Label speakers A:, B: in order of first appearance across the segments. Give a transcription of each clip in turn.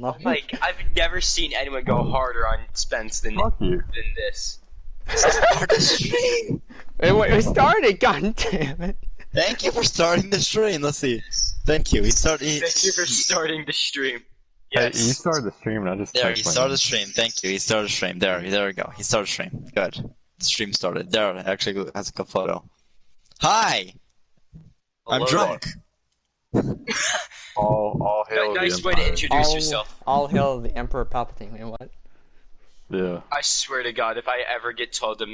A: Like, I've never seen anyone go harder on Spence than this.
B: Start the stream!
C: Wait, we started, god damn it.
B: Thank you for starting the stream, let's see. Thank you,
A: Thank you for starting the stream. Yes.
D: Hey, you started the stream and I just
B: There, he started the stream, thank you, he started the stream. There we go, he started the stream. Good. The stream started. There, actually has a good photo. Hi!
A: Hello.
B: I'm drunk.
D: all hail
A: Nice
D: the
A: way to
D: Empire.
A: introduce yourself.
C: All hail the Emperor Palpatine. Wait, what?
D: Yeah.
A: I swear to God, if I ever get told to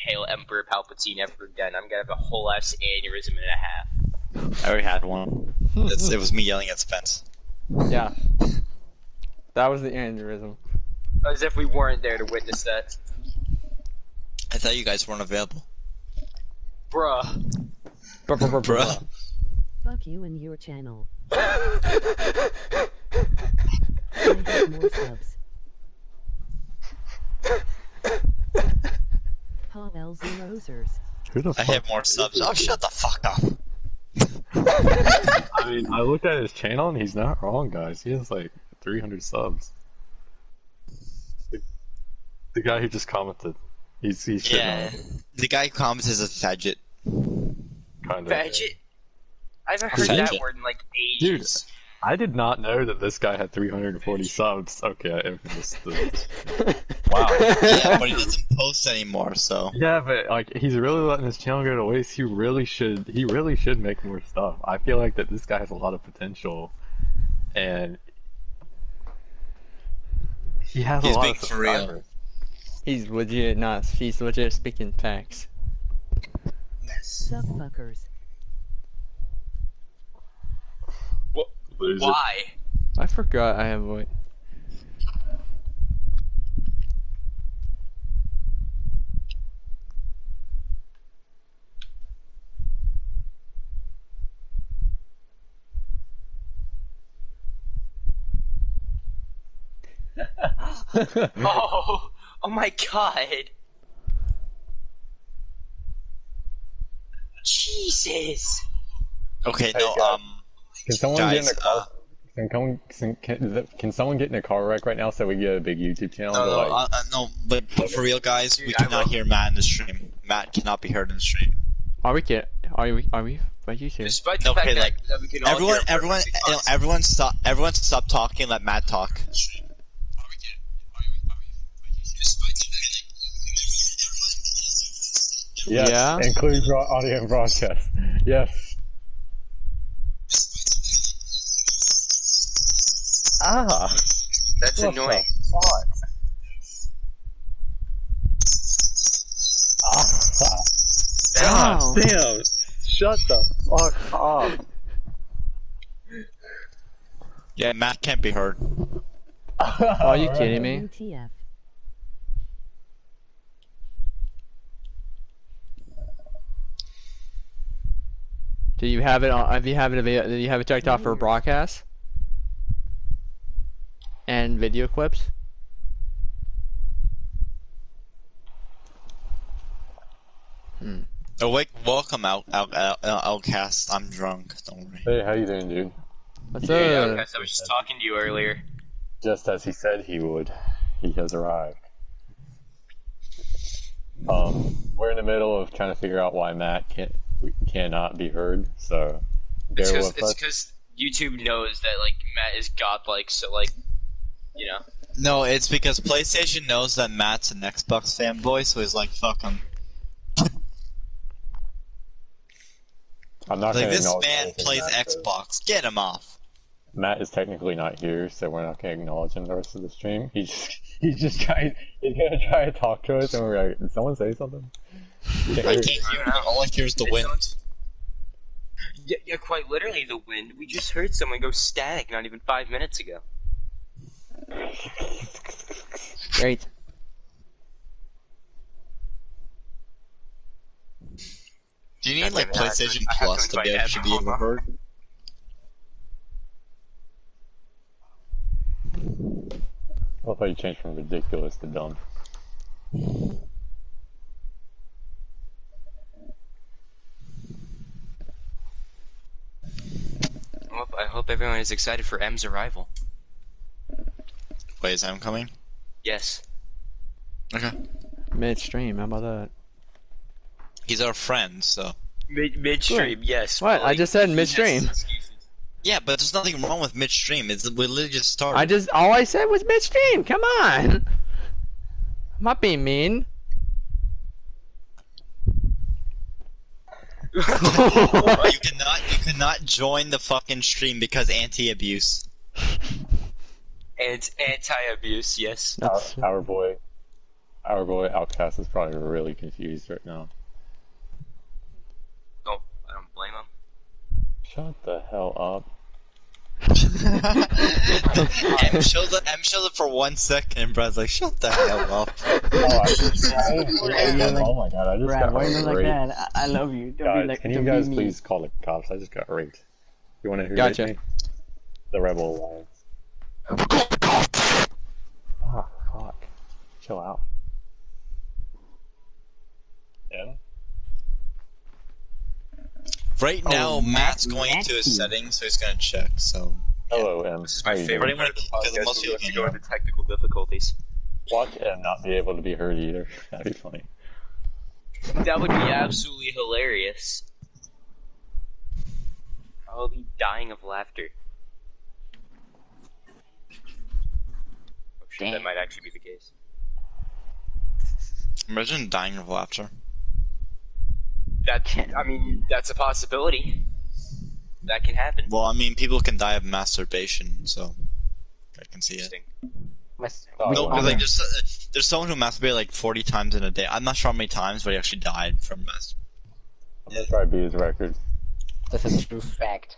A: hail Emperor Palpatine ever again, I'm gonna have a whole ass aneurysm and a half.
B: I already had one. It was me yelling at Spence.
C: Yeah. That was the aneurysm.
A: As if we weren't there to witness that.
B: I thought you guys weren't available.
A: Bruh.
B: Bruh.
E: Fuck you and your channel. I have more subs. Howell Zerosers.
D: Who the
B: I
D: fuck?
B: have more subs. Oh, shut the fuck up.
D: I mean, I looked at his channel and he's not wrong, guys. He has like 300 subs. The guy who just commented. He's shitting
B: Yeah.
D: on him.
B: The guy who comments is a faggot.
D: Kind of.
A: Faggot? I haven't heard
B: Faggot.
A: that word in like
D: Dude,
A: ages.
D: I did not know that this guy had 340 subs. Okay, I understood. Wow.
B: Yeah, but he doesn't post anymore, so.
D: Yeah, but like he's really letting his channel go to waste. He really should make more stuff. I feel like that this guy has a lot of potential, and he has
B: He's
D: a lot
B: big
D: of
B: for real.
D: subscribers.
C: He's legit speaking facts.
E: Suck fuckers.
A: Why?
C: I forgot I have voice.
A: Oh my God. Jesus.
B: Okay,
D: Hey,
B: no,
D: guys. Can someone get in
B: guys,
D: a car? Can someone get in a car wreck right now so we get a big YouTube channel?
B: no, but for real, guys, we
A: Dude, I
B: cannot
A: will.
B: hear Matt in the stream. Matt cannot be heard in the stream.
C: Are we? Are you serious?
A: Despite the
B: No,
A: fact
B: okay, like,
A: that we can all hear perfectly fine.
B: Everyone stop talking, let Matt talk.
D: Yes,
C: Yeah?
D: include audio broadcast. Yes. Ah.
A: That's
D: What
A: annoying.
D: the fuck? Ah.
C: Ow.
D: God damn! Shut the fuck up!
B: Yeah, Matt can't be heard.
C: Are you kidding me?
E: WTF.
C: Do you have it on? Do you have it checked off for broadcast and video clips?
B: Oh, wait, welcome, Outcast. I'm drunk, don't worry.
D: Hey, how you doing, dude?
C: What's
A: Yeah,
C: up?
A: Outcast, I was just talking to you earlier.
D: Just as he said he would, he has arrived. We're in the middle of trying to figure out why Matt cannot be heard, so bear
A: It's
D: with us.
A: because YouTube knows that like Matt is godlike, so like, you know.
B: No, it's because PlayStation knows that Matt's an Xbox fanboy, so he's like, fuck him.
D: I'm not
B: Like,
D: gonna
B: this
D: acknowledge
B: man
D: anything
B: plays
D: Matt says.
B: Xbox, get him off.
D: Matt is technically not here, so we're not gonna acknowledge him the rest of the stream. He's just trying. He's gonna try to talk to us, and we're like, "Did someone say something?"
B: I can't hear him, all I hear is the wind.
A: Yeah, quite literally the wind. We just heard someone go static not even 5 minutes ago.
C: Great.
B: Do you need, like,
A: I have to-
B: PlayStation
A: I have to
B: Plus to be
A: invite
B: able to be
A: Evan.
B: heard?
D: I thought you changed from ridiculous to dumb.
A: Well, I hope everyone is excited for M's arrival.
B: Wait, is Em coming?
A: Yes.
B: Okay.
C: Midstream, how about that?
B: He's our friend, so.
A: Midstream, yes.
C: What?
A: but,
C: I just said
A: he has
C: midstream.
A: excuses.
B: Yeah, but there's nothing wrong with midstream. We literally just started.
C: All I said was midstream. Come on. I'm not being mean.
B: You cannot join the fucking stream because anti-abuse.
A: And anti-abuse, yes.
C: That's
D: Our boy Outcast is probably really confused right now.
A: I don't blame him.
D: Shut the hell up.
B: M shows it for 1 second, and Brad's like, "Shut the hell up."
D: Oh my god, I just
F: Brad,
D: got
F: why are you like
D: raped.
F: that? I love you. Don't
D: Guys,
F: be like.
D: can you
F: don't
D: guys
F: be
D: please call the cops? I just got raped. You want to hear
C: Gotcha.
D: me? The Rebel Alliance. Ah, fuck. Chill out. Yeah?
B: Right now, Matt's going into his settings, so he's gonna check. So.
D: Hello, M.
A: This is
D: How
A: my
D: you
A: favorite
D: doing?
A: part of the
B: Because
A: podcast.
B: most
A: We
B: people
A: have to
B: can
A: go
B: hear.
A: into technical difficulties.
D: Watch M not be able to be heard either. That'd be funny.
A: That would be absolutely hilarious. I'll be dying of laughter. Oh shit, that
F: Damn.
A: might actually be the case.
B: Imagine dying of laughter.
A: That's a possibility. That can happen.
B: Well, I mean, people can die of masturbation, so I can see it.
A: Interesting.
D: Oh,
B: No,
D: wow.
B: because like there's someone who masturbated like 40 times in a day. I'm not sure how many times, but he actually died from masturbation.
D: I'm gonna try to beat his record.
F: That's a true fact.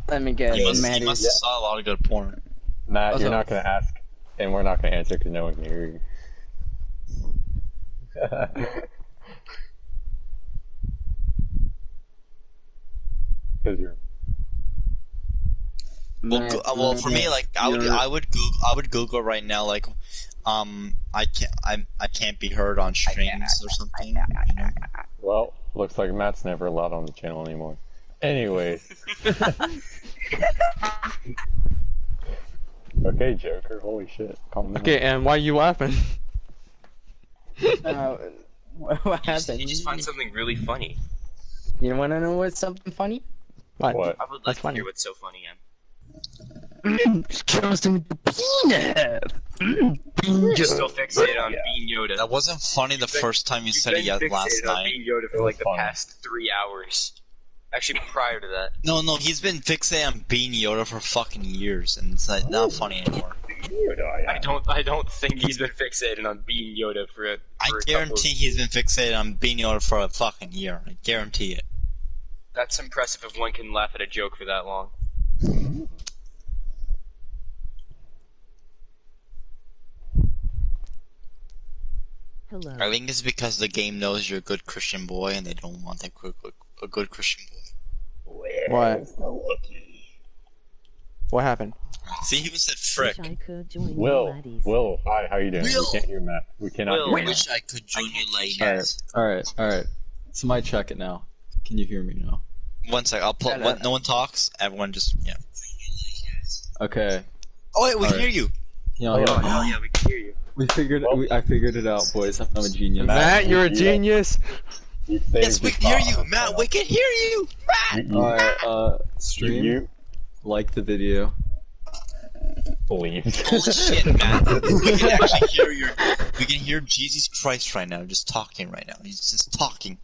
F: Let me guess.
B: He
F: Maddie.
B: must have saw a lot of good porn.
D: Matt,
F: Also-
D: you're not gonna ask, and we're not gonna answer because no one can hear you. Because you're.
B: Well, for me, like I would Google right now, like, I can't be heard on streams or something. You know?
D: Well, looks like Matt's never allowed on the channel anymore. Anyways. Okay, Joker. Holy shit. Calm down.
C: okay. And why are you laughing?
F: What happened?
A: You just find something really funny.
F: You wanna know what's something funny?
D: What?
A: I would like
C: That's
A: to
C: funny.
A: hear what's so funny, Em.
F: Crossing the peanut.
A: You're still fixated on Bean Yoda.
B: That wasn't funny the first time you
A: You've
B: said
A: been
B: it last
A: fixated on
B: night.
A: Bean Yoda for like the
D: Funny.
A: past 3 hours. Actually, prior to that.
B: No, he's been fixated on Bean Yoda for fucking years, and it's like not funny anymore.
A: I don't think he's been fixated on Bean Yoda for a
B: I
A: for a
B: guarantee he's been fixated on Bean Yoda for a fucking year. I guarantee it.
A: That's impressive if one can laugh at a joke for that long.
E: Hello.
B: I think it's because the game knows you're a good Christian boy, and they don't want a good Christian boy.
C: What? What happened?
B: See, he even said frick.
E: Wish I could join you
D: Will,
E: laddies.
D: Will, hi, how you doing?
B: Will.
D: We can't hear Matt. We cannot
A: Will.
D: hear Matt.
B: Wish I could join you ladies.
G: Alright. So my check it now. Can you hear me now?
B: One sec, I'll pull. When no one talks, everyone just yeah.
G: Okay.
B: Oh wait, we can
G: Alright.
B: hear you.
G: Yeah,
A: Oh hell yeah, we can hear you.
G: I figured it out, boys. I'm a genius.
C: Matt, you're a
D: you-
C: genius.
D: You
B: Yes,
D: saved
B: we
D: the
B: can hear
D: spot.
B: you, Matt. We can hear you, Matt.
G: Alright, stream,
D: You
G: like the video.
D: believe.
B: Holy shit, Matt. We can actually hear your. We can hear Jesus Christ right now, just talking right now. He's just talking.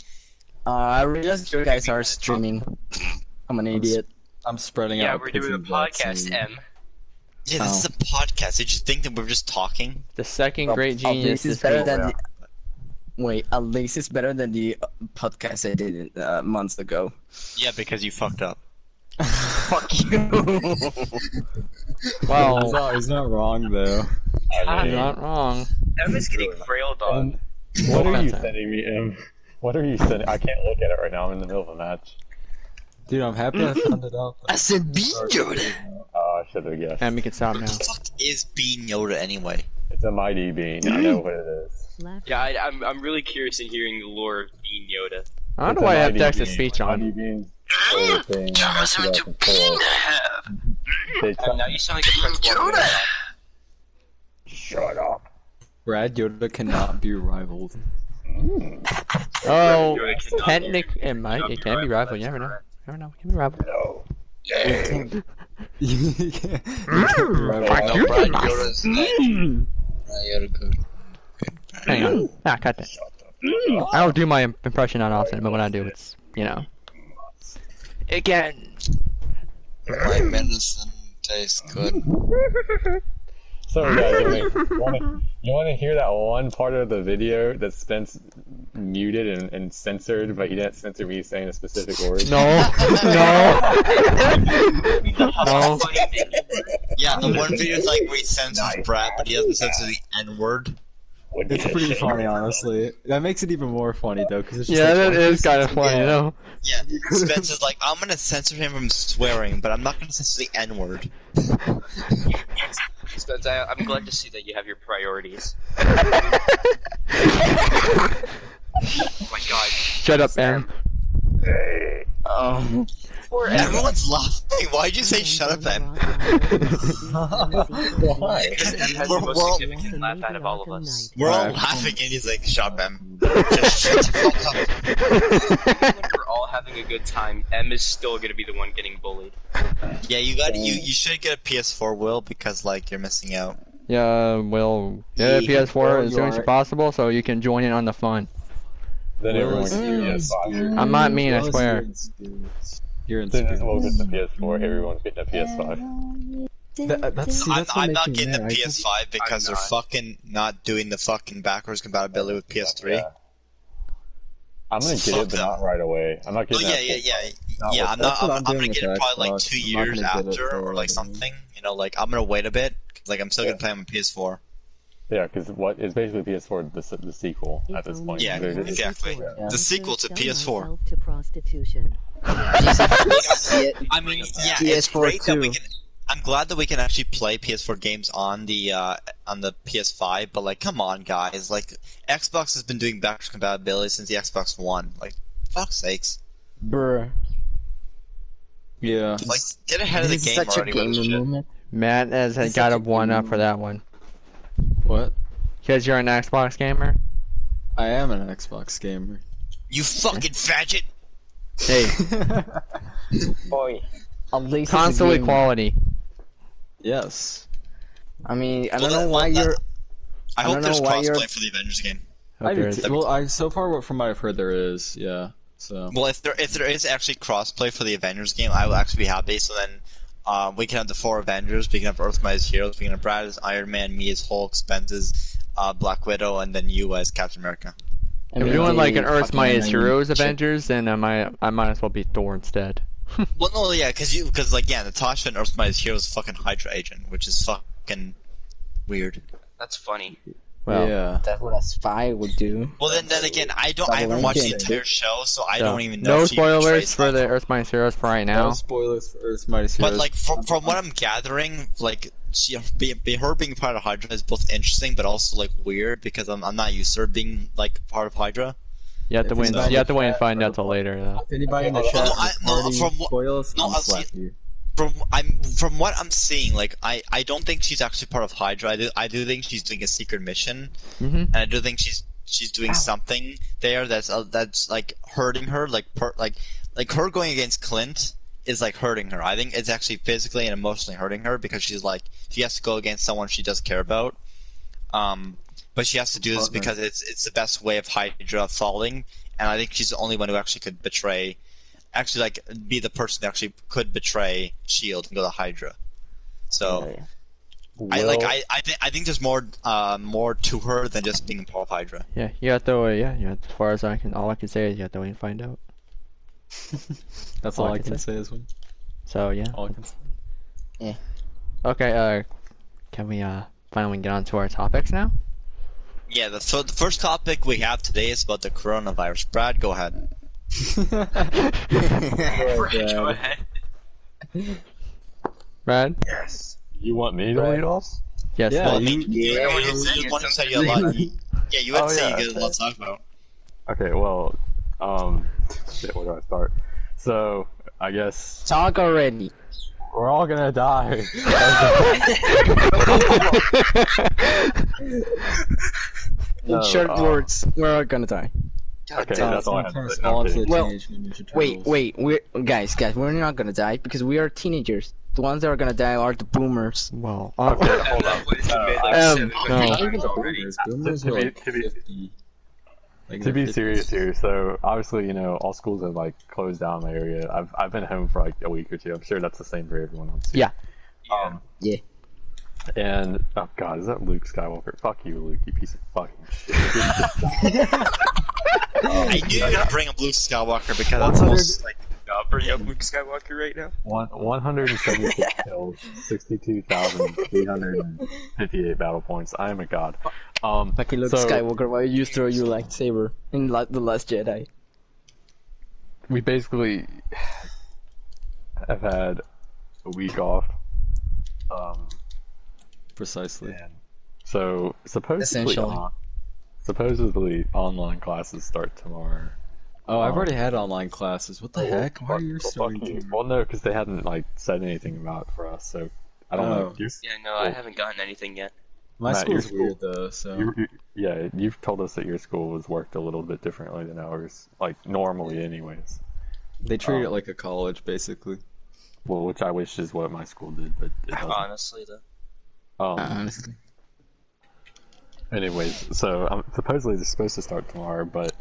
F: I realized you guys are streaming. I'm an idiot.
G: I'm spreading
A: Yeah,
G: out.
A: we're
G: pigs
A: doing a
G: and butts
A: podcast,
G: and-
A: M.
B: Yeah, this is a podcast. Did you think that we're just talking?
C: The second great genius
F: This is
C: is
F: better
C: Pete.
F: than the... Wait, at least it's better than the podcast I did months ago.
B: Yeah, because you fucked up.
F: Fuck you.
C: Well,
G: He's not wrong though.
D: I
C: you're
D: mean,
C: not wrong.
A: M is getting railed on.
D: what are you
C: That's it.
D: sending me, Em? What are you sending? I can't look at it right now. I'm in the middle of a match.
G: Dude, I'm happy I found it out.
F: I said Bean Yoda.
D: Oh, I should have guessed.
C: And we can stop now.
B: What the fuck is Bean Yoda anyway?
D: It's a mighty bean. I know what it is.
E: Laugh.
A: Yeah, I'm really curious in hearing the lore of Bean Yoda.
C: I don't
D: It's
C: know
D: a
C: why I have
D: mighty
C: text to
D: bean.
C: speech
D: Mighty
C: on.
D: beans everything. They
A: Now you sound like a principal.
D: Shut up.
G: Brad Yoda cannot be rivaled.
C: Oh, it can be rival. You never know. You never know. It can be rival.
D: No.
G: You can't be rivaled.
B: No, Brad Yoda's Brad Yoda good.
C: Hang on. Ah, cut that. I don't do my impression that often, but when I do, it's, you know. Again.
B: My medicine tastes good.
D: So guys, you want to hear that one part of the video that Spence muted and censored, but he didn't censor me saying a specific word?
C: No. No.
B: Yeah, the one video is like where he censors Brad, but he doesn't censor the N-word.
G: It's pretty funny, honestly. That makes it even more funny, though, because it's just
C: Yeah,
G: like,
C: that is kind of funny, though.
B: Yeah, Spence is like, I'm gonna censor him from swearing, but I'm not gonna censor the N-word.
A: Spence, I'm glad to see that you have your priorities. Oh my god.
C: Shut up, man.
B: Everyone's laughing. Why'd you say shut up, then?
D: Why?
A: Because M has the most significant laugh out of all of us.
B: We're all laughing, and he's like, shut up, M. Just shut the fuck up.
A: When we're all having a good time, M is still gonna be the one getting bullied.
B: Yeah, you should get a PS4, Will, because like you're missing out.
C: Yeah, well, get a PS4 as soon as possible so you can join in on the fun.
D: Then everyone gets the PS5.
C: I'm not mean, I swear.
G: You're in
D: Then as
G: spirit.
D: well gets the PS4, everyone's getting a PS5.
B: I'm not getting the PS5 because they're fucking not doing the fucking backwards compatibility with PS3.
D: Yeah. I'm gonna get it, but not right away. I'm not
B: Oh
D: getting
B: yeah. I'm
G: That's what I'm
B: gonna
G: doing
B: get it
G: with
B: probably like
G: Xbox.
B: 2
G: I'm not
B: years
G: gonna get it
B: after
G: for,
B: or like something. You know, like I'm gonna wait a bit. 'Cause, like I'm still gonna play on my PS4.
D: Yeah, because what is basically PS4 the sequel at this point.
B: Yeah,
D: They're just-
B: exactly.
D: Yeah.
B: The sequel to PS4.
E: Myself to prostitution.
B: I mean, yeah, it's
F: PS4
B: great that we
F: too.
B: can. I'm glad that we can actually play PS4 games on the PS5, but like, come on, guys! Like, Xbox has been doing backwards compatibility since the Xbox One. Like, fuck's sakes!
F: Bruh.
G: Yeah.
B: Like, get ahead of the
F: This is
B: game
F: such a
B: already with this
F: gamer
B: shit.
F: moment.
C: Matt has got a one up for that one.
G: What?
C: Because you're an Xbox gamer?
G: I am an Xbox gamer.
B: You fucking faggot!
C: Hey,
F: Boy. At least
C: console
F: it's a game.
C: equality.
G: Yes.
F: I mean, I
B: Well,
F: don't know
B: that-
F: why
B: well, that-
F: you're.
B: I
F: I
B: hope
F: don't
B: there's
F: know why you're-
B: crossplay for the Avengers game.
C: Hope there is.
G: So far from what I've heard, there is. Yeah. So.
B: Well, if there is actually crossplay for the Avengers game, I will actually be happy. So then, we can have the 4 Avengers. We can have Earth as heroes. We can have Brad as Iron Man, me as Hulk, Spence as Black Widow, and then you as Captain America.
C: If we're doing like an Earth
F: fucking
C: Mightiest
F: annoying
C: Heroes
F: shit.
C: Avengers, then I might as well be Thor instead.
B: Well, no, yeah, because like, yeah, Natasha and Earth as heroes is fucking Hydra agent, which is fucking weird.
A: That's funny.
C: Well,
G: Yeah.
F: That's what a spy would do.
B: Well, then again, I haven't watched the entire show, so I
C: so,
B: don't even know.
C: no
B: if she portrays
C: spoilers for the
B: Hydra.
C: Earth Mightiest Heroes for right
G: No
C: now.
G: spoilers for Earth's Mightiest
B: But
G: Heroes.
B: like, from what I'm gathering, like, her being part of Hydra is both interesting, but also like weird because I'm not used to her being like part of Hydra.
C: You have to
G: If
C: wait.
G: it's
C: You have to
G: not-
C: wait and find out till later, though.
G: If anybody in the
D: No,
G: chat
B: no,
G: is party
B: from what-
G: spoilers,
B: no,
G: I'll
B: I'll
G: slap
B: see-
G: you.
B: From what I'm seeing, like I don't think she's actually part of Hydra. I do think she's doing a secret mission, and I do think she's doing something there that's like hurting her, like her going against Clint is like hurting her. I think it's actually physically and emotionally hurting her because she has to go against someone she does care about. But she has to do this because it's the best way of Hydra falling, and I think she's the only one who actually could be the person that actually could betray Shield and go to Hydra. So I think there's more to her than just being part of Hydra.
C: Yeah, you have to. Yeah. As far as all I can say is you have to wait and find out.
G: That's all I can say is one.
C: So yeah.
G: All I can say.
C: Okay. Can we finally get on to our topics now?
B: Yeah. The first topic we have today is about the coronavirus. Brad, go ahead.
A: Go ahead.
C: Brad?
A: Yes.
D: You want me to lead off?
C: Yes.
G: Yeah,
B: Well, I
C: Brad.
B: mean, you want to say you had a lot. Yeah, you had to say you got a lot to talk about.
D: Okay, well, shit, where do I start? So, I guess
F: Talk already.
D: we're all gonna die.
F: In short words, we're all gonna die.
D: Okay,
A: damn
D: that's all I
G: Don't
D: have
G: turn
D: to
G: us
D: say.
G: all into the
F: Well,
G: Teenage Mutant Ninja
F: Wait,
G: Turtles.
F: guys, we're not gonna die because we are teenagers. The ones that are gonna die are the boomers.
C: Well,
D: Okay,
A: I've
D: hold
A: not
D: on.
A: played this made like
C: Um,
A: 700
C: no.
G: Not even
A: times
G: the
A: already.
G: boomers. Boomers
D: To
G: were
D: be-
G: like
D: to be-
G: 50. Like
D: To be
G: they're
D: serious
G: 50s.
D: here, so obviously, all schools have like closed down in my area. I've been home for like a week or two. I'm sure that's the same for everyone else.
C: Yeah.
F: Yeah.
D: And oh god, is that Luke Skywalker? Fuck you, Luke, you piece of fucking shit.
B: I knew you were gonna bring up Luke Skywalker because that's the most like.
A: Not bring up Luke Skywalker right now.
D: 176 kills, 62,358 battle points. I am a god.
F: Fucking Luke
D: so
F: Skywalker, why you throw your lightsaber in The Last Jedi?
D: we basically have had a week off.
G: Precisely.
D: And so
F: Essentially.
D: supposedly online classes start tomorrow.
G: Oh, I've already had online classes. What the heck? Why are you
D: Fuck
G: starting
D: you.
G: to?
D: Well, no, because they hadn't like said anything about it for us, so I don't know.
G: Oh.
D: You're,
A: Yeah, no, I haven't gotten anything yet.
G: My
D: Matt, your
G: school's weird though, so.
D: yeah, you've told us that your school was worked a little bit differently than ours, like normally, anyways.
G: They treat it like a college, basically.
D: Well, which I wish is what my school did, but it doesn't.
A: Honestly, though.
F: Honestly.
D: Anyways, so supposedly they're supposed to start tomorrow, but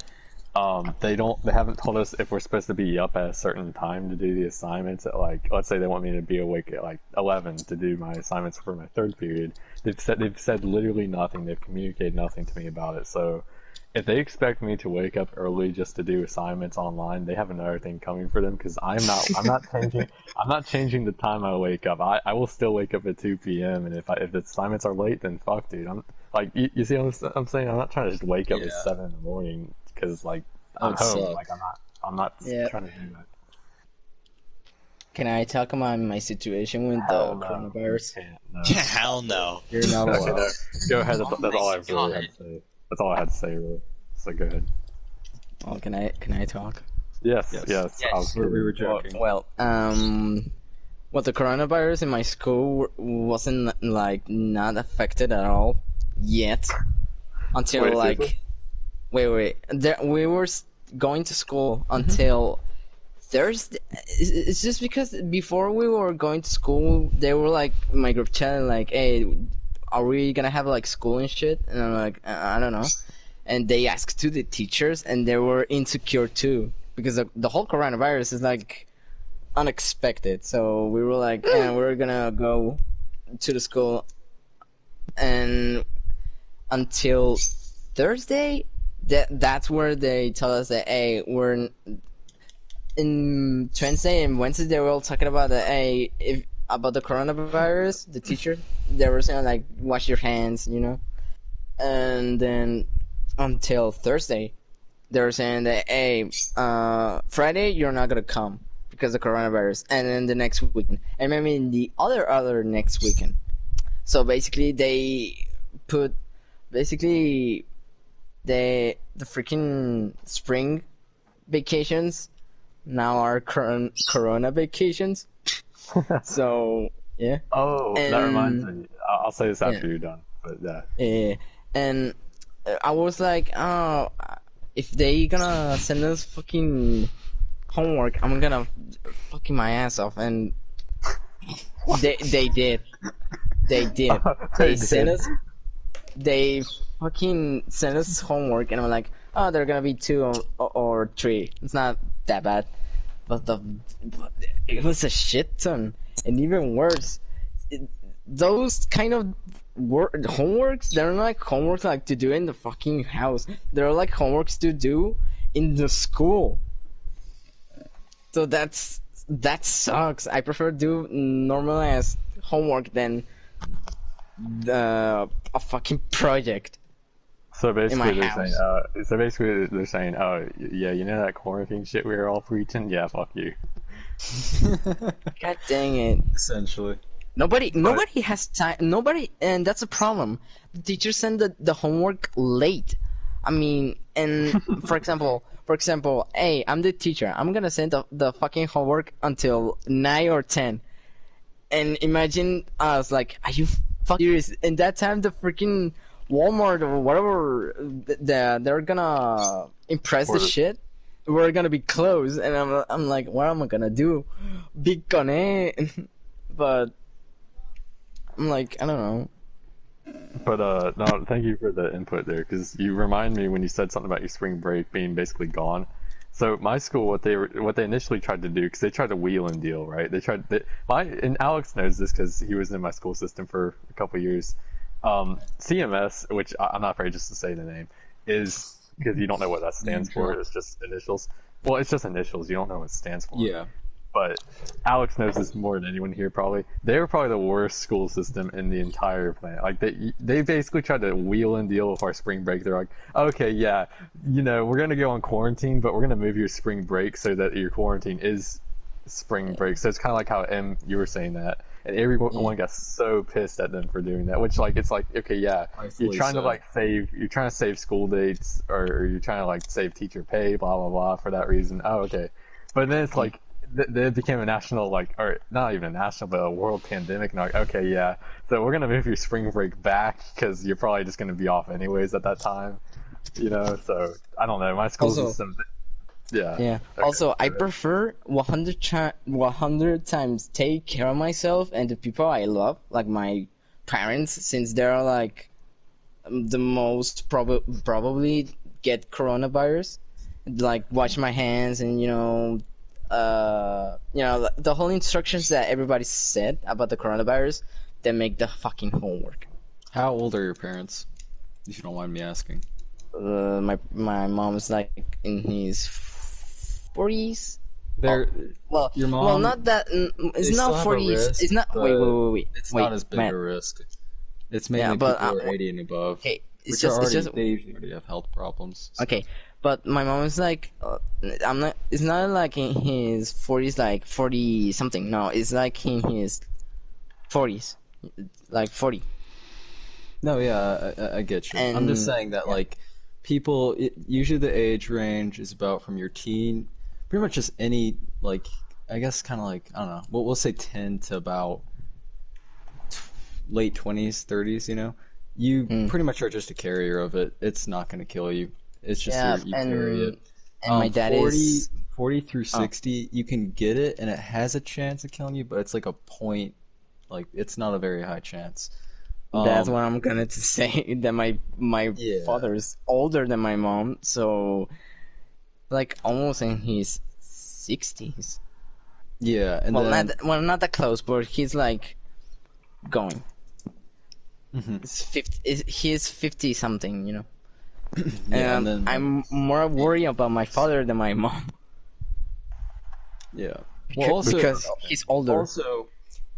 D: they haven't told us if we're supposed to be up at a certain time to do the assignments at like, let's say they want me to be awake at like 11 to do my assignments for my third period. They've said literally nothing. They've communicated nothing to me about it. So if they expect me to wake up early just to do assignments online, they have another thing coming for them because I'm not changing the time I wake up. I will still wake up at 2 p.m. and if the assignments are late, then fuck, dude. I'm like, you see what I'm saying? I'm not trying to just wake up at 7 in the morning because like I'm
G: That
D: home.
G: would suck.
D: Like I'm not
F: Yeah.
D: trying to do that.
F: Can I talk about my situation with the
D: Hell no.
F: coronavirus?
D: You can't, no.
B: Yeah, hell no.
F: You're not
D: Okay,
F: allowed.
D: no. Go ahead. That's
A: Oh
D: all I
A: my
D: really had to say. That's all I had to say, really. So go ahead.
F: Oh, can I talk?
D: Yes.
G: Yes.
A: Yes.
D: I was
G: We were
D: well,
G: joking.
F: Well, the coronavirus in my school wasn't like not affected at all yet until
D: Wait,
F: like
D: seriously?
F: wait we were going to school until Thursday. It's just because before we were going to school, they were like my group chat like, hey, are we gonna have like school and shit? And I'm like, I don't know. And they asked to the teachers, and they were insecure too because the whole coronavirus is like unexpected. So we were like, we're gonna go to the school, and until Thursday, that's where they tell us that hey, we're in Wednesday and Wednesday they were all talking about that hey, if about the coronavirus. The teacher they were saying like wash your hands, and then until Thursday they were saying that hey, Friday you're not gonna come because of coronavirus, and then the next weekend, and maybe the other next weekend. So basically they put the freaking spring vacations now are corona vacations. So yeah.
D: Oh, that
F: And-
D: reminds me. I'll say this after
F: yeah.
D: you're done. But yeah.
F: Yeah, and I was like, oh, if they gonna send us fucking homework, I'm gonna fucking my ass off, and they did. They did. They sent us. They fucking sent us homework, and I'm like, oh, they're gonna be 2 or 3. It's not that bad, but it was a shit ton, and even worse, those kind of homeworks, they're not like homeworks like to do in the fucking house. They're like homeworks to do in the school. So that sucks. I prefer do normal ass homework than a fucking project.
D: So
F: my
D: basically, they're
F: house.
D: saying, oh, yeah, that quarantine shit we were all preaching? Yeah, fuck you.
F: God dang it.
G: Essentially.
F: Nobody has time. And that's a problem. The teachers send the homework late. I mean, and for example, for example, hey, I'm the teacher. I'm gonna send the fucking homework until 9 or 10. And imagine us like, are you fucking serious? In that time, the freaking Walmart or whatever, they're gonna impress the shit. We're gonna be closed, and I'm like, what am I gonna do? Big gone, but I'm like, I don't know.
D: But no, thank you for the input there, because you remind me when you said something about your spring break being basically gone. So my school, what they initially tried to do, because they tried to wheel and deal, right? And Alex knows this because he was in my school system for a couple years. CMS, which I'm not afraid just to say the name, is because you don't know what that stands for. It's just initials. Well, it's just initials. You don't know what it stands for.
G: Yeah.
D: But Alex knows this more than anyone here probably. They were probably the worst school system in the entire planet. Like they basically tried to wheel and deal with our spring break. They're like, okay, yeah, we're gonna go on quarantine, but we're gonna move your spring break so that your quarantine is spring break. So it's kind of like how you were saying that, and everyone got so pissed at them for doing that. Which it's like, okay, yeah, you're trying to save school dates, or you're trying to like save teacher pay, blah blah blah, for that reason. Oh, okay, but then it's like. It became a national, or not even a national, but a world pandemic. And okay, yeah, so we're gonna move your spring break back because you're probably just gonna be off anyways at that time, So I don't know. My school system, yeah.
F: Yeah.
D: Okay.
F: Also, I prefer 100 times take care of myself and the people I love, like my parents, since they're like the most probably get coronavirus. Like wash my hands and the whole instructions that everybody said about the coronavirus, they make the fucking homework.
G: How old are your parents, if you don't mind me asking?
F: My mom's like in his 40s.
G: Your mom.
F: Well, not that. It's not 40s. It's not. Wait.
G: It's not as big a risk. It's mainly people who are 80 and above.
F: Okay,
G: they usually already have health problems. So.
F: Okay. But my mom is like, it's not like in his 40s, like 40 something. No, it's like in his 40s, like 40.
G: No, yeah, I get you.
F: And,
G: I'm just saying that, people, usually the age range is about from your teen, pretty much just any, I guess kind of I don't know, we'll say 10 to about late 20s, 30s, You pretty much are just a carrier of it. It's not going to kill you. It's just you carry it.
F: And my dad
G: 40 through 60, you can get it, and it has a chance of killing you, but it's like a point, it's not a very high chance.
F: That's what I'm gonna say. That my father's older than my mom, so almost in his 60s.
G: Yeah, and
F: not that close, but he's going.
G: Mm-hmm.
F: He's 50 something,
G: Yeah,
F: and then I'm more worried about my father than my mom.
G: Yeah.
F: Because he's older.
G: Also,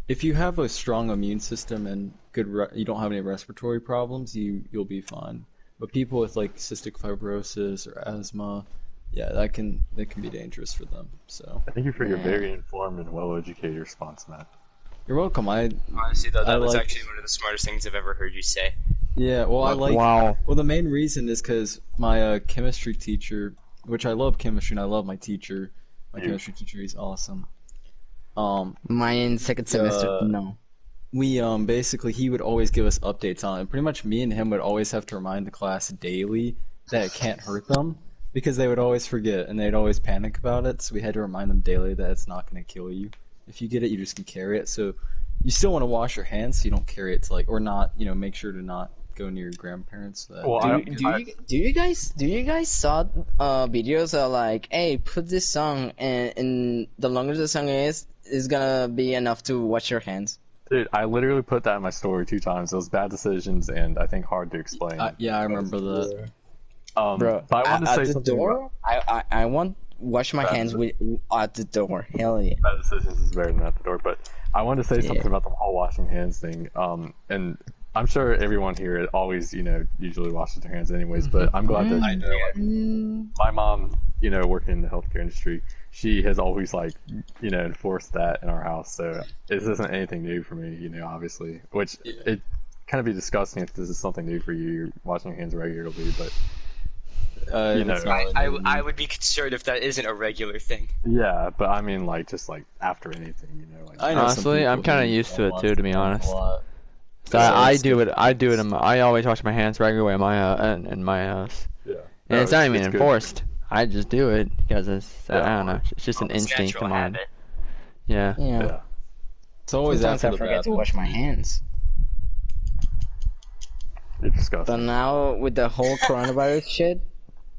G: if you have a strong immune system and you don't have any respiratory problems, you'll be fine. But people with cystic fibrosis or asthma, that can be dangerous for them. So.
D: Thank you for your very informed and well-educated response, Matt.
G: You're welcome.
A: Honestly, though, that was actually one of the smartest things I've ever heard you say.
G: Yeah, well,
C: Wow.
G: Well, the main reason is because my chemistry teacher, which I love chemistry and I love my teacher. My chemistry teacher, he's awesome.
F: Mine second semester, no.
G: We basically he would always give us updates on it. Pretty much me and him would always have to remind the class daily that it can't hurt them because they would always forget and they'd always panic about it. So we had to remind them daily that it's not going to kill you. If you get it, you just can carry it. So you still want to wash your hands so you don't carry it to or not, make sure to not go near your grandparents.
F: Do you guys saw videos of hey, put this song and the longer the song is gonna be enough to wash your hands?
D: Dude, I literally put that in my story 2 times. It was bad decisions and I think hard to explain.
G: Yeah, I remember that.
F: Bro,
D: but I wanted to say
F: at the
D: something
F: door, I want wash my hands at the door. Hell yeah.
D: Bad decisions is better than at the door. But I wanted to say something about the whole washing hands thing. And I'm sure everyone here always, usually washes their hands anyways, but I'm glad that
G: I know.
D: My mom, working in the healthcare industry, she has always enforced that in our house. So this isn't anything new for me, obviously, which it kind of be disgusting if this is something new for you. You're washing your hands regularly, but You know,
G: it's not really new.
A: I would be concerned if that isn't a regular thing.
D: yeah, but I mean, like, just like after anything, you know, like.
G: I know some
C: Honestly, I'm
G: people
C: kind of
G: who
C: used to
G: don't
C: it
G: wash
C: too, to be
G: their hands a
C: honest.
G: lot.
C: So
G: Yeah,
C: I
G: it's
C: do it.
G: good.
C: I do it. I always wash my hands regularly in my house,
D: Yeah.
C: and
D: No,
C: it's not even
D: good.
C: enforced. I just do it because it's I don't know. It's just an
A: It's
C: instinct
A: natural
C: of mine.
A: habit.
C: Yeah.
F: Yeah.
D: Yeah.
G: It's always
F: Sometimes
G: after
F: I
G: the
F: forget to
G: bathroom.
F: wash my hands.
D: You're
F: But
D: disgusting.
F: now with the whole coronavirus shit,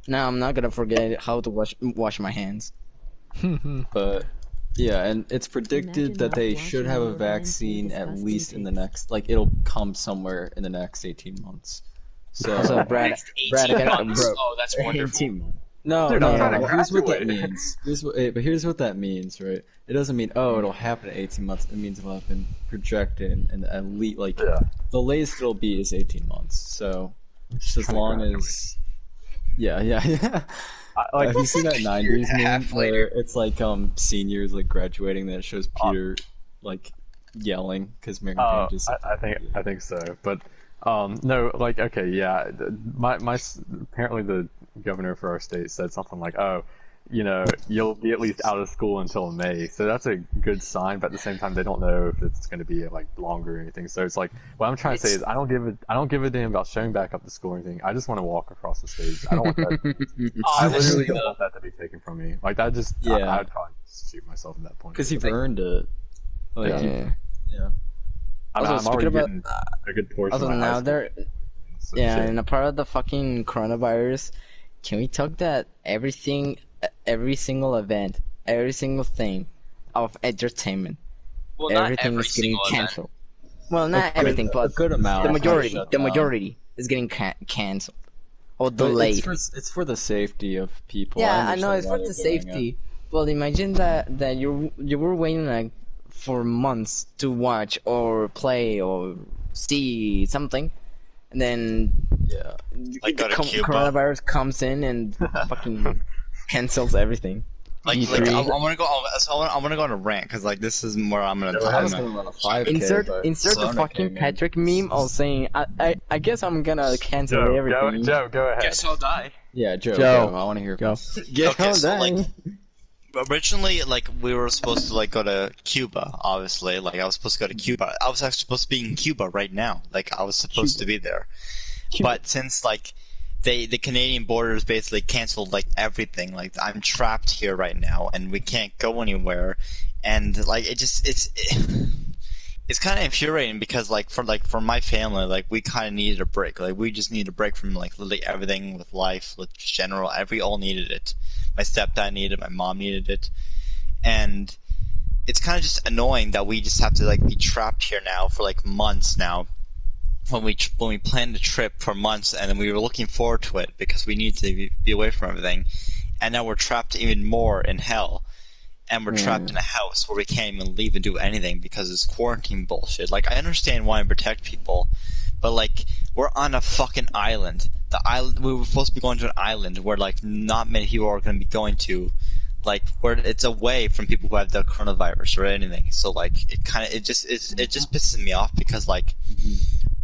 F: now I'm not gonna forget how to wash my hands.
G: But yeah, and it's predicted
E: Imagine
G: that
E: not
G: they
E: washing
G: should have a
E: your hands in
G: vaccine at
E: disgusting
G: least in the
E: pigs.
G: next, like it'll come somewhere in the next 18 months. So
F: So Brad,
A: Next 18
F: Brad, I got
A: months.
F: bro.
A: Oh, that's wonderful.
G: no,
D: Dude,
G: no,
D: I'm
G: no,
D: trying
G: no.
D: to
G: Here's what that
D: graduate.
G: means. Here's what that means, right? It doesn't mean it'll happen in 18 months. It means it'll happen projected and at least like
D: Yeah.
G: the latest it'll be is 18 months. So just as
D: Trying to
G: long
D: graduate.
G: as yeah.
D: Like,
G: Have you seen that 90s meme
A: half
G: where
A: later.
G: it's like seniors like graduating, then it shows Peter like yelling because Mary Jane just
D: I think so, but no, like, okay, yeah, apparently the governor for our state said something like, oh, you know, you'll be at least out of school until May, so that's a good sign. But at the same time, they don't know if it's going to be like longer or anything. So it's like, what I'm trying to say is, I don't give a damn about showing back up to school or anything. I just want to walk across the stage. I don't want that. I literally don't want that to be taken from me. Like that just,
G: Yeah.
D: I'd probably shoot myself at that point.
G: because you've earned it. Like
F: Yeah.
G: yeah.
D: I mean,
F: Also,
D: I'm already
F: speaking about-
D: getting a good portion
F: Also
D: of my high
F: now
D: school,
F: they're
D: so
F: yeah,
D: shit.
F: and a part of the fucking coronavirus, can we talk that every single event, every single thing of entertainment,
A: Well, not
F: everything
A: every
F: is getting
A: single event.
F: cancelled. Well, not everything,
G: a
F: but
G: good amount.
F: the
G: are
F: majority,
G: shut
F: the
G: down.
F: majority is getting cancelled or
G: But
F: delayed.
G: it's for the safety of people.
F: Yeah, I know
G: understand
F: it's
G: why
F: for the
G: they're doing it.
F: safety. Well, imagine that you were waiting like for months to watch or play or see something, and then
G: Yeah.
B: Like go to
F: the
B: Cuba.
F: coronavirus comes in and fucking cancels everything.
B: Like
C: E3.
B: I'm gonna go. I'm gonna go on a rant because like this is where I'm gonna.
G: I was gonna run a 5K.
F: Insert
G: but
F: the
G: Sonic
F: fucking
G: came in.
F: Patrick meme of saying I guess I'm gonna cancel
D: Joe,
F: everything.
D: go ahead.
A: Guess I'll die.
G: Yeah, Joe.
C: Joe.
G: I want to hear.
C: Go.
F: Get
B: Okay,
F: on
B: so,
F: that.
B: like, originally, like we were supposed to like go to Cuba. Obviously, like I was supposed to go to Cuba. I was actually supposed to be in Cuba right now. Like I was supposed to be there. But since like the Canadian borders basically canceled like everything, like I'm trapped here right now, and we can't go anywhere. And like it's kind of infuriating because like for my family, like we kind of needed a break. Like we just needed a break from like literally everything with life, with general. We all needed it. My stepdad needed it. My mom needed it, and it's kind of just annoying that we just have to like be trapped here now for like months now. When we planned the trip for months, and then we were looking forward to it because we needed to be away from everything, and now we're trapped even more in hell. And we're trapped in a house where we can't even leave and do anything because it's quarantine bullshit. Like, I understand wanting to protect people, but like, we're on a fucking island. We were supposed to be going to an island where like not many people are going to be going to, like where it's away from people who have the coronavirus or anything. So like, it just pisses me off because like,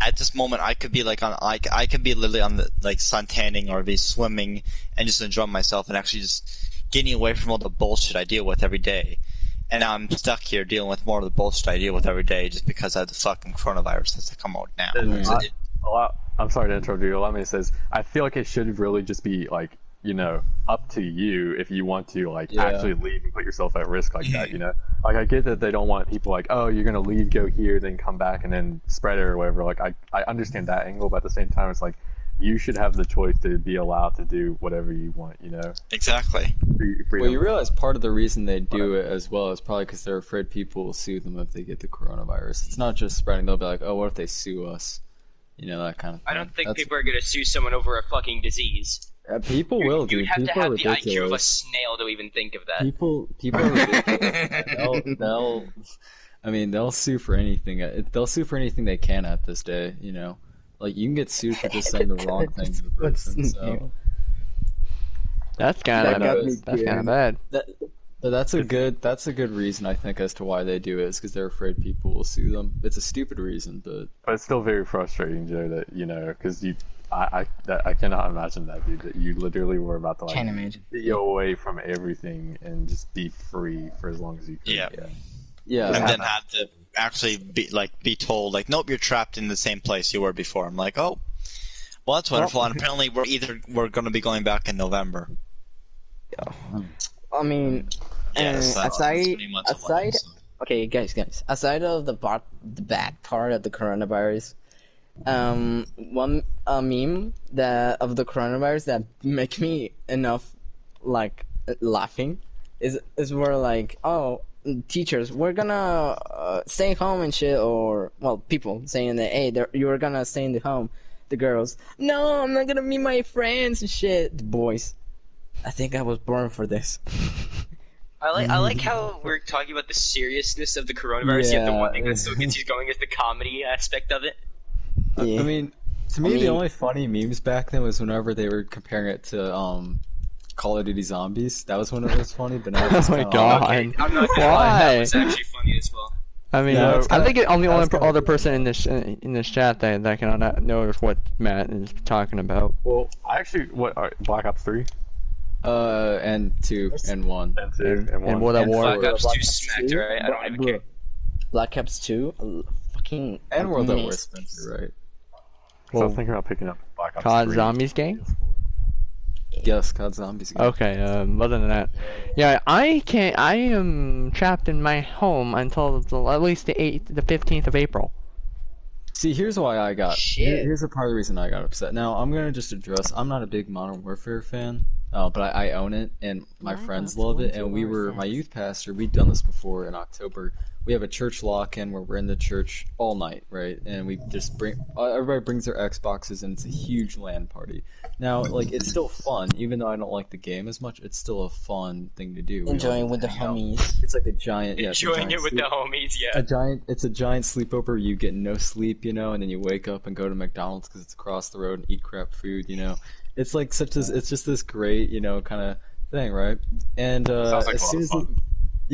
B: at this moment I could be like I could be literally on the like sun tanning or be swimming and just enjoying myself and actually just getting away from all the bullshit I deal with every day. And now I'm stuck here dealing with more of the bullshit I deal with every day just because I have the fucking coronavirus that's come out now.
D: I'm sorry to interrupt you. Allow me to say this. I feel like it should really just be like, you know, up to you if you want to like actually leave and put yourself at risk like that, you know? Like I get that they don't want people like, oh, you're gonna leave, go here, then come back and then spread it or whatever. Like I understand that angle, but at the same time it's like you should have the choice to be allowed to do whatever you want, you know?
B: Exactly.
G: Well, you realize part of the reason they do it as well is probably because they're afraid people will sue them if they get the coronavirus. It's not just spreading. They'll be like, oh, what if they sue us? You know, that kind of thing.
A: I don't think people are gonna sue someone over a fucking disease.
G: People will, dude.
A: You'd have to
G: People
A: have
G: are
A: the IQ of a
G: ridiculous.
A: snail to even think of that.
G: People are ridiculous. They'll sue for anything. They'll sue for anything they can at this day, you know? Like, you can get sued for just saying the wrong thing to the person, so...
C: That's kind
F: That got me
C: of kind
F: scared.
C: of bad.
G: But that's a good reason, I think, as to why they do it, is because they're afraid people will sue them. It's a stupid reason, but...
D: But it's still very frustrating, Joe, that, you know, because I cannot imagine that, dude. That you literally were about to like
F: Can't imagine.
D: be away from everything and just be free for as long as you could.
B: Yeah.
G: Yeah.
B: And then have to actually be told like, nope, you're trapped in the same place you were before. I'm like, oh, well, that's wonderful. And apparently we're going to be going back in November.
F: I mean,
B: Yes, that's 20 months away,
F: aside,
B: so.
F: okay, guys, aside of the bad part of the coronavirus, one meme of the coronavirus that make me enough like laughing is where like, oh, teachers, we're gonna stay home and shit, or well, people saying that, hey, you're gonna stay in the home. The girls, no, I'm not gonna meet my friends and shit. The boys, I think I was born for this.
A: I like how we're talking about the seriousness of the coronavirus, yet the one thing that still gets you going is the comedy aspect of it.
F: Yeah.
G: I mean, to me, the only funny memes back then was whenever they were comparing it to Call of Duty Zombies. That was when it was funny, but now it's
C: Oh my
G: kinda
C: god.
A: Okay, I'm not gonna lie, that
C: Why?
A: was actually funny as well.
C: I mean,
G: Yeah,
C: I think I'm the only
G: that's kinda
C: other
G: weird.
C: person in this chat that can know what Matt is talking about.
D: Well, I actually Black Ops 3
G: and 2 and 1.
D: and 2 and 1.
C: And World at
G: And
C: War.
A: Black Ops 2
F: Black Ops
A: smacked,
F: 2?
A: right? I don't even care.
F: Black Ops 2, fucking
G: And World at War,
F: amazing.
G: Spencer, right?
D: So I was thinking about picking up Black Ops
C: COD
D: 3.
C: Zombies game?
G: Yes, COD Zombies. Game.
C: Okay, other than that, yeah, I am trapped in my home until at least the 15th of April.
G: See, here's why I got.
F: Shit.
G: Here's a part of the reason I got upset. Now, I'm gonna just address. I'm not a big Modern Warfare fan, but I own it, and my
E: Black
G: friends
E: Ops
G: love it.
E: 1
G: And we
E: to
G: were
E: RSS.
G: my youth pastor. We'd done this before in October. We have a church lock-in where we're in the church all night, right? And we just bring everybody brings their Xboxes, and it's a huge LAN party. Now, like, it's still fun, even though I don't like the game as much. It's still a fun thing to do. We
F: Enjoying
G: all
F: with the
G: hang out.
F: homies.
G: It's like a giant. Yeah, it's a
A: Enjoying
G: giant
A: it with
G: sleep-
A: the homies, yeah.
G: It's a giant sleepover. You get no sleep, you know, and then you wake up and go to McDonald's because it's across the road and eat crap food, you know. It's like it's just this great, you know, kind of thing, right? And
D: Sounds like a
G: as
D: lot
G: soon
D: of
G: as
D: fun.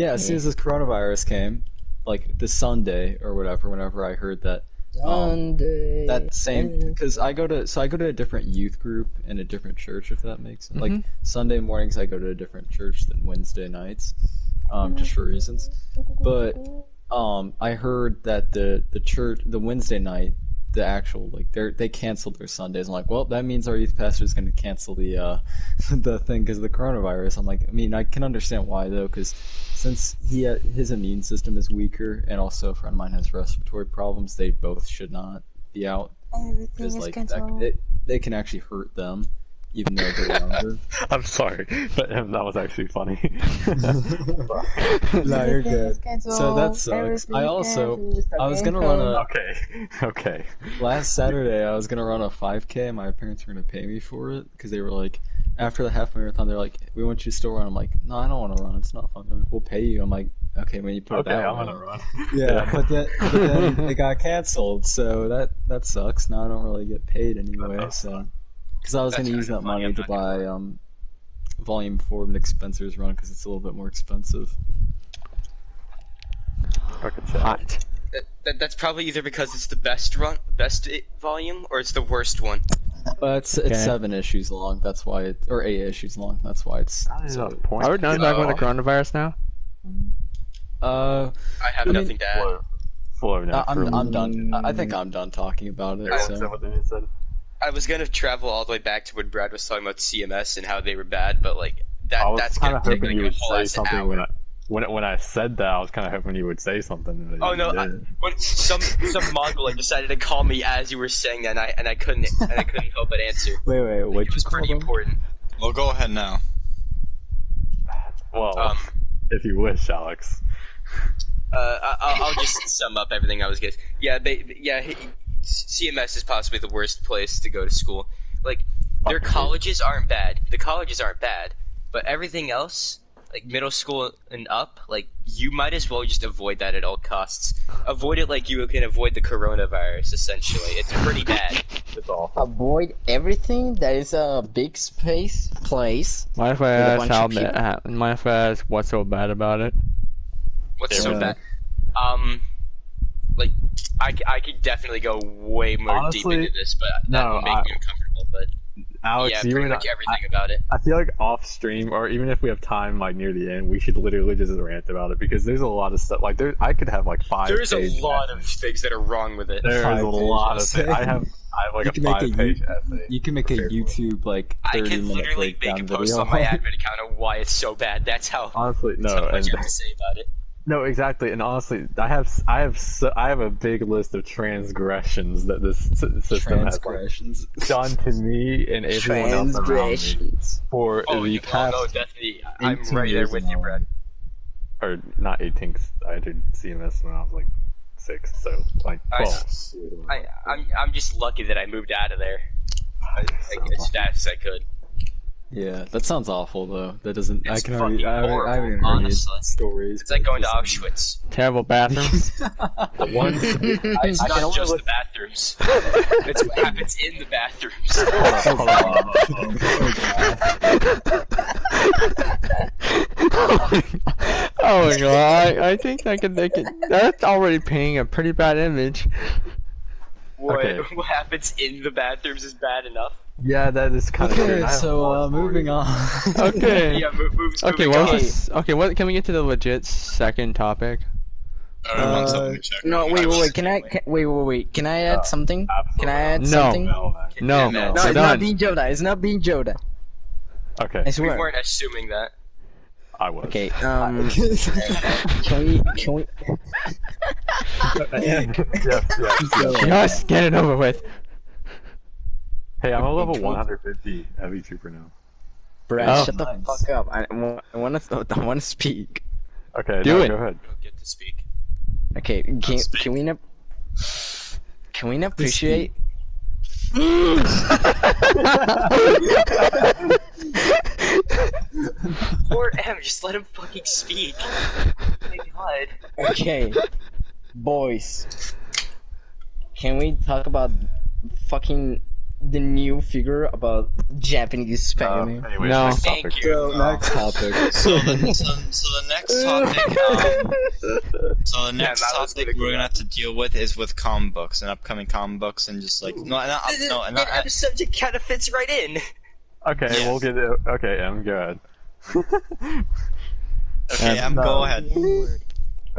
G: as soon as this coronavirus came, like the Sunday or whatever, whenever I heard that.
F: Sunday.
G: That same because I go to a different youth group in a different church, if that makes sense. Like Sunday mornings I go to a different church than Wednesday nights, just for reasons. But I heard that the church, the Wednesday night, the actual like they canceled their Sundays. I'm like, well, that means our youth pastor is going to cancel the the thing because of the coronavirus. I'm like, I mean, I can understand why though, because since his immune system is weaker, and also a friend of mine has respiratory problems, they both should not be out because like they can actually hurt them, even though they're younger.
D: I'm sorry, but that was actually funny.
G: No, you're good. So that sucks. I was gonna run a
D: Okay.
G: last Saturday. I was gonna run a 5K, and my parents were gonna pay me for it because they were like, after the half marathon, they're like, "We want you to still run." I'm like, "No, I don't want to run. It's not fun." They're like, "We'll pay you." I'm like, "Okay, when you put it
D: Okay,
G: that
D: I'm
G: way."
D: gonna run.
G: Yeah, but then it got canceled, so that sucks. Now I don't really get paid anyway. So because I was
A: That's
G: gonna use
A: kinda
G: that
A: funny,
G: money
A: I'm
G: to
A: not gonna
G: buy Volume 4 Nick Spencer's run because it's a little bit more expensive.
C: Hot.
A: That's probably either because it's the best volume, or it's the worst one.
G: It's
C: Okay.
G: 7 issues long. That's why or 8 issues long. That's why it's.
D: That is a point.
C: Are we done talking about the coronavirus now?
G: Uh,
A: I have
G: mean,
A: nothing to add.
D: Flow now.
G: I'm done. I think I'm done talking about it.
D: Is that
G: So.
D: what they said?
A: I was gonna travel all the way back to when Brad was talking about CMS and how they were bad, but like
D: I was
A: that's
D: kind
A: gonna
D: of
A: take
D: hoping
A: like
D: you
A: a
D: would
A: whole
D: say
A: ass
D: something
A: hour.
D: when I said that. I was kind of hoping you would say something. But
A: Oh
D: you
A: no!
D: didn't.
A: When some Mongol decided to call me as you were saying that, and I couldn't help but answer.
G: Wait,
A: It
G: what'd you
A: was
G: call
A: pretty
G: them?
A: important.
B: Well, go ahead now.
D: Well, if you wish, Alex.
A: I'll just sum up everything I was getting. Yeah, CMS is possibly the worst place to go to school. Like, their colleges aren't bad. The colleges aren't bad, but everything else, like middle school and up, like you might as well just avoid that at all costs. Avoid it like you can avoid the coronavirus. Essentially, it's pretty bad.
D: It's awful.
F: Avoid everything that is a big space place.
C: Mind if I
F: With a
C: ask
F: bunch
C: how
F: of people.
C: bad? Mind if I ask what's so bad about it?
A: What's so
G: Yeah.
A: bad? Like I could definitely go way more deep
D: Honestly,
A: into this, but that
D: no,
A: would make me uncomfortable. terrible, but
D: Alex,
A: yeah,
D: you
A: pretty
D: and
A: much everything about it.
D: I feel like off stream, or even if we have time, like near the end, we should literally just rant about it because there's a lot of stuff. Like I could have like five.
A: There's a
D: page
A: lot of
D: essays.
A: things that are wrong with it.
D: There is a
G: 5-page
D: lot of
G: essay.
D: things. I have like
G: You
D: a
G: can make a
D: 5-page essay.
G: You can make a
D: prepared for it.
G: YouTube like
A: I
G: 30
A: could
G: minute
A: literally make
G: breakdown
A: a post
G: video.
A: on my admin account on why it's so bad. That's how,
D: Honestly,
A: that's
D: no,
A: how much
D: and
A: I have to say about it.
D: no, exactly. And honestly, I have a big list of transgressions that this system has
G: Transgressions.
D: done to me and everyone else around me
F: Transgressions.
D: for
A: Oh,
D: the
A: yeah,
D: past
A: no, definitely. I'm
G: 18
A: right there
G: years
A: with you,
G: now.
A: Brad.
D: or not 18. 'Cause I entered CMS when I was like 6, so like 12.
A: I'm just lucky that I moved out of there. As fast as I could.
G: Yeah, that sounds awful though. That doesn't.
A: It's
G: I can already.
A: fucking
G: I haven't
A: horrible,
G: heard
A: honestly.
G: stories.
A: It's like going to
G: but just-
A: Auschwitz.
C: Terrible bathrooms.
D: The one,
A: It's
D: I can
A: not
D: only
A: just the
D: list-
A: bathrooms. It's what happens in the bathrooms.
C: Oh my god, I think I could make it. That's already painting a pretty bad image.
D: Okay.
A: What happens in the bathrooms is bad enough.
D: Yeah, that is kind of
G: Okay, so moving on.
C: Okay.
A: Yeah,
C: Okay,
A: moving
C: what
A: on.
C: was this? Okay, what can we get to the legit second topic?
B: Alright, one second, let me check.
F: No, wait. Can I add something? Can I add
C: No.
F: something?
C: No,
A: Yeah,
F: No,
C: we're
F: it's
C: done.
F: not being Joda. It's not being Joda.
D: Okay,
F: I
A: We
F: swear.
A: weren't assuming that.
D: I was.
F: Okay. Can we?
D: yes.
C: Just get it over with.
D: Hey, I'm a level 150 heavy trooper now.
F: Brad,
C: Oh.
F: shut the fuck up. I want to speak.
D: Okay,
C: Do
D: no,
C: it.
D: Go ahead.
A: Don't get to speak.
F: Okay, can we not? Can we not appreciate?
A: Poor M, just let him fucking speak. My god.
F: Okay, boys. Can we talk about fucking the new figure about Japanese Spider-Man?
D: Anyways,
C: No.
D: next
A: Thank
D: topic.
A: you.
G: Next topic.
B: So the next topic, so the next
A: that was
B: topic
A: really
B: we're
A: good.
B: gonna have to deal with is with comic books and upcoming comic books and just like
A: That subject kind of fits right in.
D: Okay,
B: Yes.
D: we'll get it. Okay, go ahead.
B: okay, go ahead.
E: N-word.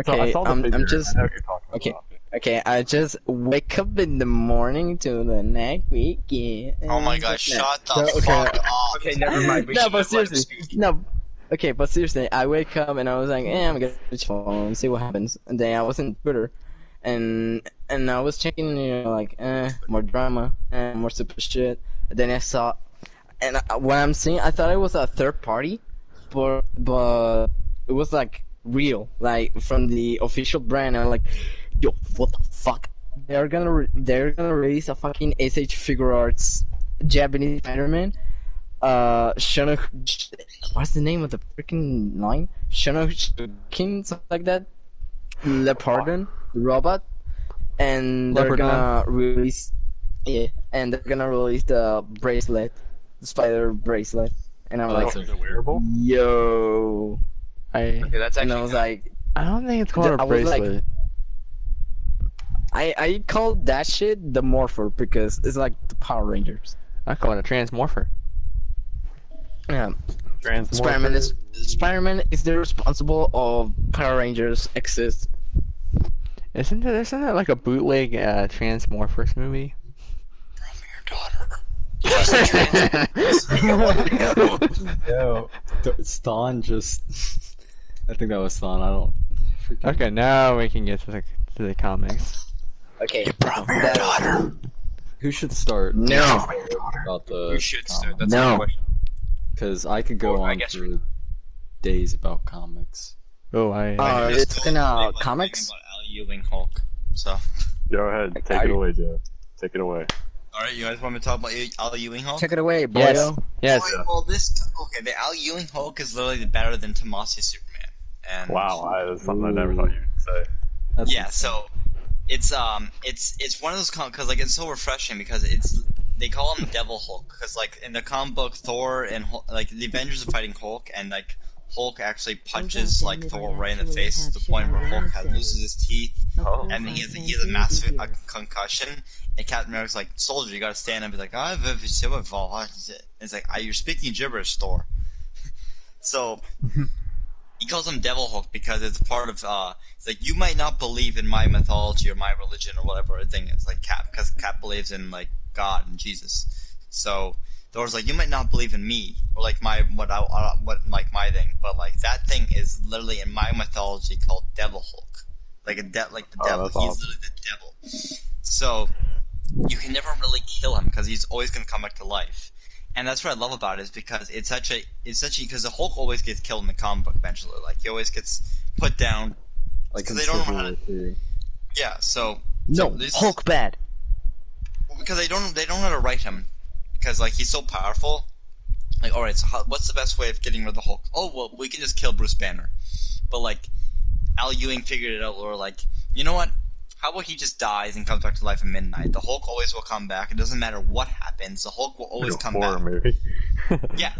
D: So I
F: Okay,
D: saw the
F: I'm
D: figure.
F: just
D: I know what you're talking
F: okay.
D: about.
F: Okay, I just wake up in the morning to the next weekend.
B: Oh my god, shut the
G: Okay.
B: fuck up.
A: Okay, never mind. We
F: No,
A: should
F: but
A: have let him
F: seriously,
A: speak.
F: no. Okay, but seriously, I wake up and I was like, I'm gonna get this phone, see what happens. And then I was on Twitter, and I was checking, like, more drama and more stupid shit. And then I saw, and what I'm seeing, I thought it was a third party, but it was like real, like from the official brand. I'm like, yo, what the fuck? They're gonna release a fucking SH Figure Arts Japanese Spider-Man. Shono, what's the name of the freaking line? Shonokin, something like that. Leopardon, robot, and they're
C: Leopardon.
F: gonna release, and they're gonna release the bracelet, the spider bracelet, and I'm like,
D: Is it wearable?
F: yo,
A: Okay, that's
F: and
A: actually
F: I was like,
C: I don't think it's called a
F: I was like-
C: bracelet.
F: I called that shit the Morpher because it's like the Power Rangers.
C: I call it a transmorpher.
F: Yeah.
D: Transmorpher.
F: Spider-Man is the responsible of Power Rangers exist.
C: Isn't there like a bootleg Transmorphers movie?
G: Yo, Stan just. I think that was Stan. I don't. freaking-
C: Okay, now we can get to the comics.
F: Okay.
G: Who should start?
F: No.
G: About the.
A: You should start. That's
F: No.
A: my question.
G: Because I could go
A: Or I
G: on
A: guess
G: for days about comics.
C: Oh, I.
F: It's in comics.
B: About Al Ewing Hulk. So,
D: Go ahead. Take it away, Joe. Take it away.
B: all right, you guys want me to talk about Al Ewing Hulk?
F: Take it away, boyo.
C: Yes. Yes.
B: Well, the Al Ewing Hulk is literally better than Tomasi Superman. And
D: Wow, that's something I never thought you'd say.
G: That's
B: yeah, so it's one of those because like it's so refreshing because they call him Devil Hulk because like in the comic book Thor and like the Avengers are fighting Hulk and like Hulk actually punches like Thor right in the face to the point where Hulk loses his teeth
D: Oh.
B: and he has a massive concussion. And Captain America's like, soldier, you gotta stand up and be like, it's like, you're speaking gibberish, Thor. So he calls him Devil Hulk because it's part of it's like, you might not believe in my mythology or my religion or whatever thing. It's like Cap, because Cap believes in like God and Jesus. So Thor's like, you might not believe in me or like my my thing, but like that thing is literally in my mythology called Devil Hulk, like like the devil. He's
D: awesome.
B: literally the devil. So you can never really kill him because he's always gonna come back to life. And that's what I love about it, is because it's such because the Hulk always gets killed in the comic book eventually. Like he always gets put down.
G: Like
B: because they don't know how to.
G: too.
B: Yeah, so
F: Hulk bad.
B: because they don't know how to write him, because like he's so powerful. Like, all right, so what's the best way of getting rid of the Hulk? Oh well, we can just kill Bruce Banner. But like Al Ewing figured it out, or like, you know what? How about he just dies and comes back to life at midnight? The Hulk always will come back. It doesn't matter what happens. The Hulk will always come back.
D: Movie.
B: Yeah,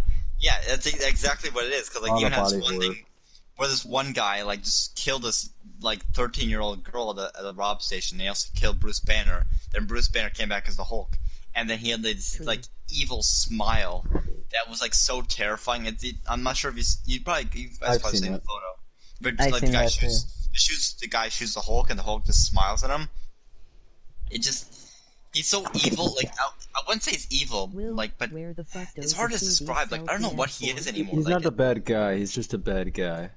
B: that's exactly what it is. Because like
G: Not
B: even
G: a
B: has
G: body
B: one
G: horror.
B: thing where this one guy like just killed this like 13-year-old girl at the Rob station. They also killed Bruce Banner. Then Bruce Banner came back as the Hulk, and then he had this like evil smile that was like so terrifying. I'm not sure if you guys
G: I've
B: probably
G: seen
B: seen the
G: it.
B: photo. But
F: I've
B: like
F: seen
B: the guy
F: that too.
B: the guy shoots the Hulk, and the Hulk just smiles at him. It just, he's so evil. Like I wouldn't say he's evil,
E: Will,
B: like, but
E: where the fuck
B: it's
E: does
B: hard
E: the
B: to
E: CD
B: describe. Like I don't know
E: sell
B: what he
E: PS4?
B: is anymore.
G: He's
B: Like,
G: not a bad guy. He's just a bad guy.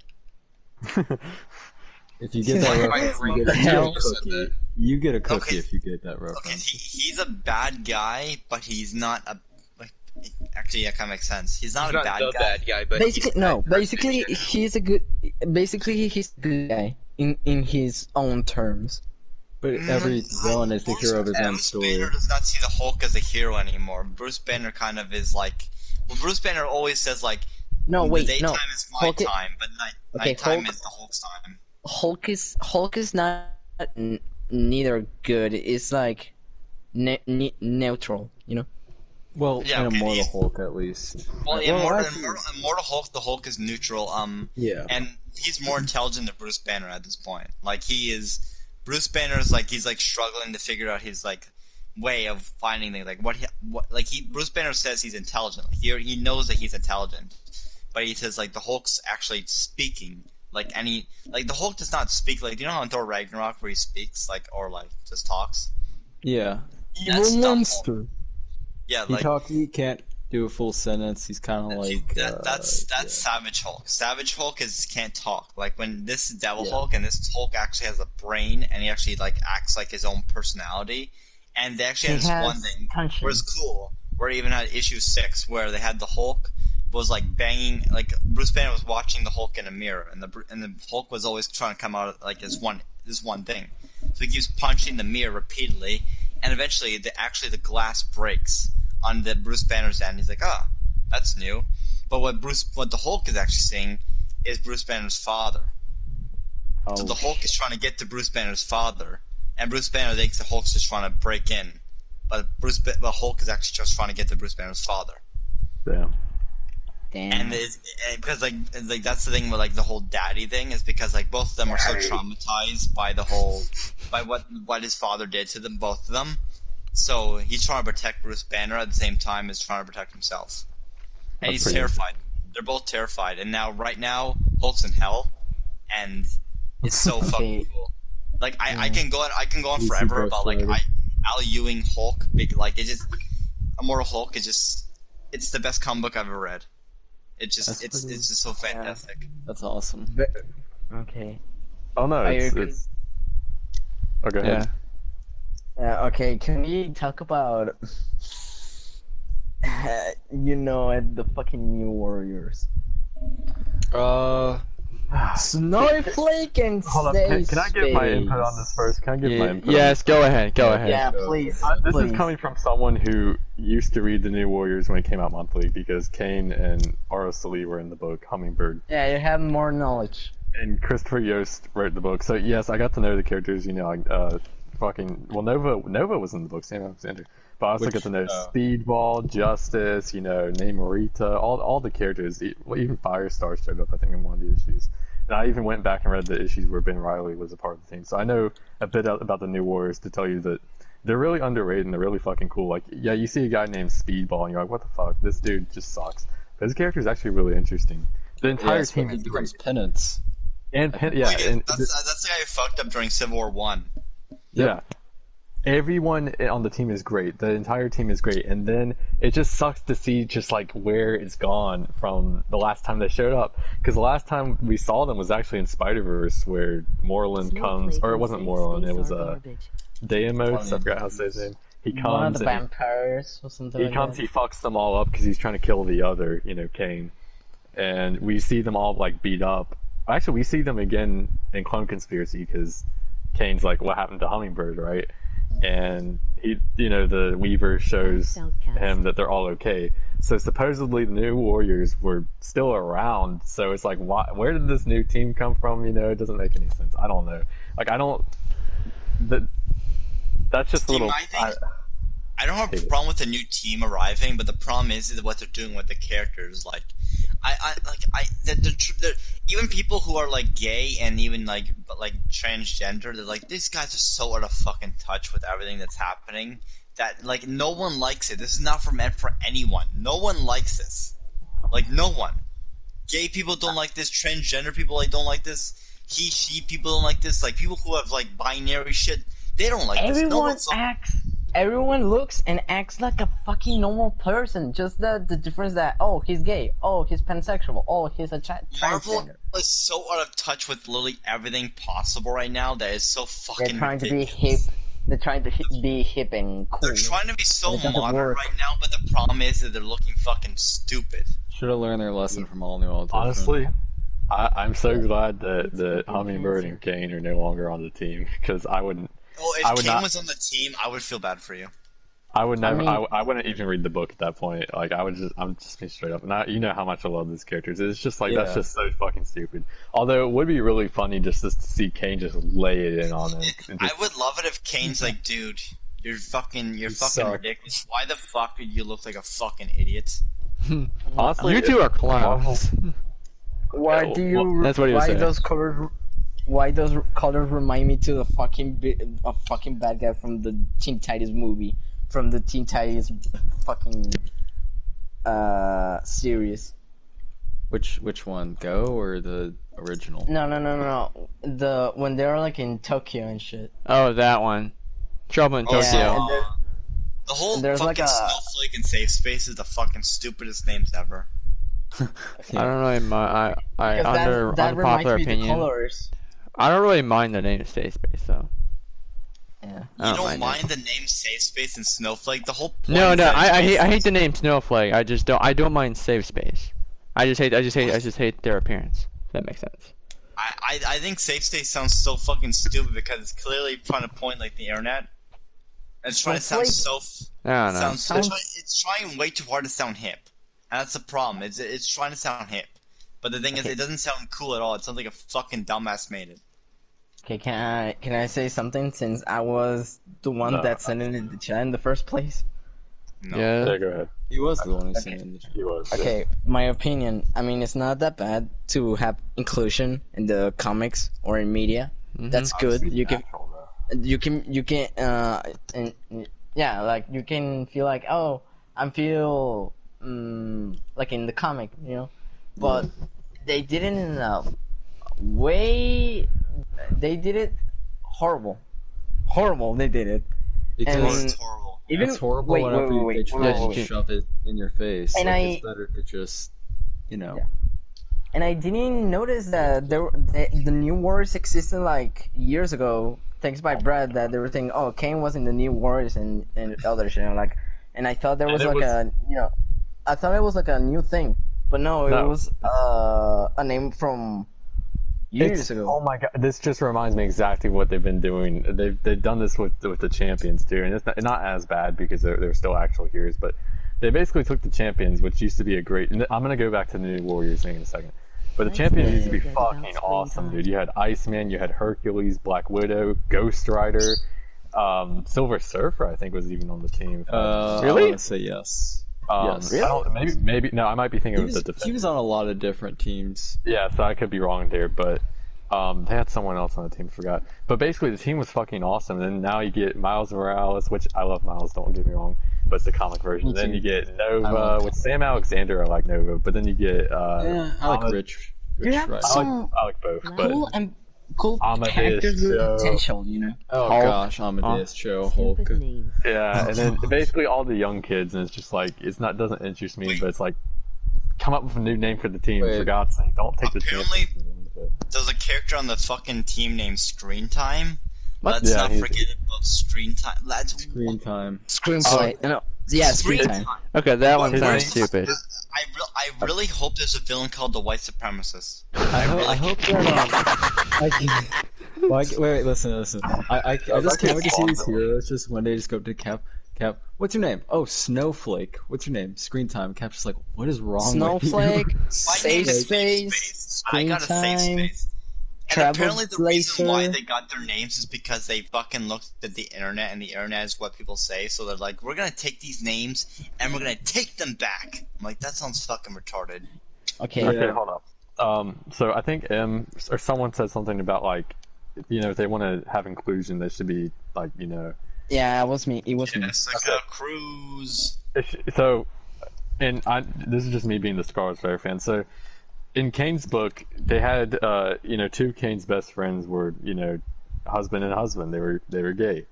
G: If you get
A: Why
G: that
A: am I
G: reference,
A: green?
G: you get
F: Hell.
G: a cookie. You get a cookie
B: Okay.
G: if you get that
B: okay,
G: reference.
B: he's a bad guy, but he's not a. Like, actually, that kind of makes sense. He's not
A: He's
B: a
A: not
B: bad
A: the
B: guy.
A: bad guy, but
F: Basically,
A: he's a
F: no.
A: bad person.
F: Basically, he's a good. Basically, he's a good guy in his own terms.
G: But every villain is the hero of his own
B: Bruce
G: story.
B: Banner does not see the Hulk as a hero anymore. Bruce Banner kind of is like. Well, Bruce Banner always says like.
F: No,
B: the
F: wait,
B: daytime
F: no.
B: is my
F: Hulk,
B: time, but
F: Okay,
B: nighttime
F: Hulk-
B: is the Hulk's time.
F: Hulk is not neither good. It's like neutral, you know.
G: Well,
B: Yeah,
G: in
B: okay,
G: Immortal
B: he's-
G: Hulk at least.
B: Well, in
G: actually-
B: Immortal Hulk, the Hulk is neutral.
G: Yeah.
B: And he's more intelligent than Bruce Banner at this point. Like he is, Bruce Banner's like he's like struggling to figure out his like way of finding things. Like Bruce Banner says he's intelligent. Like, he knows that he's intelligent, but he says like the Hulk's actually speaking. Like the Hulk does not speak. Like, do you know how in Thor Ragnarok where he speaks like or like just talks?
G: Yeah.
B: That's
F: Evil
B: dumb
F: monster.
B: Hulk. Yeah,
G: He
B: like
G: he can't do a full sentence. He's kind of like
B: that's
G: yeah.
B: Savage Hulk. Savage Hulk can't talk. Like when this is Devil
G: Yeah.
B: Hulk and this Hulk actually has a brain and he actually like acts like his own personality. And they actually had
F: He
B: this
F: has
B: one thing
F: conscience.
B: where it's cool, where it even had issue 6 where they had the Hulk was like banging, like Bruce Banner was watching the Hulk in a mirror, and the Hulk was always trying to come out like this one thing. So he keeps punching the mirror repeatedly, and eventually the glass breaks on the Bruce Banner's end. He's like, that's new. But what the Hulk is actually seeing is Bruce Banner's father. So the Hulk is trying to get to Bruce Banner's father, and Bruce Banner thinks the Hulk's just trying to break in, but the Hulk is actually just trying to get to Bruce Banner's father.
D: Damn.
F: Damn.
B: And because like that's the thing with like the whole daddy thing, is because like both of them are so traumatized by what his father did to them, both of them. So he's trying to protect Bruce Banner at the same time as trying to protect himself, and
D: That's
B: he's
D: pretty
B: terrified. They're both terrified, and right now Hulk's in hell, and it's so fucking cool. Like I can go on
G: He's
B: forever
G: super
B: about like
G: excited.
B: Al Ewing Hulk, Immortal Hulk is just it's the best comic book I've ever read. It's just
G: That's pretty-
B: it's just so fantastic.
G: That's awesome.
F: Okay.
D: Oh no,
F: I
D: it's,
F: agree.
D: it's... Oh, go ahead.
F: Okay, can we talk about the fucking New Warriors? Snowflake and
D: Hold up, can I give my input on this first? Can I give my input?
C: Yes, go ahead. Go ahead.
F: Yeah, please.
D: This
F: please.
D: is coming from someone who used to read the New Warriors when it came out monthly because Kane and Aro Lee were in the book Hummingbird,
F: Yeah, you have more knowledge.
D: and Christopher Yost wrote the book. So yes, I got to know the characters. You know, Nova was in the book, Sam Alexander. But I also
G: Which,
D: got to know Speedball, Justice, Namorita, all the characters. Even Firestar showed up, I think, in one of the issues. And I even went back and read the issues where Ben Riley was a part of the team. So I know a bit about the New Warriors to tell you that they're really underrated and they're really fucking cool. Like, yeah, you see a guy named Speedball and you're like, what the fuck? This dude just sucks. But his character is actually really interesting. The entire team is
G: becomes
D: great.
G: penance.
D: And
B: That's the guy who fucked up during Civil War 1.
D: Yeah. Everyone on the team is great. The entire team is great. And then it just sucks to see just like where it's gone from the last time they showed up. Because the last time we saw them was actually in Spider-Verse where Moreland comes, or it wasn't Moreland, it was Deimos, I forgot how to say his name. He comes
F: One of the
D: and
F: vampires or something.
D: he comes, he fucks them all up because he's trying to kill the other, Kane. And we see them all like beat up. Actually, we see them again in Clone Conspiracy because Kane's like, what happened to Hummingbird, right? And he, the Weaver shows him that they're all okay. So supposedly the New Warriors were still around. So it's like, where did this new team come from? It doesn't make any sense. I don't know. Like, that's just a little.
B: I don't have a problem with the new team arriving, but the problem is what they're doing with the characters. Like, even people who are like gay and even like transgender, they're like, these guys are so out of fucking touch with everything that's happening that like no one likes it. This is not meant for anyone. No one likes this. Like, no one. Gay people don't like this. Transgender people don't like this. He, she people don't like this. Like, people who have like binary shit, they don't like this.
F: Everyone looks and acts like a fucking normal person. Just the difference that, oh, he's gay, oh, he's pansexual, oh, he's a
B: Marvel
F: transgender.
B: is so out of touch with literally everything possible right now that is so fucking
F: They're trying
B: ridiculous.
F: to be hip. They're trying to be hip and cool.
B: They're trying to be so
F: It doesn't
B: modern
F: work.
B: right now, but the problem is that they're looking fucking stupid.
G: Should have learned their lesson from All New All Different.
D: Honestly, I'm so glad that Hummingbird and Kane are no longer on the team because I wouldn't.
B: Oh,
D: I
B: if
D: would
B: Kane
D: not-
B: was on the team, I would feel bad for you.
D: I would never.
F: mean-
D: I wouldn't even read the book at that point. Like, I'm just being straight up. And you know how much I love these characters. It's just like that's
G: Yeah.
D: just so fucking stupid. Although it would be really funny just to see Kane just lay it in on him. And
B: I
D: just-
B: would love it if Kane's like, dude, you're fucking
G: suck.
B: ridiculous. Why the fuck did you look like a fucking idiot?
D: honestly,
C: You two are clowns.
F: Why
D: Yeah,
F: do you?
D: well,
C: that's what he was
F: why
C: saying.
F: those colors? Why those colors remind me to the fucking bad guy from the Teen Titans movie, from the Teen Titans fucking series.
G: Which one? Go or the original?
F: No. The when they're like in Tokyo and shit.
C: Oh, that one. Trouble in
B: Oh,
C: Tokyo.
F: Yeah, and there-
B: The whole
F: There's
B: fucking
F: like a-
B: snowflake and safe space is the fucking stupidest names ever.
C: I don't really mind. I
F: because
C: under
F: that reminds
C: unpopular
F: me of the
C: opinion.
F: colors.
C: I don't really mind the name Safe Space though.
F: Yeah.
C: I
B: You
C: don't
B: don't
C: mind
B: mind the name safe space and snowflake? The whole point
C: No,
B: is
C: no.
B: that
C: I
B: it's
C: hate the name Snowflake. I just don't. I don't mind Safe Space. I just hate their appearance. If that makes sense.
B: I think safe space sounds so fucking stupid because it's clearly trying to point like the internet. And it's trying to sound so.
C: I don't know.
B: It's trying way too hard to sound hip, and that's the problem. It's trying to sound hip, but the thing is, it doesn't sound cool at all. It sounds like a fucking dumbass made it.
F: Okay, can I say something since I was the one
D: No.
F: that sent it in the chat in the first place?
B: No.
C: Yeah.
D: Yeah, go ahead.
G: He was the one who sent in the
D: He was. yeah.
F: Okay, my opinion. I mean, it's not that bad to have inclusion in the comics or in media.
C: Mhm.
F: That's good.
D: Obviously
F: You can
D: natural, though.
F: and yeah, like you can feel like, oh, I feel like in the comic, but they did it in a way. They did it horrible. They did it.
G: Because
B: It's horrible.
F: Even
G: it's horrible
F: wait,
G: whenever
F: wait,
G: they try
C: wait.
G: to shove it in your face.
F: And
G: It's better to just,
F: Yeah. And I didn't notice that the New Warriors existed like years ago. Thanks by Brad that they were thinking, oh, Kane was in the New Warriors and other shit. And I thought there was
D: And it
F: like I thought it was like a new thing, but no, it
D: No.
F: was a name from years ago.
D: Oh my god, this just reminds me exactly what they've been doing. They've done this with the champions too, and it's not as bad because they're still actual heroes, but they basically took the champions, which used to be a great. And I'm gonna go back to the New Warriors thing in a second, but the champions used to be fucking awesome, dude. You had Iceman, you had Hercules, Black Widow, Ghost Rider, Silver Surfer, I think was even on the team.
G: I
C: Really?
G: want to say yes. Yes.
D: I don't, maybe no, I might be thinking of the
G: He
D: defense.
G: was on a lot of different teams.
D: Yeah, so I could be wrong there, but they had someone else on the team, forgot. But basically, the team was fucking awesome. And then now you get Miles Morales, which I love Miles, don't get me wrong, but it's the comic version.
G: Me
D: Then
G: too.
D: you get Nova with Sam Alexander. I like Nova, but then you get
G: Yeah, I like
D: Ahmed-
G: Rich.
F: You have
G: Rice.
F: some
D: I like both, but
F: cool and cool
D: Amadeus
F: characters with
D: Cho.
F: potential, you know.
G: Oh
C: Hulk.
G: gosh, Amadeus Cho, Hulk.
E: Stupid name.
D: yeah, and then basically all the young kids, and it's just like doesn't interest me, but it's like come up with a new name for the team.
G: Wait.
D: For God's sake, don't take the
B: Apparently-
D: chance.
B: There's a character on the fucking team named Screen Time.
C: What?
B: Let's
D: Yeah,
B: not
D: he's-
B: forget about Screen Time. Let's
G: Screen time.
F: Screenplay. No, yeah, screen time.
C: Okay, that one
D: His
C: sounds
D: name-
C: stupid.
B: I really hope there's a villain called the White Supremacist.
G: I hope that. Wait, listen. I just can't wait to see these heroes just one day just go up to Cap. Cap, what's your name? Oh, Snowflake. What's your name? Screen time. Cap's just like, what is wrong
F: Snowflake,
G: with you?
F: safe
B: name is
F: space,
B: I
F: screen
B: got a safe
F: time.
B: space. And
F: Travel
B: apparently the reason why
F: Blazer.
B: they got their names is because they fucking looked at the internet, and the internet is what people say, so they're like, we're gonna take these names, and we're gonna take them back. I'm like, that sounds fucking retarded.
F: Okay.
D: Okay, hold up. So I think or someone said something about like, if they want to have inclusion, they should be like,
F: Yeah, it was me. It was me.
B: Jessica Cruz.
D: So, this is just me being the Scarlet Fire fan. So, in Kane's book, they had, two Kane's best friends were, husband and husband. They were gay.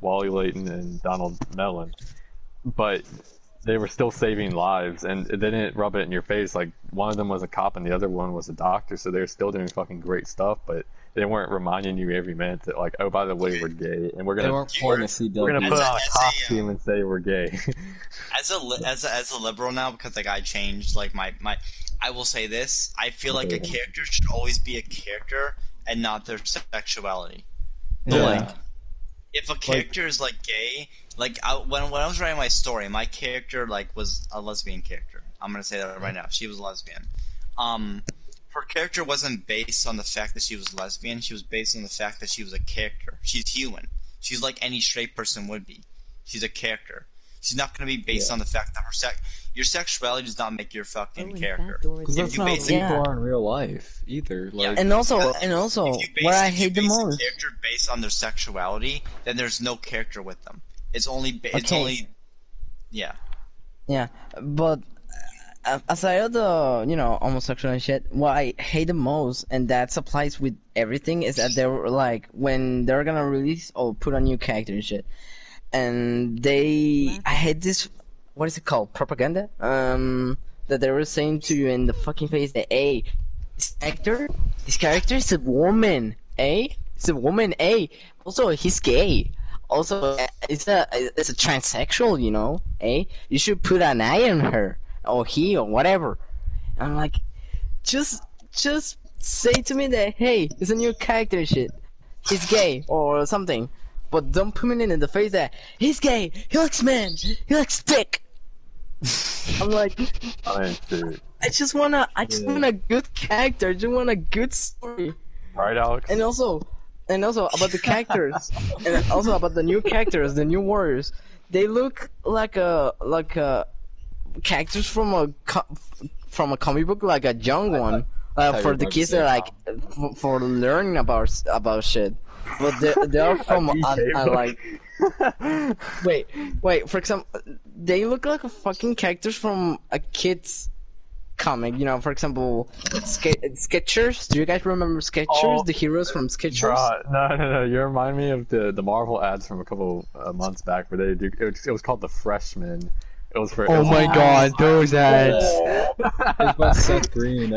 D: Wally Layton and Donald Mellon. But they were still saving lives, and they didn't rub it in your face. Like, one of them was a cop and the other one was a doctor, so they were still doing fucking great stuff, but they weren't reminding you every minute that, like, oh, by the way, we're gay, and we're
G: They
D: gonna
G: weren't playing a CW.
D: we're gonna put on a
B: As a,
D: costume and say we're gay.
B: As a liberal now, because like I changed like my I will say this: I feel like a character should always be a character and not their sexuality. So,
G: Yeah.
B: like, if a character is like gay, like when I was writing my story, my character like was a lesbian character. I'm gonna say that right now. She was lesbian. Her character wasn't based on the fact that she was lesbian. She was based on the fact that she was a character. She's human. She's like any straight person would be. She's a character. She's not going to be based on the fact that your sexuality does not make you a fucking
E: Oh,
B: character.
G: Because
B: If
G: that's
B: you
G: not what
B: basically-
G: people are in real life either. Like,
F: And also,
B: If you
F: what I
B: base- if you
F: hate the
B: base a
F: most.
B: character based on their sexuality, then there's no character with them. It's only yeah.
F: Yeah, but aside of the homosexual and shit, what I hate the most, and that applies with everything, is that they're like when they're gonna release or put a new character and shit, and I hate this. What is it called? Propaganda. That they were saying to you in the fucking face that this character is a woman. It's a woman. Also he's gay. Also, it's a transsexual, You should put an eye on her, or he, or whatever. I'm like, just say to me that, hey, it's a new character and shit. He's gay, or something. But don't put me in the face that, he's gay, he likes men, he likes dick. I'm like,
D: I mean, dude.
F: I just want a good character, I just want a good story.
D: Right, Alex?
F: And also about the characters, and also about the new characters, the new warriors. They look like characters from a comic book, like a young one, for the kids that like for learning about shit. But they are from like wait. For example, they look like a fucking characters from a kid's comic, for example, Skechers. Do you guys remember Skechers?
D: Oh,
F: the heroes from Skechers?
D: No. You remind me of the Marvel ads from a couple months back where they do. It was called the Freshmen. It was for.
C: Oh my god, those ads!
G: it's about Seth Green.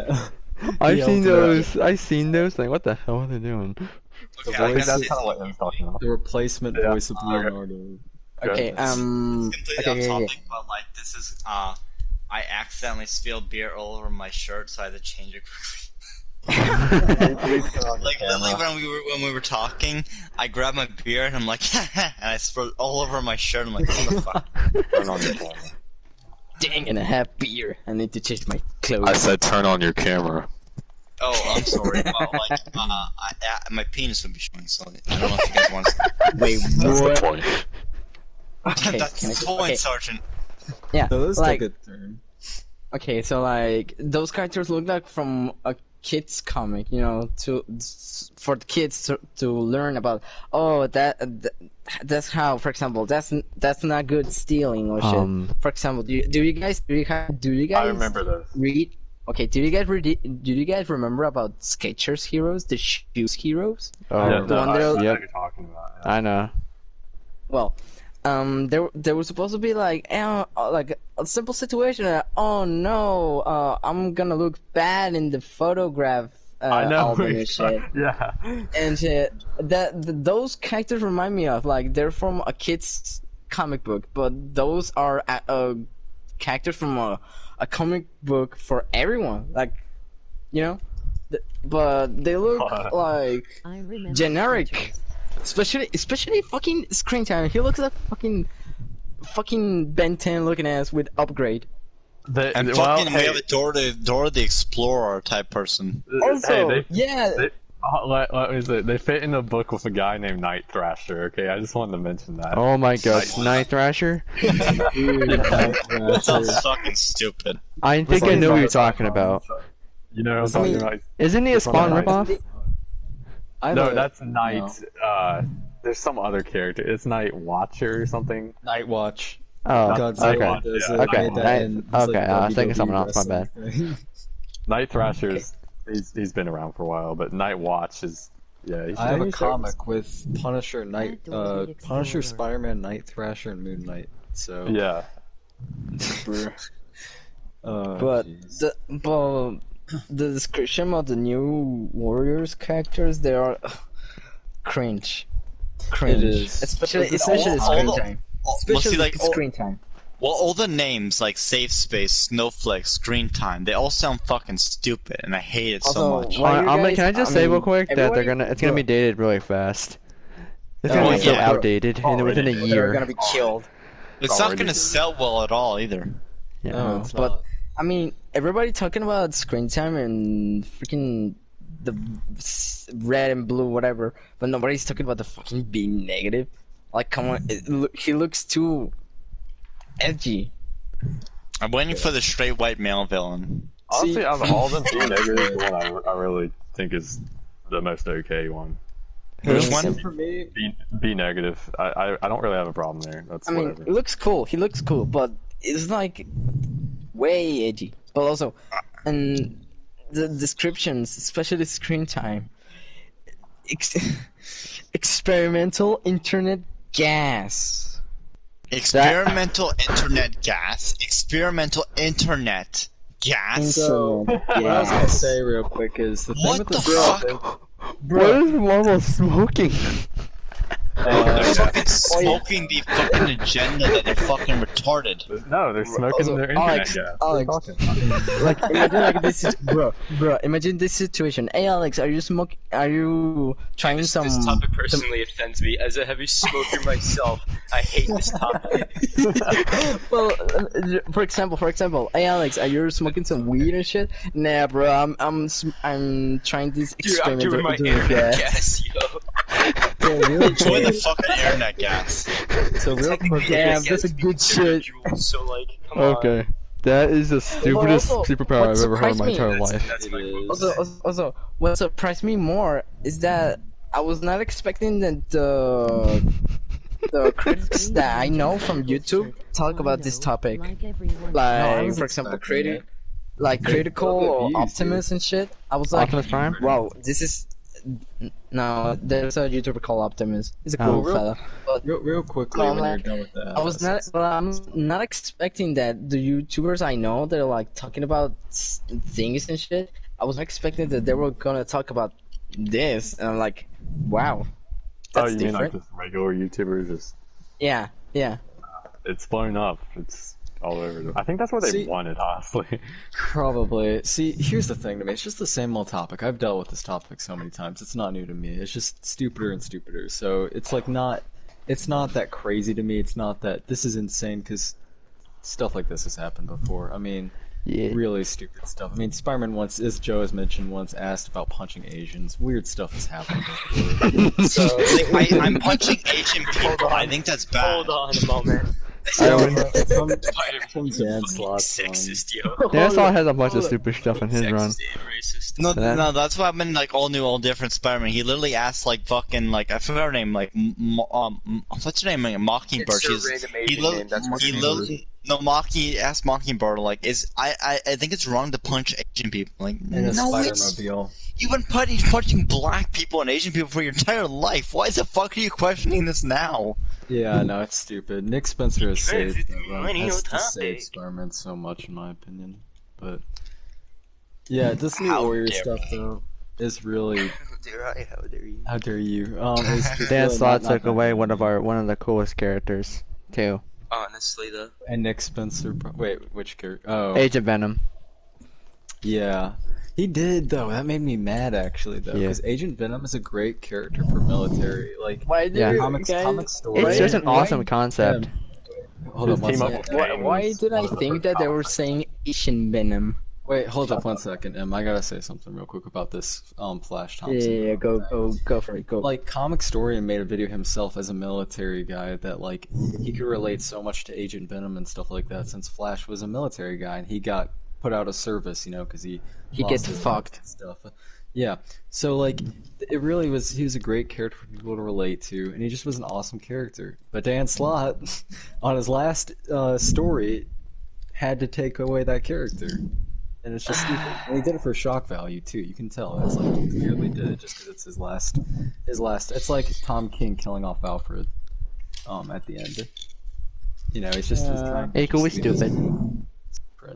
C: I've
G: Yeah,
C: seen
G: okay.
C: those. I've seen those. Like, what the hell are they doing?
B: Okay, I
D: That's
B: guess
D: kind
B: it's
D: of what I'm talking about.
G: The replacement
D: Yeah.
G: voice of Leonardo.
F: Okay,
B: completely
F: okay,
B: off
F: yeah.
B: topic, but like this is I accidentally spilled beer all over my shirt, so I had to change it quickly. Like literally when we were talking, I grabbed my beer and I'm like, and I spilled all over my shirt. I'm like, what the fuck?
D: Turn on your camera.
F: Dang, and I have beer. I need to change my clothes.
D: I said turn on your camera.
B: Oh, I'm sorry. But like, my penis would be showing, so I don't know if you guys want to.
F: Wait,
D: That's
F: what?
D: the point.
F: Okay,
B: That's
F: can I-
B: the point,
F: okay.
B: Sergeant.
F: Yeah,
G: So this
F: like
G: took a turn.
F: okay, so like those characters look like from a kids comic, you know, for the kids to learn about. Oh, that's how. For example, that's not good stealing or shit. For example, do you guys
D: I remember those.
F: read? Okay, do you guys remember about Skechers Heroes, the shoes heroes?
C: Oh,
D: Yeah,
F: the one that-
D: I know
C: yep.
D: what you're talking about. Yeah.
C: I know.
F: Well, there was supposed to be like a simple situation. Oh no, I'm gonna look bad in the photograph
D: I know.
F: album and shit.
D: Yeah.
F: And shit. Those characters remind me of like they're from a kid's comic book, but those are characters from a comic book for everyone. Like, you know, but they look like
E: I remember
F: generic.
E: Skechers.
F: Especially fucking screen time. He looks like fucking Ben 10 looking ass with upgrade.
B: And fucking we have a Dora the Explorer type person.
F: Also,
D: hey,
F: yeah.
D: let me say, they fit in a book with a guy named Night Thrasher. Okay, I just wanted to mention that.
C: Oh my god, Night Thrasher?
B: That sounds fucking stupid.
C: I think I know what you're talking about.
D: You know what I'm talking about?
C: Isn't he a Spawn
D: Night.
C: ripoff?
D: No, that's Night. There's some other character. It's Night Watcher or something.
G: Night Watch.
C: Oh,
G: Godzilla
C: okay.
G: does
D: Yeah.
C: Okay,
G: made that in- it's
C: okay,
G: like
C: I was thinking
G: WWE
C: something else, my
G: wrestling
C: bad.
G: thing.
D: Night Thrasher's he's been around for a while, but Night Watch is he's
G: I have a
D: he's-
G: comic with Punisher,
E: Dora the
G: Punisher,
E: Explorer.
G: Spider-Man, Night Thrasher, and Moon Knight. So
D: Yeah.
F: But the description of the new Warriors characters, they are cringe.
G: It is.
F: Especially
B: All
F: screen
B: the-
F: time.
B: well,
F: Especially
B: see, like,
F: screen time.
B: Well, all the names like Safe Space, Snowflake, Screen Time, they all sound fucking stupid, and I hate it so
F: Also,
B: much.
F: why you
C: Can I
F: guys-
C: just say real
F: mean,
C: quick that they're
F: everybody-
C: it's gonna be dated really fast. It's gonna
F: Oh,
C: be so
B: yeah.
C: outdated within a
F: They're
C: year.
F: gonna be killed.
B: It's not gonna sell well at all either.
C: Yeah.
G: No, it's
F: But
G: not.
F: I mean, everybody talking about screen time and freaking the red and blue, whatever. But nobody's talking about the fucking being negative. Like, come on, he looks too edgy.
B: I'm waiting for the straight white male villain.
D: Honestly, out of all of them, Be Negative is the one I really think is the most okay one.
B: Which one?
G: For me,
D: Be Negative. I don't really have a problem there. That's
F: I mean,
D: whatever.
F: it looks cool. He looks cool, but it's like way edgy. But also, and the descriptions, especially screen time, experimental internet gas.
B: Experimental internet gas. Experimental internet gas.
G: so
F: Internet
G: what I was gonna
F: gas.
G: say real quick is the thing
B: What
G: with
B: the
G: the
B: fuck?
C: What is Marvel smoking?
B: They're fucking smoking the fucking agenda that they're fucking retarded.
D: No, they're smoking
F: Also,
D: their internet
F: Alex,
D: gas.
F: Alex.
D: What are you talking about?
F: Like, imagine like this, bro. Imagine this situation. Hey, Alex, are you trying
A: This
F: some?
A: topic personally offends me. As a heavy smoker myself, I hate this topic.
F: Well, for example, hey, Alex, are you smoking some weed and shit? Nah, bro. I'm trying this
A: Dude, I'm
F: experimental
A: doing my
F: internet
A: internet
F: gas.
A: gas, yo.
B: Enjoy the fucking internet gas.
F: So real quick,
A: Technically,
F: yeah,
A: I guess
F: that's a good shit.
A: Jules, so like, come on.
C: Okay. That is the stupidest
F: also,
C: superpower
F: what
C: I've ever heard in my
F: surprised me-
C: entire life.
A: That's my quote.
F: Also, what surprised me more is that I was not expecting that the critics that I know from YouTube talk about this topic.
E: Like everyone
F: Like,
G: was
F: for example,
G: expecting it.
F: critical or
G: views,
F: Optimus and shit. I was like,
C: Optimus Prime?
F: wow, this is. No, there's a YouTuber called Optimus. He's a cool
C: Oh.
F: fella. But
G: real quickly
F: No,
G: when
F: like,
G: you're done with that.
F: I was not. Well, I'm not expecting that the YouTubers I know that are like talking about things and shit. I was not expecting that they were gonna talk about this, and I'm like, wow,
D: Oh,
F: that's
D: you mean like
F: different.
D: just regular YouTubers? Just
F: Yeah, yeah.
D: it's blown up. It's all over. I think that's what they
G: See-
D: wanted, honestly.
G: Probably. See, here's the thing to me. It's just the same old topic. I've dealt with this topic so many times. It's not new to me. It's just stupider and stupider. So it's like not. It's not that crazy to me. It's not that this is insane because stuff like this has happened before. I mean,
C: Yeah.
G: really stupid stuff. I mean, Spider-Man once, as Joe has mentioned, once asked about punching Asians. Weird stuff has happened before.
B: So I'm punching Asian people. I think that's bad.
A: Hold on a moment.
G: Some Dan Slott
A: Sexist,
G: song.
A: yo.
C: Dan Slott has a bunch of stupid stuff in his run.
A: Sexist and racist.
B: No, that's what happened. Like all new, all different Spider-Man. He literally asked like fucking like I forgot her name. Like what's her name? Like, Mockingbird.
A: It's a random Asian name, that's what
B: He
A: it is.
B: literally asked Mockingbird like I think it's wrong to punch Asian people. Like
G: In a
B: no, it's
G: Spider-Mobile.
B: you've been punching black people and Asian people for your entire life. Why the fuck are you questioning this now?
G: Yeah, no, it's stupid. Nick Spencer has saved
A: it's millennial topic.
G: Spider-Man so much, in my opinion. But yeah, this new
B: How
G: Warrior
B: dare
G: stuff though is really.
A: How dare I? How dare you?
G: How dare you? It's
C: Dan
G: really
C: Slott
G: not
C: took
G: that
C: away
G: bad.
C: one of the coolest characters too.
A: Honestly, though.
G: And Nick Spencer. Wait, which character? Oh,
C: Agent Venom.
G: yeah. He did though. That made me mad actually though,
C: Yeah.
G: because Agent Venom is a great character for military. Like
F: Why do
C: Yeah.
F: you
G: comic
F: guys?
G: story.
C: It's just an
F: why-
C: awesome concept.
G: Hold up one
D: Team up
G: second.
D: with
F: Why,
D: Kang
F: why
D: was
F: did I
D: perfect
F: think that they were saying Asian Venom?
G: Wait, hold up one second, Em. I gotta say something real quick about this Flash Thompson.
F: Yeah, go for it, go.
G: Like Comic Story made a video himself as a military guy that like he could relate so much to Agent Venom and stuff like that since Flash was a military guy and he got put out of service, you know, because he lost
F: gets
G: his
F: fucked.
G: and stuff. Yeah, so like it really was. He was a great character for people to relate to, and he just was an awesome character. But Dan Slott, on his last story, had to take away that character. And it's just stupid. And he did it for shock value too. You can tell. It's like he clearly did it just because it's his last. It's like Tom King killing off Alfred. At the end. You know, it's just.
C: Equally stupid.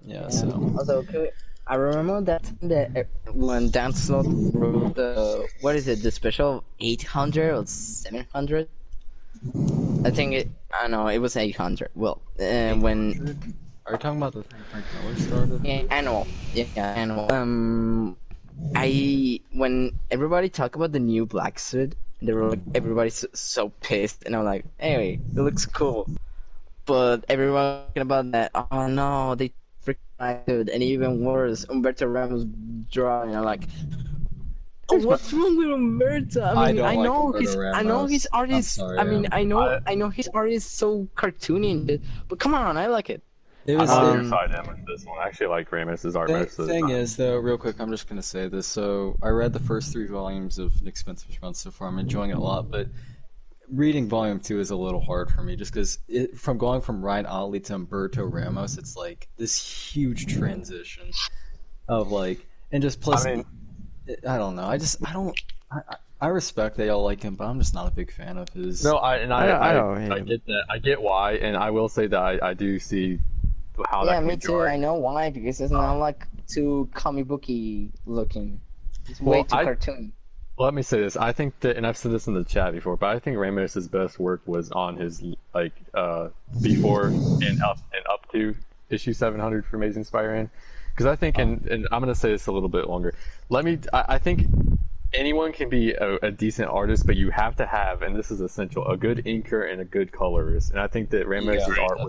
G: Yeah. So.
F: Also, okay, I remember that when Dan Slott wrote the what is it, the special 800 or 700? I think I know it was 800. Well, when.
G: Are you talking about the thing Frank Miller started?
F: Yeah, annual. Yeah, annual. When everybody talked about the new black suit, they were like, everybody's so pissed, and I'm like, hey, it looks cool. But everyone talking about that, oh no, they freaking black suit, and even worse, Humberto Ramos drawing. I'm like, oh, what's wrong with Humberto? I mean,
G: I don't
F: know
G: like
F: his,
G: Humberto
F: I know
G: Ramos.
F: his art
G: I'm
F: is,
G: sorry,
F: I mean,
G: Em.
F: I know his art is so cartoony, and shit, but come on, I like it.
G: It
D: I'm
G: was.
D: on your side, Em, with this one. I actually like Ramos's art
G: The
D: most of the
G: thing
D: time.
G: is, though, real quick, I'm just gonna say this. So I read the first 3 volumes of Nick Spencer's run so far. I'm enjoying it a lot, but reading volume 2 is a little hard for me, just because from going from Ryan Otley to Humberto Ramos, it's like this huge transition of like, and just plus,
D: I mean-
G: I don't know. I respect that y'all like him, but I'm just not a big fan of his.
D: No,
C: I don't hate
D: I
C: him.
D: get that. I get why, and I will say that I do see how that
F: Yeah,
D: can
F: me
D: be
F: too.
D: jarring.
F: I know why, because it's not like too comic booky looking. It's
D: Well,
F: way too cartoony.
D: Let me say this. I think that, and I've said this in the chat before, but I think Ramos's best work was on his like before and up to issue 700 for Amazing Spider-Man, because I think, and I'm gonna say this a little bit longer. I think anyone can be a decent artist, but you have to have, and this is essential, a good inker and a good colorist. And I think that Ramos's art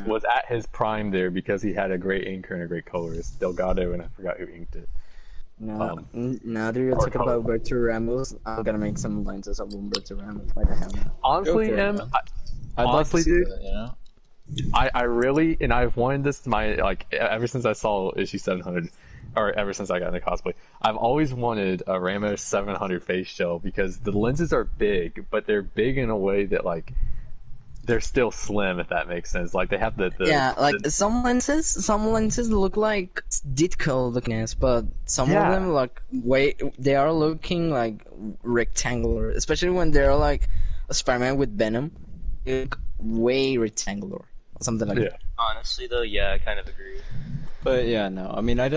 D: was at his prime there because he had a great inker and a great colorist, Delgado, and I forgot who inked it.
F: Now that you're talking
D: color.
F: about Humberto Ramos, I'm gonna make some lenses of Humberto Ramos. Why the hell not?
D: Honestly,
G: Go for it,
D: Em,
G: man. I'd like to
D: honestly,
G: see
D: dude,
G: that, you know?
D: I really, and I've wanted this to my, like, ever since I saw issue 700, or ever since I got into cosplay, I've always wanted a Ramos 700 face gel because the lenses are big, but they're big in a way that, like, they're still slim, if that makes sense. Like, they have the
F: Yeah, like some lenses look like Ditko looking ass, but some
D: Yeah.
F: of them they are looking like rectangular, especially when they're like a Spider-Man with Venom. They look way rectangular, or something like
D: Yeah.
F: that.
A: Honestly, though, yeah, I kind of agree.
G: But yeah, no. I mean, I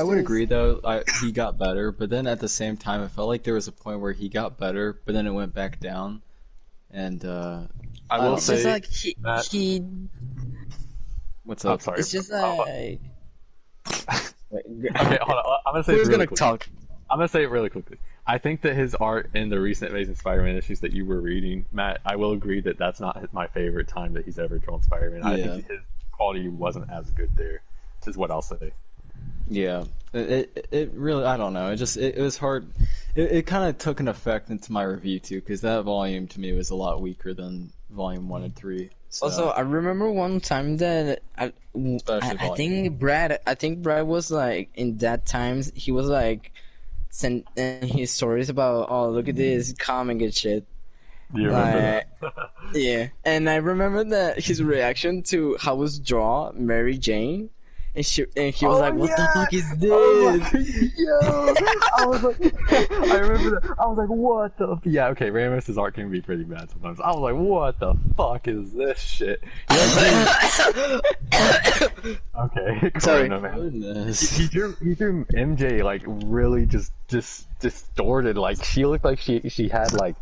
G: would agree though. He got better, but then at the same time, I felt like there was a point where he got better, but then it went back down. And
D: I will
F: It's
D: say,
F: just like
D: Matt-
F: he.
G: what's
D: I'm
G: up?
D: sorry.
F: It's just like.
D: Okay, hold on. I'm gonna say
F: Who's
D: this really
F: gonna
D: quick.
F: talk?
D: I'm gonna say it really quickly. I think that his art in the recent Amazing Spider-Man issues that you were reading, Matt, I will agree that that's not my favorite time that he's ever drawn Spider-Man. I
G: Yeah.
D: think his quality wasn't as good there, is what I'll say.
G: Yeah, It really, I don't know. It was hard. It kind of took an effect into my review too, because that volume to me was a lot weaker than volume 1 and 3. So,
F: Also, I remember one time that I think Brad was like in that times he was like sending his stories about, oh, look at this comic and shit.
D: Do you remember
F: Like,
D: that?
F: yeah, and I remember that his reaction to how was draw Mary Jane, and he was like, "What the fuck is this?"
D: I was like, I remember that. I was like, what the? Yeah, okay, Ramos's art can be pretty bad sometimes. I was like, what the fuck is this shit? Okay,
F: Sorry.
D: Corona, man.
G: goodness.
D: He drew MJ like really just distorted. Like she looked like she had like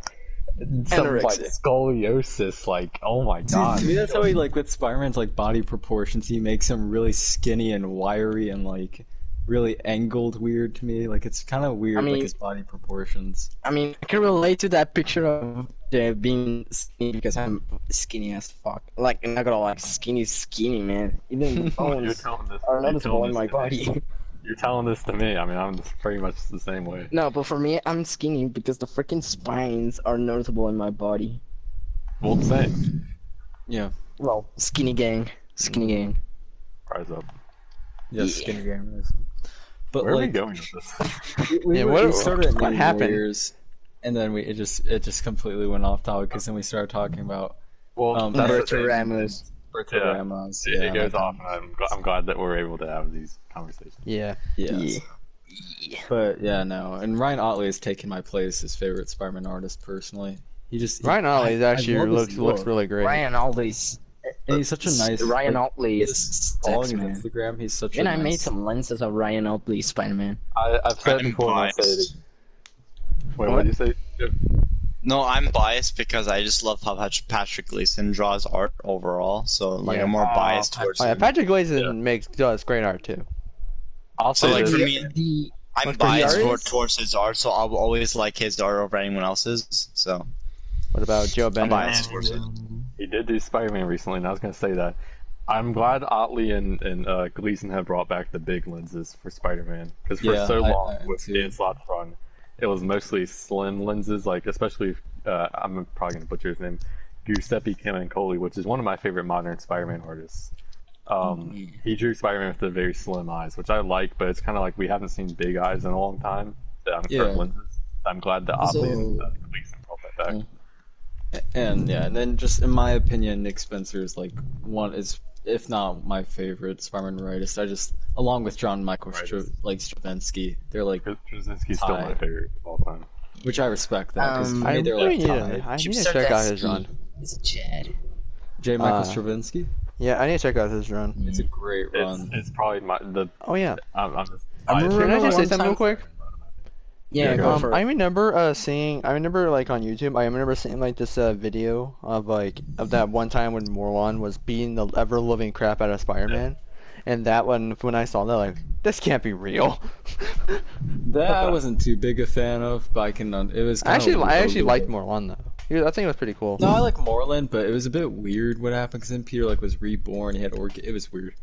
D: some like
F: Anorexia.
D: scoliosis. Like, oh my god.
G: To me, that's how he like with Spider-Man's like body proportions. He makes him really skinny and wiry and like really angled weird to me. Like it's kind of weird,
F: I mean-
G: like his body proportions.
F: I mean, I can relate to that picture of being skinny because I'm skinny as fuck. Like, I'm not gonna like skinny, man. Even the
D: You're
F: bones
D: telling this.
F: are
D: you're
F: noticeable
D: telling
F: in my
D: this to me.
F: body.
D: You're telling this to me. I mean, I'm pretty much the same way.
F: No, but for me, I'm skinny because the freaking spines are noticeable in my body.
D: Well, same.
G: Yeah.
F: Well, skinny gang.
D: Rise up.
G: Yeah,
F: Yeah.
G: skinny gamers. But
D: Where are we
G: like,
D: going with this?
G: we
C: Yeah, what-
G: started at
C: what
G: Ninja
C: happened?
G: Warriors, and then it just completely went off topic because then we started talking about
D: Well,
G: that's
D: that's
G: the
D: the
G: thing.
F: Ramos.
G: Bertaramas.
D: It goes off, and I'm glad that we're able to have these conversations.
C: Yeah.
G: Yes. But yeah, no. And Ryan Otley has taken my place as favorite Spider-Man artist personally. He just
C: Ryan Otley
G: I
C: actually
G: love his
C: looks
G: look.
C: really great.
F: Ryan Aldi's.
G: And he's such a nice
F: Ryan
G: like,
F: Otley
G: his
F: is
G: following
F: sex,
G: his
F: man.
G: Instagram. He's such
F: And
G: a
F: I
G: nice...
F: made some lenses of Ryan Otley Spider-Man.
D: I've said
B: I'm
D: before, and I'll say it
B: biased.
D: again. Wait, what did you say?
B: No, I'm biased because I just love how Patrick Gleason draws art overall. So like
C: Yeah.
B: I'm more
F: Oh,
B: biased towards
C: Oh, yeah,
B: him.
C: Patrick Gleason
D: Yeah.
C: does great art too.
D: I'll
B: So
D: say
B: like
D: this.
B: for me,
F: The
B: I'm
C: What's the
B: biased
F: artist?
B: towards his art, so I'll always like his art over anyone else's. So
C: What about Joe
B: I'm
C: Bennett?
B: biased towards it.
D: He did do Spider-Man recently, and I was going to say that. I'm glad Otley and Gleason have brought back the big lenses for Spider-Man. Because for
G: Yeah,
D: so
G: I
D: long,
G: am
D: with
G: too.
D: Dan Slott's run, it was mostly slim lenses, like, especially, I'm probably going to butcher his name, Giuseppe Camuncoli, which is one of my favorite modern Spider-Man artists. He drew Spider-Man with the very slim eyes, which I like, but it's kind of like we haven't seen big eyes in a long time on certain
G: Yeah.
D: lenses. I'm glad that
F: So-
D: Otley and Gleason brought that back.
G: And yeah, and then just in my opinion, Nick Spencer is like if not my favorite Spider-Man artist. I just, along with John Michael Straczynski, they're like,
D: Krasinski's still my favorite of all time.
G: which I respect that because
F: Um,
G: to
C: I
G: me they're
C: really
G: like
C: need
G: tied.
C: to check out his run.
F: It's Chad.
G: J. Michael
C: uh,
G: Straczynski,
C: Yeah, I need to check out his run.
G: it's a great run.
D: It's probably
C: Oh yeah.
D: I'm just.
F: I remember
C: Can I just say
F: one
C: something real
F: time-
C: quick?
F: Yeah,
D: Yeah,
F: go for
C: I
F: it.
C: remember seeing. I remember like on YouTube. I remember seeing like this video of that one time when Morlon was beating the ever living crap out of Spider-Man, and that one when I saw that, like, this can't be real.
G: That I wasn't too big a fan of, but it was
C: I
G: kinda
C: actually
G: low.
C: liked Morlon though. I think it was pretty cool.
G: No, I like Moreland, but it was a bit weird what happened because then Peter like was reborn. He had it was weird.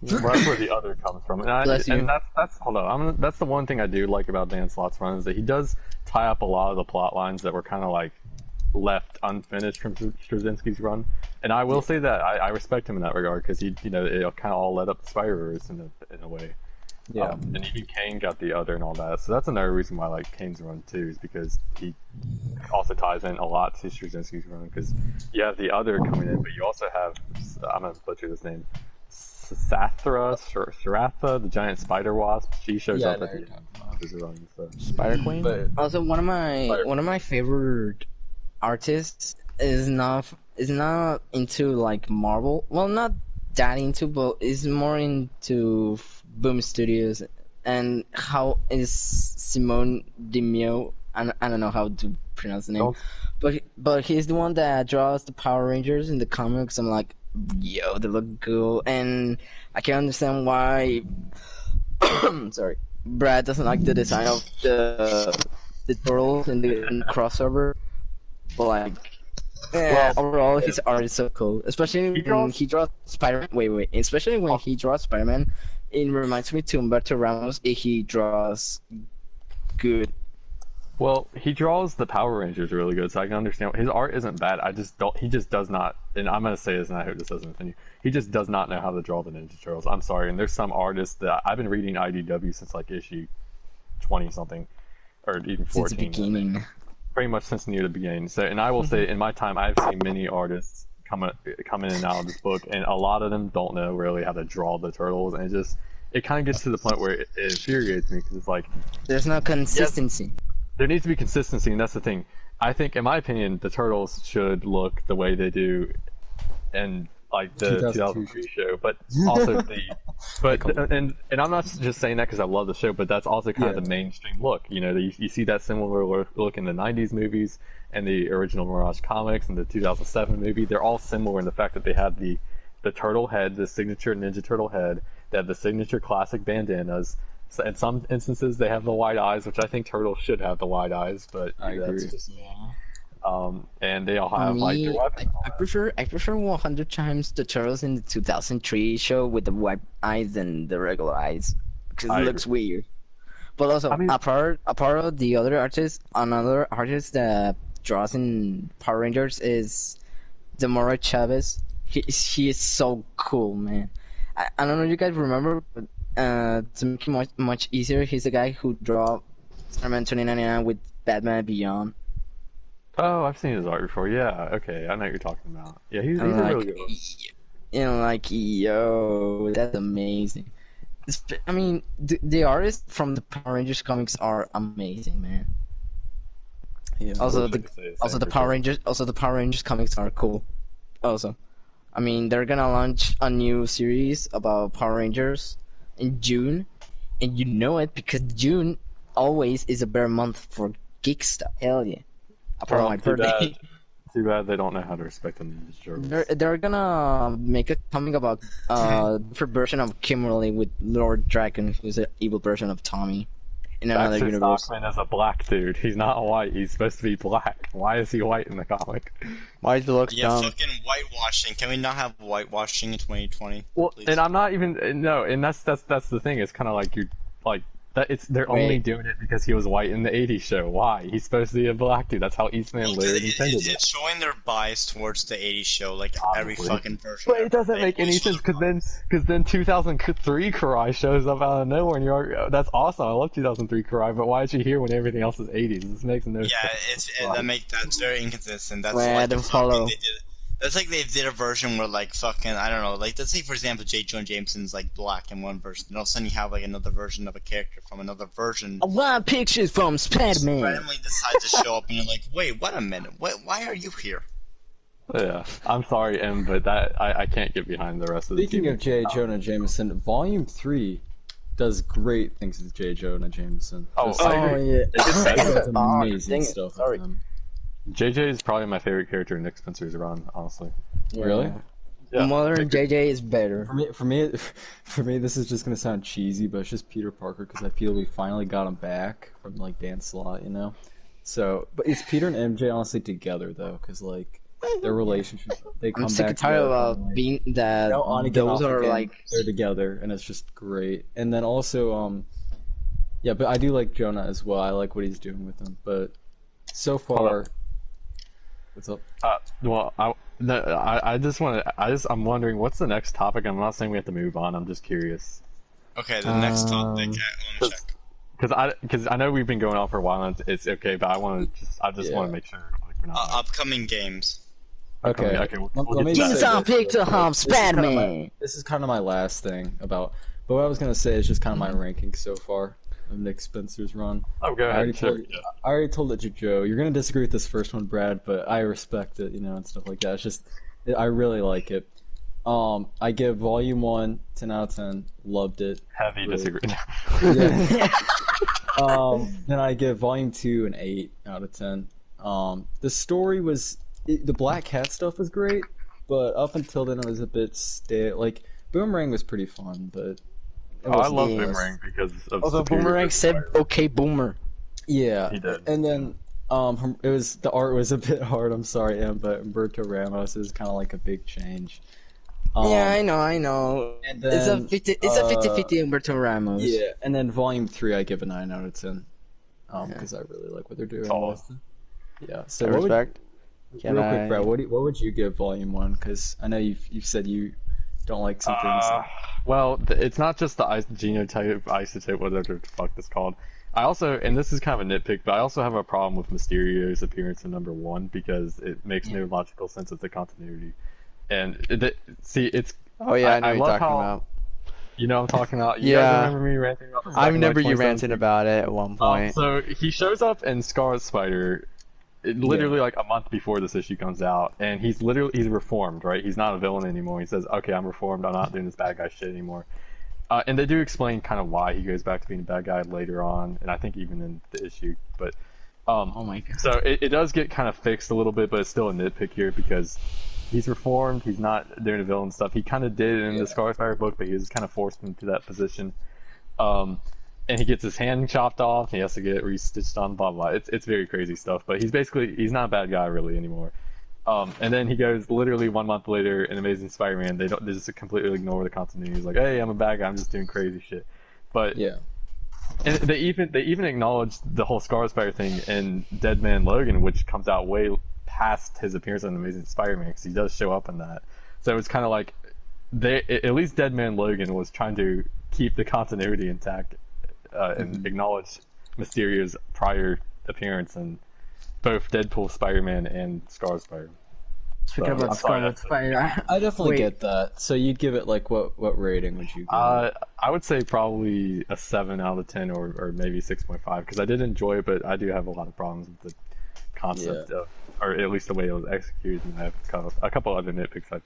D: Well, that's where the other comes from, and,
F: Bless you.
D: and that's hold on. That's the one thing I do like about Dan Slott's run is that he does tie up a lot of the plot lines that were kind of like left unfinished from Straczynski's run. And I will say that I respect him in that regard because it kind of all led up the Spider-Verse in a way.
G: Yeah.
D: And even Kane got the other and all that. So that's another reason why I like Kane's run too, is because he also ties in a lot to Straczynski's run. Because you have the other coming in, but you also have, I'm going to butcher this name, Sharatha, the giant spider wasp. She shows
G: Yeah, I
D: up
G: know
D: at the
G: you're
D: end of his run. So.
C: Spider Queen.
G: But
F: Also, one of my favorite artists is not into like Marvel. Well, not that into, but is more into Boom Studios. And how is Simone Demio? I don't know how to pronounce the name, but he's the one that draws the Power Rangers in the comics. I'm like, yo, they look cool, and I can understand why. Sorry, Brad doesn't like the design of the turtles in the crossover, but like, overall his art is so cool. Especially when he draws Spider-Man. Wait, especially when he draws Spider-Man, it reminds me to Humberto Ramos if he draws good.
D: Well, he draws the Power Rangers really good, so I can understand. His art isn't bad. I just don't. He just does not. And I'm gonna say this, and I hope this doesn't offend you. He just does not know how to draw the Ninja Turtles. I'm sorry. And there's some artists that I've been reading IDW since like issue 20 something, or even 14.
F: Since the beginning.
D: Pretty much since near the beginning. So, and I will say, in my time, I've seen many artists come in and out of this book, and a lot of them don't know really how to draw the turtles, and it kind of gets to the point where it infuriates me because it's like
F: there's no consistency.
D: Yes, there needs to be consistency, and that's the thing. I think, in my opinion, the turtles should look the way they do in like the 2003 show, but also and I'm not just saying that because I love the show, but that's also kind of the mainstream look. You know, you see that similar look in the 90s movies and the original Mirage comics and the 2007 movie. They're all similar in the fact that they have the turtle head, the signature Ninja Turtle head. They have the signature classic bandanas. So in some instances, they have the wide eyes, which I think turtles should have the wide eyes, but
G: I agree.
D: Just me. And they all have like their weapons.
F: I prefer 100 times the turtles in the 2003 show with the white eyes than the regular eyes because it looks weird. But also, apart of the other artist, another artist that draws in Power Rangers is Demora Chavez. He is so cool, man. I don't know if you guys remember, but to make it much easier, he's the guy who draw Spider-Man 2099 with Batman Beyond.
D: Oh, I've seen his art before. Yeah, okay, I know what you're talking about. Yeah, he's a really good one.
F: You know, like, yo, that's amazing. I mean, the artists from the Power Rangers comics are amazing, man.
G: Yeah.
F: Also, the Power Rangers comics are cool. Also, I mean, they're gonna launch a new series about Power Rangers in June, and you know it because June always is a better month for geek stuff. Hell yeah. Apart from my birthday.
D: Too bad they don't know how to respect the Ninja Turtles.
F: They're gonna make a comic about different version of Kimberly with Lord Dragon, who's an evil version of Tommy in another
D: Baxter
F: universe.
D: Stockman is a black dude. He's not white. He's supposed to be black. Why is he white in the comic?
C: Why does he look dumb?
B: fucking whitewashing. Can we not have whitewashing in 2020?
D: Well,
B: please?
D: and I'm not even no, and that's the thing. It's kind of like you're like that. They're only doing it because he was white in the '80s show. Why? He's supposed to be a black dude. That's how Eastman Laird intended it.
B: It's showing their bias towards the '80s show, like every fucking version.
D: But it doesn't make any sense because then 2003 Karai shows up out of nowhere, and you're that's awesome. I love 2003 Karai, but why is she here when everything else is 80s? This makes no sense.
B: That's very inconsistent. That's
F: Well, I
B: like
F: don't follow.
B: That's like they did a version where like fucking I don't know, like let's say for example J. Jonah Jameson's like black in one version, and all of a sudden you have like another version of a character from another version.
F: A lot of pictures from Spider-Man.
B: Randomly decides to show up, and you're like, wait, what a minute, why are you here?
D: Yeah, I'm sorry, M, but that I can't get behind the rest of the
G: Speaking of J. Jonah Jameson, Volume 3 does great things with J. Jonah Jameson.
D: I agree.
F: Yeah.
G: It's amazing stuff.
F: Sorry.
G: With him.
D: JJ is probably my favorite character in Nick Spencer's run, honestly.
G: Really?
D: Yeah.
F: Modern JJ is better.
G: For me, this is just gonna sound cheesy, but it's just Peter Parker because I feel we finally got him back from like Dan Slott, you know. So, but it's Peter and MJ honestly together though, because like their relationship, they come
F: I'm
G: back.
F: sick and tired of being that those are like
G: they're together, and it's just great. And then also, yeah, but I do like Jonah as well. I like what he's doing with him, but so far. What's up?
D: Well, I'm wondering what's the next topic. I'm not saying we have to move on. I'm just curious.
B: Okay, the next topic. Let me check.
D: Because I know we've been going on for a while and it's okay, but I just want to make sure like, we're not.
B: Upcoming games.
G: Okay.
D: We'll get to that.
F: Some picture of Spider-Man.
G: This is kind of my last thing about. But what I was gonna say is just kind of my ranking so far of Nick Spencer's run.
D: Oh, go ahead.
G: I already told it to Joe. You're gonna disagree with this first one, Brad, but I respect it, you know, and stuff like that. It's just, I really like it. I give Volume 1 10 out of 10. Loved it.
D: Heavy disagree.
G: Yeah. Then I give Volume 2 an 8 out of 10. The story was, the Black Cat stuff was great, but up until then it was a bit stale. Like, Boomerang was pretty fun, but...
D: I love Boomerang because of
F: although Boomerang said okay boomer.
G: Yeah.
D: He did.
G: And then it was the art was a bit hard, I'm sorry, but Humberto Ramos is kind of like a big change.
F: Yeah, I know.
G: And
F: It's a
G: then,
F: 50. It's a 50-50 Umberto Ramos.
G: Yeah, and then Volume 3, I give a 9 out of 10. Because I really like what they're doing.
D: Solid.
G: Yeah. So
C: I
G: what would,
C: respect. Can
G: real quick,
C: I-
G: Brad, what would you give Volume 1? Because I know you've said you don't like some things.
D: Well, it's not just the genotype, isotope, whatever the fuck it's called. I also, and this is kind of a nitpick, but I also have a problem with Mysterio's appearance in number 1 because it makes no logical sense of the continuity. And see, it's.
C: Oh yeah, I know what you're
D: love
C: talking
D: how-
C: about.
D: You know what I'm talking about? You
C: Yeah.
D: guys remember me ranting about this?
C: I
D: back in,
C: remember
D: like,
C: you ranting
D: 2017?
C: about it at one point.
D: So he shows up in Scarlet Spider, literally like a month before this issue comes out, and he's reformed, right? He's not a villain anymore. He says, "Okay, I'm reformed. I'm not doing this bad guy shit anymore." And they do explain kind of why he goes back to being a bad guy later on, and I think even in the issue. But
F: Oh my god.
D: so it does get kind of fixed a little bit, but it's still a nitpick here because he's reformed. He's not doing the villain stuff. He kind of did it in the Scarlet Spider book, but he was kind of forced into that position. And he gets his hand chopped off. He has to get it restitched on. Blah blah. It's very crazy stuff. But he's not a bad guy really anymore. And then he goes literally 1 month later in Amazing Spider-Man. They just completely ignore the continuity. He's like, hey, I'm a bad guy. I'm just doing crazy shit. But
G: Yeah.
D: and they even acknowledge the whole Scarlet Spider thing in Dead Man Logan, which comes out way past his appearance on Amazing Spider-Man because he does show up in that. So it's kind of like at least Dead Man Logan was trying to keep the continuity intact and acknowledge Mysterio's prior appearance in both Deadpool, Spider-Man, and Scarlet Spider.
F: Speaking
D: I'm
F: about
D: sorry,
F: Scarlet Spider,
G: I definitely
F: Wait.
G: get that. So you'd give it like what rating would you give?
D: I would say probably a 7 out of 10 or maybe 6.5 because I did enjoy it, but I do have a lot of problems with the concept of, or at least the way it was executed. And I have a couple other nitpicks I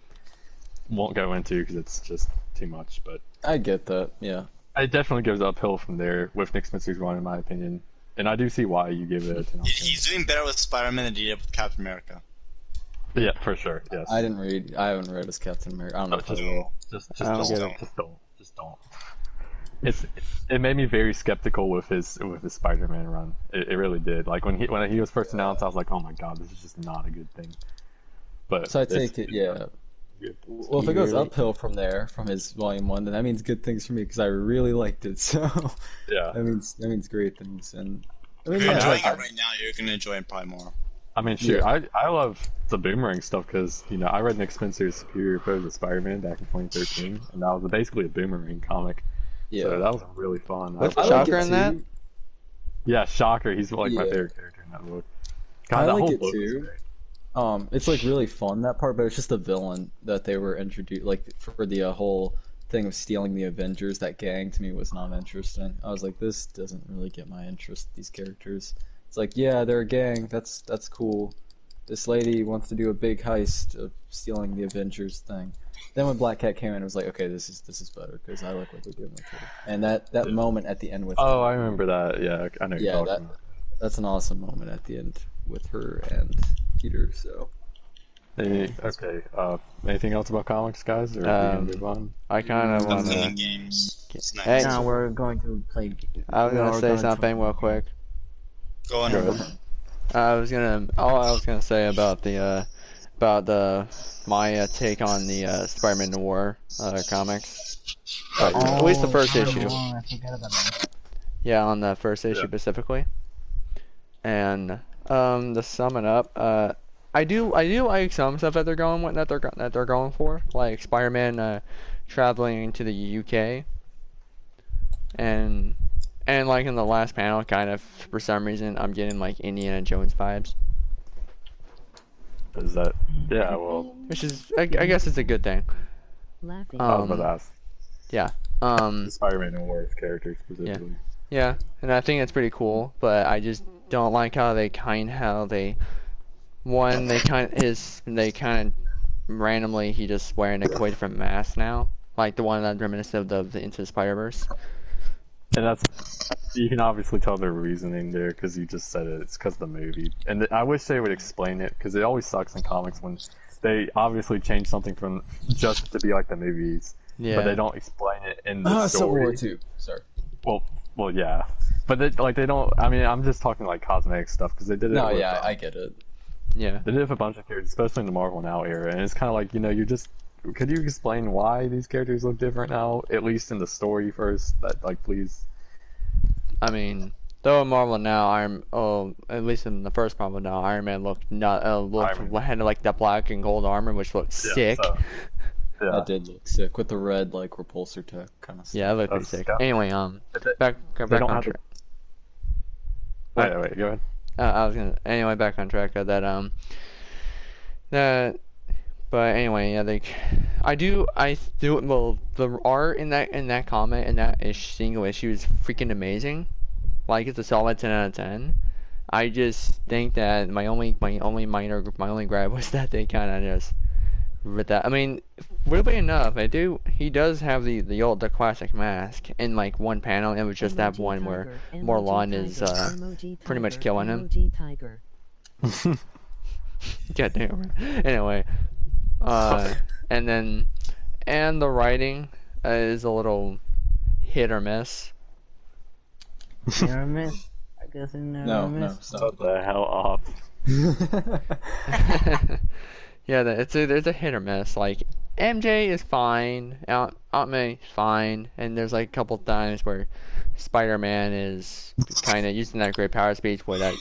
D: won't go into because it's just too much. But
G: I get that. Yeah.
D: it definitely goes uphill from there with Nick Spencer's run, in my opinion. And I do see why you give it a 10 out of 10.
B: He's doing better with Spider-Man than he did with Captain America.
D: Yeah, for sure. Yes.
G: I haven't read as Captain America. I don't know if I will.
D: Just
C: I don't get
D: don't.
C: it.
D: Just don't. It made me very skeptical with his Spider-Man run. It really did. Like when he was first announced, I was like, oh my god, this is just not a good thing. But
G: So I take it, yeah.
D: good.
G: Well, if it goes
C: Really?
G: uphill from there, from his volume 1, then that means good things for me because I really liked it. So
D: Yeah.
G: that means great things. And I mean,
B: If you're
G: yeah,
B: enjoying it right now, you're gonna enjoy it probably more.
D: I mean, shoot,
G: Yeah.
D: I love the Boomerang stuff because I read Nick Spencer's Superior Foes of Spider-Man back in 2013, and that was basically a Boomerang comic.
G: yeah.
D: So that was really fun.
C: What's
G: I like
C: Shocker
G: it
C: in that?
G: too.
D: Yeah, Shocker. He's like my
G: Yeah.
D: favorite character in that book.
G: I
D: God, that
G: like
D: whole
G: it
D: book was
G: too.
D: great.
G: It's like really fun that part, but it's just the villain that they were introduced, like for the whole thing of stealing the Avengers. That gang to me was not interesting. I was like, this doesn't really get my interest. These characters. It's like, yeah, they're a gang. That's cool. This lady wants to do a big heist of stealing the Avengers thing. Then when Black Cat came in, it was like, okay, this is better because I like what they're doing with her. And that moment at the end with
D: Oh, I remember that. Yeah, I know.
G: yeah,
D: You're
G: that
D: talking about.
G: that's an awesome moment at the end with her and Peter. So.
D: Okay. Anything else about comics, guys, or we gonna move on?
C: I kind of
B: I'm
C: want
B: playing
C: to.
B: games. It's nice.
C: Hey.
F: now we're going to play.
C: I was
F: No,
C: gonna
F: we're
C: say
F: going to-
C: something real quick.
B: Go on.
D: Go ahead.
C: All I was gonna say about the my take on the Spider-Man Noir comics. But at least the first issue.
F: Oh, I forgot about that.
C: Yeah, on the first issue
D: Yeah.
C: specifically. And to sum it up, I do like some stuff that they're going for, like Spider-Man traveling to the UK, and like in the last panel, kind of for some reason I'm getting like Indiana Jones vibes,
D: Is that? Yeah. Well,
C: which is I guess it's a good thing.
E: Laughing.
D: I was about to ask.
C: The
D: Spider-Man and War's character specifically.
C: Yeah, and I think it's pretty cool, but I just don't like how they randomly he just wearing a completely different mask now, like the one that's reminiscent of the Into the Spider-Verse.
D: And you can obviously tell their reasoning there because you just said it. It's because of the movie, and I wish they would explain it because it always sucks in comics when they obviously change something from just to be like the movies,
C: Yeah.
D: but they don't explain it in the
G: Civil
D: story.
G: War 2. Sorry.
D: Well, yeah, but they don't. I mean, I'm just talking like cosmetic stuff because they did it.
G: No,
D: with,
G: yeah, I get it.
C: Yeah.
D: They did it with a bunch of characters, especially in the Marvel Now era, and it's kind of like you're just could you explain why these characters look different now? At least in the story first. That like, please.
C: I mean, though in Marvel now, at least in the first Marvel now, Iron Man had like that black and gold armor, which looked sick.
D: So, yeah.
G: That did look sick with the red like repulsor tech kind of stuff.
C: Yeah, it looked pretty sick. Anyway, back
D: don't
C: on
D: have
C: track.
D: Wait, go ahead.
C: Back on track of that. But anyway, yeah, I do. Well, the art in that comic and that single issue is freaking amazing. Like, it's a solid 10 out of 10. I just think that my only gripe was that they kind of just with that. I mean, weirdly enough, he does have the classic mask in like one panel. It was just that one where Morlun is pretty much killing him. God damn. Anyway, and the writing is a little hit or miss.
F: Never miss. I guess I never miss.
G: No, stop.
D: What the hell off?
C: Yeah, there's a hit or miss. Like, MJ is fine, Aunt May is fine, and there's like a couple times where Spider-Man is kind of using that great power speech where that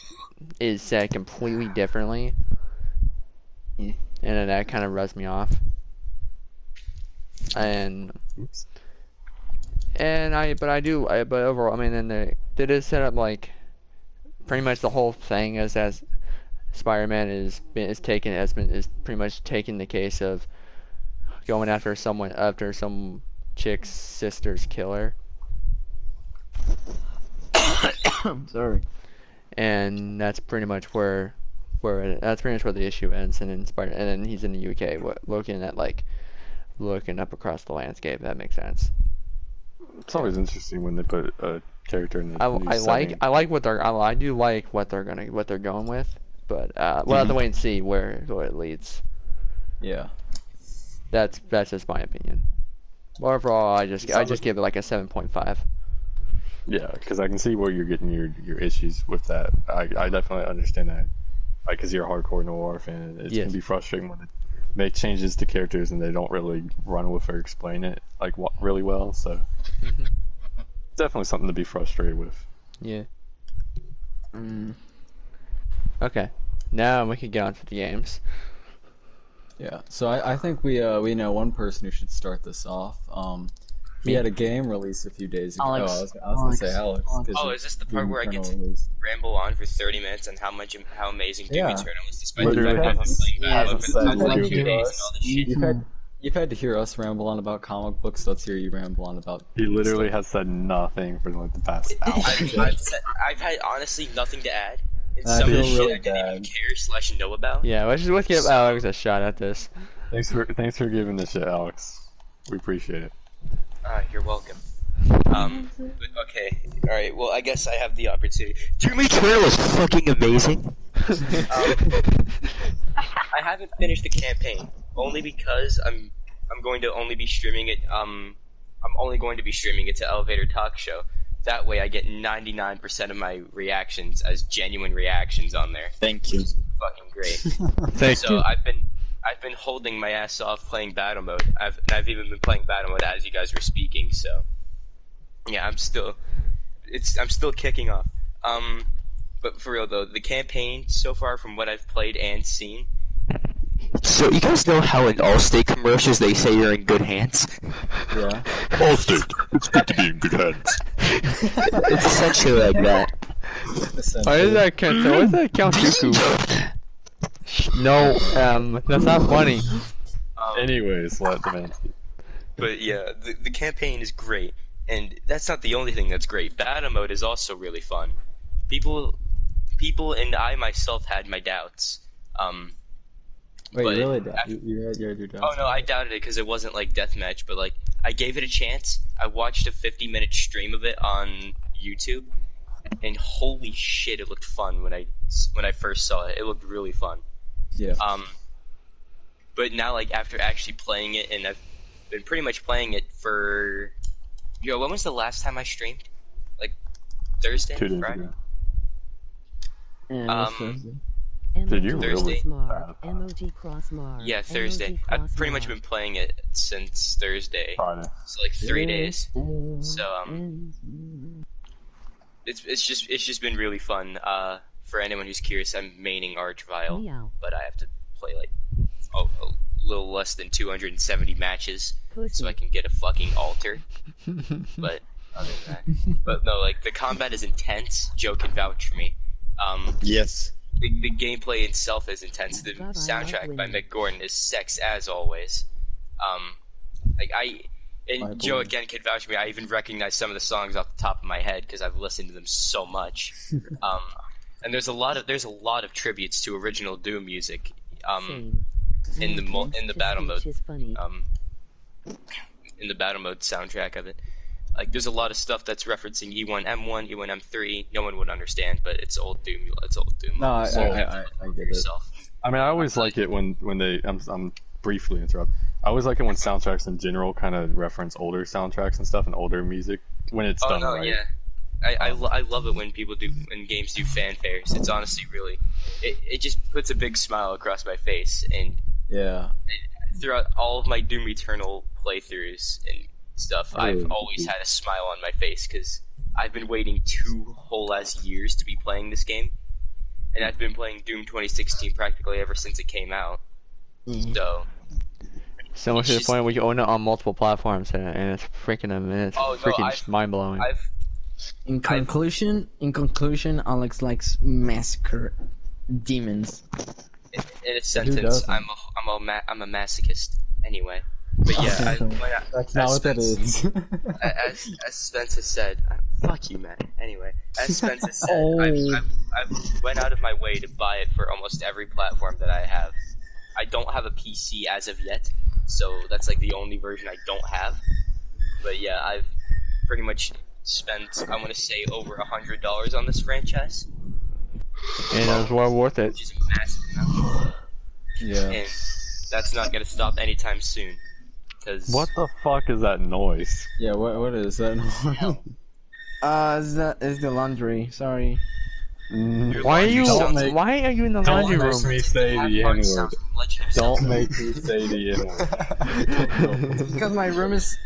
C: is said completely differently, and then that kind of rubs me off. But overall, I mean, then they did set up like pretty much the whole thing as Spider-Man is pretty much taking the case of going after some chick's sister's killer.
F: I'm sorry.
C: And that's pretty much where the issue ends, and then he's in the UK looking up across the landscape. That makes sense.
D: It's always interesting when they put a character in the new
C: I
D: setting.
C: like what I do like what they're going with, but we'll have to wait and see where it leads.
G: Yeah.
C: That's just my opinion. Overall, I just give it like a 7.5.
D: Yeah, because I can see where you're getting your issues with that. I definitely understand that. Like, because you're a hardcore noir fan, it can be frustrating when they make changes to characters and they don't really run with or explain it like really well. So, definitely something to be frustrated with.
C: Yeah. Okay, now we can get on to the games.
G: Yeah, so I think we know one person who should start this off. We had a game released a few days ago.
F: Alex.
G: Oh, I was gonna say Alex.
A: Oh, is this the part where I get to ramble on for 30 minutes on how amazing Doom Eternal is, despite the fact that I've been playing Battle for the past 2 days and all this shit?
G: You've had to hear us ramble on about comic books. Let's hear you ramble on about.
D: He literally has said nothing for like the past hour.
A: I've had honestly nothing to add. It's
G: I
A: some of
G: feel
A: the shit
G: really
A: I didn't even
G: bad.
A: care / know about.
C: Yeah, let's give Alex a shot at this.
D: Thanks for giving this shit, Alex. We appreciate it.
A: You're welcome. But okay, alright, well, I guess I have the opportunity. Doom Eternal is fucking amazing. I haven't finished the campaign, only because I'm going to only be streaming it, I'm only going to be streaming it to Elevator Talk Show. That way I get 99% of my reactions as genuine reactions on there.
B: Thank you.
A: It's fucking great.
C: Thank
A: So I've been holding my ass off playing battle mode. I've even been playing battle mode as you guys were speaking. So yeah, I'm still kicking off. But for real though, the campaign so far from what I've played and seen. So you guys know how in Allstate commercials they say you're in good hands?
G: Yeah.
D: Allstate, it's good to be in good hands.
A: It's essentially like that.
C: Why is that Count Dooku? No, that's not funny.
D: Anyways, let the man speak.
A: But yeah, the campaign is great, and that's not the only thing that's great. Battle mode is also really fun. People, and I myself had my doubts.
G: Wait,
A: but
G: you really doubt? You had your doubts?
A: Oh no, I doubted it because it wasn't like deathmatch, but like I gave it a chance. I watched a 50-minute stream of it on YouTube, and holy shit, it looked fun when I first saw it. It looked really fun.
G: Yeah.
A: But now like after actually playing it, and I've been pretty much playing it for. When was the last time I streamed? Like Thursday,
D: 2 days
A: Friday.
D: ago.
F: Yeah, that's Thursday.
D: Did you
A: Thursday?
E: Emoji crossmar.
A: Yeah, Thursday.
E: Emoji
A: I've pretty much
E: crossmark.
A: been playing it since Thursday.
D: Friday.
A: So like 3 days. So it's just been really fun. For anyone who's curious, I'm maining Archvile,
E: Meow.
A: but I have to play like a little less than 270 matches
E: Pussy.
A: so I can get a fucking altar. But other than that, but no, like the combat is intense. Joe can vouch for me.
B: Yes.
A: The gameplay itself is intense. The
E: God, I
A: soundtrack
E: love
A: by
E: women.
A: Mick Gordon is sex as always. And Joe again can vouch for me. I even recognize some of the songs off the top of my head because I've listened to them so much. And there's a lot of tributes to original Doom music.
E: Same.
A: In the battle mode.
E: Is funny.
A: In the battle mode soundtrack of it. Like, there's a lot of stuff that's referencing E1M1, E1M3. No one would understand, but it's old Doom. It's old Doom.
G: No, I
A: So
G: get it.
A: yourself.
D: I mean, I always like it when they. I'm briefly interrupt. I always like it when soundtracks in general kind of reference older soundtracks and stuff and older music when it's
A: Oh
D: done
A: no,
D: right.
A: yeah. I love it when games do fanfares. It's honestly really, it just puts a big smile across my face. And
G: Yeah.
A: throughout all of my Doom Eternal playthroughs and stuff, I've always had a smile on my face because I've been waiting 2 whole ass years to be playing this game, and I've been playing Doom 2016 practically ever since it came out.
C: So much to the
A: just-
C: point where you own it on multiple platforms, and it's freaking
A: Oh, no,
C: mind blowing.
F: In conclusion, Alex likes massacre demons.
A: In a sentence,
G: doesn't?
A: I'm a masochist. Anyway, but yeah,
G: That's not what that is.
A: as Spence has said, fuck you, man. Anyway, as Spence has said,
F: Oh.
A: I've went out of my way to buy it for almost every platform that I have. I don't have a PC as of yet, so that's like the only version I don't have. But yeah, I've pretty much spent, I want to say, over $100 on this franchise,
C: And it was well worth it.
A: which is a massive amount.
G: Yeah.
A: And that's not gonna stop anytime soon. Cause
D: What the fuck is that noise?
G: Yeah, what is that?
F: Is the laundry? Sorry.
C: Why are you?
D: Don't make-
C: Why are you in the
D: Don't
C: laundry
D: make
C: room?
D: me say the
A: Hard
D: N
A: sound
D: word.
A: from Legend of
D: Don't
A: Zelda.
D: make me say the N word.
F: Because my room is.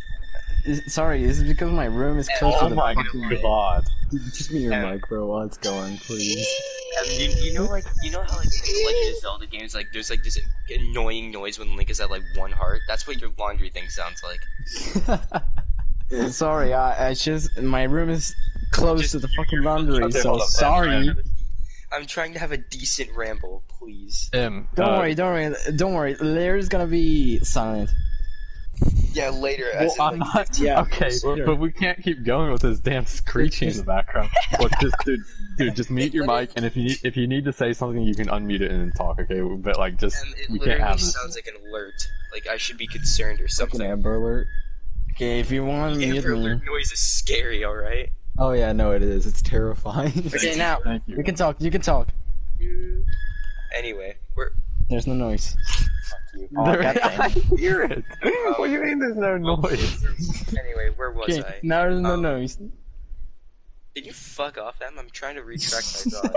F: Sorry, is it because my room is close
D: Oh
F: to the
D: my
F: fucking
D: god.
G: Just mute your mic, bro, while it's going, please.
A: You know how like in Legend of Zelda games, like there's like this annoying noise when Link is at like 1 heart. That's what your laundry thing sounds like.
F: Sorry, I just my room is close to the fucking laundry,
D: Okay,
F: so
D: hold up.
F: sorry.
A: I'm trying to have a decent ramble, please.
F: Don't worry. Later's gonna be silent.
A: Yeah, later.
D: Well, I'm not,
F: Yeah.
D: okay, but we can't keep going with this damn screeching in the background. Look, just mute your mic, and if you need to say something, you can unmute it and then talk, okay? But like, just
A: And it
D: we can't
A: literally
D: have this.
A: sounds like an alert. Like I should be concerned or
G: Fucking
A: something.
G: Amber Alert.
F: Okay, if you want to mute
A: Amber
F: me.
A: alert noise is scary, alright?
G: Oh yeah, no, it is. It's terrifying.
F: Okay, now
D: Thank you.
F: you can talk. You can talk.
A: Anyway, we're
F: There's no noise.
D: Oh, I hear it. What do you mean there's no noise?
A: anyway, where was
F: Okay,
A: I?
F: now there's no noise.
A: Can you fuck off, Em? I'm trying to retract my thought.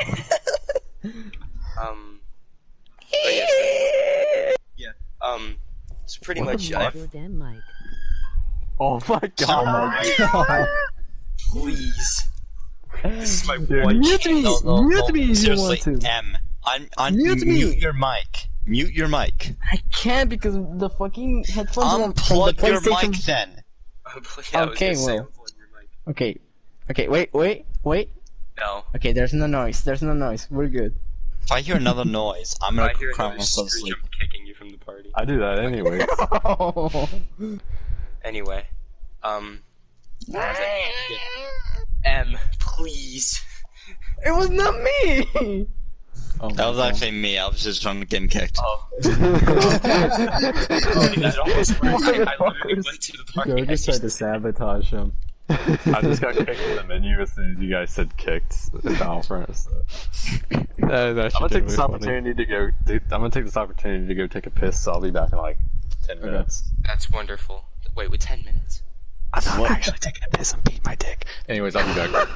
A: But yes, so pretty much,
E: Your damn mic.
D: Oh my god.
A: please. This is my
D: Dude,
A: one
F: Mute me!
B: No,
F: Mute me if you want
B: seriously,
F: to. Mute me.
B: mute your mic. Mute your mic.
F: I can't because the fucking headphones are from the
B: Unplug your
F: PlayStation.
B: mic then.
F: Okay, well. Okay, wait.
A: No.
F: Okay, there's no noise. We're good.
B: If I hear another noise, I'm
A: If I
B: gonna
A: hear
B: cry
A: another
B: myself to
A: screech,
B: sleep.
A: I'm kicking you from the party.
D: I do that anyway.
A: Anyway, what was I- M, please.
F: It was not me!
G: Oh my
B: That was
G: God.
B: actually me. I was just trying to get him kicked.
A: Oh. That almost worked. I literally went to the party.
G: Joe just tried to sabotage him.
D: I just got kicked in the menu as soon as you guys said kicked at Battlefront. So.
C: That
D: I'm gonna take this opportunity to go. I'm gonna take this opportunity to go take a piss. So I'll be back in like 10 minutes.
A: That's wonderful. Wait, with 10 minutes.
D: I'm not actually taking a piss. I'm beating my dick. Anyways, I'll be back.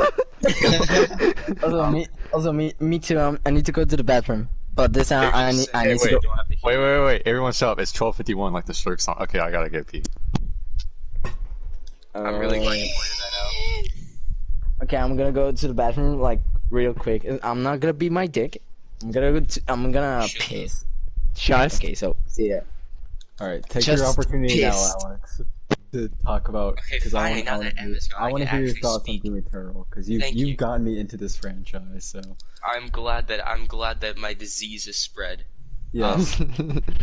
F: Also, me too. I need to go to the bathroom. But this time I need to go.
A: Don't have to hear
D: Wait. Everyone shut up. It's 12:51, like the Shirk song. Okay, I gotta go pee.
A: I'm really glad you pointed that out.
F: Okay, I'm gonna go to the bathroom like real quick. I'm not gonna be my dick. I'm gonna piss.
C: Just
F: Okay, so see ya.
G: Alright, take
F: Just
G: your opportunity
F: pissed.
G: now, Alex, to talk about.
A: Okay,
G: Because
A: finally, now that M is gone,
G: I want to
A: can
G: hear your
A: actually
G: thoughts
A: speak.
G: on Doom Eternal, because
A: Thank you.
G: you've gotten me into this franchise, so.
A: I'm glad that my disease is spread.
G: Yes.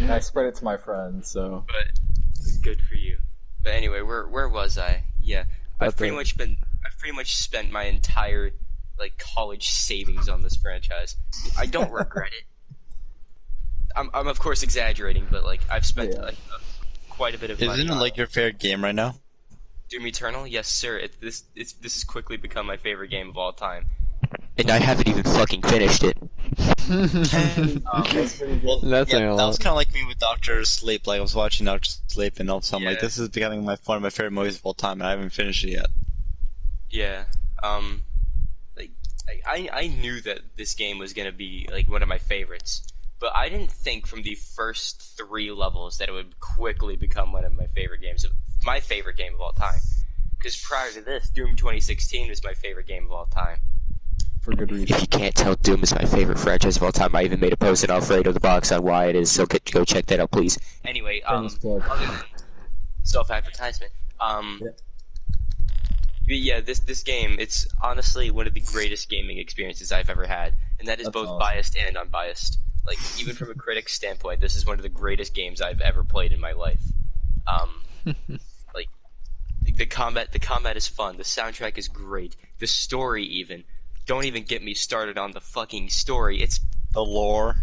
G: I spread it to my friends, so.
A: But good for you. But anyway, where was I? Yeah, I've pretty much spent my entire like college savings on this franchise. I don't regret it. I'm of course exaggerating, but like I've spent quite a bit of money.
B: Isn't it
A: on
B: like your favorite game right now?
A: Doom Eternal? Yes, sir. This has quickly become my favorite game of all time.
H: And I haven't even fucking finished it.
C: That's
B: Yeah,
C: a
B: that was
C: lot.
B: kind of like me with Doctor Sleep. Like I was watching Doctor Sleep, and all of a sudden, I'm like,
A: Yeah.
B: this is becoming one of my favorite movies of all time, and I haven't finished it yet.
A: Yeah. Like I knew that this game was gonna be like one of my favorites, but I didn't think from the first 3 levels that it would quickly become one of my favorite games my favorite game of all time. Because prior to this, Doom 2016 was my favorite game of all time.
G: For good reason.
H: If you can't tell, Doom is my favorite franchise of all time. I even made a post in Alfredo the Box on why it is, so go check that out, please.
A: Anyway,
G: Famous plug.
A: other than self-advertisement, but yeah, this game, it's honestly one of the greatest gaming experiences I've ever had, and that is
G: That's
A: both
G: awesome.
A: biased and unbiased. Like, even from a critic's standpoint, this is one of the greatest games I've ever played in my life. Like, the combat is fun, the soundtrack is great, the story even. Don't even get me started on the fucking story. It's
B: The lore.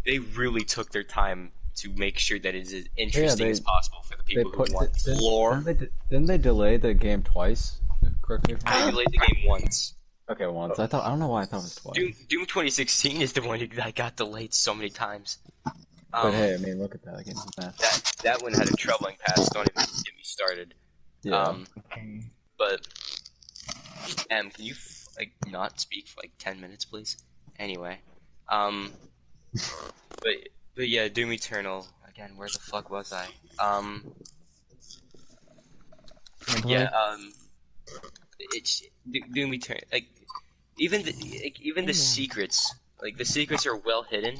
A: they really took their time to make sure that it is as interesting as possible for the
G: They
A: people
G: put
A: who want it.
B: Lore.
G: Didn't they delay the game twice? Correct me if I'm
A: They
G: wrong.
A: delayed the game once.
G: Okay, once. I don't know why I thought it was twice.
A: Doom 2016 is the one that got delayed so many times.
G: But hey, I mean, look at that. That game's a mess.
A: that one had a troubling past. Don't even get me started.
G: Yeah.
A: But can you like not speak for like 10 minutes, please? Anyway, but yeah, Doom Eternal again. Where the fuck was I? It's Doom Eternal. Like even the secrets. Like the secrets are well hidden.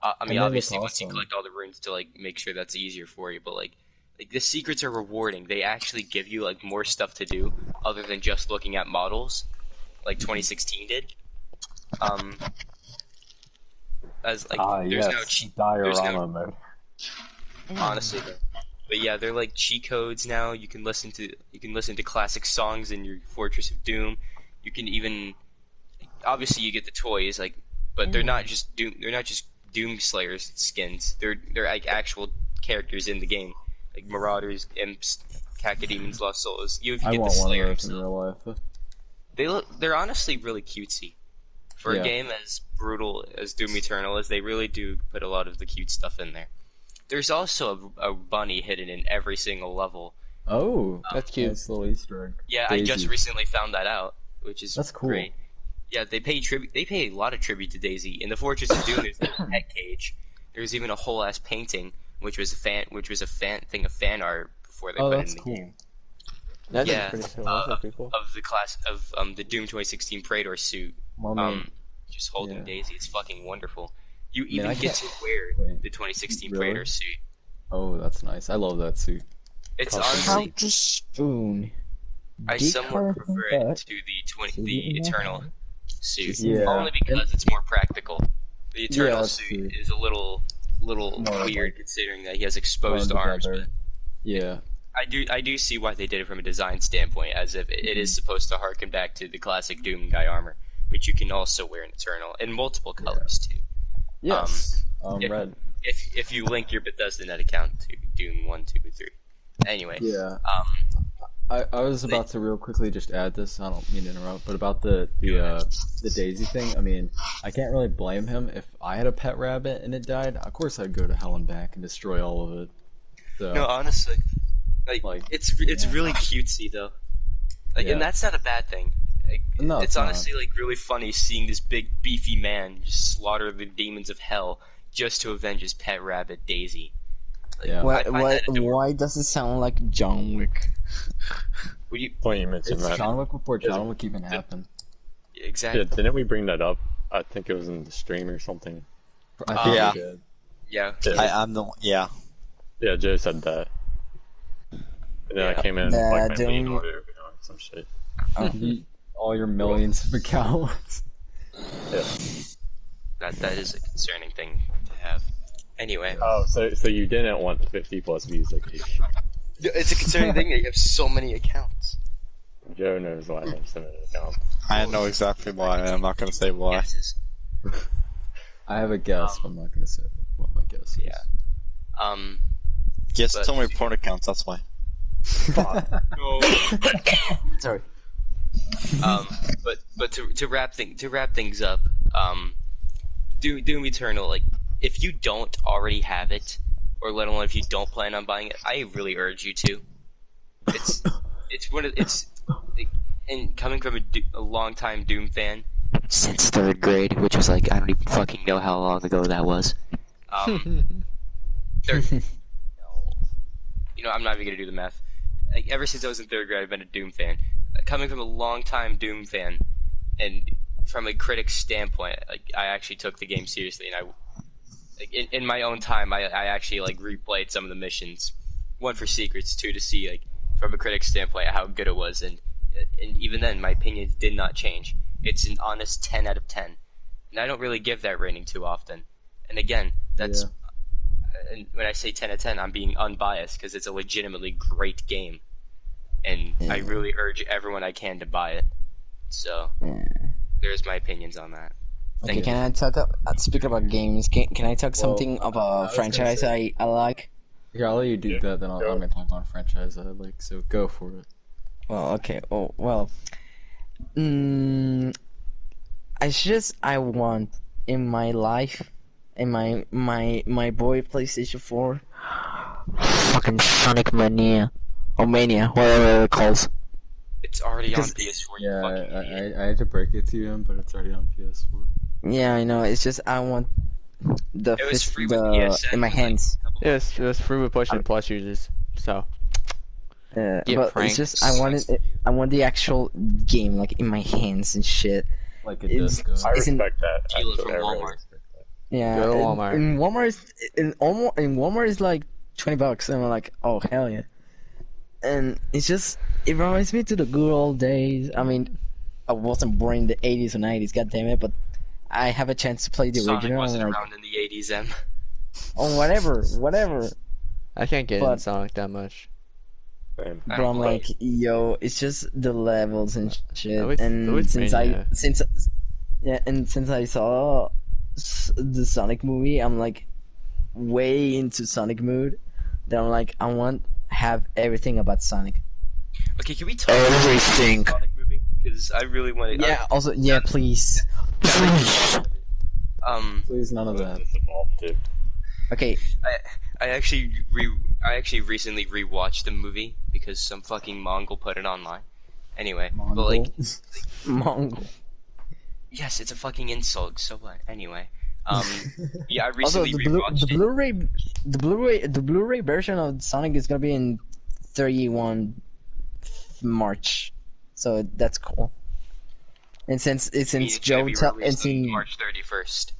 A: I mean,
G: And then
A: obviously,
G: it's
A: once you
G: awesome.
A: collect all the runes to like make sure that's easier for you, but like the secrets are rewarding. They actually give you like more stuff to do other than just looking at models, like 2016 did. As like there's no cheat.
D: diorama mode.
A: Honestly, though. But yeah, they're like cheat codes now. You can listen to classic songs in your Fortress of Doom. You can even obviously you get the toys like, but they're not just Doom. They're not just Doom Slayers skins. They're like actual characters in the game, like Marauders, Imps, Cacodemons, Lost Souls. You
G: I
A: get the
G: want one
A: Slayer
G: of those in
A: himself.
G: real life.
A: They're honestly really cutesy. For
G: Yeah.
A: a game as brutal as Doom Eternal is, they really do put a lot of the cute stuff in there. There's also a bunny hidden in every single level.
G: Oh,
C: That's cute.
G: nice little Easter egg.
A: Yeah, I just
G: Daisy.
A: recently found that out, which is
G: That's cool.
A: great. Yeah, they pay a lot of tribute to Daisy. In the Fortress of Doom, there's a pet cage. There's even a whole ass painting, which was a fan thing of fan art before they
G: Oh,
A: put it
G: that's
A: in the
G: cool.
A: game.
C: That's
A: Yeah,
C: pretty cool. That's pretty cool.
A: Of the class of the Doom 2016 Praetor suit.
G: Well, I mean,
A: Just holding
G: yeah.
A: Daisy is fucking wonderful. You
G: Man,
A: even
G: I
A: get to
G: can't-
A: wear
G: Wait,
A: the 2016
G: really?
A: Praetor suit.
G: oh, that's nice. I love that suit.
A: It's
C: How
A: honestly,
F: to spoon.
A: I
F: Dick
A: somewhat
F: her
A: prefer it
F: butt.
A: to the Eternal suit,
G: Yeah.
A: only because it's more practical. The Eternal
G: that's
A: suit
G: true.
A: is a little
G: More
A: weird
G: like-
A: considering that he has exposed
G: Thrown
A: arms.
G: together.
A: But
G: Yeah.
A: I do see why they did it from a design standpoint, as if it is supposed to harken back to the classic Doom guy armor, which you can also wear in Eternal in multiple colors too.
G: Yes.
A: if-
G: Red.
A: If you link your Bethesda.net account to Doom 1, 2, 3. Anyway,
G: Yeah. I was about to real quickly just add this. I don't mean to interrupt, but about the Daisy thing. I mean, I can't really blame him. If I had a pet rabbit and it died, of course I'd go to hell and back and destroy all of it. So
A: no, honestly, like
G: Like,
A: it's really cutesy though. Like,
G: Yeah.
A: and that's not a bad thing.
G: No,
A: it's
G: it's not.
A: honestly like really funny seeing this big beefy man just slaughter the demons of hell just to avenge his pet rabbit Daisy. Like,
G: Yeah.
A: I find that adorable.
F: Why does it sound like John Wick?
A: Would you
D: Funny you mentioned
G: It's
D: that.
G: John Wick before John Wick even happened.
A: exactly?
D: Yeah, didn't we bring that up? I think it was in the stream or something.
G: I think
B: Yeah.
G: we did.
A: Yeah.
B: I'm the yeah.
D: Yeah, Joe said that. And then I
A: Yeah.
D: came in
F: Yeah,
D: like my main
F: doing-
D: order, some shit.
G: All your millions of accounts.
D: Yeah.
A: That is a concerning thing to have. Anyway,
D: Oh, so you didn't want 50 plus views like you.
A: it's a concerning thing that you have so many accounts.
D: Joe knows why I have so many accounts.
B: I know exactly why. I'm not gonna say why.
A: Guesses.
G: I have a guess, but I'm not gonna say what my guess is.
A: Yeah.
B: Yes,
A: But-
B: so many porn accounts. That's why.
F: Sorry.
A: But to wrap things up, Doom Eternal, like if you don't already have it, or let alone if you don't plan on buying it, I really urge you to. It's like, and coming from a long-time Doom fan,
H: Since 3rd grade, which was like, I don't even fucking know how long ago that was.
A: third, I'm not even gonna do the math. Like ever since I was in 3rd grade, I've been a Doom fan. Coming from a long-time Doom fan, and from a critic's standpoint, like I actually took the game seriously, and like, in my own time, I actually like replayed some of the missions. One for secrets, two to see like from a critic's standpoint how good it was, and even then my opinions did not change. It's an honest 10 out of 10, and I don't really give that rating too often. And again, that's and when I say 10 out of 10, I'm being unbiased because it's a legitimately great game, and I really urge everyone I can to buy it. So there's my opinions on that.
F: Okay,
A: Thank
F: can I talk? Speaking about games, can I talk something of a franchise I like?
G: Here, I'll let you do that, then I'm gonna talk about a franchise I like, so go for it.
F: Well, okay. Oh, well. I want in my life, in my boy PlayStation 4, fucking Sonic Mania, or Mania, whatever it calls.
A: It's already on
F: Because-
A: PS4. You
G: Yeah,
A: fucking idiot.
G: I had to break it to you, but it's already on PS4.
F: Yeah, I know. It's just I want the
A: It was
F: fist,
A: free with
F: the
A: PSN
F: in my
A: for, like,
F: hands.
A: a couple
C: It was free with PlayStation Plus users, so Get
F: But
C: pranked.
F: it's just I want the actual game like in my hands and shit.
G: Like a
F: It's-
G: disco.
D: I
F: Isn't-
D: respect that.
A: Steal it
D: actually,
A: from
D: I really
A: Walmart.
D: respect that.
F: Yeah,
C: Go to Walmart.
F: In Walmart is like $20, and I'm like, oh hell yeah. And it's just it reminds me to the good old days. I mean, I wasn't born in the 80s or 90s, god damn it, but I have a chance to play the
A: Sonic
F: original.
A: wasn't
F: Like,
A: around in the 80s, M.
F: oh whatever.
C: I can't get in
F: But-
C: Sonic that much.
D: Same.
A: I
F: But
A: don't
F: I'm like, yo, it's just the levels and shit.
C: Always-
F: and
C: always
F: since
C: Mania.
F: since I saw the Sonic movie, I'm like way into Sonic mood. That I'm like, I want have everything about Sonic.
A: Okay, can we talk about the Sonic movie? Because I really want to.
F: Yeah. Also, yeah, please.
G: Please, none of that.
D: It's evolved too.
F: Okay.
A: I actually recently rewatched the movie because some fucking Mongol put it online. Anyway, but like,
F: Mongol.
A: yes, it's a fucking insult. So what? Anyway, yeah, I
F: Also,
A: recently
F: the
A: rewatched it.
F: the Blu-ray version of Sonic is gonna be in 31 March, so that's cool. And since
A: I mean,
F: since
A: it's gonna
F: Joe
A: be
F: tell
A: released
F: and
A: on
F: since
A: March 31st.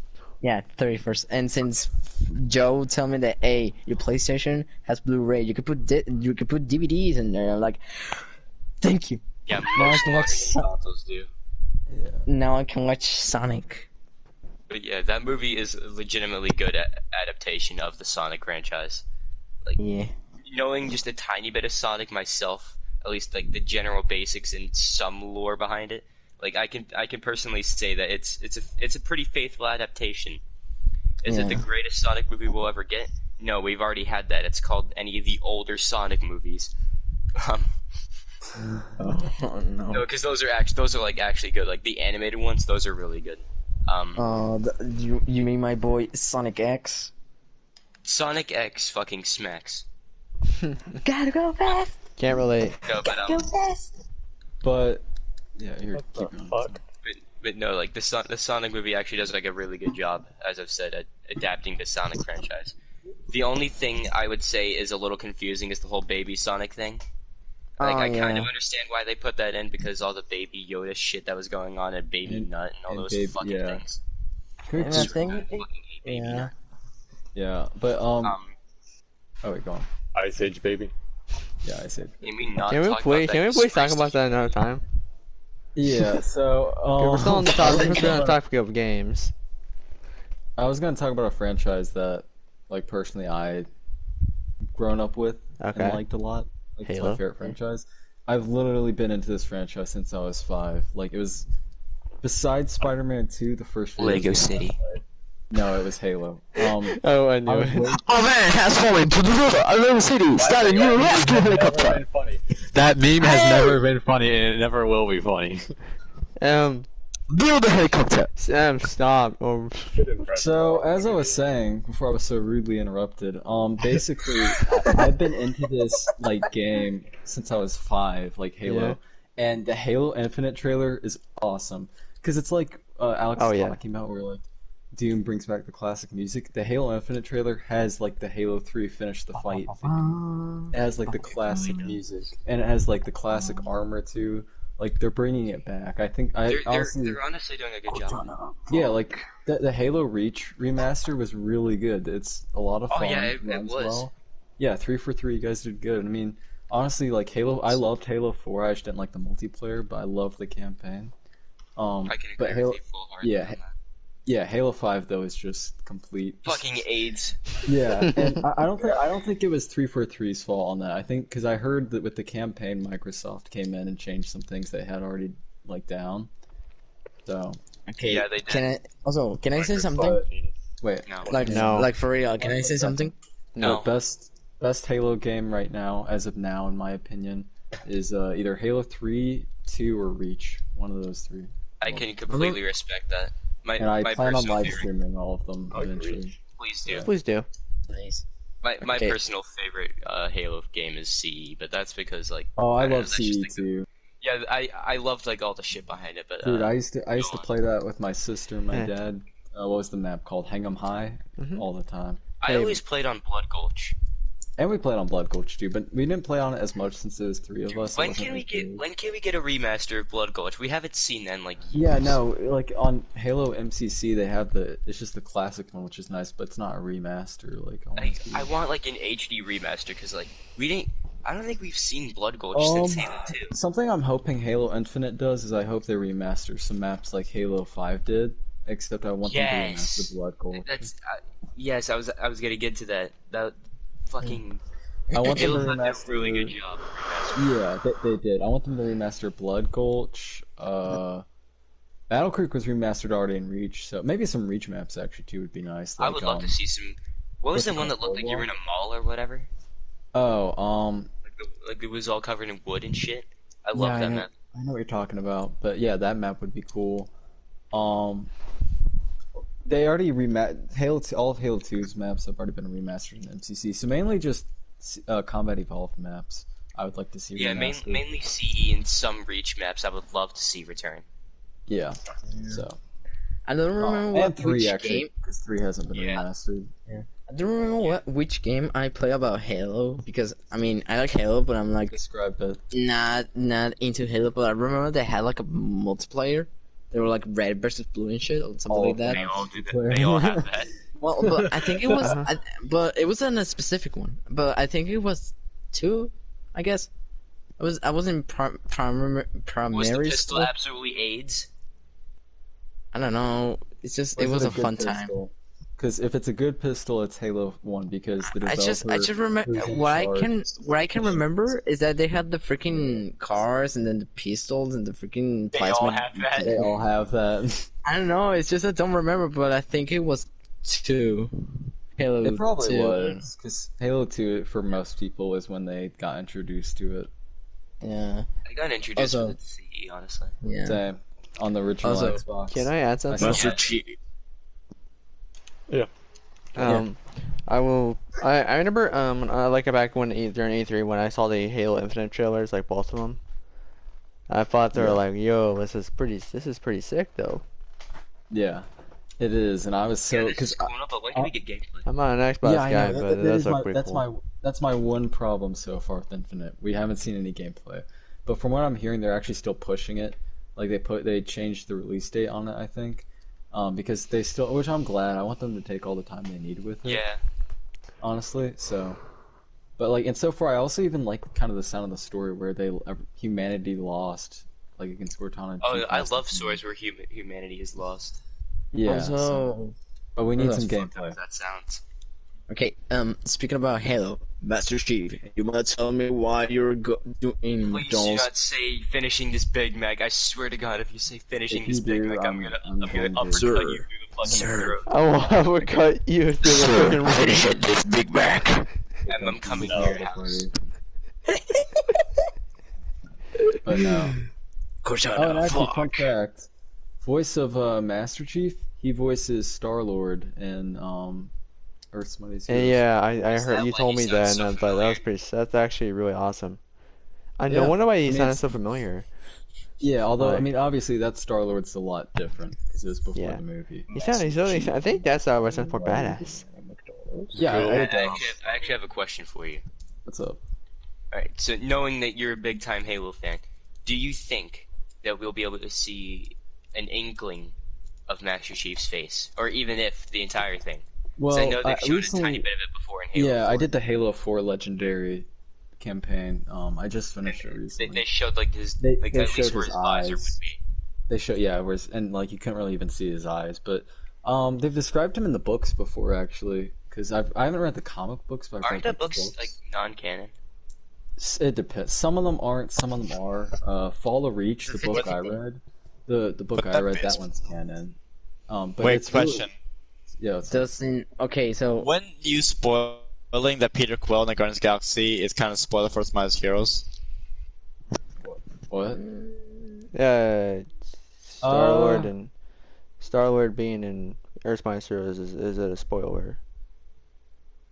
F: yeah 31st, and since Joe tell me that hey, your PlayStation has Blu-ray, you could put DVDs in there. I'm like, thank you.
A: Yeah,
F: Now I
A: most
F: can
A: modern
F: watch
A: consoles do.
F: Now I can watch Sonic.
A: But yeah, that movie is a legitimately good adaptation of the Sonic franchise.
F: Yeah.
A: Knowing just a tiny bit of Sonic myself, at least like the general basics and some lore behind it, like I can personally say that it's a pretty faithful adaptation. Is it the
F: Yeah.
A: greatest Sonic movie we'll ever get? No, we've already had that. It's called any of the older Sonic movies.
F: Oh no.
A: No, because those are actually good. Like the animated ones, those are really good.
F: You mean my boy Sonic X?
A: Sonic X fucking smacks.
F: Gotta go fast.
C: Can't relate.
A: No, but
F: Go fast.
G: But Yeah, here,
D: What
G: keep
D: the
G: going.
D: fuck?
A: But no, like the Sonic movie actually does like a really good job, as I've said, at adapting the Sonic franchise. The only thing I would say is a little confusing is the whole baby Sonic thing. Like, I kind of understand why they put that in, because all the baby Yoda shit that was going on, and Baby
G: And-
A: Nut, and all
G: and
A: those
G: Baby-
A: fucking
G: yeah.
A: things.
G: Can we
F: And I
G: keep-
F: think,
A: Fucking hate Baby
F: yeah.
A: Nut.
G: yeah, but oh wait, go on.
D: Ice Age baby.
G: Yeah, I said.
A: Can we not
C: Can we
A: talk
C: please?
A: about
C: Can we
A: that
C: please talk
A: disgraced
C: about that another time?
G: Yeah, so
C: Okay, we're still on the
G: I
C: topic.
G: was
C: We're still on the
G: gonna-
C: topic of games.
G: I was gonna talk about a franchise that, like, personally I grown up with
C: Okay.
G: and liked a lot. Like, it's my
C: Halo?
G: favorite franchise. I've literally been into this franchise since I was 5. Like, it was besides Spider-Man 2, the first video
H: Lego
G: game I
H: City.
G: played. No, it was Halo.
C: Oh, I knew
G: I was
C: it.
G: waiting-
H: Oh man has fallen to the river. A little city. Starting new rescue helicopter.
D: funny. That meme has never been funny, and it never will be funny.
H: Build a helicopter.
C: Stop. Oh,
G: So, as I was saying before I was so rudely interrupted, basically, I've been into this, like, game since I was 5, like Halo,
C: Yeah.
G: and the Halo Infinite trailer is awesome, because it's like Alex
C: Oh,
G: was
C: yeah.
G: talking about, where, like, Doom brings back the classic music. The Halo Infinite trailer has, like, the Halo 3 Finish the Fight theme. It has, like, the classic music, and it has, like, the classic armor, too. Like, they're bringing it back. I think,
A: They're
G: honestly...
A: honestly doing a good job.
G: Yeah, like the Halo Reach remaster was really good. It's a lot of
A: Oh,
G: fun.
A: yeah, it
G: runs
A: was.
G: well. Yeah, 3 for 3. You guys did good. I mean, honestly, like Halo, I loved Halo 4. I just didn't like the multiplayer, but I loved the campaign.
A: I can
G: but
A: agree
G: Halo,
A: with you full-heartedly
G: yeah,
A: on that.
G: yeah, Halo 5 though is just complete.
A: Fucking AIDS.
G: Yeah, and I don't think it was 343's fault on that. I think because I heard that with the campaign, Microsoft came in and changed some things they had already like down. So
F: Okay.
A: Yeah, they did.
F: Can I say something?
G: but wait,
A: No.
F: Like,
C: No.
F: like for real? Can I say something?
A: No.
G: the best Halo game right now, as of now, in my opinion, is either Halo 3, 2, or Reach. One of those 3.
A: I can completely respect that.
G: And I
A: My
G: plan on
A: personal
G: live
A: favorite.
G: streaming all of them
D: like
G: eventually.
D: Reach.
A: Please do.
C: please do.
F: Nice.
A: My
F: Okay.
A: personal favorite Halo game is CE, but that's because like
G: Oh, I
A: don't know,
G: love
A: that's just,
G: CE
A: like,
G: too.
A: Yeah, I loved like all the shit behind it, but
G: Dude, I used to
A: go on.
G: play that with my sister and my
C: Yeah.
G: dad. What was the map called? Hang 'em High,
C: Mhm.
G: all the time.
A: I always played on Blood Gulch.
G: And we played on Blood Gulch too, but we didn't play on it as much since there was 3 of us. It
A: When
G: wasn't
A: can we
G: as
A: get
G: big.
A: when can we get a remaster of Blood Gulch? We haven't seen that in like years.
G: Yeah, no, like on Halo MCC, they have it's just the classic one, which is nice, but it's not a remaster. Like,
A: I want like an HD remaster because like I don't think we've seen Blood Gulch
G: Um,
A: since Halo 2.
G: something I'm hoping Halo Infinite does is I hope they remaster some maps like Halo 5 did, except I want them to
A: Yes.
G: remaster Blood Gulch.
A: That's yes, I was gonna get to that. That fucking
G: I want them to
A: Halo 5 did a
G: remaster.
A: really good job. remastering.
G: Yeah, they did. I want them to remaster Blood Gulch. Battle Creek was remastered already in Reach, so maybe some Reach maps actually too would be nice.
A: I
G: Like,
A: would love to see some. What was
G: what's
A: the
G: it
A: one that
G: called,
A: looked like you were in
G: World
A: a mall or whatever?
G: Oh,
A: Like it was all covered in wood and shit. I
G: yeah,
A: love
G: I
A: that
G: know,
A: map.
G: I know what you're talking about, but yeah, that map would be cool. They already Halo 2, all of Halo 2's maps have already been remastered in MCC, so mainly just Combat Evolved maps. I would like to see.
A: Yeah,
G: remastered.
A: mainly CE and some Reach maps. I would love to see return.
G: Yeah. So.
F: I don't remember
G: and
F: what
G: 3
F: which
G: actually,
F: game.
G: because 3 hasn't been
A: Yeah.
G: remastered.
F: I don't remember which game I play about Halo because I mean I like Halo, but I'm like
G: Describe it.
F: not into Halo. But I remember they had like a multiplayer. They were like red versus blue and shit, or something
G: All
F: like
G: of
F: that.
A: They all do that.
G: Multiplayer.
A: They all have that.
F: Well, but I think it was,
C: Uh-huh.
F: but it wasn't a specific one. But I think it was 2, I guess. I was in primary
A: Was the pistol
F: school.
A: absolutely AIDS?
F: I don't know. It's just it was a fun time.
G: Because if it's a good pistol, it's Halo 1 because the
F: I
G: developer.
F: just remember
G: who's in
F: what I
G: charge-
F: can remember is that they had the freaking cars and then the pistols and the freaking
A: They
F: plasma.
A: all have that.
G: They all have that.
F: I don't know. It's just I don't remember, but I think it was 2. Halo.
G: It probably
F: 2.
G: was because Halo 2 for most people is when they got introduced to it.
F: Yeah.
A: I got introduced
F: Also-
A: with the CE, honestly.
F: Yeah.
G: Same on the original
F: Also-
G: Xbox.
C: Can I add something?
G: Master
A: Yeah.
C: I will. I remember like back when during E3 when I saw the Halo Infinite trailers, like both of them. I thought they were
G: Yeah.
C: like, "Yo, this is pretty sick though."
G: Yeah, it is, and I was so
A: this
G: because
A: is cool enough, but when can we get gameplay?
C: I'm not an Xbox
G: yeah, I
C: guy,
G: know
C: but
G: that
C: that's
G: is my
C: pretty
G: that's
C: cool.
G: my one problem so far with Infinite. We haven't seen any gameplay, but from what I'm hearing, they're actually still pushing it. Like they changed the release date on it, I think, because they still, which I'm glad. I want them to take all the time they need with it.
A: Yeah.
G: Honestly, so. But like, and so far, I also even like kind of the sound of the story where humanity lost, like against Cortana.
A: Oh, I love stories where humanity is lost.
G: Yeah.
F: Also,
G: but we need
F: Also,
G: some
A: Fucked up
G: gameplay.
A: as that sounds.
F: okay. Speaking about Halo, Master Chief, you wanna tell me why you're doing
A: Please do
F: McDonald's?
A: not say finishing this Big Mac. I swear to God, if you say finishing
G: If
A: this
G: you
A: Big
G: do,
A: Mac, I'm
G: I'm
A: gonna
G: going to-
A: uppercut
F: Sir.
A: you through the fucking
F: Sir.
A: throat.
C: I would cut you through the freaking
H: Finish it, this Big Mac.
A: And I'm coming
G: No,
A: to your
G: the
A: house.
G: party. But no.
F: Cortana,
G: Oh, and actually, fun
F: fuck.
G: fact: voice of Master Chief, he voices Star Lord in Earth's Mightiest
C: And
G: Heroes.
C: yeah, I
A: Is
C: heard
A: that
C: you
A: why
C: told
A: he
C: me
A: sounds
C: that,
A: so
C: and I thought that was
A: familiar?
C: that's actually really awesome. I
G: Yeah,
C: no wonder why
G: I
C: he
G: mean,
C: sounded
G: it's-
C: so familiar.
G: Yeah, although I
C: Like-
G: mean, obviously that Star Lord's a lot different because it was before
C: Yeah.
G: the movie.
C: He sounded I think that's how I was for badass.
G: Yeah,
A: I,
G: I would,
A: I actually have a question for you.
G: what's up?
A: Alright, so knowing that you're a big time Halo fan, do you think that we'll be able to see an inkling of Master Chief's face? Or even if the entire thing? 'Cause
G: Well,
A: I know they've showed
G: recently,
A: a tiny bit of it before in Halo
G: yeah,
A: 4.
G: I did the Halo 4 Legendary campaign. I just finished it
A: They,
G: recently.
A: they showed like his,
G: They
A: at least
G: showed
A: where
G: his
A: his visor
G: eyes.
A: would be.
G: They show, yeah, whereas, and like you couldn't really even see his eyes, but they've described him in the books before actually, because I haven't read the comic books, but I've
A: Aren't
G: read
A: the books like non-canon?
G: It depends. Some of them aren't, some of them are. Fall of Reach, the book I read, the book I read, that one's canon. But
B: Wait,
G: it's really-
B: question.
G: yeah, it's,
F: Doesn't okay? So
B: When you spoiling that Peter Quill in the Guardians of the Galaxy is kind of spoiler for Smiles Heroes?
G: what?
C: Yeah, Star Lord being in Earth's Heroes is it a spoiler?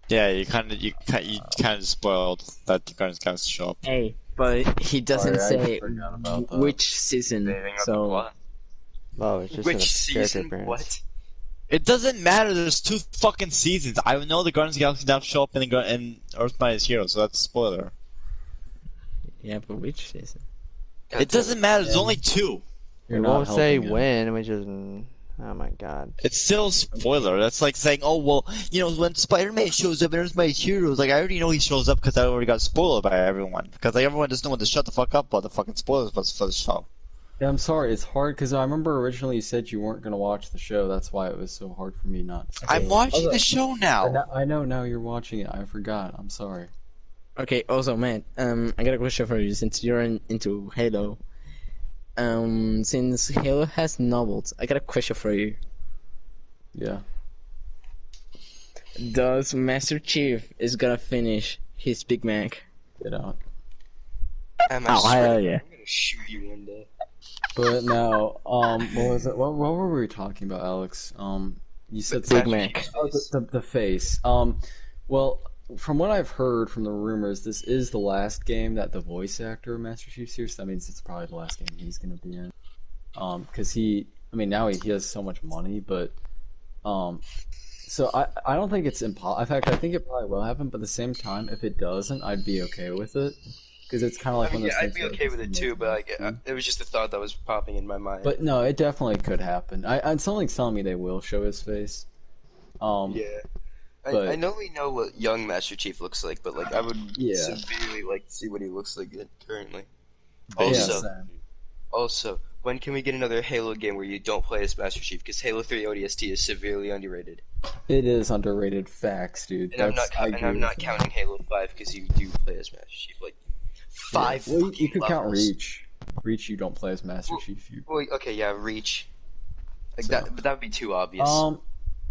B: Yeah, you kind of spoiled that the Guardians of the Galaxy show up.
F: hey, but he doesn't
G: Sorry, I
F: say
G: forgot about that.
F: which season.
A: Saving up the
F: So
A: plot.
C: Oh, it's just
A: Which
C: in a character
A: season?
C: appearance.
A: What?
B: It doesn't matter. There's 2 fucking seasons. I know the Guardians of the Galaxy now show up in Earth's Mightiest Heroes, so that's a spoiler.
F: yeah, but which season?
B: It doesn't matter. There's only 2.
G: You're
C: It
G: not
C: won't say
G: helping him.
C: when, which is oh my god.
B: It's still a spoiler. That's like saying, oh, well, you know, when Spider-Man shows up in Earth's Mightiest Heroes, like, I already know he shows up because I already got spoiled by everyone. Because, like, everyone just know when to shut the fuck up about the fucking spoilers for the show.
G: Yeah, I'm sorry, it's hard because I remember originally you said you weren't gonna watch the show. That's why it was so hard for me not. To.
B: I'm watching the show now.
G: I know now you're watching it. I forgot. I'm sorry.
F: Okay. Also, man, I got a question for you since you're into Halo. Since Halo has novels, I got a question for you.
G: Yeah.
F: Does Master Chief is gonna finish his Big Mac?
G: Get out.
A: I'm
F: Oh, hell yeah.
A: I'm gonna shoot you one day.
G: But now, what was it? What were we talking about, Alex? You said
F: Big
G: something-
F: Mac.
G: Oh, the face. Well, from what I've heard from the rumors, this is the last game that the voice actor of Master Chief's here. So that means it's probably the last game he's gonna be in. Because now he has so much money, but so I don't think it's impossible. In fact, I think it probably will happen. But at the same time, if it doesn't, I'd be okay with it. Because it's kind of like
A: I mean,
G: one of
A: yeah,
G: those
A: I'd be
G: things
A: okay
G: where
A: with it
G: it's
A: too, but like,
G: like,
A: it was just a thought that was popping in my mind.
G: But no, it definitely could happen. Something's telling me they will show his face.
A: yeah,
G: but-
A: I know we know what young Master Chief looks like, but like I would
G: Yeah.
A: severely like to see what he looks like currently.
G: Yeah,
A: Also,
G: same.
A: also, when can we get another Halo game where you don't play as Master Chief? Because Halo 3 ODST is severely underrated,
G: It is underrated facts, dude.
A: and I'm
G: I
A: not
G: agree with that.
A: counting Halo 5 because you do play as Master Chief. Like five.
G: Well, you
A: fucking
G: could count
A: levels.
G: Reach. Reach, you don't play as Master
A: Well-
G: Chief. You.
A: Well, okay, yeah, Reach. Like
G: So-
A: that, but that would be too obvious.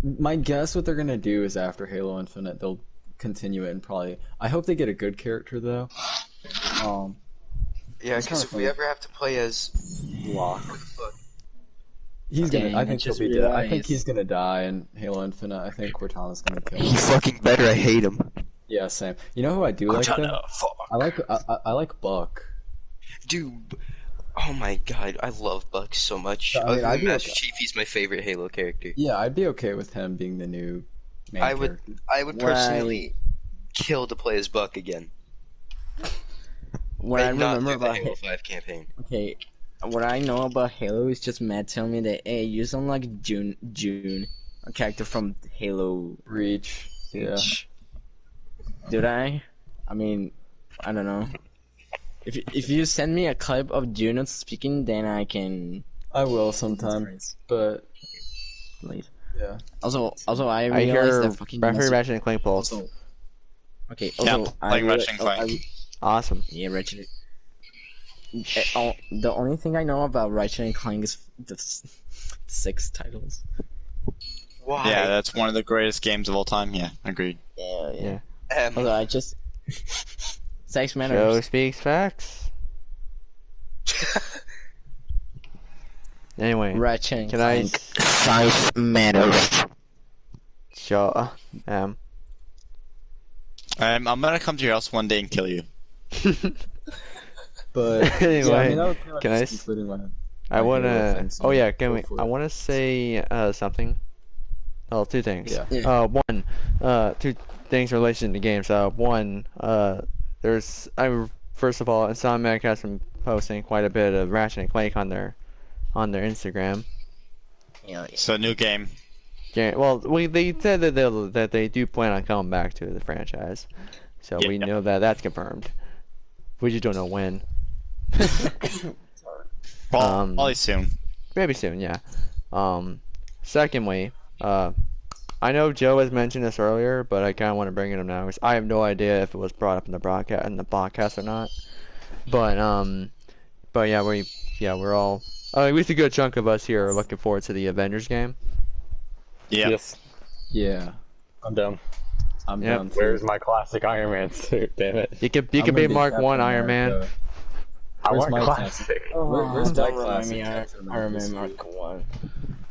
G: My guess what they're gonna do is after Halo Infinite, they'll continue it and probably. I hope they get a good character though.
A: Yeah,
G: It's
A: because
G: kinda
A: if we
G: funny.
A: ever have to play as
G: Locke.
A: what the fuck?
G: He's
F: Dang,
G: gonna. I
F: I
G: think he'll
F: just
G: be dead. I think
F: realized-
G: he's gonna die in Halo Infinite. I think Cortana's gonna kill him.
H: He's fucking better. I hate him.
G: Yeah, same. You know who I do like though?
A: Fuck.
G: I like Buck.
A: Dude, Oh my god, I love Buck so much.
G: I mean,
A: Other
G: I'd
A: than
G: be
A: Master
G: okay.
A: Chief, he's my favorite Halo character.
G: Yeah, I'd be okay with him being the new main character.
A: I would personally kill to play as Buck again.
F: What I
A: And not
F: remember
A: do the
F: about
A: Halo 5 campaign.
F: Okay, what I know about Halo is just Matt telling me that, hey, you sound like June, a character from Halo.
G: Reach. Yeah.
F: Did I? I mean, I don't know. If you send me a clip of Juno speaking, then I can.
G: I will sometime, but
F: Leave.
G: yeah.
F: Also, I
C: I
F: realized
C: hear
F: that fucking.
C: Ratchet and Clank both.
F: Also, okay.
B: Yeah,
F: Also,
B: I'm playing Ratchet and Clank.
C: Awesome.
F: Yeah, Ratchet. The only thing I know about Ratchet and Clank is the 6 titles.
A: Why?
B: Yeah, that's one of the greatest games of all time. Yeah, agreed.
F: Yeah.
C: Yeah.
F: Although I just. Sex
C: Joe
F: matters.
C: speaks facts. Anyway,
F: Ratchet and
C: can I
F: Clank. Size matters.
C: show?
B: I'm gonna come to your house one day and kill you.
G: But
C: Anyway,
G: yeah, I mean, that would pretty much
C: can I
G: just concluding my
C: I
G: Halo
C: wanna.
G: thing, so
C: Oh yeah,
G: go
C: can we?
G: for
C: I
G: it.
C: wanna say something. Oh, two things.
G: Yeah.
C: One, two things in relation to games. One, first of all, Insomniac has been posting quite a bit of Ratchet and Clank on their Instagram.
B: So new game.
C: Yeah, well, they said that they do plan on coming back to the franchise, so we
B: Yeah.
C: know that that's confirmed. We just don't know when.
B: Probably soon.
C: Maybe soon, yeah. Secondly, I know Joe has mentioned this earlier, but I kind of want to bring it up now because I have no idea if it was brought up in the podcast or not. But yeah, we're all at least a good chunk of us here are looking forward to the Avengers game.
B: Yeah.
D: Yes,
G: Yeah.
D: I'm down.
G: I'm
C: Yep.
G: down.
D: Where's my classic Iron Man suit? Damn it!
C: You could
G: I'm
C: be
G: gonna
C: Mark
G: Captain
C: 1 Iron
G: America.
C: Man.
D: I
G: Where's
D: want
G: my
D: classic.
G: Where's my
F: Don't remind
G: classic
F: me,
G: Captain
F: Iron
G: America
F: Man
G: suit?
F: Mark 1.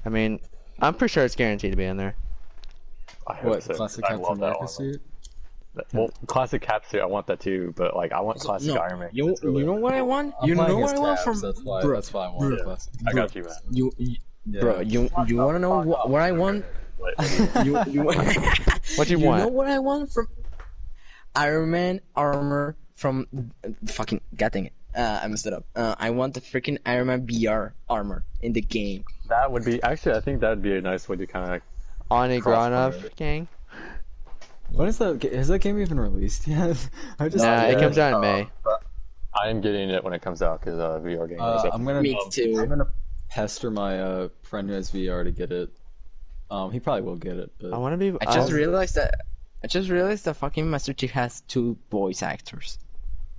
C: I mean, I'm pretty sure it's guaranteed to be in there.
D: I hope
G: What,
D: so.
G: classic
D: I
G: Captain
D: love that
G: America
D: one.
G: suit?
D: Well, classic Cap suit, I want that too, but like I want classic
F: No,
D: Iron Man.
F: you know what I want?
G: I'm
F: You know
G: playing
F: what
G: as
F: I want
G: Caps,
F: from
G: that's why I want
F: bro.
G: classic.
D: I got you, man.
F: You
G: Yeah.
F: bro, you wanna know what I want? you
C: What do you
F: You know
C: want?
F: what I want from Iron Man armor from fucking god dang it. I messed it up. I want the freaking Iron Man BR armor in the game.
D: That would be actually. I think that would be a nice way to kind of.
C: Ani
D: Crossfire.
C: Granov gang?
G: When is that? Is that game even released yet? I just.
C: Nah, it
D: yeah.
C: comes out in May.
D: I am getting it when it comes out because VR game. is up.
G: I'm gonna.
F: Me too.
G: I'm gonna pester my friend who has VR to get it. He probably will get it, but
C: I want to be.
F: I just realized that fucking Master Chief has 2 voice actors.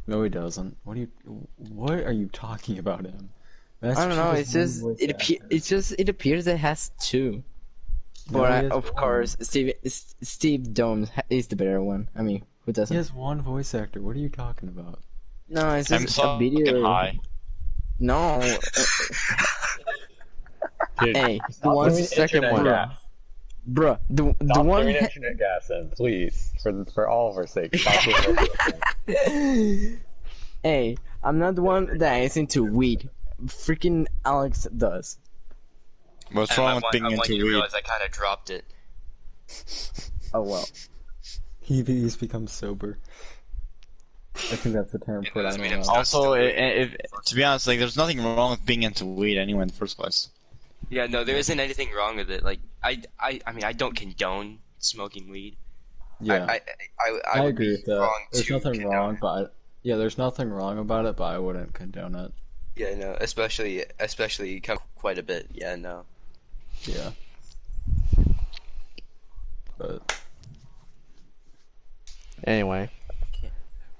G: no, he doesn't. What are you talking about him?
F: I don't know. It's just it appears it has 2.
G: No,
F: But
G: he has
F: of
G: one.
F: course, Steve Dome is the better one. I mean, who
G: He
F: doesn't?
G: has one voice actor. What are you talking about?
F: No, it's
B: I'm
F: just
B: so
F: a video.
B: fucking high.
F: No.
D: Dude,
F: Hey, the
D: stop
F: one
D: giving
C: second
D: internet
C: one.
D: gas.
F: bruh, the
D: Stop
F: one.
D: giving internet gas in, please, for all of our sakes. Stop doing
F: Hey, I'm not the one that is into weed. Freaking Alex does.
B: What's wrong with being
A: I want
B: into
A: you to
B: weed?
A: realize I kind of dropped it.
F: Oh well.
G: He's become sober. I think that's the term for it. I
A: doesn't
G: don't
A: mean I'm
G: know.
B: Also, if to be honest, like, there's nothing wrong with being into weed anyway in the first place.
A: Yeah, no, there isn't anything wrong with it. Like, I mean, I don't condone smoking weed.
G: Yeah,
A: I would
G: agree
A: be
G: with that.
A: wrong
G: There's
A: to
G: nothing
A: condone
G: wrong,
A: it.
G: but there's nothing wrong about it, but I wouldn't condone it.
A: Yeah, no, especially quite a bit. Yeah, no.
G: Yeah. But
C: Anyway.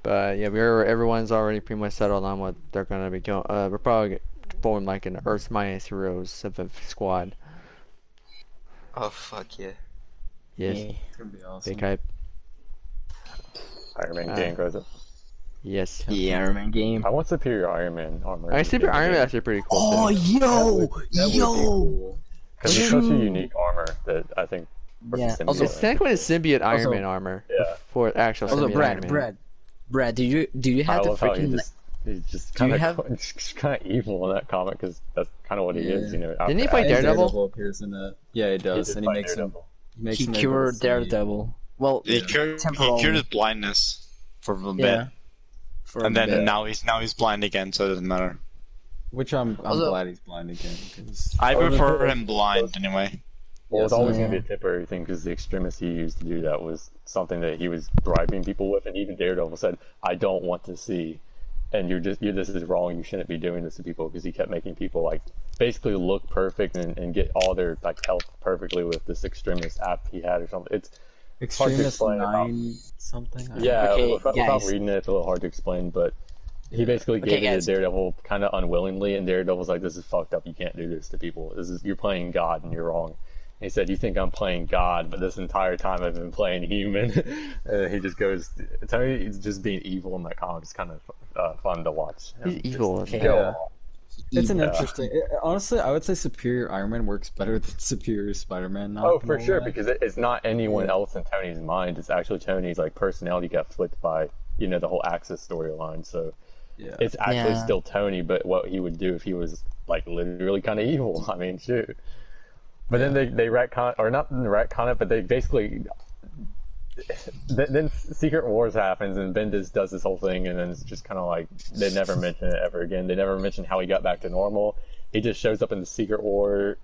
C: But yeah, everyone's already pretty much settled on what they're gonna be going. We're probably forming like an Earth's Mightiest Heroes of a squad.
A: Oh fuck yeah.
C: Yes,
F: Yeah.
G: it's gonna be awesome.
C: big hype.
D: Iron Man game grows up.
C: Yes.
F: The Iron Man game.
D: I want Superior Iron Man armor.
C: I Super Iron Man actually pretty cool.
F: Oh,
C: too.
F: yo.
D: Because it's such a unique armor that I think.
F: Yeah,
D: symbiote-
F: also-
C: It's technically a symbiote Iron
F: Also-
C: Man armor
D: Yeah.
C: for actual
F: Also,
C: symbiote Iron Man.
F: Brad, do you
D: I
F: have the
D: love how he
F: freaking
D: just He's just
F: Do you
D: kind
F: have-
D: of kind of evil in that comic because that's kind of what he is. You know,
C: Didn't he
D: after
C: fight
D: Adam-
C: Daredevil?
G: appears in that. Yeah, he does,
D: did
G: and he
D: fight
G: makes him.
D: Daredevil.
G: He makes
F: He
G: him able to
F: cured
G: see-
F: Daredevil. Well,
B: He cured his blindness for a bit,
F: yeah. For
B: and
F: a
B: then
F: bit.
B: now he's blind again, so it doesn't matter.
G: Which I'm
F: Although-
G: glad he's blind again. 'Cause
B: I
D: Oh,
B: prefer
D: the-
B: him blind anyway.
D: Well, it's
G: Yes,
D: always going
F: yeah.
D: to be a temporary thing because the extremists he used to do that was something that he was bribing people with, and even Daredevil said, "I don't want to see," and this is wrong. You shouldn't be doing this to people because he kept making people like basically look perfect and get all their like health perfectly with this extremist app he had or something. It's hard to
G: Extremist
D: explain about-
G: 9 something. I don't
D: Yeah,
F: Okay,
D: without
F: guys.
D: reading it, it's a little hard to explain, but he basically
F: Okay,
D: gave it
F: guys.
D: to Daredevil kind of unwillingly, and Daredevil's like, "This is fucked up. You can't do this to people. You're playing God, and you're wrong." And he said, "You think I'm playing God, but this entire time I've been playing human." He just goes, Tony is just being evil in that comic. It's kind of fun to watch.
C: He's
D: Just
C: evil.
D: go
F: Yeah.
D: off.
G: It's an
D: Yeah.
G: interesting. Honestly, I would say Superior Iron Man works better than Superior Spider-Man. not
D: Oh,
G: gonna
D: for sure,
G: lie.
D: because it's not anyone else in Tony's mind. It's actually Tony's like personality got flipped by the whole Axis storyline. So
G: Yeah.
D: it's actually
F: Yeah.
D: still Tony, but what he would do if he was like literally kind of evil. I mean, shoot. But then they retcon, or not retcon it, but they basically. Then Secret Wars happens and Bendis does this whole thing, and then it's just kind of like they never mention it ever again. They never mention how he got back to normal. He just shows up in the Secret War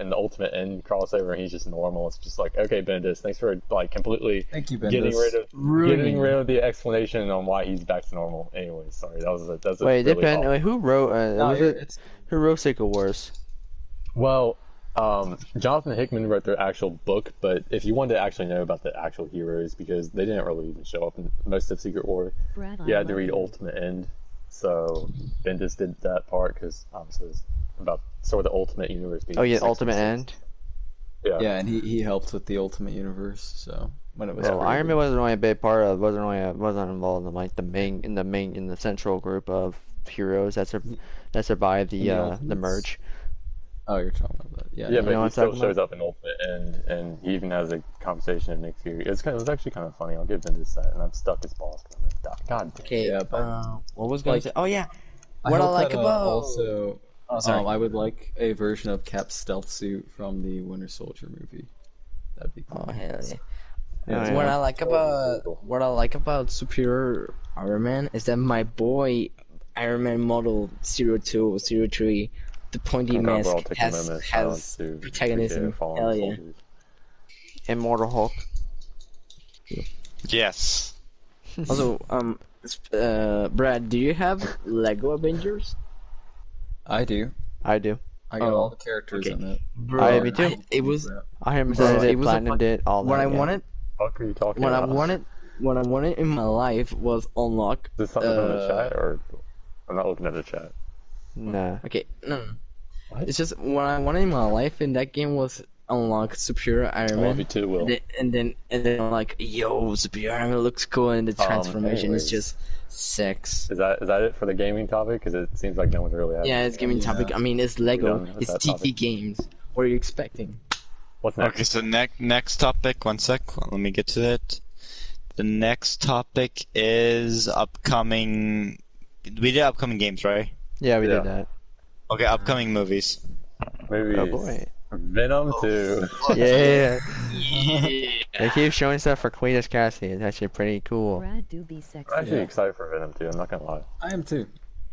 D: in the Ultimate End crossover, and he's just normal. It's just like, okay, Bendis, thanks for like completely
G: Thank you, Bendis.
D: getting rid of the explanation on why he's back to normal. Anyway, sorry, that's
C: Wait,
D: really
C: depend.
D: awful.
C: Wait, who wrote?
G: No,
C: Was it
G: it's
C: who wrote Secret Wars?
D: Well, Jonathan Hickman wrote the actual book, but if you wanted to actually know about the actual heroes, because they didn't really even show up in most of Secret War,
E: Brad,
D: you had to
E: I
D: read
E: love you.
D: Ultimate End. So Bendis did that part because obviously it's about sort of the Ultimate Universe. Being
C: Oh yeah,
D: 616.
C: Ultimate End.
G: yeah, and he helped with the Ultimate Universe. So when it was
C: Well,
G: created.
C: Iron Man wasn't really a big part of. Wasn't involved in like in the central group of heroes that survived
G: In
C: the
G: the
C: the
G: Ultimates?
C: merge.
G: Oh, you're talking about that. Yeah.
D: Yeah,
C: You
D: but
C: know what
D: he
C: I'm
D: still
C: talking
D: shows up in Ultimate End, and he even has a conversation with Nick Fury. It was actually kind of funny. I'll give Bendis that, and I'm stuck as balls. I'm like, God damn.
F: Okay.
G: Yeah, but-
F: What was going
G: Like-
F: to say? Oh yeah. What I
G: hope
F: like
G: that,
F: about
G: also.
F: sorry.
G: I would like a version of Cap's stealth suit from the Winter Soldier movie. That'd be cool.
F: Oh hell yeah.
C: Yeah,
F: What
C: yeah.
F: I like about Superior Iron Man is that my boy Iron Man model 02, 03, the pointy
D: Okay,
F: mask
D: we're all taking a moment of silence
F: has
D: to
F: protagonism.
D: appreciate our fallen
F: Hell yeah.
D: soldiers.
C: Immortal Hulk.
B: Yes.
F: Also, Brad, do you have Lego Avengers?
G: I do.
C: I do.
G: I got
F: Oh,
G: all the characters
F: okay.
G: in it.
C: I me too.
F: It was
C: I am
F: Bro,
C: it,
F: it was a
C: platinum
F: fuck-
C: did all that.
F: what I
C: yeah.
F: wanted.
D: Fuck are you talking
F: What I
D: about?
F: wanted in my life was unlock.
D: Is this something from the chat, or I'm not looking at the chat?
C: Nah.
F: Okay, no.
D: What?
F: It's just what I wanted in my life in that game was unlock Superior
D: I
F: Iron
D: love
F: Man.
D: you too, Will.
F: And then I'm like, yo, Superior Iron Man looks cool, and the transformation is
D: anyways.
F: just sex.
D: Is that it for the gaming topic? Because it seems like no one's really asking.
F: Yeah, it's gaming
G: Yeah.
F: topic. I mean, it's Lego.
D: done with
F: It's
D: that
F: TT
D: topic?
F: games. What are you expecting?
D: What's next?
B: Okay, so next topic. One sec. Let me get to it. The next topic is upcoming. We did upcoming games, right?
C: Yeah, we
D: Yeah.
C: did that.
B: Okay, upcoming movies.
D: Maybe
C: Oh boy.
D: Venom 2.
C: Yeah.
F: Yeah.
C: They keep showing stuff for Cletus Cassidy. It's actually pretty cool.
E: Brad do be sexy.
D: I'm actually excited for Venom 2. I'm not gonna lie.
G: I am too.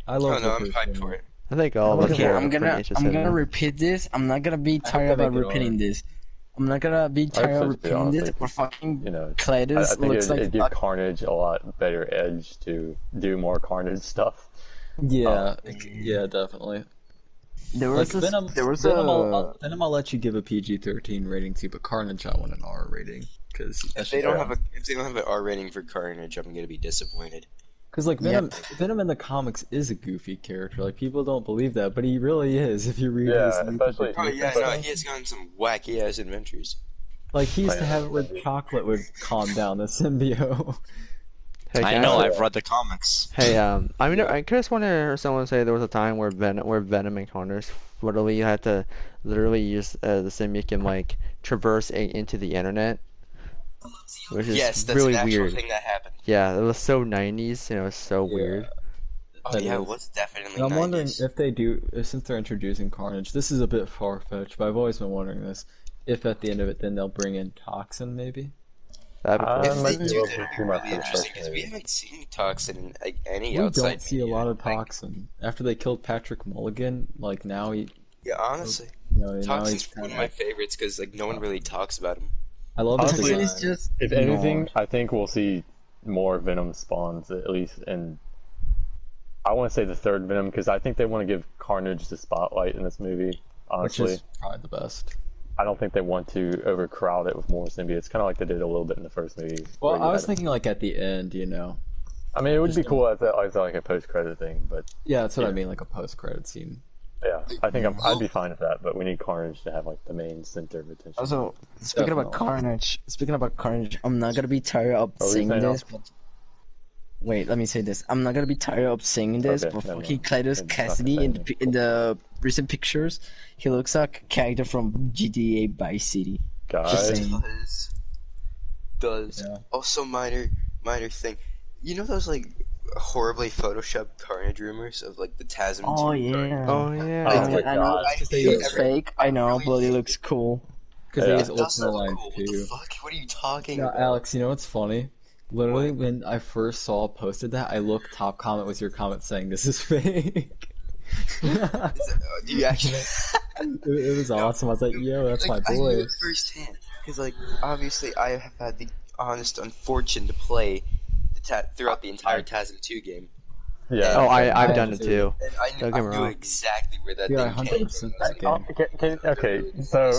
G: I
A: Oh
G: love
A: no,
G: the
A: I'm
G: first
A: hyped
G: one.
A: for it.
C: I think all of us
F: Okay,
C: are
F: I'm
C: pretty
F: gonna
C: interested in it.
F: repeat this. I'm not gonna be
G: I
F: tired
G: hope they
F: about
G: make it
F: repeating
G: alright.
F: this. I'm not gonna be tired of
D: to be
F: repeating
D: honest,
F: this.
D: like,
F: But fucking
D: You know, I
F: Cletus
D: think
F: looks like
D: it'd give
F: fuck.
D: Carnage a lot better edge to do more Carnage stuff.
G: Yeah, yeah, definitely.
F: There
G: Like
F: was a,
G: Venom,
F: there was
G: Venom,
F: a
G: Venom, I'll let you give a PG-13 rating to, but Carnage, I want an R rating because
A: If they don't have an R rating for Carnage, I'm gonna be disappointed.
G: like Venom in the comics is a goofy character. Like people don't believe that, but he really is. If you read
D: Yeah,
G: his
D: especially-
A: Oh yeah, no, he has gone some wacky ass adventures.
G: like he used
D: Oh,
G: to
D: yeah.
G: have it with chocolate would calm down the symbiote.
C: Hey,
B: I
C: can
B: know.
C: say-
B: I've read the comics.
C: Hey, I mean, I just want to hear someone say there was a time where Venom encounters literally you had to use the symbiote can like traverse into the internet, which is
A: Yes, that's
C: really
A: an actual
C: weird.
A: thing that happened.
C: Yeah, it was so 90s and it was so weird.
A: Oh
G: That
A: yeah,
G: is.
A: it was definitely
G: And I'm wondering
A: 90s.
G: if they do, since they're introducing Carnage, this is a bit far-fetched, but I've always been wondering this, if at the end of it then they'll bring in Toxin, maybe?
C: That'd be
A: If
C: cool.
A: they
D: Might be a
A: do,
D: little
A: that'd
D: bit
A: be
D: too much
A: really
D: for the
A: interesting
D: first
A: because we
D: movie.
A: haven't seen Toxin in like, any
G: We
A: outside
G: don't see a
A: media.
G: lot of
A: Like,
G: Toxin. After they killed Patrick Mulligan, like now he,
A: yeah, honestly,
G: now he's
A: Toxin's
G: kind
A: one of
G: of
A: my favorites because like no one really talks about him.
G: I love his
D: Honestly,
F: Toxin is
G: design.
F: just
D: If anything,
F: ignored.
D: I think we'll see more Venom spawns, at least in. I want to say the third Venom, because I think they want to give Carnage the spotlight in this movie,
G: Which
D: honestly.
G: is probably the best.
D: I don't think they want to overcrowd it with more symbiotes, kind of like they did a little bit in the first movie.
G: Well,
D: where you
G: I was
D: had-
G: thinking like at the end, you know.
D: I mean, it would be
G: just-
D: cool as like a post-credit thing, but
G: Yeah, that's what I
D: Yeah.
G: mean, like a post-credit scene.
D: yeah, I think I'd be fine with that. But we need Carnage to have like the main center of attention.
F: Also, speaking about Carnage, I'm not gonna be tired of
D: Are we
F: saying
D: saying
F: this, but wait, let me say this. I'm not gonna be tired of saying this,
D: Okay,
F: but
D: never
F: fucking
D: mind.
F: Clytus
D: It's not
F: Cassidy
D: saying
F: in the recent pictures, he looks like a character from GTA Vice City. Just
D: Guys,
F: saying.
A: Does
G: Yeah.
A: also minor thing. You know those like horribly photoshopped Carnage rumors of like the TASM?
F: Oh
A: 2 Carnage?
F: yeah.
C: Oh
D: Oh
C: yeah.
D: my
F: I know.
D: God.
F: It's fake. I know, but it looks cool.
G: Because
D: Yeah.
G: he is
A: It does
G: Ultimate
A: look
G: Line
A: cool. What the
G: too.
A: fuck? What are you talking
G: Now,
A: about?
G: Alex, you know what's funny? Literally, when I first saw posted that, I looked top comment was your comment saying this is fake.
A: Do you actually?
G: It was awesome. I was like, yo, that's my
A: Like, I knew
G: boy.
A: it firsthand because, like, obviously, I have had the honest unfortune to play throughout the entire TASM 2 game,
D: yeah.
C: Oh, I've
G: I
C: done
G: am
C: it
G: too.
C: too.
A: and I
C: Don't
A: knew,
C: get me wrong.
A: exactly where that
G: Yeah,
A: thing came
G: 100%
A: from.
G: that game.
D: Okay, so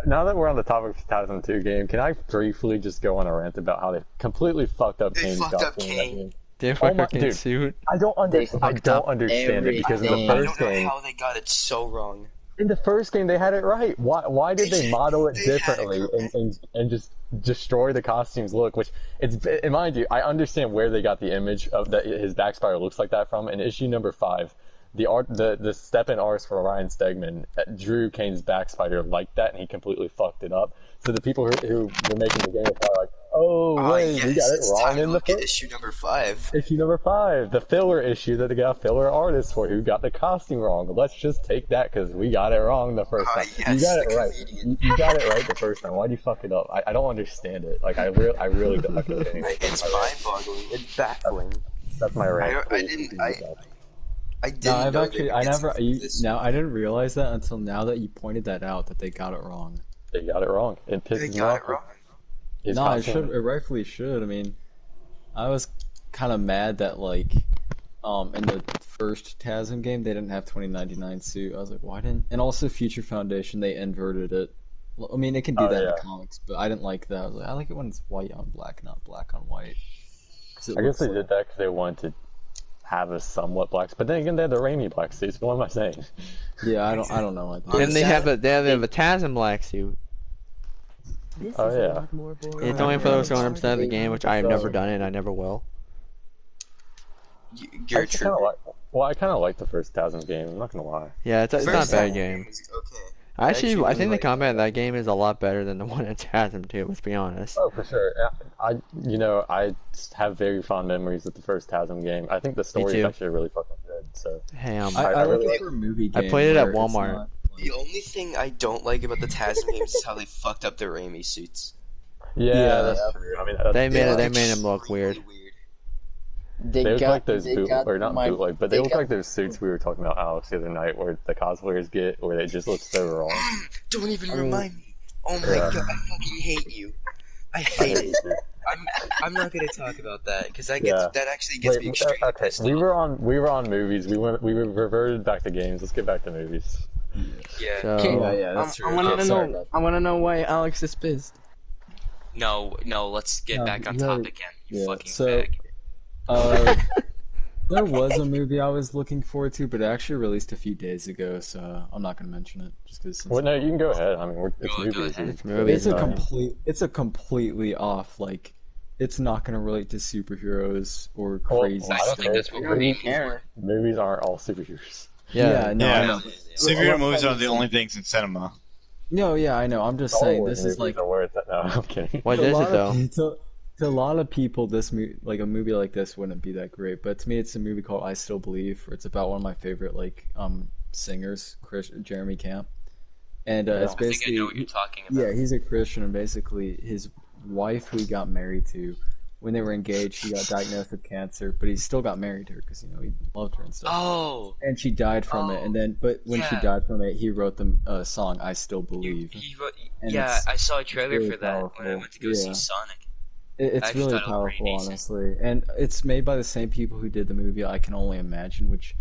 D: now that we're on the topic of 2002 game, can I briefly just go on a rant about how they completely fucked up
A: They
D: Kane's
A: fucked up
D: costume in that
A: Kane.
D: game?
C: Damn
D: Oh my-
C: fucking
D: dude.
C: suit.
D: I don't
F: fucked up
D: understand it because in the
F: everything.
A: I
D: first
A: don't know
D: game,
A: how they got it so wrong.
D: they had it right. Why did they model it
A: They had it
D: differently
A: correct.
D: and just destroy the costume's look? Which and mind you, I understand where they got the image of that his backspire looks like that from. In issue number 5, the step-in artist for Ryan Stegman drew Kane's backspider like that, and he completely fucked it up. So the people who were making the game were probably like, "Oh wait,
A: Yes,
D: we got it
A: it's
D: wrong
A: time to
D: in the
A: look at
D: first
A: issue number 5.
D: issue number 5, the filler issue that they got filler artists for who got the costume wrong. Let's just take that because we got it wrong the first time.
A: yes,
D: you got it
A: the
D: right.
A: comedian.
D: You got it right the first time. Why'd you fuck it up? I don't understand it. Like I really don't. Okay, anyway,
A: It's mind-boggling. It's baffling.
D: that's my rant.
A: I didn't. I didn't.
G: No, I've
A: know
G: actually,
A: they
G: I
A: would get
G: never,
A: something
G: you,
A: this
G: now I didn't realize that until now that you pointed that out that they got it wrong.
D: They got it wrong. It
A: They
D: pisses me
A: got
D: off.
A: it wrong.
D: His
G: No, it
D: costume-
G: should, it rightfully should. I mean, I was kind of mad that like, in the first TASM game they didn't have 2099 suit. I was like, why didn't? And also Future Foundation they inverted it. Well, I mean, they can do
D: Oh,
G: that in
D: yeah.
G: the comics, but I didn't like that. I was like, I like it when it's white on black, not black on white. 'Cause it
D: I guess
G: looks
D: they
G: like-
D: did that because they wanted to have a somewhat black. But then again, they had the Raimi black suits. What am I saying?
G: Yeah, I don't know.
C: Then they have a TASM black suit.
E: This
D: Oh,
E: is
D: yeah.
E: a lot more boring.
C: It's only for those who understand the game, which I have never done it and I never will.
A: You're
D: I kind of like. Well, I kind of like the first TASM game. I'm not gonna lie.
C: Yeah, it's not a
A: First
C: bad
A: time
C: game.
A: was okay.
C: Actually,
A: actually
C: I think
A: really
C: the
A: like
C: combat in that game is a lot better than the one in TASM too. Let's be honest.
D: Oh, for sure. I have very fond memories of the first TASM game. I think the story is
C: too.
D: actually really fucking good. So
C: Hey,
G: I
D: I
G: like
D: really-
G: it for a movie
C: I
G: game.
C: played it at
G: where it's
C: Walmart.
G: not,
A: The only thing I don't like about the TASM games is how they fucked up their Raimi suits.
D: yeah, that's true. I mean,
C: They made it. They
A: look
C: made him look
A: extremely
C: weird.
D: They look like those
F: they
D: boot,
F: got
D: or not
F: my-
D: bootleg, but they
F: they
D: look
F: got-
D: like those suits we were talking about, Alex, the other night, where the cosplayers get, where they just look so wrong.
A: Don't even remind me. Oh my
D: Yeah.
A: god, I fucking hate you. I hate it. I'm not gonna talk about that because that
D: Yeah.
A: actually gets me extremely
D: okay.
A: pissed
D: We
A: off.
D: were on movies. We reverted back to games. Let's get back to movies.
A: Yeah.
C: So
G: Yeah, that's true.
F: I wanna
G: Okay, sorry
F: know.
G: about
F: I wanna know why Alex is pissed.
A: No, let's get
G: No,
A: back on
G: no,
A: topic again. You
G: yeah,
A: fucking
G: so-
A: fag.
G: There was a movie I was looking forward to, but it actually released a few days ago, so I'm not gonna mention it just because.
D: Well, no, you can go ahead. I mean, it's
A: Go
D: movies.
A: ahead.
C: It's movies.
G: It's a completely off. Like, it's not gonna relate to superheroes or
D: Well,
G: crazy.
D: I
A: I
D: don't
A: don't think
D: care.
A: that's what we're aiming for.
D: Movies aren't all superheroes.
C: yeah,
G: no, I
B: Yeah.
G: know.
B: Superhero movies are the only things in cinema.
G: No, yeah, I know. I'm just
D: Star
G: saying
D: Wars
G: this is
D: movies
G: like
D: are where it's at now. I'm kidding.
C: What
G: a
C: is
G: lot
C: it though?
G: of people- To a lot of people, like a movie like this wouldn't be that great, but to me, it's a movie called I Still Believe. It's about one of my favorite singers, Jeremy Camp, and it's
A: I think I
G: basically
A: know what you're talking about.
G: yeah, he's a Christian, and basically his wife, who he got married to, when they were engaged, she got diagnosed with cancer, but he still got married to her because he loved her and stuff.
A: Oh.
G: And she died from it, and then when she died from it, he wrote the song "I Still Believe."
A: He wrote,
G: And
A: yeah, I saw a trailer
G: really
A: for that when I
G: powerful.
A: went to go see
G: Yeah.
A: Sonic.
G: It's
A: actually
G: really
A: thought it was pretty
G: powerful,
A: decent.
G: honestly, and it's made by the same people who did the movie I Can Only Imagine, which,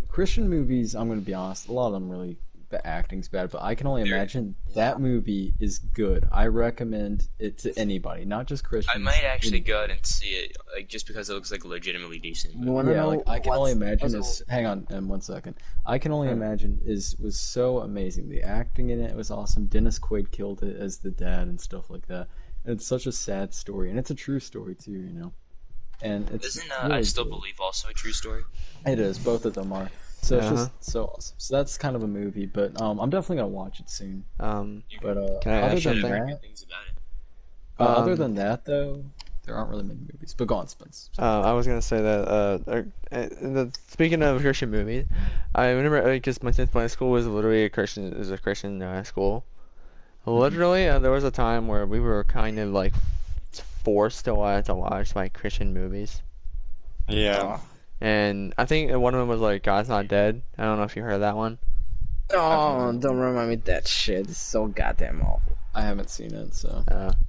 G: Christian movies. I'm going to be honest, a lot of them really the acting's bad, but I Can Only Imagine that movie is good. I recommend it to anybody, not just Christians.
A: I might actually go out and see it, like just because it looks like legitimately decent.
F: You wanna know
G: I Can Only Imagine
F: what's-
G: is. Hang on, 1 second. I Can Only Imagine was so amazing. The acting in it was awesome. Dennis Quaid killed it as the dad and stuff like that. And it's such a sad story, and it's a true story too. And it's
A: Isn't
G: really
A: I Still
G: good.
A: Believe also a true story?
G: It is. Both of them are. So it's just so awesome. So that's kind of a movie, but I'm definitely gonna watch it soon. But
C: Can I
G: other
C: ask
G: than
C: something?
G: that,
A: Good things about it.
G: other than that though, there aren't really many movies. But go on, Spence.
C: I was gonna say that. Speaking of Christian movies, I remember because my school was literally a Christian school. Literally, there was a time where we were kind of like forced to watch like Christian movies,
B: Yeah.
C: and I think one of them was like God's Not Dead. I don't know if you heard that one.
F: Oh, don't remind me that shit. It's so goddamn awful.
G: I haven't seen it, so.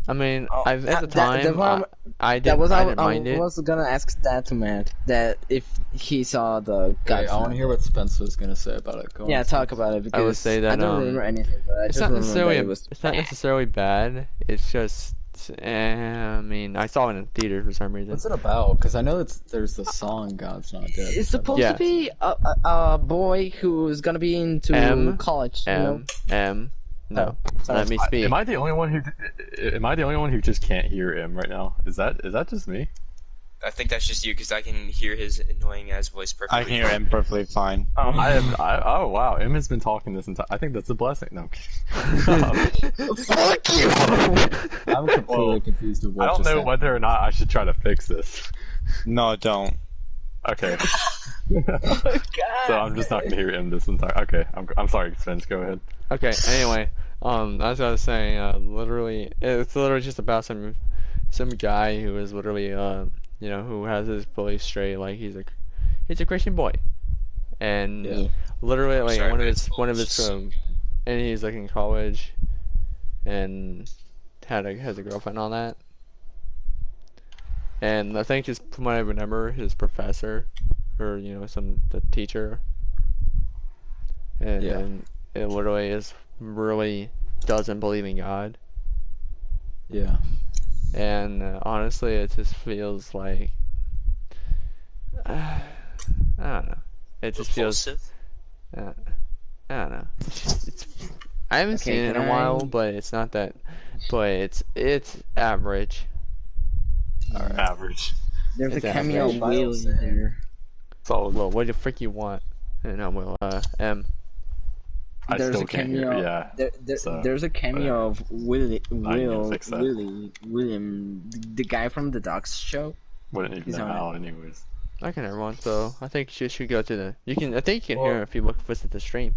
C: I mean,
F: Oh,
C: at the
F: that
C: time,
F: one-
C: I
F: That
C: didn't,
F: was
C: I didn't mind
F: I
C: it.
F: was gonna ask that to Matt. That if he saw the
G: Wait,
F: God's
G: I want to
F: Not-
G: hear what Spence was gonna say about it. Go
F: Yeah,
G: on,
F: talk
G: Spence.
F: about it because
C: I would say that,
F: I don't remember anything. But I
C: It's
F: just
C: not
F: remember
C: necessarily
F: that it was.
C: it's not necessarily bad. It's just I mean, I saw it in theater for some reason.
G: What's it about? Because I know there's the song "God's Not Dead."
F: It's supposed
C: Yeah.
F: to be a boy who's gonna be into college.
C: No. Let me speak.
D: Am I the only one who just can't hear him right now? Is that just me?
A: I think that's just you because I can hear his annoying ass voice perfectly.
B: I can hear him perfectly fine.
D: Oh wow, Em has been talking this entire. I think that's a blessing. No, I'm kidding.
B: Fuck you!
G: I'm completely confused with what
D: I don't
G: just
D: know
G: happened.
D: whether or not I should try to fix this.
B: No, don't.
D: Okay. So I'm just not gonna hear him this entire. Okay, I'm sorry, Spence. Go ahead.
C: Okay. Anyway, as I was saying, it's literally just about some guy who is literally who has his beliefs straight, like he's a Christian boy, and
G: Yeah.
C: literally like
A: Sorry,
C: one of
A: but it's
C: his and he's like in college, and has a girlfriend on that, and I think just from what I remember, his professor, or the teacher, and it literally really doesn't believe in God.
G: Yeah.
C: And honestly, it just feels like I don't know. It just feels I don't know. I haven't seen it in a while, but it's not that. But it's average.
D: Average.
F: There's a
C: It's
F: cameo
C: average.
F: of Will in there.
D: Solid.
C: Well, what the frick you want? And I will.
D: I
F: There's
D: still
F: a
D: can't
F: cameo.
D: hear. Yeah. So,
F: There's a cameo of William,
D: fix that.
F: the guy from the Dogs show.
D: Wouldn't even
F: He's
D: know
F: on
D: how, anyways.
C: I can hear one, so I think you should go to the. You can. I think you can hear it if you visit the stream.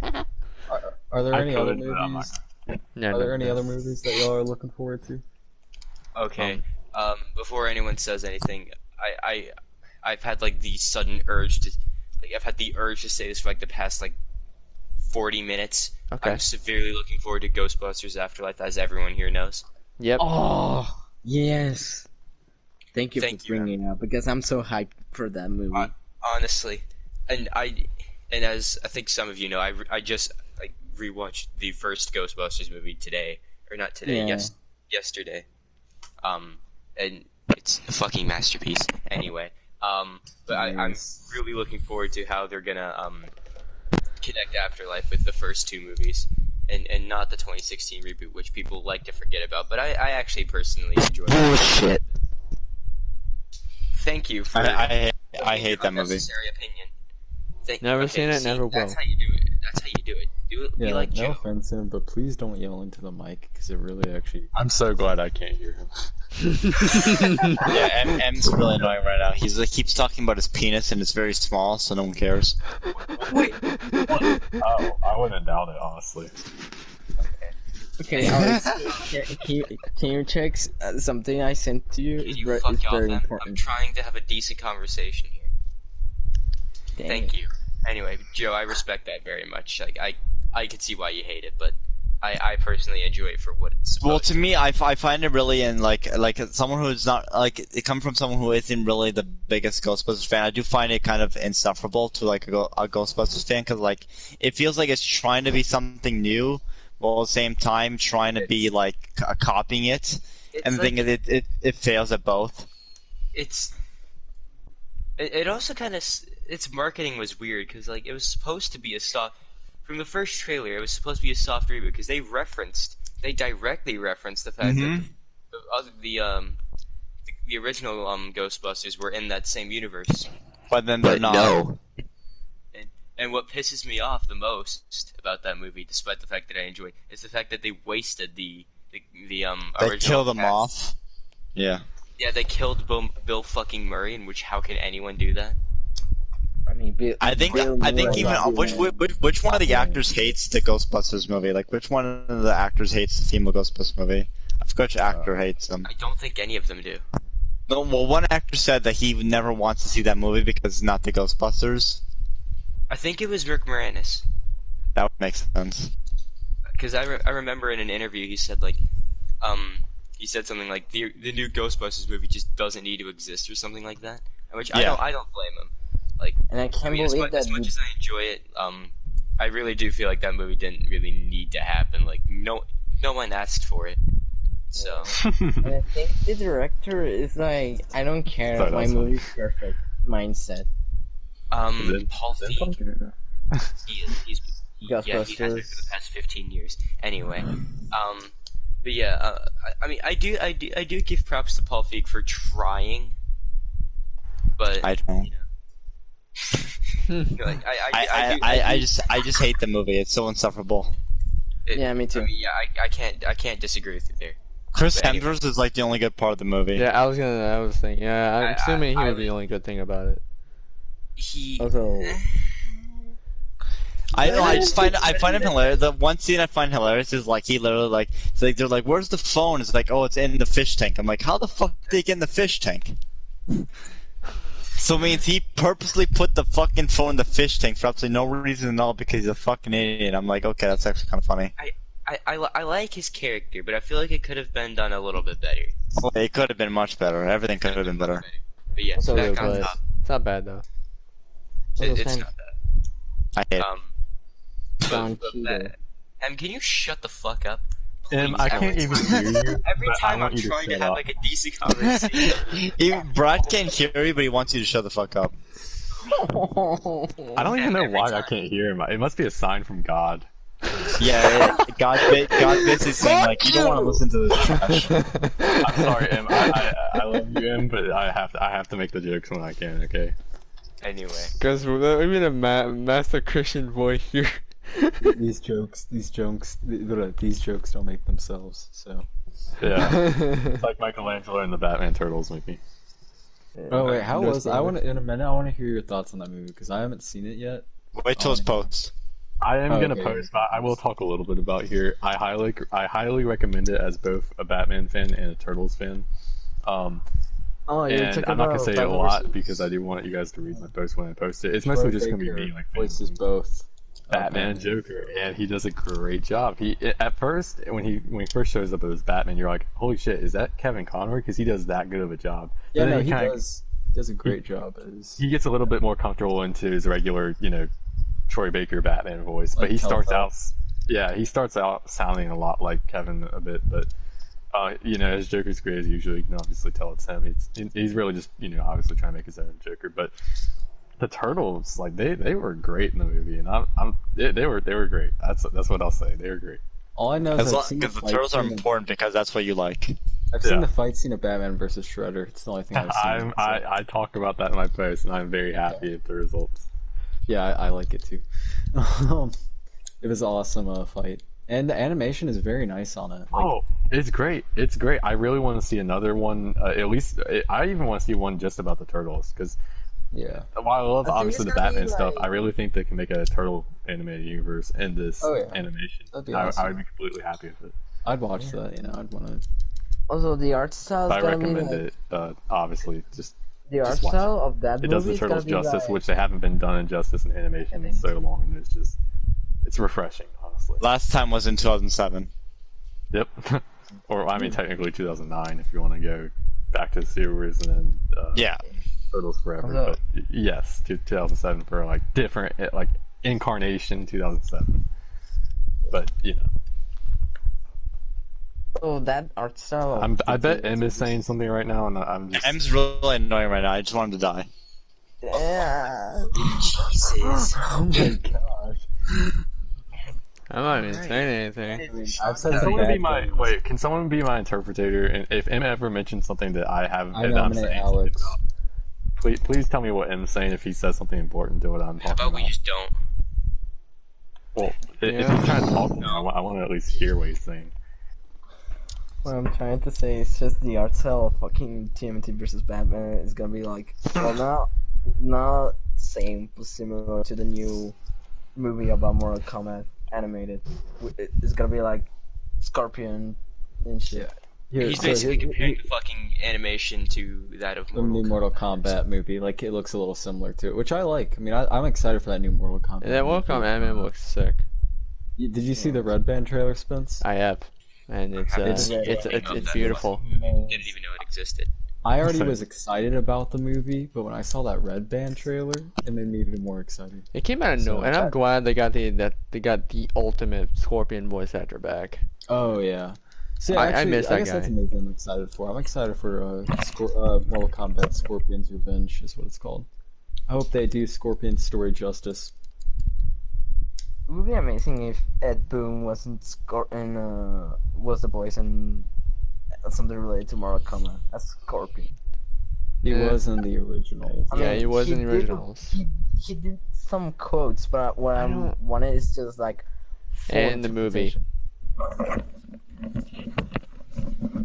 G: Are there
D: I
G: any other
D: could, but I'm
G: movies?
C: No,
G: Are there any other movies that y'all are looking forward to?
A: Okay. Before anyone says anything, I've had like the sudden urge to, I've had the urge to say this for like the past like 40 minutes.
C: Okay.
A: I'm severely looking forward to Ghostbusters Afterlife, as everyone here knows.
C: Yep.
F: Oh yes. Thank you
A: Thank
F: for
A: you.
F: bringing it up because I'm so hyped for that movie.
A: Honestly, and as I think some of you know, I just like rewatched the first Ghostbusters movie today, or not today,
F: Yeah.
A: yesterday. And it's a fucking masterpiece. Anyway, but I'm really looking forward to how they're gonna connect Afterlife with the first two movies, and not the 2016 reboot, which people like to forget about. But I actually personally enjoy it.
B: Bullshit.
A: Thank you for
B: I
A: your
B: hate that movie.
A: unnecessary opinion.
C: Never seen it, never will.
A: That's how you do it. That's how you do it. Do it.
G: Yeah,
A: Be like
G: no
A: Joe.
G: offense to him, but please don't yell into the mic because it really actually.
D: I'm so glad I can't hear him.
B: Yeah, M's really annoying right now. He's like keeps talking about his penis and it's very small, so no one cares.
A: Wait,
D: Oh, I wouldn't doubt it, honestly.
F: Okay, Alex, can you check something I sent to you?
A: can
F: It's,
A: you
F: it's
A: fuck off?
F: very
A: I'm
F: important.
A: trying to have a decent conversation here.
F: Dang
A: Thank
F: it.
A: you. Anyway, Joe, I respect that very much. Like, I can see why you hate it, but I personally enjoy it for what it's supposed
B: Well, to me, I find it really in like someone who's not like it come from someone who isn't really the biggest Ghostbusters fan. I do find it kind of insufferable to like a Ghostbusters fan because like it feels like it's trying to be something new, while at the same time trying to be like copying it. And the thing is, it fails at both.
A: It also kind of its marketing was weird because like it was supposed to be a soft from the first trailer. It was supposed to be a soft reboot because they directly referenced the fact that the original Ghostbusters were in that same universe.
B: But then they're
H: But
B: not.
H: no.
A: And what pisses me off the most about that movie, despite the fact that I enjoy it, is the fact that they wasted the
B: They
A: original
B: kill them
A: cast.
B: off. Yeah.
A: Yeah, they killed Bill fucking Murray, in which how can anyone do that?
F: I mean,
B: I think even which one of the actors hates the Ghostbusters movie? Like which one of the actors hates the female Ghostbusters movie? I forgot which actor hates them.
A: I don't think any of them do.
B: No, well, one actor said that he never wants to see that movie because it's not the Ghostbusters.
A: I think it was Rick Moranis.
B: That would make sense.
A: Because I remember in an interview he said like, he said something like the new Ghostbusters movie just doesn't need to exist or something like that. Which
B: Yeah.
A: I don't blame him. Like,
F: and I can't
A: as
F: believe
A: much as I enjoy it, I really do feel like that movie didn't really need to happen. Like no one asked for it. So
F: And I think the director is like, I don't care
D: Sorry,
F: if my
D: that's
F: movie's perfect mindset.
A: Paul Feig, he's yeah, he has been for the
F: Ghostbusters.
A: past 15 years. Anyway, but yeah, I mean, I do give props to Paul Feig for trying, but
B: I don't.
A: you know, like,
B: I just hate the movie. It's so insufferable.
F: Yeah, me too.
A: I mean, yeah, I can't disagree with you there.
B: Chris
A: But anyway.
B: Hemsworth is like the only good part of the movie.
C: Yeah, I was thinking. Yeah, I'm assuming he
A: I
C: was the only good thing about it.
A: He
F: Also,
B: I find him hilarious. The one scene I find hilarious is like he literally like it's like they're like, "Where's the phone?" It's like, "Oh, it's in the fish tank." I'm like, "How the fuck did they get in the fish tank?" So it means he purposely put the fucking phone in the fish tank for absolutely no reason at all because he's a fucking idiot. I'm like, okay, that's actually kind of funny.
A: I like his character, but I feel like it could have been done a little bit better.
B: It could have been much better. Everything could have been better.
A: But yeah,
C: Also,
A: back on
C: but
A: top.
C: it's not bad though.
A: It's not bad.
B: I hate it.
F: Sound
A: But
F: cheater.
A: can you shut the fuck up?
D: I can't even hear you.
A: Every
D: but I
A: time I'm
D: want you to
A: trying to
D: shut
A: have
D: up.
A: like a decent conversation.
B: Brad can't hear you, but he wants you to shut the fuck up.
D: I don't even know
A: Every
D: why
A: time.
D: I can't hear him. It must be a sign from God.
B: Yeah, God basically saying like, you don't want to listen to this trash.
D: I'm sorry, Em. I love you, Em, but I have to make the jokes when I can. Okay.
A: Anyway,
C: Because we need a master Christian boy here.
G: These jokes don't make themselves. So.
D: Yeah. It's like Michelangelo and the Batman Turtles movie.
G: Oh wait, how
C: No
G: was? I want to in a minute. I want to hear your thoughts on that movie because I haven't seen it yet.
B: Wait till it's post.
D: I am gonna
G: Okay.
D: post, but I will talk a little bit about here. I highly recommend it as both a Batman fan and a Turtles fan.
F: Oh,
D: And I'm not gonna say a lot because I do want you guys to read my post when I post it. It's mostly just gonna be me, like
G: voices both.
D: Batman and Joker, and he does a great job. At first, when he first shows up as Batman, you're like, "Holy shit, is that Kevin Conroy?" Because he does that good of a job.
G: Yeah,
D: But then
G: no, he
D: kinda-
G: does a great job as.
D: He gets a little bit more comfortable into his regular, Troy Baker Batman voice, but
G: Like
D: he starts
G: Telltale.
D: out, he starts out sounding a lot like Kevin a bit, but his Joker's great as usual. You can obviously tell it's him. He's really just obviously trying to make his own Joker, but. The Turtles, like they were great in the movie, and they were great. That's what I'll say. They were great.
G: All I know is I've seen
B: Because the
G: fight
B: turtles are
G: scene of-
B: important because that's what you like.
G: I've seen
D: Yeah.
G: the fight scene of Batman versus Shredder. It's the only thing I've seen.
D: I talk about that in my post, and I'm very happy with the results.
G: Yeah, I like it too. It was an awesome fight, and the animation is very nice on it. Like,
D: It's great. It's great. I really want to see another one. At least I even want to see one just about the turtles because
G: Yeah.
D: while I love
F: I think
D: obviously
F: it's
D: the
F: gonna be
D: Batman stuff,
F: like-
D: I really think they can make a turtle animated universe in this
G: Oh, yeah.
D: animation.
G: That'd be
D: I
G: awesome.
D: would be completely happy with it.
G: I'd watch that. I'd want to.
F: Also, the art style
D: But
F: is
D: I
F: gonna be
D: recommend
F: like
D: it. Obviously, just
F: the art
D: watch
F: style of that
D: it
F: movie
D: does the
F: is gonna
D: turtles
F: be
D: justice,
F: like,
D: which they haven't been done in justice in animation in so long. It's just it's refreshing, honestly.
B: Last time was in 2007.
D: Yep. Or I mean, technically 2009 if you want to go back to the series and then
B: Yeah.
D: Turtles Forever.
F: Although-
D: But yes, 2007 for like different like incarnation 2007. But
F: oh, that art style. Of
D: I
F: the
D: bet
F: two
D: M is saying something right now, and I'm just.
B: M's really annoying right now. I just want him to die.
F: Yeah.
A: Jesus.
G: Oh my gosh.
C: I'm not even saying anything.
G: I mean, I've said
D: Can
G: some
D: someone be
G: bad
D: my
G: things.
D: wait? Can someone be my interpreter? And if M ever mentions something that I have,
G: I
D: that I'm
G: nominate
D: saying
G: Alex.
D: please tell me what M's saying if he says something important to what I'm
A: How
D: talking
A: about we
D: about.
A: just don't?
D: Well, if
C: Yeah.
D: he's trying to talk now, I want to at least hear what he's saying.
F: What I'm trying to say is just the art style of fucking TMNT versus Batman is gonna be like, well, not same, but similar to the new movie about Mortal Kombat animated. It's gonna be like Scorpion and shit.
G: Here,
A: He's
G: so
A: basically
G: here-
A: comparing the fucking animation to that of
G: the new
A: Mortal
G: Mortal Kombat movie, like it looks a little similar to it, which I like. I mean, I'm excited for that new Mortal Kombat.
C: That
G: movie.
C: Mortal Kombat anime looks sick.
G: Did you see the Red Band trailer, Spence?
C: I have, and it's
A: Kombat.
C: beautiful.
A: Didn't even know it existed.
G: I already
D: Same.
G: was excited about the movie, but when I saw that Red Band trailer, it made me even more excited.
C: It came out of
G: So
C: nowhere, and I'm
G: that-
C: glad they got the ultimate Scorpion voice actor back.
G: Oh yeah. See,
C: I
G: actually,
C: miss
G: I
C: that
G: guess that's
C: guy.
G: a movie I'm excited for. I'm excited for Mortal Kombat Scorpion's Revenge is what it's called. I hope they do Scorpion's story justice.
F: It would be amazing if Ed Boon wasn't was the voice in something related to Mortal Kombat as Scorpion.
G: He
C: Yeah.
G: was in the original.
C: Yeah, he was in the
F: did-
C: originals.
F: He did some quotes, but what
C: I
F: I
C: don't-
F: wanted is just like full
C: And the movie.
F: interpretation.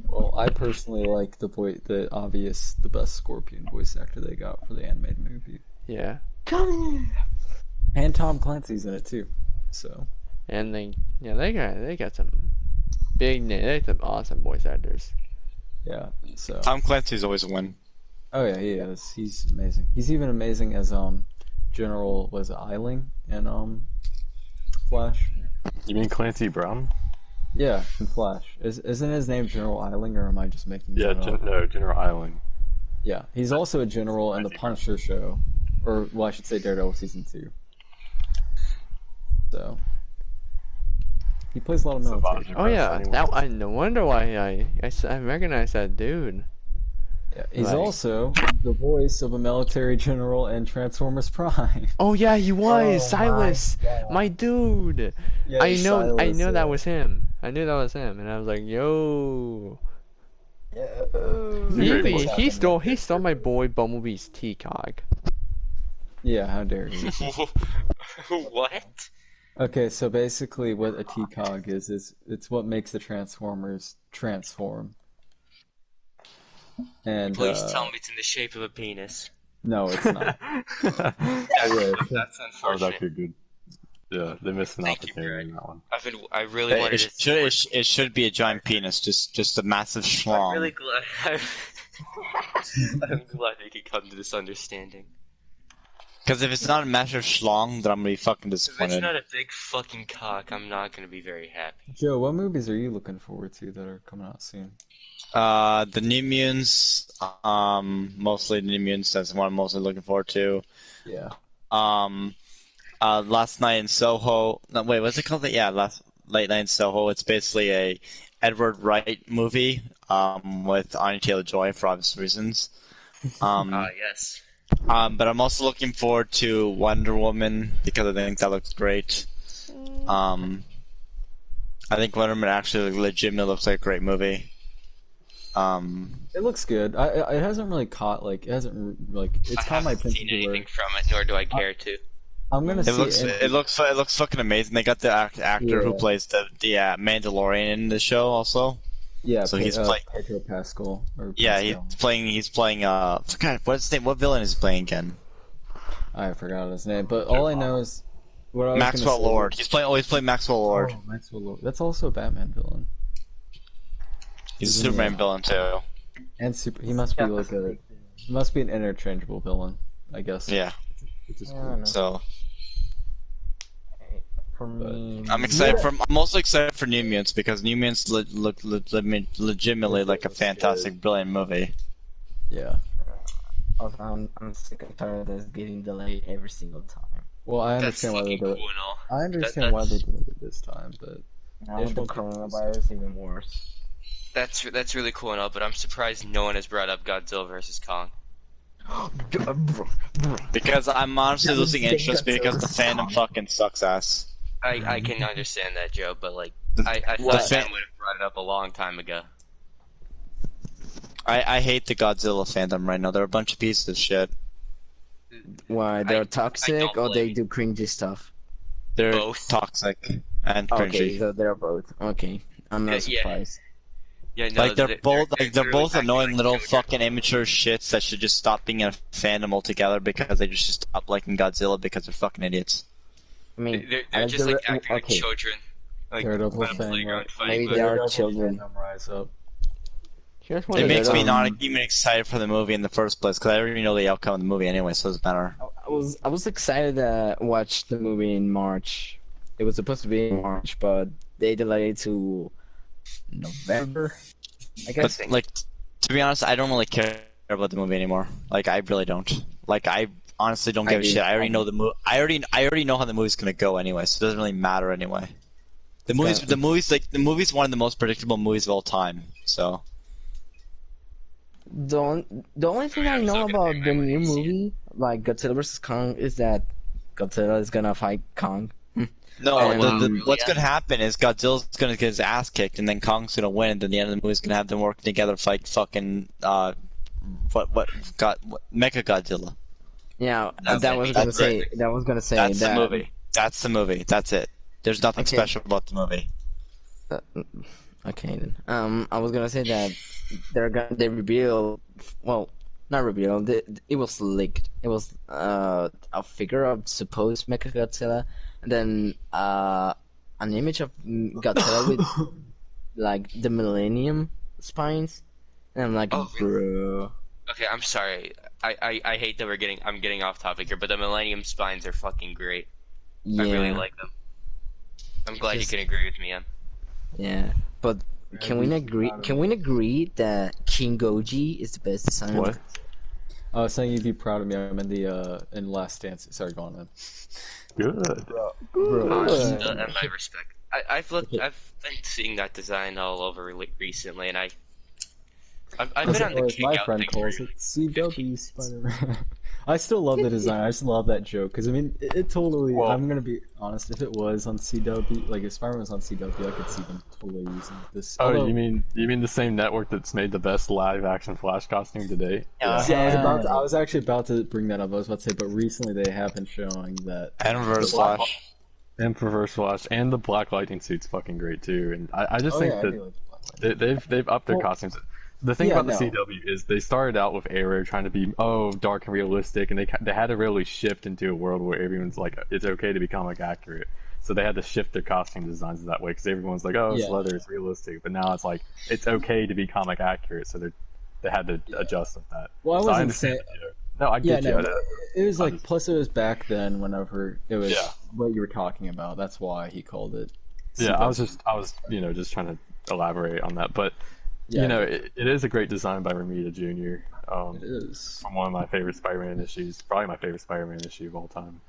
G: Well, I personally like the best Scorpion voice actor they got for the animated movie,
C: Yeah,
G: and Tom Clancy's in it too. So
C: and they got some big name. They got some awesome voice actors.
G: yeah, so
B: Tom Clancy's always a win.
G: oh yeah, he is. He's amazing. He's even amazing as General Eiling in Flash.
D: You mean Clancy Brown?
G: Yeah, in Flash. Isn't his name General Eiling, or am I just making
D: Yeah,
G: that up?
D: no, General Island.
G: Yeah, he's also a general in the Punisher show, or well, I should say Daredevil season 2. So he plays a lot of military.
D: Savage.
C: Oh yeah,
D: Anyway.
C: that I no wonder why I recognize that dude.
G: Yeah, he's
C: Right.
G: also the voice of a military general in Transformers Prime.
C: Oh yeah, he was
F: Oh,
C: Silas,
F: my God.
C: my dude.
G: Yeah,
C: I know
G: Silas,
C: that
G: yeah.
C: was him. I knew that was him, and I was like, yo.
F: Yeah.
C: He stole my boy Bumblebee's T-Cog.
G: Yeah, how dare you?
A: What?
G: Okay, so basically what a T-Cog is it's what makes the Transformers transform. And
A: Please tell me it's in the shape of a penis.
G: no, it's not.
A: That's
D: That was
A: unfortunate.
D: actually good. Yeah, they missed an
A: Thank you,
D: opportunity in that one.
A: I really wanted to.
B: It should be a giant penis, just a massive
A: I'm
B: schlong.
A: really glad. I'm glad we could come to this understanding.
B: Because if it's not a massive schlong, then I'm gonna be fucking
A: If it's
B: disappointed.
A: not a big fucking cock, I'm not gonna be very happy.
G: Joe, what movies are you looking forward to that are coming out soon?
B: The New Mutants, mostly the New Mutants. That's what I'm mostly looking forward to.
G: Yeah.
B: Last Night in Soho. No, wait, what's it called? Yeah, Late Night in Soho. It's basically a Edward Wright movie, with Anya Taylor-Joy for obvious reasons.
A: Yes.
B: But I'm also looking forward to Wonder Woman because I think that looks great. I think Wonder Woman actually legitimately looks like a great movie.
G: It looks good. It hasn't really caught it's
A: I
G: caught my
A: haven't
G: attention
A: seen
G: to where
A: anything from it, nor do I care to.
G: I'm gonna see
B: It looks fucking amazing. They got the actor who
G: Yeah.
B: plays the Mandalorian in the show also.
G: Yeah,
B: So he's playing.
G: Pedro Pascal. Or
B: Yeah,
G: Pascal.
B: he's playing. God, what's his name? What villain is he playing again?
G: I forgot his name, but all I know is what I was
B: Maxwell
G: gonna say
B: Lord. He's playing. Oh, he's playing Maxwell Lord.
G: Oh, Maxwell Lord. That's also a Batman villain.
B: He's a
G: Isn't he?
B: Superman villain too.
G: And super. He must be like a. He must be an interchangeable villain, I guess.
B: Yeah.
G: Which is
F: Yeah, I
G: cool.
F: know.
B: So
F: For me,
B: I'm excited for. I'm also excited for New Mutants because New Mutants look legitimately like a fantastic, brilliant movie.
G: Yeah.
F: also, I'm sick and tired of this getting delayed every single time.
G: Well, I
A: That's
G: understand why they
A: fucking
G: do
A: cool
G: it.
A: and all.
G: I understand why they
A: That's-
G: did it this time, but
F: Now
G: They
F: with the
G: just won't do this.
F: coronavirus, even worse.
A: That's really cool and all, but I'm surprised no one has brought up Godzilla versus Kong.
B: Because I'm honestly
F: That was
B: losing
F: big
B: interest because the
F: Godzilla.
B: fandom fucking sucks ass.
A: I can understand that, Joe, but like I
B: What?
A: thought Dan would have brought it up a long time ago.
B: I hate the Godzilla fandom right now. They're a bunch of pieces of shit.
F: Why, they're
A: I
F: toxic
A: don't
F: or they
A: blame
F: do cringy stuff?
B: They're
A: Both.
B: toxic and
F: Okay,
B: cringy.
F: so they're both. Okay, I'm not
A: Yeah.
F: surprised.
A: Yeah, no,
B: Like they're both they're
A: clearly
B: both
A: acting
B: annoying
A: like
B: little
A: children.
B: fucking immature shits that should just stop being a fandom altogether because they just stop liking Godzilla because they're fucking idiots.
F: I mean,
A: They're just like acting like
F: okay,
A: children. Like
G: Daredevil
A: on a
G: fan,
A: playground
G: right?
A: fighting.
F: maybe
A: but-
F: they are
G: Daredevil
F: children.
G: fandom rise up.
C: Here's one
B: It
C: of
B: makes
C: the,
B: me not even excited for the movie in the first place because I already know the outcome of the movie anyway, so it doesn't matter.
F: I was excited to watch the movie in March. It was supposed to be in March, but they delayed it to November. I guess.
B: But like, to be honest, I don't really care about the movie anymore. Like, I really don't. Like, I honestly don't
F: I
B: give a
F: do.
B: shit. I already know the movie. I already know how the movie's gonna go anyway, so it doesn't really matter anyway. The movie's one of the most predictable movies of all time. So
F: The only thing I
A: I'm
F: know
A: so gonna
F: about
A: pay
F: the
A: my
F: new
A: money to see
F: movie, like Godzilla vs Kong, is that Godzilla is gonna fight Kong.
B: no,
F: And-
B: what's gonna happen is Godzilla's gonna get his ass kicked, and then Kong's gonna win, and then the end of the movie's gonna have them working together to fight fucking Mecha Godzilla.
F: Yeah,
B: That's
F: that
B: it.
F: was gonna
B: That's
F: say.
B: it.
F: That was gonna say
B: That's
F: that.
B: the movie. That's the movie. That's it. There's nothing
F: Okay.
B: special about the movie.
F: Okay then. I was gonna say that they revealed. Well, not revealed. It was leaked. It was a figure of supposed Mechagodzilla, and then an image of Godzilla with like the Millennium spines, and I'm like,
A: Oh,
F: bro.
A: Okay, I'm sorry. I hate that I'm getting off topic here, but the Millennium Spines are fucking great.
F: Yeah,
A: I really like them. I'm glad
F: Just-
A: you can agree with me, Em.
F: yeah. But can we agree? Can we agree that King Goji is the best design?
D: What?
G: I was saying you'd be proud of me. I'm in the in Last Dance. Sorry, go on, man.
D: Good.
A: And my respect. I've been seeing that design all over recently, and I've been on the
G: Or as
A: kick
G: my
A: out
G: friend
A: thing
G: calls
A: for
G: it, CW Spider-Man. I still love the design. I just love that joke because I mean, it totally.
D: Well-
G: I'm gonna be honest. If it was on CW, like if Spider-Man was on CW, I could see them totally using this.
D: Oh,
G: Although-
D: you mean the same network that's made the best live action Flash costume to date?
G: See, I was actually about to bring that up. I was about to say, but recently they have been showing that.
B: And Reverse Flash.
D: And for Reverse Flash, and the Black Lightning suit's fucking great too. And I just
G: Oh
D: think
G: yeah, I
D: that
G: do like the Black Lightning.
D: they've upped their
G: Well,
D: costumes. The thing
G: yeah,
D: about the
G: no.
D: CW is they started out with Arrow trying to be dark and realistic, and they had to really shift into a world where everyone's like it's okay to be comic accurate. So they had to shift their costume designs that way because everyone's like, oh, it's
G: Yeah.
D: leather, it's realistic. But now it's like it's okay to be comic accurate, so they had to adjust with that.
G: Well, I
D: So
G: wasn't
D: understand
G: saying.
D: that, No, I
G: Yeah,
D: get you.
G: no, it was like.
D: just-
G: Plus, it was back then. Whenever it was
D: Yeah.
G: what you were talking about. That's why he called it.
D: Yeah,
G: CW.
D: I was just trying to elaborate on that, but
G: Yeah,
D: it is a great design by Romita Jr.
G: it is.
D: From one of my favorite Spider-Man issues, probably my favorite Spider-Man issue of all time.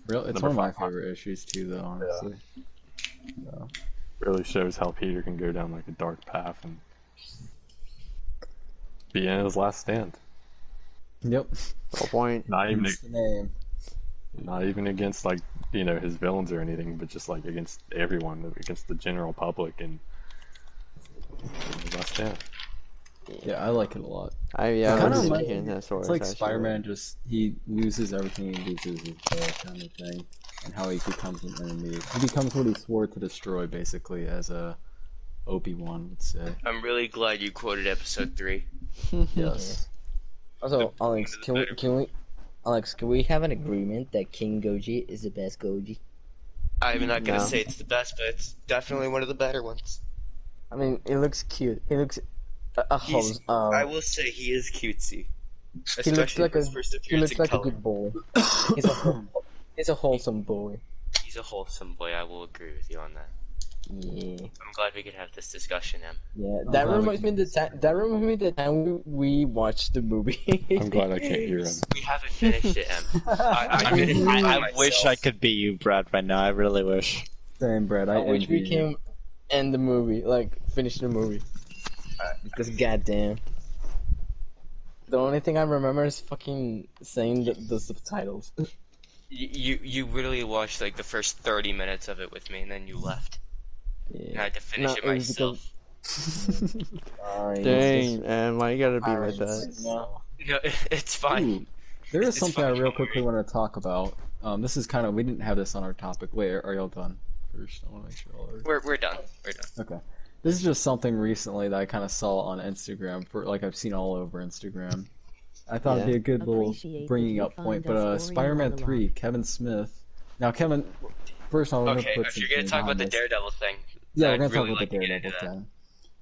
G: Real, it's
D: Number
G: one of my
D: 5.
G: favorite issues too, though. Honestly.
D: Really shows how Peter can go down like a dark path and be in his last stand.
G: Yep.
C: whole point.
D: Not even
G: That's the name.
D: against like his villains or anything, but just like against everyone, against the general public and his last stand.
G: Yeah, I like it a lot.
C: I
G: It
C: was
G: kinda
C: just
G: reminds-
C: hearing that story.
G: It's like Spider-Man just he loses everything and loses his kind of thing, and how he becomes an enemy. He becomes what he swore to destroy, basically, as a Obi-Wan would say.
A: I'm really glad you quoted episode 3.
G: Yes.
F: Also, Alex,
A: one of the
F: can we
A: better-
F: can we Alex, can we have an agreement that King Goji is the best Goji?
A: I'm not gonna
C: No.
A: say it's the best, but it's definitely one of the better ones.
F: I mean, it looks cute. He looks a
A: He's-
F: whole.
A: I will say he is cutesy.
F: He looks
A: Especially
F: like
A: his
F: a
A: first
F: he
A: appearance
F: looks
A: in
F: like a
A: color.
F: good boy. He's a wholesome boy.
A: He's a wholesome boy. I will agree with you on that.
F: Yeah.
A: I'm glad we could have this discussion, Em.
F: Yeah,
G: I'm
F: that
G: glad we
F: reminds me
G: can-
F: the time. That reminds me the time we watched the movie.
D: I'm glad I can't hear him.
A: We haven't finished it, Em. I finished it
B: I wish
A: myself.
B: I could be you, Brad, right now. I really wish.
G: Same, Brad. I
F: Which
G: envy
F: we
G: you.
F: can end the movie, like finish the movie. Because goddamn. The only thing I remember is fucking saying the subtitles.
A: You literally watched like the first 30 minutes of it with me, and then you left. And I had to finish
F: No,
A: it
F: it was
A: myself.
F: Sorry.
C: Dang, man, why you gotta be like that?
F: No.
A: No, it's fine.
G: Ooh, there is
A: It's
G: something I
A: fine,
G: real
A: don't
G: quickly
A: worry.
G: want to talk about. This is kind of, we didn't have this on our topic. Wait, are y'all done? First, I want to make sure all are.
A: We're done. We're done.
G: Okay. This is just something recently that I kind of saw on Instagram, for like I've seen all over Instagram. I thought it'd be a good little
E: Appreciate
G: bringing
E: that
G: up
E: you
G: point,
E: find
G: but
E: us story
G: Spider-Man
E: monologue.
G: 3, Kevin Smith. Now, Kevin, first I'm going to
A: Okay,
G: put
A: if you're
G: something
A: gonna talk about the
G: behind this.
A: Daredevil thing,
G: Yeah, we're
A: I'd
G: gonna talk
A: really
G: about
A: like
G: the
A: to get
G: Daredevil
A: into that.
G: thing.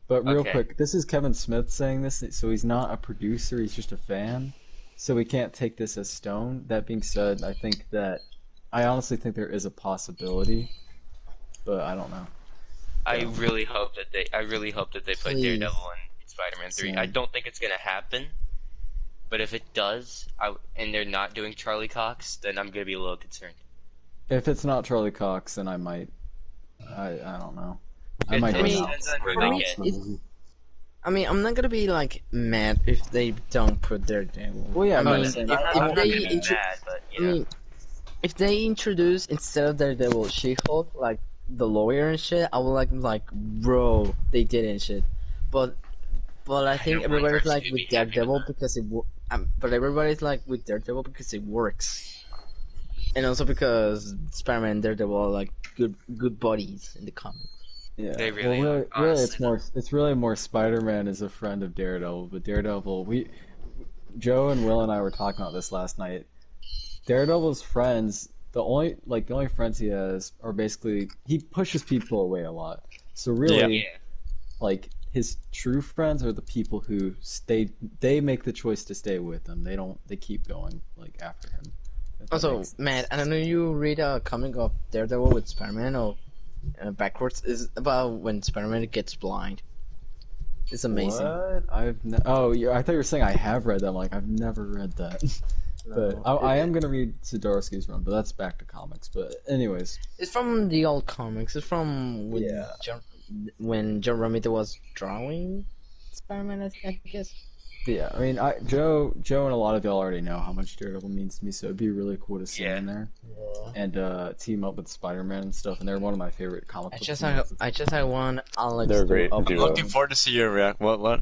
G: But real
A: Okay.
G: quick, this is Kevin Smith saying this, so he's not a producer, he's just a fan. So we can't take this as stone. That being said, I honestly think there is a possibility, but I don't know.
A: I really hope that they put
F: Please.
A: Daredevil in Spider-Man 3.
G: Same.
A: I don't think it's gonna happen, but if it does, and they're not doing Charlie Cox, then I'm gonna be a little concerned.
G: If it's not Charlie Cox, then I might. I don't know. I
A: It
G: might.
A: totally
G: go
A: depends
G: out.
A: on who
F: for
A: they
F: me,
A: get.
F: it's- I mean, I'm not gonna be like mad if they don't put their devil.
G: Well, yeah,
F: I
G: no,
F: mean,
G: same.
F: if,
A: I'm
F: if
A: not
F: they
A: gonna be
F: intro-
A: mad, but
F: I mean, if they introduce instead of Daredevil She-Hulk, like the lawyer and shit, I would like, bro, they did and shit. But I think
A: don't want
F: everybody's
A: her
F: like
A: to
F: with
A: be happy with
F: Daredevil
A: that.
F: because but everybody's like with Daredevil because it works, and also because Spider-Man and Daredevil are like good buddies in the comics.
G: Yeah.
A: They really
G: well,
A: are,
G: really,
A: honestly.
G: it's more. It's really more Spider-Man is a friend of Daredevil, but Daredevil. Joe and Will and I were talking about this last night. Daredevil's friends, the only friends he has are basically he pushes people away a lot. So really,
A: yeah.
G: like his true friends are the people who stay. They make the choice to stay with him. They don't. They keep going like after him. If that
F: Also,
G: makes sense.
F: Matt, I don't know you read a comic of Daredevil with Spider-Man or backwards is about when Spider-Man gets blind. It's amazing.
G: What? Oh, yeah, I thought you were saying I have read that. I'm like, I've never read that. But I am gonna read Zdarsky's run, but that's back to comics. But anyways,
F: It's from the old comics. It's from when
G: Yeah.
F: when John Romita was drawing Spider-Man, I guess.
G: yeah, I mean, Joe and a lot of y'all already know how much Daredevil means to me, so it'd be really cool to see him in there and team up with Spider-Man and stuff. And they're one of my favorite comic
F: I
G: book
F: just
G: heroes.
F: I want Alex.
D: They're
F: to
D: great
F: upload-
D: duo.
B: Looking forward to see your react. What?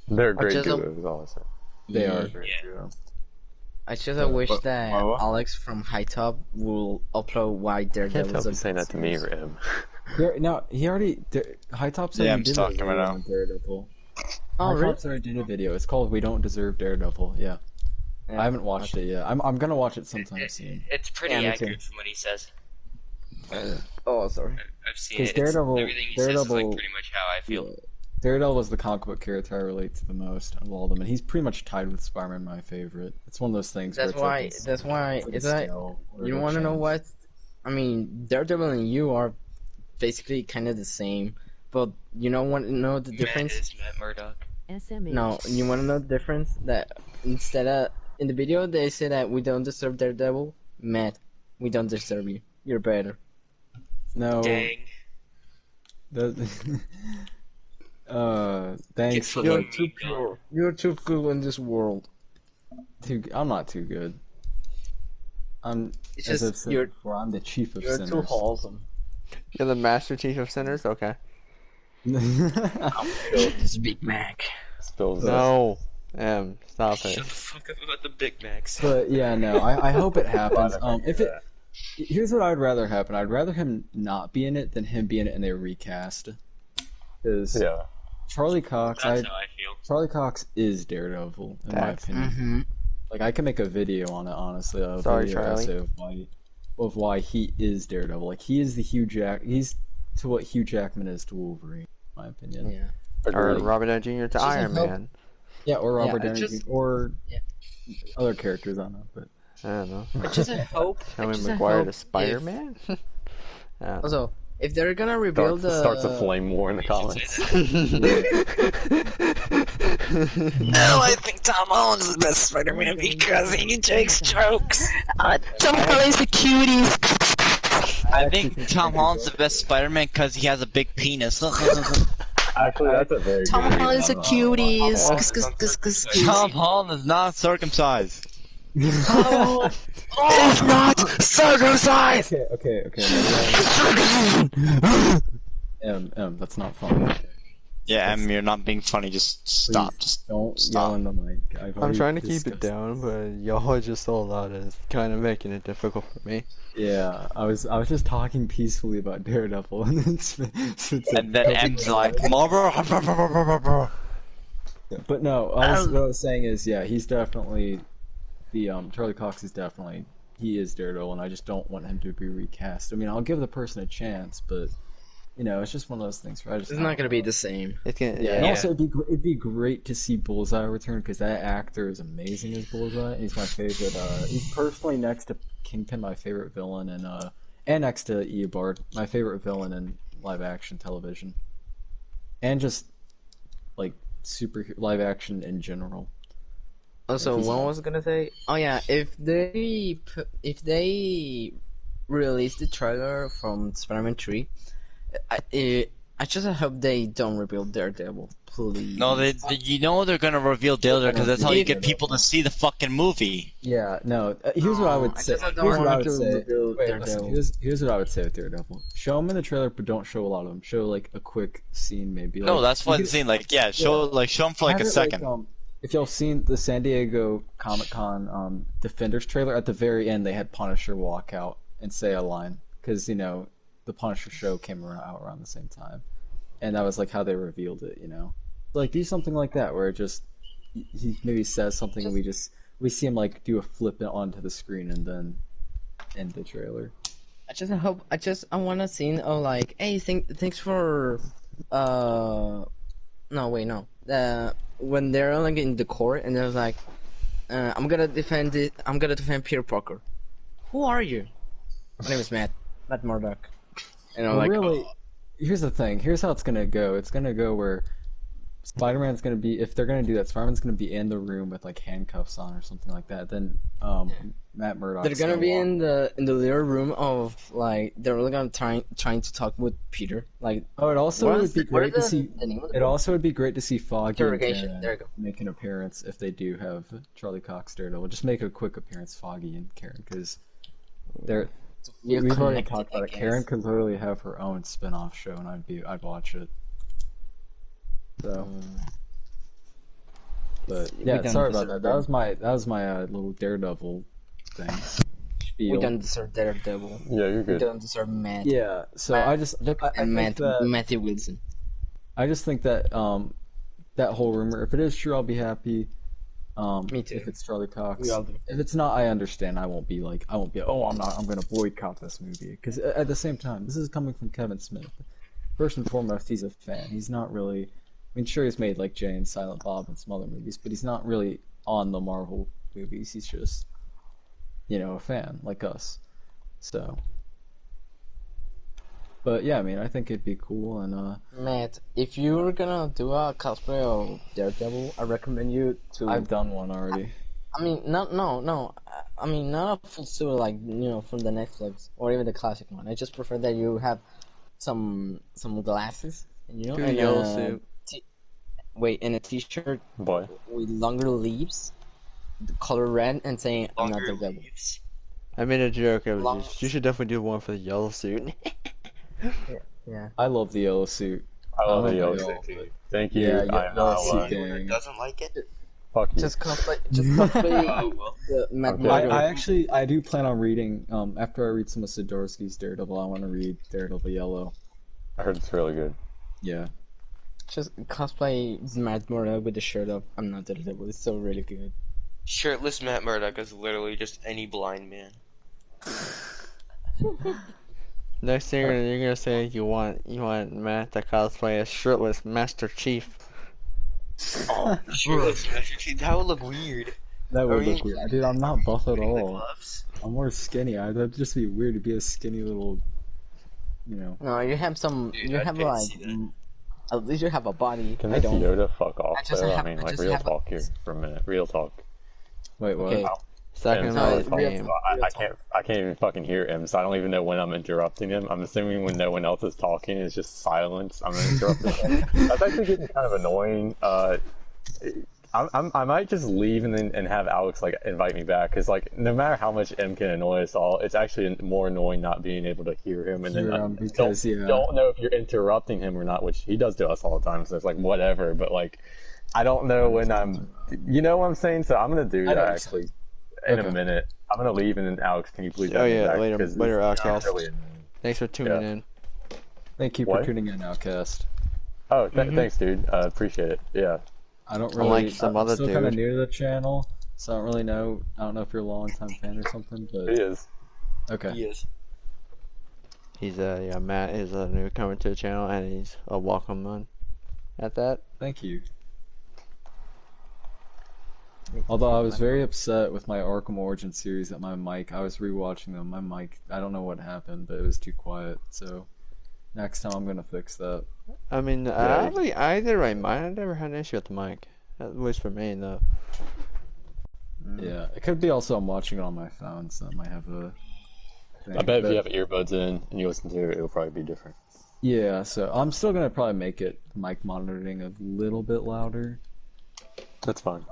D: They're a great
F: just
D: duo,
F: don't-
D: is all I say.
G: They are
F: Yeah.
G: great
A: Yeah.
G: duo.
F: I wish
D: What-
F: that
D: what?
F: Alex from High Top will upload why
D: I can't
F: Daredevil
D: tell
F: is
D: if
F: a
D: he's saying that to me or him.
G: No, he already. High Top said
B: Yeah,
G: he
B: I'm
G: did
B: stalking
G: a
B: him
G: video
B: right
G: on Daredevil.
F: Oh,
G: High
F: really?
G: Top already did a video. It's called "We Don't Deserve Daredevil." Yeah,
F: Yeah.
G: I haven't watched it yet. I'm gonna watch it sometime soon.
A: It's pretty
F: Yeah, me too.
A: accurate from what he says.
F: Oh, sorry.
A: I've seen
G: 'Cause
A: it. It's-
G: Daredevil-
A: everything he says is like
G: Daredevil-
A: pretty much how I feel.
G: Yeah. Daredevil is the comic book character I relate to the most of all of them, and he's pretty much tied with Spider-Man, my favorite. It's one of those things.
F: That's
G: where
F: why.
G: it's like
F: That's why.
G: it's like
F: It's
G: a
F: like
G: scale, where
F: you
G: it'll
F: want to know
G: change.
F: what? I mean, Daredevil and you are basically kind of the same, but you know want to know the difference?
A: Matt is Matt Murdock.
E: SMH.
F: No, you want to know the difference? That instead of in the video they say that we don't deserve Daredevil, Matt, we don't deserve you. You're better.
G: No.
A: Dang.
G: The, thanks.
A: Get
G: for,
A: fucking
G: like,
F: Too pure. You're too cool in this world.
G: I'm not too good. I'm.
F: It's
G: as
F: just
G: I've said
F: you're
G: before, I'm the chief of
F: you're
G: sinners.
F: too wholesome.
C: You're the Master Chief of Sinners? Okay.
F: This Big Mac.
D: Spills
C: No. Stop
A: Shut
C: it.
A: the fuck up about the Big Macs.
G: But yeah, no, I hope it happens.
D: Glad I
G: If it,
D: that.
G: here's what I'd rather happen. I'd rather him not be in it than him be in it and they recast. Because
D: Yeah.
G: Charlie Cox,
A: That's how I feel.
G: Charlie Cox is Daredevil in my
C: Facts.
G: opinion.
F: Mm-hmm.
G: Like I can make a video on it, honestly. A
C: Sorry,
G: video
C: Charlie.
G: essay of why he is Daredevil. Like he is the he's to what Hugh Jackman is to Wolverine, in my opinion.
F: Yeah.
C: Or
D: Agreed.
C: Robert Downey Jr. to
F: Just
C: Iron
F: hope-
C: Man.
G: Yeah, or Robert
F: Yeah,
G: Downey
F: just-
G: Jr. or
F: yeah.
G: other characters on it, but
C: I don't know.
F: I just hope.
C: Tobey
F: just
C: Maguire
F: hope
C: to Spider-Man? I don't know.
F: Also, if they're gonna reveal
D: Starts a flame war in the comments.
B: No, I think Tom Holland's the best Spider-Man because he takes jokes.
F: Tom Holland's the cuties.
B: I think Tom Holland's the best Spider-Man because he has a big penis.
D: Actually, that's a very
F: Tom
D: good
F: Holland's the
D: reason.
F: cuties.
B: Tom Holland is not circumcised.
F: Oh,
B: It's not circumcised!
G: okay. That's not funny.
B: Yeah, you're not being funny. Just stop.
G: Please
B: Just
G: don't
B: stop.
G: yell in the mic.
C: I'm trying to keep it down, but y'all are just so loud and it's kind of making it difficult for me.
G: Yeah, I was just talking peacefully about Daredevil, and then Spence
B: And then M's like, Marlboro.
G: But no, what I was saying is, yeah, he's definitely the Charlie Cox is definitely he is Daredevil, and I just don't want him to be recast. I mean, I'll give the person a chance, but you know, it's just one of those things where I just
F: it's not gonna be the same.
C: It's gonna,
G: Yeah, and
C: yeah.
G: also it'd be great to see Bullseye return because that actor is amazing as Bullseye. He's my favorite. He's personally next to Kingpin, my favorite villain, and next to Eobard, my favorite villain in live action television, and just like super live action in general.
F: Also,
G: He's
F: what
G: not-
F: was I gonna say? Oh yeah, if they release the trailer from Spider-Man 3, I just hope they don't reveal Daredevil, please.
B: No, you know they're gonna reveal Daredevil because that's how you get people to see the fucking movie.
G: Yeah, no. Here's what I would
F: I
G: say.
F: just don't
G: Here's what I
F: want
G: would
F: to
G: say.
F: reveal
G: Wait,
F: Daredevil.
G: listen, here's what I would say with Daredevil. Show him in the trailer, but don't show a lot of them. Show like a quick scene, maybe.
B: No,
G: like,
B: that's
G: you
B: what I'm
G: could-
B: saying. Like, yeah, show them for like
G: have
B: a
G: it
B: second.
G: if y'all seen the San Diego Comic-Con Defenders trailer, at the very end they had Punisher walk out and say a line because you know the Punisher show came out around the same time, and that was like how they revealed it. You know, like do something like that where it just he maybe says something and we see him like do a flip onto the screen and then end the trailer.
F: I want a scene of like, hey, thanks for, no, wait, no. When they're like in the court and they're like, I'm gonna defend Peter Parker. Who are you? My name is Matt Murdock. And I'm
G: Well,
F: like,
G: really, here's the thing. Here's how it's gonna go. It's gonna go where Spider-Man's gonna be. If they're gonna do that, Spider-Man's gonna be in the room with like handcuffs on or something like that. Then Matt Murdock.
F: they're gonna be in the little room of like they're really gonna trying to talk with Peter. Like,
G: Oh, it also
F: what
G: would
F: is
G: be
F: the- what
G: great
F: is
G: to see.
F: the name of the
G: It
F: room?
G: also would be great to see Foggy and
F: Interrogation,
G: Karen
F: there you go.
G: make an appearance if they do have Charlie Cox Daredevil. Just make a quick appearance, Foggy and Karen, because they're.
F: You're
G: We've already
F: connected,
G: talked about
F: I
G: it.
F: guess.
G: Karen could literally have her own spin-off show, and I'd watch it. So, but yeah,
F: don't
G: sorry about
F: deserve
G: that. That was my little Daredevil thing.
F: We
G: Spiel.
F: don't deserve Daredevil.
D: Yeah, you're
F: We
D: good.
F: don't deserve Matt.
G: Yeah, so I just I
F: And
G: think that
F: Matthew Wilson.
G: I just think that that whole rumor, if it is true, I'll be happy.
F: Me too.
G: If it's Charlie Cox,
F: We all do.
G: if it's not, I understand. I won't be oh, I'm gonna boycott this movie because at the same time, this is coming from Kevin Smith. First and foremost, he's a fan. He's not really. I mean, sure, he's made like Jay and Silent Bob and some other movies, but he's not really on the Marvel movies. He's just, you know, a fan like us. So, but yeah, I mean, I think it'd be cool, and
F: Matt, if you're gonna do a cosplay of Daredevil, I recommend you to.
G: I've done one already.
F: I mean, no. I mean, not a full suit like from the Netflix or even the classic one. I just prefer that you have some glasses, and
C: Do a
F: and
C: yellow
F: a
C: suit.
F: and a T-shirt
D: Boy.
F: with longer sleeves, the color red, and saying I'm not Daredevil.
C: I made a joke.
F: Long-
C: You should definitely do one for the yellow suit.
F: Yeah.
G: I love the yellow suit.
D: I love
G: Oh,
D: the yellow
G: yeah.
D: suit too. Thank you.
G: Yeah,
D: I am
G: yellow
D: not
G: suit
D: lying.
G: gang.
B: Doesn't like it.
D: Fuck you.
F: Just cosplay the Matt
D: Okay.
F: Murdock.
G: I do plan on reading. After I read some of Sidorsky's Daredevil, I want to read Daredevil Yellow.
D: I heard it's really good.
G: Yeah.
F: Just cosplay Matt Murdock with the shirt up. I'm not the devil. It's so really good.
A: Shirtless Matt Murdock is literally just any blind man.
C: Next thing you're gonna say you want Matt to cosplay as shirtless Master Chief.
A: Oh, shirtless Master Chief. That would look weird.
G: That would
A: Are
G: look
A: you
G: weird. Dude, I'm not buff at
A: including the
G: all.
A: gloves?
G: I'm more skinny. That'd just be weird to be a skinny little, you know.
F: No, you have some.
A: Dude,
F: You
A: I'd
F: have
A: pay to
F: like.
A: see that.
F: At least you have a body.
D: Can
F: I
D: this
F: don't.
D: Yoda fuck off
F: I just
D: though?
F: have-
D: I mean,
F: I
D: like
F: just
D: real
F: have a-
D: talk here for a minute. Real talk.
G: Wait, what?
F: Okay.
C: Second
D: M's
C: by
D: always
C: his
D: talking,
C: name.
D: so I can't even fucking hear him, so I don't even know when I'm interrupting him. I'm assuming when no one else is talking, it's just silence. I'm interrupting him. That's actually getting kind of annoying. I might just leave and have Alex like invite me back, because like no matter how much M can annoy us all, it's actually more annoying not being able to hear him and
G: Hear
D: then
G: him because, yeah.
D: don't know if you're interrupting him or not, which he does to us all the time. So it's like whatever, but like I don't know when I'm, you know what I'm saying? So I'm gonna do
G: I know
D: that
G: what you're
D: actually in
G: Okay.
D: a minute. I'm gonna leave and then Alex, can you please?
C: Oh
D: have me
C: yeah,
D: back?
C: later,
D: 'Cause
C: later,
D: it's
C: Outcast.
D: really annoying.
C: Thanks for tuning
D: Yeah.
C: in.
G: Thank you for
D: What?
G: tuning in, Outcast.
D: Oh, thanks, dude. Appreciate it. Yeah.
G: I don't
C: Unlike
G: really.
C: some
G: I'm
C: other
G: still kind of
C: dude.
G: new to the channel, so I don't really know. I don't know if you're a long-time fan or something,
D: He
G: but
D: is.
G: okay.
A: Yes.
C: He's Matt is a newcomer to the channel, and he's a welcome on at that.
G: Thank you. Although I was very upset with my Arkham Origin series that my mic, I was rewatching them, my mic, I don't know what happened, but it was too quiet, so next time I'm gonna fix that.
C: I mean,
D: Yeah.
C: I did right. Mine. I never had an issue with the mic. At least for me, though.
G: Yeah, it could be also I'm watching it on my phone, so that might have a thing.
D: I bet if
G: but-
D: you have earbuds in and you listen to it, it'll probably be different.
G: Yeah, so I'm still gonna probably make it mic monitoring a little bit louder.
D: That's fine.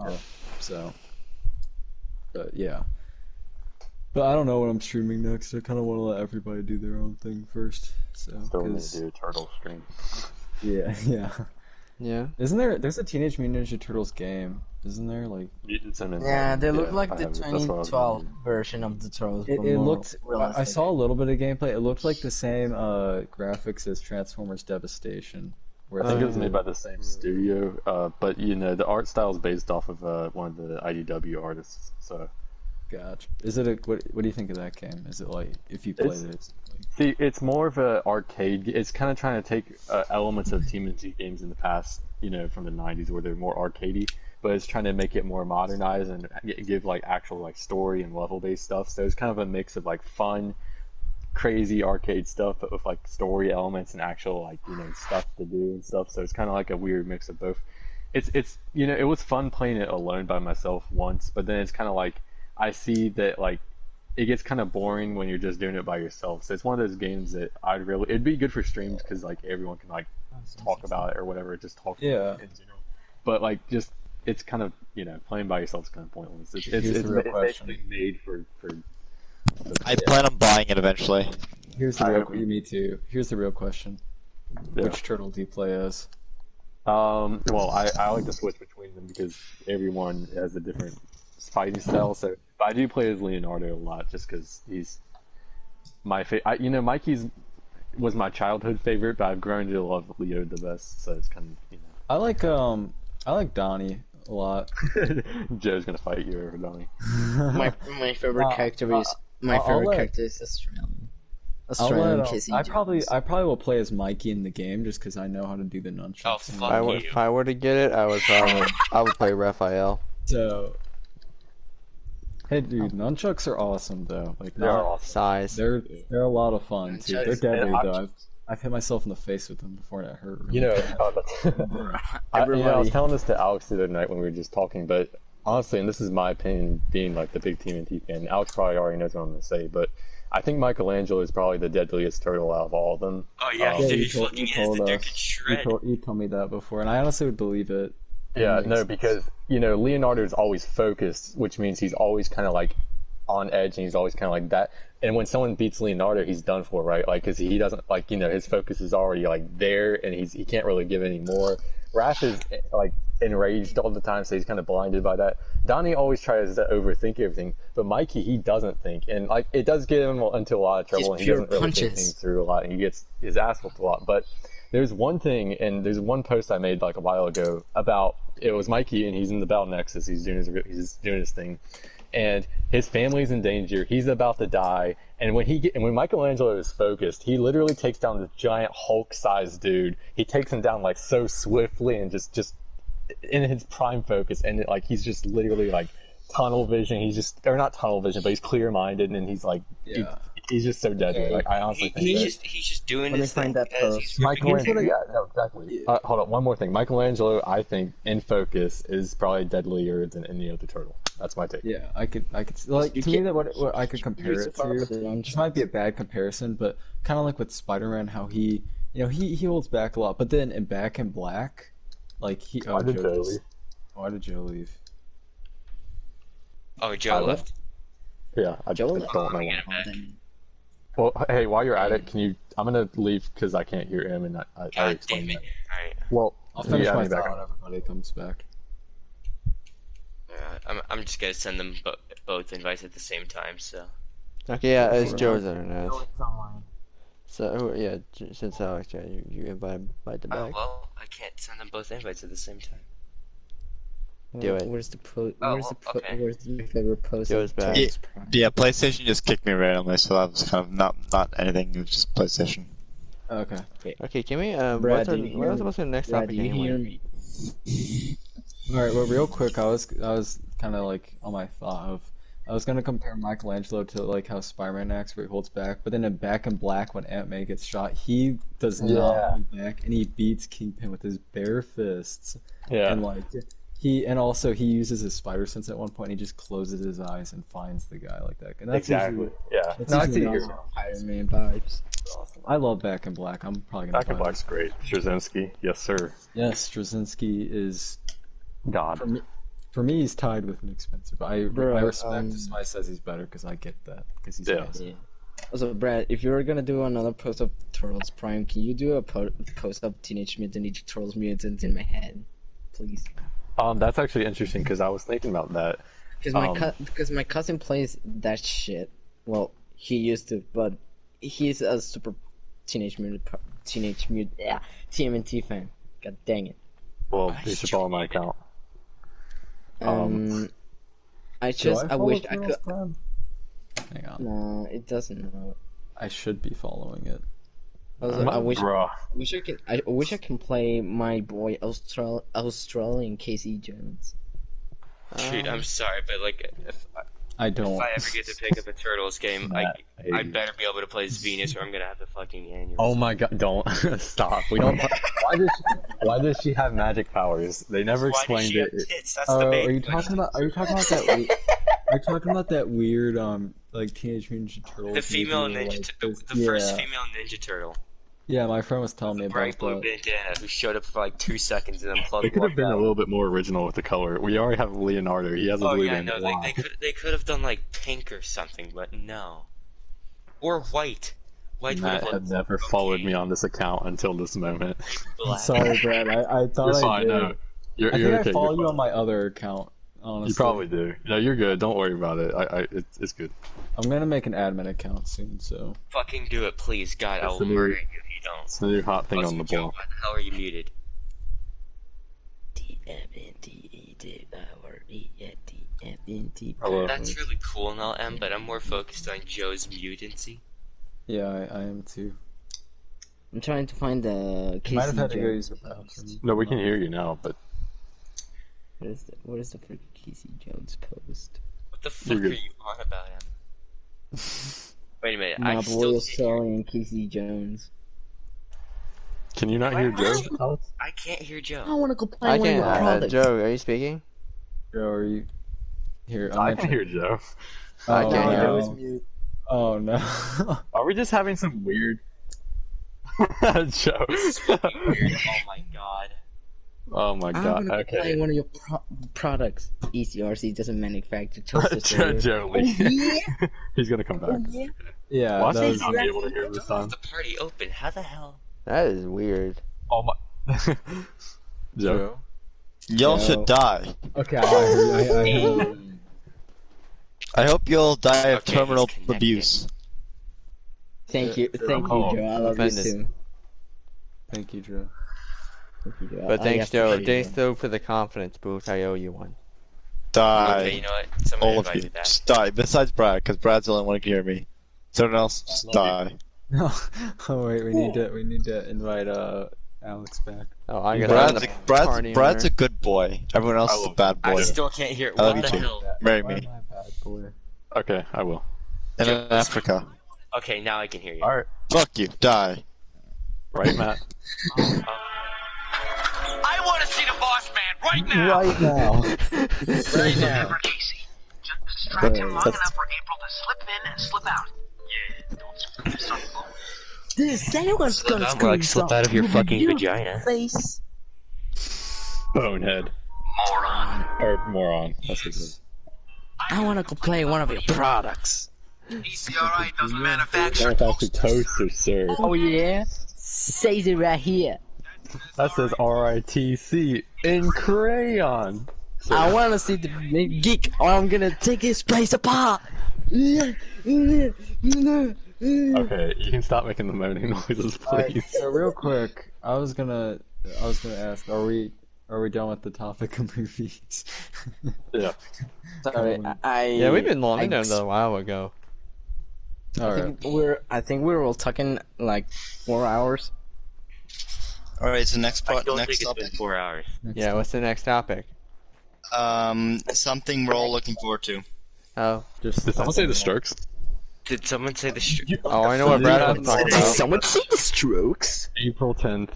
G: So, but yeah. But I don't know what I'm streaming next. I kind of want to let everybody do their own thing first. So,
D: Still gonna
G: 'cause-
D: do a turtle stream.
G: yeah, yeah.
C: Yeah.
G: Isn't there? There's a Teenage Mutant Ninja Turtles game, isn't there? Like,
D: Mutants and
F: Yeah, they look
D: yeah,
F: like
D: I
F: the
D: have it. That's what I was
F: 2012
D: gonna do.
F: version of the Turtles.
G: it
F: but more
G: looked. I
F: realistic.
G: saw a little bit of gameplay. It looked like the same graphics as Transformers Devastation. Where
D: I think it was
C: Uh,
D: made by the same studio, but you know the art style is based off of one of the IDW artists. So
G: Gotcha. Is it a what? What do you think of that game? Is it like if you played it?
D: see, it's more of a arcade. It's kind of trying to take elements of TMNT games in the past, you know, from the '90s where they're more arcadey, but it's trying to make it more modernized and give like actual like story and level based stuff. So it's kind of a mix of like fun, crazy arcade stuff, but with like story elements and actual like you know stuff to do and stuff. So it's kind of like a weird mix of both. It's you know it was fun playing it alone by myself once, but then it's kind of like I see that like it gets kind of boring when you're just doing it by yourself. So it's one of those games that it'd be good for streams because like everyone can like talk about it or whatever, just talk
G: Yeah.
D: in general. But like just it's kind of you know playing by yourself is kind of pointless. It's
G: Here's the real
D: it's
G: question.
D: basically made for
B: I plan on buying it eventually.
G: Here's the
D: I
G: real.
D: agree.
G: Me too. Here's the real question.
D: Yeah.
G: Which turtle do you play as?
D: Well, I like to switch between them because everyone has a different fighting style. So but I do play as Leonardo a lot just because he's my favorite. You know, Mikey's was my childhood favorite, but I've grown to love Leo the best. So it's kind of
G: I like Donnie a lot.
D: Joe's gonna fight you over Donnie.
F: My favorite character is
G: I'll let-
F: Australian.
G: I'll
F: Australian
G: let,
F: Casey
G: I
F: Jones.
G: probably will play as Mikey in the game just because I know how to do the nunchucks.
A: Oh,
G: and
A: fuck
G: all.
A: you.
C: If I were to get it, I would play Raphael.
G: So, hey dude, nunchucks are awesome though. Like
D: They're awesome.
C: Size.
G: they're a lot of fun too. They're
F: Nunchucks.
G: deadly
D: And
G: though. I've hit myself in the face with them before and it hurt. Really
D: You know,
G: bad.
D: I was
F: Everybody.
D: telling this to Alex the other night when we were just talking, but honestly, and this is my opinion, being like the big TMNT fan, Alex probably already knows what I'm gonna say, but I think Michelangelo is probably the deadliest turtle out of all of them.
A: Oh yeah,
D: Oh.
A: dude,
G: Yeah,
A: he fucking is. The dude can shred.
G: You told me that before, and I honestly would believe it.
D: Yeah,
G: Makes
D: no,
G: sense.
D: because you know Leonardo is always focused, which means he's always kind of like on edge, and he's always kind of like that. And when someone beats Leonardo, he's done for, right? Like, because he doesn't like you know his focus is already like there, and he can't really give any more. Raph is like enraged all the time, so he's kind of blinded by that. Donnie always tries to overthink everything, but Mikey he doesn't think, and like it does get him into a lot of trouble, and he
F: pure
D: doesn't really think
F: punches.
D: things through a lot, and he gets his ass whooped a lot. But there's one thing, and there's one post I made like a while ago about it was Mikey, and he's in the Battle Nexus. He's doing his thing, and his family's in danger. He's about to die, and when Michelangelo is focused, he literally takes down this giant Hulk-sized dude. He takes him down like so swiftly and just in his prime focus, and like he's just literally like tunnel vision. Or not tunnel vision, but he's clear-minded, and he's like he's just so deadly. Like I honestly think
A: he's just doing his thing.
D: Michelangelo, yeah, no, exactly. Hold on, one more thing. Michelangelo, I think, in focus, is probably deadlier than any other turtle. That's my take.
G: Yeah, I could like to me that what I could compare it to. This might be a bad comparison, but kind of like with Spider-Man, how he holds back a lot, but then in Back in Black, like
D: Why did Joe leave?
G: Why did Joe leave?
A: Oh, Joe left.
D: Yeah, I
F: Joe
D: don't know.
A: Back.
D: Well, hey, while you're at it, I'm gonna leave because I can't hear him, and I
A: God
D: explained
A: damn it!
D: that.
A: All right.
D: Well,
G: I'll finish
D: yeah,
G: my
D: back
G: thought. Everybody comes back.
A: I'm just gonna send them both invites at the same time. So.
C: Okay, yeah, it's Joe's internet. So yeah, since Alex, yeah, you invite them
A: Oh
C: back.
A: well, I can't send them both invites at the same time.
C: Do it.
F: Where's the post?
A: Oh, okay.
F: Where's your favorite post?
C: Joe's back.
B: Yeah, PlayStation just kicked me randomly, so that was kind of not anything. It was just PlayStation.
G: Okay.
C: Okay, can we
F: Brad,
C: what's
F: do you
C: what's
F: hear
C: the next
F: Brad,
C: topic
F: do you
C: anyway?
F: hear me?
G: All right. Well, real quick, I was kind of like on my thought of I was gonna compare Michelangelo to like how Spider-Man acts where he holds back, but then in Back in Black when Aunt May gets shot, he does not hold back and he beats Kingpin with his bare fists.
D: Yeah.
G: And like he uses his spider sense at one point. And he just closes his eyes and finds the guy like that. And that's
D: Exactly. Yeah.
G: That's
D: No, I
G: usually
D: see
G: not
D: you.
G: so-
F: Iron Man vibes.
G: I love Back in Black. I'm probably gonna.
D: Back in
G: buy
D: Black's
G: this.
D: great. Straczynski, yes sir.
G: Yes, Straczynski is
D: God.
G: for me. He's tied with Nick Spencer, but I
F: Bro,
G: respect if somebody says he's better because I get that because he's
D: Yeah.
G: amazing.
F: Yeah. Also, Brad, if you're gonna do another post of Turtles Prime, can you do a post of Teenage Mutant Ninja Turtles Mutants in my head, please?
D: That's actually interesting because I was thinking about that.
F: Because my cousin plays that shit. Well, he used to, but he's a super TMNT fan. God dang it.
D: Well, you should follow my account.
F: I
G: Do
F: wish I
G: follow
F: could.
G: Turtles Prime? Hang on.
F: No, it doesn't know.
G: I should be following it.
F: Also, I wish
D: Bruh.
F: I wish I can play my boy Australian Casey Jones.
A: Dude, I'm sorry, but like, if
G: I don't.
A: I ever get to pick up a Turtles game, I
D: Hey.
A: better be able to play as Venus, or I'm gonna have the fucking annual.
D: Oh my god, don't stop. We don't. Why does she have magic powers? They never explained it.
A: Tits? That's
G: Oh,
A: the
G: are
A: main
G: you talking about? Are you talking about that? Are you talking about that weird like Teenage Mutant Ninja Turtles?
A: The female
G: movie where,
A: ninja,
G: like,
A: the first female Ninja Turtle,
G: Yeah, my friend was telling me about
A: bright blue
G: that.
A: bandana, who showed up for like 2 seconds and then
D: They
A: plugged
D: could have been a
A: out.
D: little bit more original with the color. We already have Leonardo. He has a
A: Oh
D: blue
A: yeah,
D: band.
A: no, they could have done like pink or something, but no, or white. White would
D: Matt
A: have
D: had
A: looked
D: never followed me on this account until this moment.
A: black.
G: Sorry, Brad. I thought
D: You're
G: I
D: fine.
G: did.
D: No, you're
G: I think
D: okay.
G: I follow
D: you're
G: you
D: fine.
G: on my other account. Honestly,
D: You probably do. No, you're good. Don't worry about it. It's good.
G: I'm gonna make an admin account soon, so
A: Fucking do it, please, God, I will
D: the new-
A: murder you if you don't.
D: It's the new hot thing
A: Also,
D: on the
A: Joe,
D: block.
A: why the hell are you muted?
D: Hello.
A: That's really cool and all, but I'm more focused on Joe's mutancy.
G: yeah, I am too.
F: I'm trying to find the
G: I might have
F: Casey
G: had to go use
F: Jones.
G: the bathroom.
D: No, we can hear you now, but
F: What is the freaking Casey Jones post?
A: What the fuck
D: You're
A: are
D: good.
A: you on about him? Wait a minute,
F: My
A: I
F: boy
A: still can't hear.
F: Australian Casey Jones.
D: can you not hear Joe?
A: I can't hear
F: I
A: Joe.
F: want to go play
C: I
F: one of
C: can't.
F: your products.
C: Joe, are you speaking?
G: Joe, are you here? I'm
D: I
G: gonna
D: can hear Joe.
C: I
G: Oh,
C: can't hear
G: no.
C: him.
G: Oh no.
D: Are we just having some weird Joe?
A: This is fucking weird. Oh my god.
D: Oh my
F: I'm
D: god.
F: gonna go play
D: Okay.
F: one of your products. ECRC doesn't manufacture toaster.
D: Joe Lee.
F: Yeah.
D: He's gonna come back.
F: Yeah.
G: Yeah,
D: Watch
G: that
D: me
G: was,
D: not be able to hear this time.
A: The party open. How the hell?
C: That is weird.
D: Oh my. Joe.
B: Y'all
F: Yo.
B: should die.
G: okay. I heard you.
B: I hope you'll die of
A: Okay, he's
B: terminal
A: connected.
B: abuse.
F: Thank you,
D: Oh,
F: Joe. I love you
C: offended.
F: too.
G: Thank you, Joe.
C: But thanks, Joe.
F: appreciate
C: Thanks,
F: it.
C: Joe, for the confidence boost. I owe you one.
B: Die.
A: Okay, you know what? Someone
B: All of
A: invite
B: you.
A: me back.
B: Just die. Besides Brad, because Brad's the only one who can hear me. Someone else, just die.
G: No. Oh wait, we need to invite Alex back.
C: Oh, I guess
B: Brad's
C: I'm
B: a,
C: the
B: Brad's,
C: party
B: Brad's a
C: owner.
B: good boy. Everyone else is a bad
A: I
B: boy.
A: still can't hear.
B: I love
A: What
B: you
A: the
B: too.
A: hell?
B: Marry
G: Why
B: me.
G: am I a bad boy?
D: Okay, I will.
B: And in Africa.
A: Okay, now I can hear you.
D: Alright.
B: Fuck you. Die.
D: Right, Matt?
I: I want to see the boss man right now.
G: Right now.
F: Right now.
I: Casey, just distract him long
B: That's-
I: enough for April to slip in and slip out. Yeah, don't screw this up.
F: This anyone's gonna
A: I'm like slip out of your fucking vagina.
F: face.
D: Bonehead.
I: Moron.
D: Or moron. That's what it is.
F: I wanna go play one of your products.
I: ECRI doesn't manufacture
D: Manufactured toast or sir.
F: Oh yeah? Says it right here.
D: That says RITC in crayon.
F: I wanna see the big geek or I'm gonna take his place apart.
D: Okay, you can stop making the moaning noises,
G: Alright,
D: please.
G: so real quick, I was gonna ask, are we done with the topic of movies?
D: Yeah.
F: Sorry,
C: Yeah, we've been long enough a while ago.
G: Alright.
F: I think we're all talking like 4 hours.
B: Alright, so next
A: I
B: part,
A: don't
B: next
A: think it's
B: topic.
A: been 4 hours.
C: Yeah, what's the next topic?
B: Something we're all looking forward to.
C: Oh,
G: Just
D: Did someone say the Strokes?
A: Did someone say the
C: oh, I know what Brad was talking about.
F: Someone see the Strokes?
D: April 10th.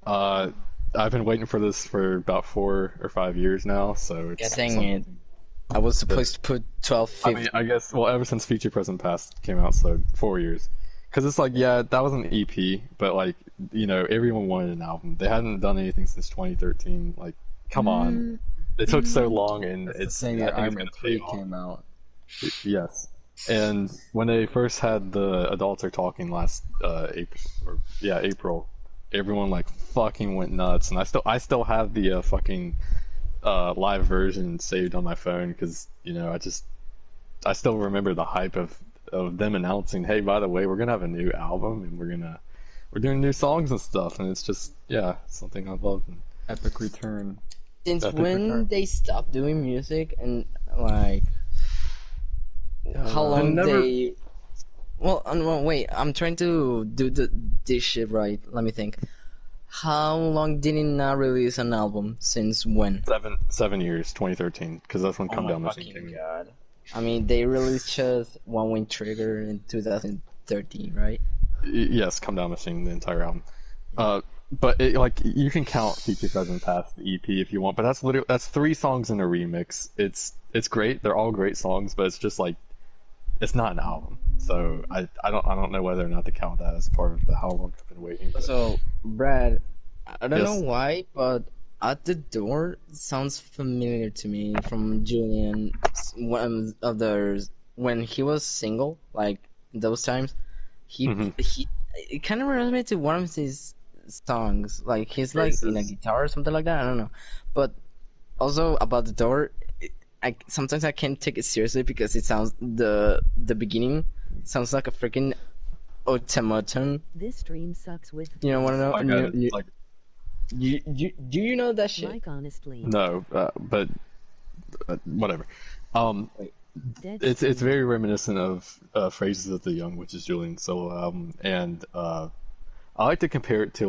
D: I've been waiting for this for about 4 or 5 years now, so it's.
F: Yeah, dang it. I was supposed to put 12,
D: I
F: 15.
D: mean, I guess, well, ever since Future Present Past came out, so 4 years. Because it's like, yeah, that was an EP, but like, you know, everyone wanted an album. They hadn't done anything since 2013. Like, come on. It took so long, and
G: the
D: it's
G: same year
D: I think
G: Iron
D: it's gonna pay
G: 3
D: off.
G: came out.
D: Yes. And when they first had the Adults Are Talking last April, everyone like fucking went nuts, and I still have the fucking live version saved on my phone because you know I still remember the hype of them announcing, hey, by the way, we're gonna have a new album and we're doing new songs and stuff, and it's just something I love. And
G: Epic Return.
F: Since
D: Epic
F: when
D: Return.
F: they stopped doing music and like how long
D: never-
F: they well wait, I'm trying to do this shit right. Let me think. How long did it not release an album? Since when?
D: 7 years, 2013, because that's when Come Down Machine came in.
F: God. I mean, they released just One Wing Trigger in 2013, right?
D: Yes, Come Down Machine, the entire album. But like you can count Future Present Past the EP if you want, but that's 3 songs in a remix. It's great. They're all great songs, but it's just like it's not an album. So I don't know whether or not to count that as part of how long I've been waiting. But
F: So, Brad, I don't
D: Yes.
F: know why, but At the Door sounds familiar to me from Julian. One of those when he was single, like those times, he it kind of reminds me to one of his songs. Like he's like in a guitar or something like that. I don't know, but also about the door. Sometimes I can't take it seriously because it sounds the beginning sounds like a freaking automaton.
E: This stream sucks with.
F: You know what I know?
D: like, like
F: Do you know that shit?
E: Like honestly.
D: no, but whatever.
E: Dead
D: It's very reminiscent of Phrases of the Young, which is Julian's solo album, and I like to compare it to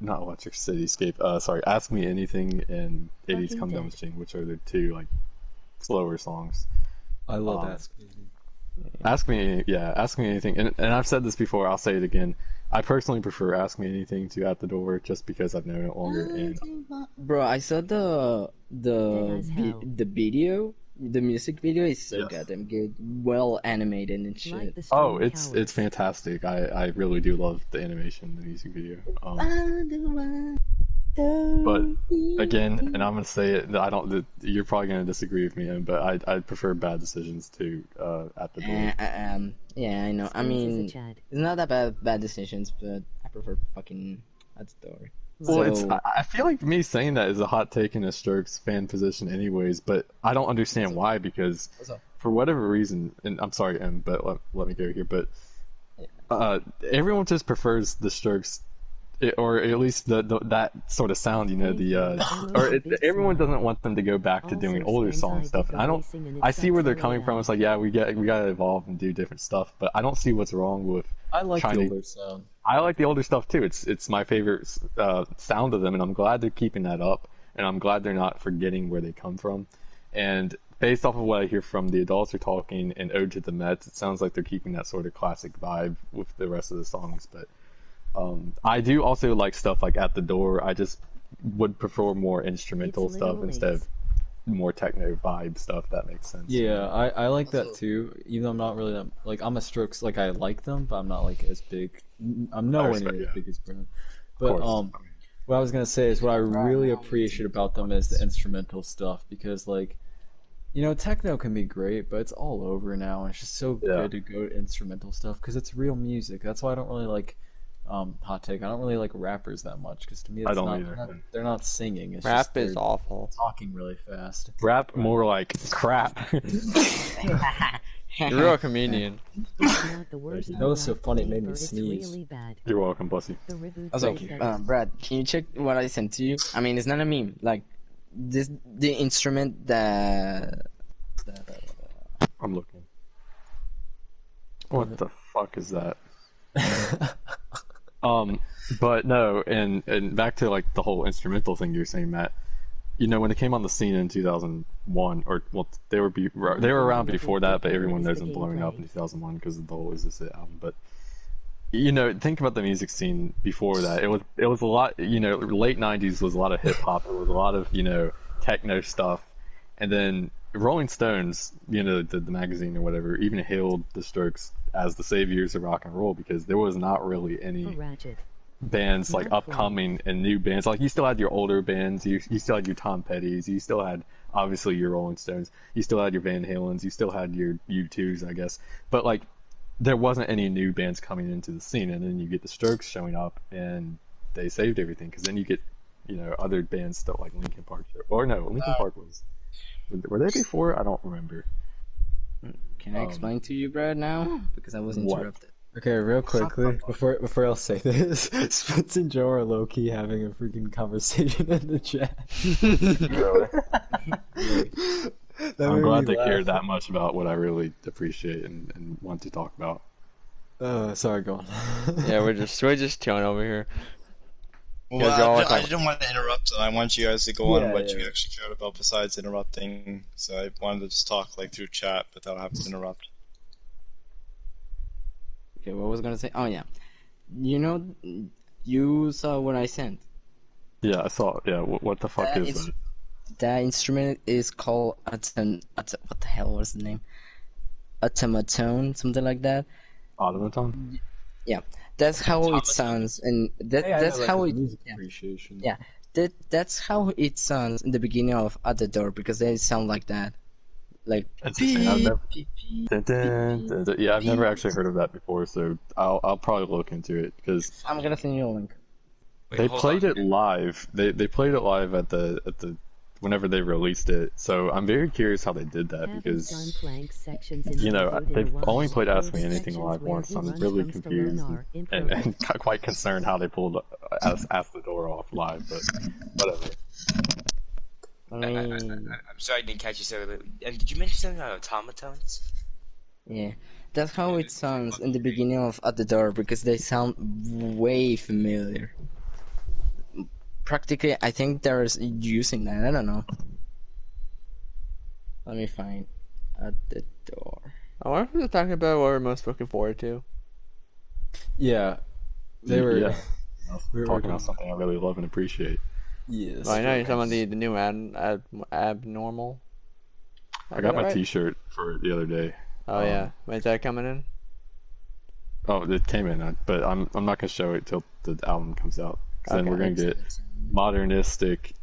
D: not Electric Cityscape. Sorry, Ask Me Anything and 80s
E: Fucking
D: Come Down
E: dead.
D: Machine, which are the 2 like slower songs.
G: I love
D: Ask Me Anything, and I've said this before. I'll say it again. I personally prefer Ask Me Anything to At the Door, just because I've known it longer. And
F: Bro, I saw the
E: Dead as hell.
F: video. The music video is so
D: Yes.
F: goddamn good, well animated and shit.
E: Like the
D: oh,
E: stream
D: it's
E: cowards.
D: fantastic. I really do love the animation, the music video. But again, and I'm gonna say it. I don't. You're probably gonna disagree with me, but I prefer Bad Decisions to At the Door.
F: Yeah, I know. I
E: Spence is a
F: mean,
E: Chad.
F: it's not that bad decisions, but I prefer fucking At the Door.
D: Well, it's.
F: So-
D: I feel like me saying that is a hot take in a Strokes fan position, anyways. But I don't understand why, because
F: What's up?
D: for whatever reason, and I'm sorry, but let me go here. But everyone just prefers the Strokes or at least that sort of sound, you know, everyone doesn't want them to go back to doing older song stuff. And I see where they're coming from. It's like, yeah, we gotta evolve and do different stuff, but I don't see what's wrong with.
G: I like
D: trying
G: the
D: to-
G: older sound.
D: I like the older stuff too. It's my favorite sound of them, and I'm glad they're keeping that up, and I'm glad they're not forgetting where they come from. And based off of what I hear from the adults are talking and Ode to the Mets, it sounds like they're keeping that sort of classic vibe with the rest of the songs. But I do also like stuff like At the Door. I just would prefer more instrumental
E: It's
D: stuff
E: Little
D: instead
E: Ace.
D: of more techno vibe stuff. That makes sense.
G: Yeah, I like that too. Even though I'm not really like I'm a Strokes, like I like them, but I'm not like as big. I'm nowhere
D: respect-
G: near
D: yeah.
G: as big as Brown.
D: Of
G: But
D: course.
G: what I was gonna say is what I really appreciate about them is the instrumental stuff because like, you know, techno can be great, but it's all over now. And it's just so
D: Yeah.
G: good to go to instrumental stuff because it's real music. That's why I don't really like. Hot take. I don't really like rappers that much because to me, it's
D: I don't
G: not,
D: either.
G: they're not singing. It's
C: Rap
G: just
C: is
G: they're
C: awful.
G: talking really fast.
D: Rap more like crap.
C: You're a comedian.
E: It's not the worst.
G: That was so funny, it made me
E: It's
G: sneeze.
E: really bad.
D: You're welcome, Bussy.
E: The reboot
F: Also,
E: rate that-
F: Brad, can you check what I sent to you? I mean, it's not a meme. Like, the instrument that.
D: I'm looking. What the fuck is that? But no, and back to like the whole instrumental thing you're saying, Matt. You know, when it came on the scene in 2001, or well, they were around before that, but everyone knows them blowing up in 2001 because of the whole Is This It album. But you know, think about the music scene before that. It was a lot. You know, late 90s was a lot of hip hop. It was a lot of, you know, techno stuff, and then Rolling Stones, you know, the magazine or whatever, even hailed the Strokes as the saviors of rock and roll because there was not really
E: for
D: any
E: Ratchet.
D: bands like upcoming and new bands. Like you still had your older bands, you still had your Tom Petty's, you still had obviously your Rolling Stones, you still had your Van Halens, you still had your U2s, I guess. But like there wasn't any new bands coming into the scene, and then you get the Strokes showing up and they saved everything because then you get, you know, other bands still like Linkin Park or no, Linkin Park were they before? I don't remember.
F: Can I explain to you, Brad, now? Because I was
D: What?
F: interrupted.
G: Okay, real quickly, before I'll say this, Spence and Joe are low key having a freaking conversation in the chat.
D: I'm glad they cared that much about what I really appreciate and want to talk about.
G: Sorry, go on.
C: Yeah, we're just chilling over here.
B: Well,
C: Yeah, y'all
B: I
C: talk-
B: didn't want to interrupt. I want you guys to go on
G: Yeah,
B: what
G: yeah.
B: you actually cared about besides interrupting. So I wanted to just talk like through chat without having to interrupt.
F: Okay, what was I gonna say? Oh, yeah. You know, you saw what I sent.
D: Yeah, I saw. Yeah, what the fuck is
F: It's-
D: that?
F: That instrument is called what the hell was the name? Automaton, something like that.
D: Automaton?
F: Yeah, that's how it sounds, and that's how it.
G: music
F: Yeah.
G: appreciation.
F: Yeah. That's how it sounds in the beginning of At the Door because they sound like that, like.
D: That's insane. I've never,
F: beep, beep.
D: dun, dun, dun, dun. Yeah, I've never actually heard of that before, so I'll probably look into it because
F: I'm gonna send you a link.
A: Wait,
D: they
A: hold
D: played
A: on.
D: it live. They played it live at the whenever they released it. So I'm very curious how they did that
E: Haven't
D: because
E: done flank sections in
D: you know
E: the road in a
D: they've
E: while.
D: only played Ask Me
E: Those
D: Anything
E: sections
D: live
E: where
D: once.
E: he
D: So I'm
E: runs
D: really
E: from
D: confused
E: Stallone
D: and,
E: are
D: and,
E: improv.
D: got quite concerned how they pulled Ask the Door off live, but whatever.
F: I
A: I'm
F: mean,
A: sorry I didn't catch you so. And did you mention something about automatons?
F: yeah, that's how it sounds in the beginning of At the Door because they sound way familiar. Practically, I think they're using that. I don't know. Let me find At the Door.
C: I wonder if we're talking about what we're most looking forward to.
G: Yeah, they were.
D: Yeah.
G: We were
D: Talking about something I really love and appreciate.
G: Yes.
C: Well, I know you're talking about the new abnormal.
D: I got my
C: right?
D: T-shirt for it the other day.
C: Oh yeah, when's that coming in?
D: Oh, it came in, but I'm not gonna show it till the album comes out. 'Cause then
C: Okay.
D: we're gonna get modernistic,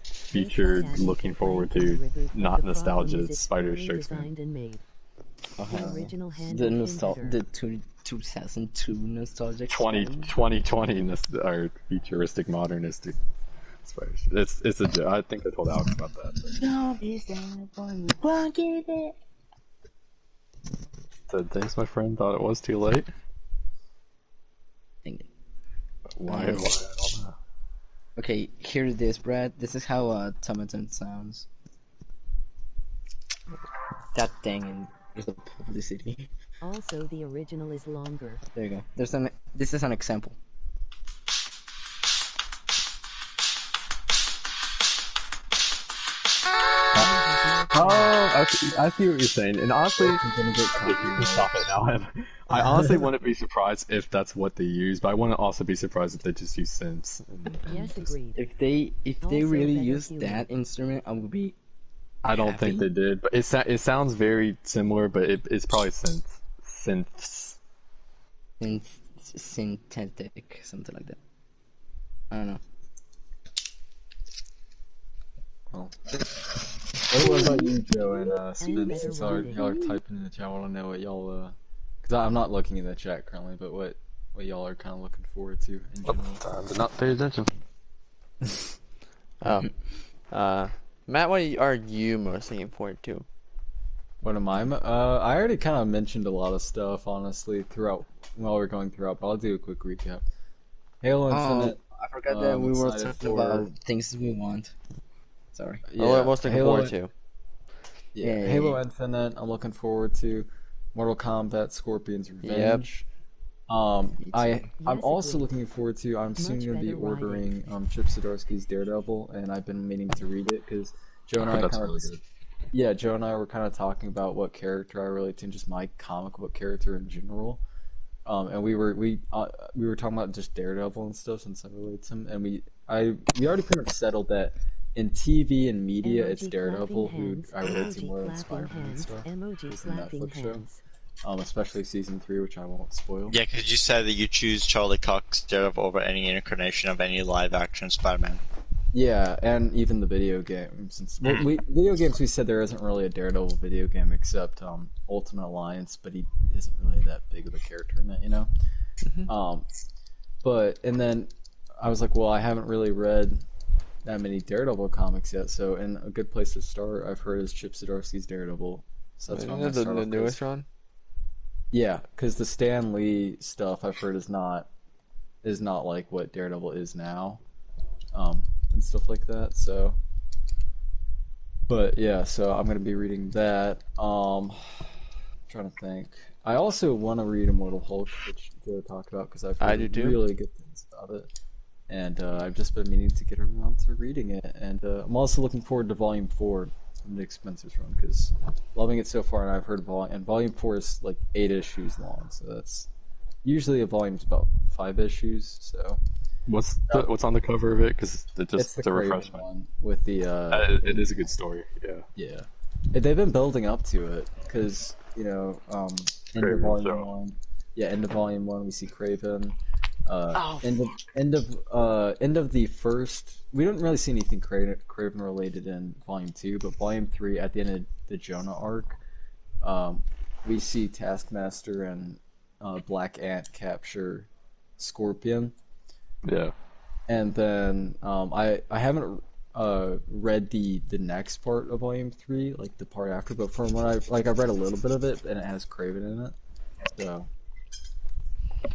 D: featured, looking forward to, not nostalgia Spider shirts. Man.
E: Designed and made. The original hand
F: The
E: computer.
F: the 2002 nostalgic.
D: 2020 or futuristic, modernistic Spider shirts. It's a joke. I think I told Alex about that. So thanks, my friend. Thought it was too late.
F: Dang it.
D: Why? I don't know.
F: Okay, hear this, Brad. This is how a automaton sounds. That thing in the publicity.
E: Also, the original is longer.
F: There you go. This is an example.
D: Oh, I see what you're saying. And honestly, stop it now. I honestly wouldn't be surprised if that's what they use, but I wouldn't also be surprised if they just use synths.
E: Yes, agreed.
F: If they
E: Also
F: really
E: better
F: use
E: human.
F: that instrument, I would be.
D: I don't
F: Happy?
D: think they did, but it sounds very similar, but it's probably synths.
F: Synthetic, something like that. I don't know.
G: What about you, Joe and Spence?
E: better
G: Since y'all
E: writing.
G: are typing in the chat, I want to know what y'all because I'm not looking in the chat currently, but what y'all are kind of looking forward to in general.
D: Time to not pay attention.
C: Matt, what are you most looking forward to?
G: What am I? I already kind of mentioned a lot of stuff, honestly, while we're going throughout, but I'll do a quick recap. Halo Infinite.
F: I forgot that we were
G: excited
F: talking
G: for-
F: about things we want. Sorry.
C: What am most looking forward to?
F: Yeah.
G: Halo Infinite. I'm looking forward to Mortal Kombat: Scorpion's Revenge. I'm also
E: agreed.
G: looking forward to. I'm soon
E: Much
G: going to be
E: better writing.
G: ordering Chip Zdarsky's Daredevil, and I've been meaning to read it because Joe and I
D: That's
G: kind of
D: really good.
G: yeah, Joe and I were kind of talking about what character I relate to, and just my comic book character in general. And we were talking about just Daredevil and stuff since I relate to him, and we already pretty much settled that in TV and media it's
E: Emoji
G: Daredevil
E: clapping
G: who
E: hands,
G: I relate to
E: emoji
G: more than
E: clapping
G: Spider-Man and
E: hands,
G: stuff.
E: emoji
G: With the
E: slapping
G: Netflix show.
E: hands.
G: Especially season 3, which I won't spoil.
B: Yeah, because you said that you choose Charlie Cox Daredevil over any incarnation of any live-action Spider-Man.
G: Yeah, and even the video game. Since video games, we said there isn't really a Daredevil video game except Ultimate Alliance, but he isn't really that big of a character in it, you know. And then I was like, well, I haven't really read that many Daredevil comics yet, so and a good place to start I've heard is Chip Zdarsky's Daredevil. So that's what I'm gonna start
C: the
G: off
C: newest
G: with.
C: one?
G: Yeah, because the Stan Lee stuff I've heard is not like what Daredevil is now, and stuff like that. So, but yeah, so I'm gonna be reading that. Trying to think. I also want to read Immortal Hulk, which Joe talked about because I've
C: I
G: heard
C: do too.
G: really good things about it, and I've just been meaning to get around to reading it. And I'm also looking forward to Volume 4. Nick Spencer's run because loving it so far, and I've heard volume 4 is like 8 issues long, so that's usually a volume's about 5 issues. So
D: What's on the cover of it? Because
G: it's the
D: to
G: Craven
D: refresh my.
G: one with the
D: It is a good story. Yeah.
G: yeah. They've been building up to it because end of
D: Craven,
G: volume
D: so.
G: 1. Yeah, end of volume 1 we see Craven. End of the first. We don't really see anything Craven related in Volume 2, but Volume 3 at the end of the Jonah arc, we see Taskmaster and Black Ant capture Scorpion,
D: Yeah.
G: and then I haven't read the next part of Volume 3, like the part after, but from what I've read a little bit of it, and it has Craven in it, so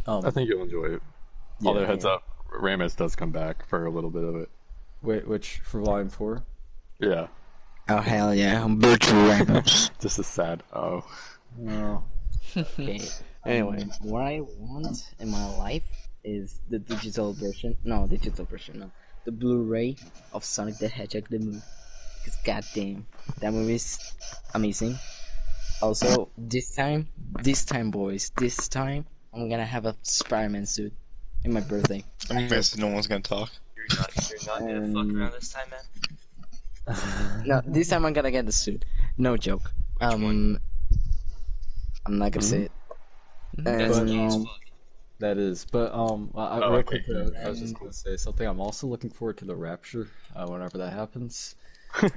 D: I think you'll enjoy it.
G: yeah,
D: Although heads up, Ramis does come back for a little bit of it.
G: which for Volume 4.
D: Yeah.
F: Oh hell yeah, I'm virtual Ramos.
D: Just a sad. Oh.
G: Oh.
F: Okay.
C: Anyway.
F: What I want in my life is the digital version. No, the Blu-ray of Sonic the Hedgehog the movie. Because goddamn, that movie is amazing. Also, this time, boys, I'm gonna have a Spider-Man suit in my birthday.
B: No one's gonna talk.
A: You're not gonna fuck around this time, man.
F: No, this time I'm gonna get the suit. No joke.
A: one?
F: I'm not gonna say it.
A: That's
F: And,
A: gay as fuck.
G: That is, but real
D: okay.
G: quick, I was just gonna say something. I'm also looking forward to the Rapture, whenever that happens.
D: What?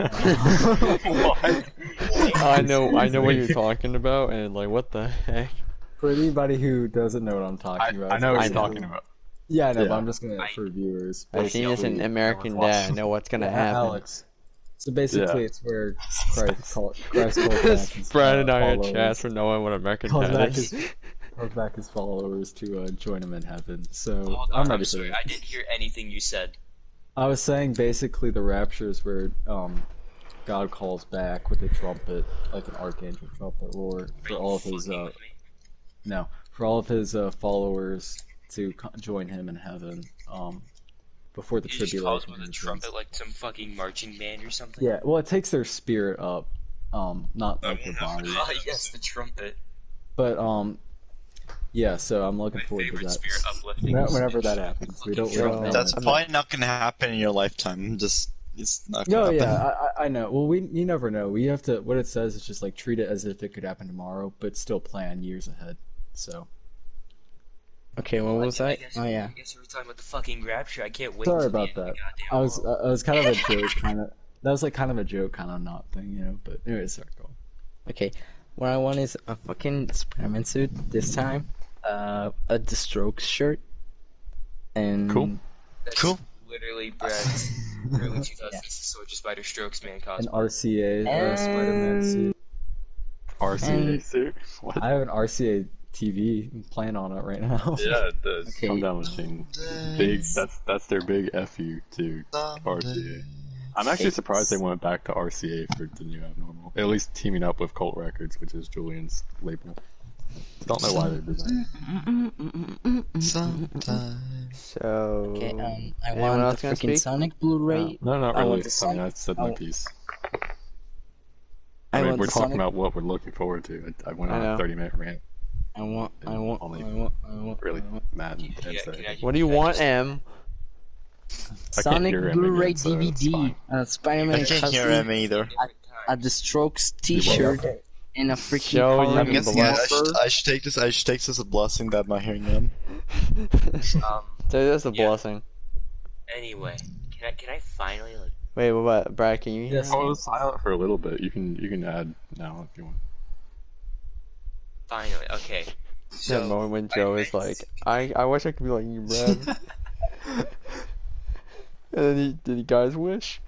C: I know what you're talking about, and like, what the heck?
G: For anybody who doesn't know what I'm talking about,
D: I know what
C: I
D: you're
C: know.
D: talking about.
G: Yeah, I know, but
D: Yeah.
G: I'm just gonna for viewers.
C: I've seen this in
G: basically-
C: American Dad. I know what's gonna happen.
G: Alex. So basically,
D: Yeah.
G: it's where Christ calls back.
C: Brad and I are in
G: Apollo
C: chat for knowing what American
G: calls
C: Dad
G: back
C: is.
G: his, brought back his followers to join him in heaven. So
A: Hold on,
G: I'm ready
A: I'm
G: for
A: sorry.
G: that.
A: I didn't hear anything you said.
G: I was saying basically the rapture is where God calls back with a trumpet, like an archangel trumpet roar, for all of his
A: Fucking with me?
G: for all of his followers to join him in heaven before the
A: He just calls
G: tribulation
A: with a
G: begins.
A: trumpet like some fucking marching band or something?
G: Yeah, well, it takes their spirit up, not like their
B: won't have
G: body.
A: Oh, yes, the trumpet.
G: But yeah. So I'm looking
A: My
G: forward to
A: favorite
G: that.
A: spirit uplifting.
G: Whenever that happens, we don't know.
B: That's
G: when.
B: probably not gonna happen in your lifetime. It's not gonna
G: No,
B: happen.
G: yeah, I know. Well, you never know. We have to. What it says is just like treat it as if it could happen tomorrow, but still plan years ahead. So.
F: Okay, what was
A: I
F: that?
A: guess,
F: Oh yeah.
A: I guess we were talking about the fucking rapture. I can't wait.
G: Sorry
A: till the
G: about
A: end of
G: that.
A: the goddamn
G: I was
A: world.
G: kind of a joke, kind of. That was like kind of a joke, kind of not thing, you know. But anyways, sorry, go on.
F: Okay, what I want is a fucking Spider-Man suit this time, a The Strokes shirt, and
D: Cool.
A: That's
B: Cool.
A: literally Brad's early 2000s Soldier Spider Strokes man
G: An
A: cosplay.
G: RCA Spider-Man suit.
D: RCA
F: And-
D: suit. What?
G: I have an RCA TV. I'm playing on it right now.
D: Yeah, the
F: Okay.
D: countdown machine. Big. That's their big FU to RCA. I'm actually surprised they went back to RCA for the new abnormal. At least teaming up with Cult Records, which is Julian's label. Don't know why they did that.
B: Sometimes.
C: So,
F: Okay, I
C: anyone
F: want
C: else
F: the
C: gonna
F: freaking
C: speak?
F: Sonic Blu-ray.
D: No, not
F: I
D: really.
F: want the
D: I mean, I
F: Sonic.
D: said
F: I
D: my
F: want-
D: piece.
F: I
D: I mean,
F: want
D: we're
F: the
D: talking
F: Sonic.
D: about what we're looking forward to. I went
C: I
D: on
C: know.
D: a 30-minute rant. Really mad and intense
A: Can
D: there.
A: I-
C: What do you
A: can I
C: want,
A: just-
C: M?
D: I can't
F: Sonic
D: hear him
F: Blu-ray
D: again, so it's
F: DVD,
D: fine.
F: Spider-Man
B: I can't hear
F: costume,
B: him either.
F: a The Strokes T-shirt, and a freaking
C: Show
F: Power
C: you
B: I'm
C: can
F: Rangers
B: guessing
C: bless.
F: bumper.
B: I should take this. I should take this as a blessing that my hearing him.
A: Um,
C: So that's a
A: Yeah.
C: blessing.
A: anyway, can I finally like?
C: Wait, what? Brad, can you hear
G: Yes.
C: him?
D: Oh, it was silent for a little bit. You can add now if you want.
A: Finally, okay.
C: That
A: So
C: moment when Joe is like, I wish I could be like you, Brad. And then did you guys wish?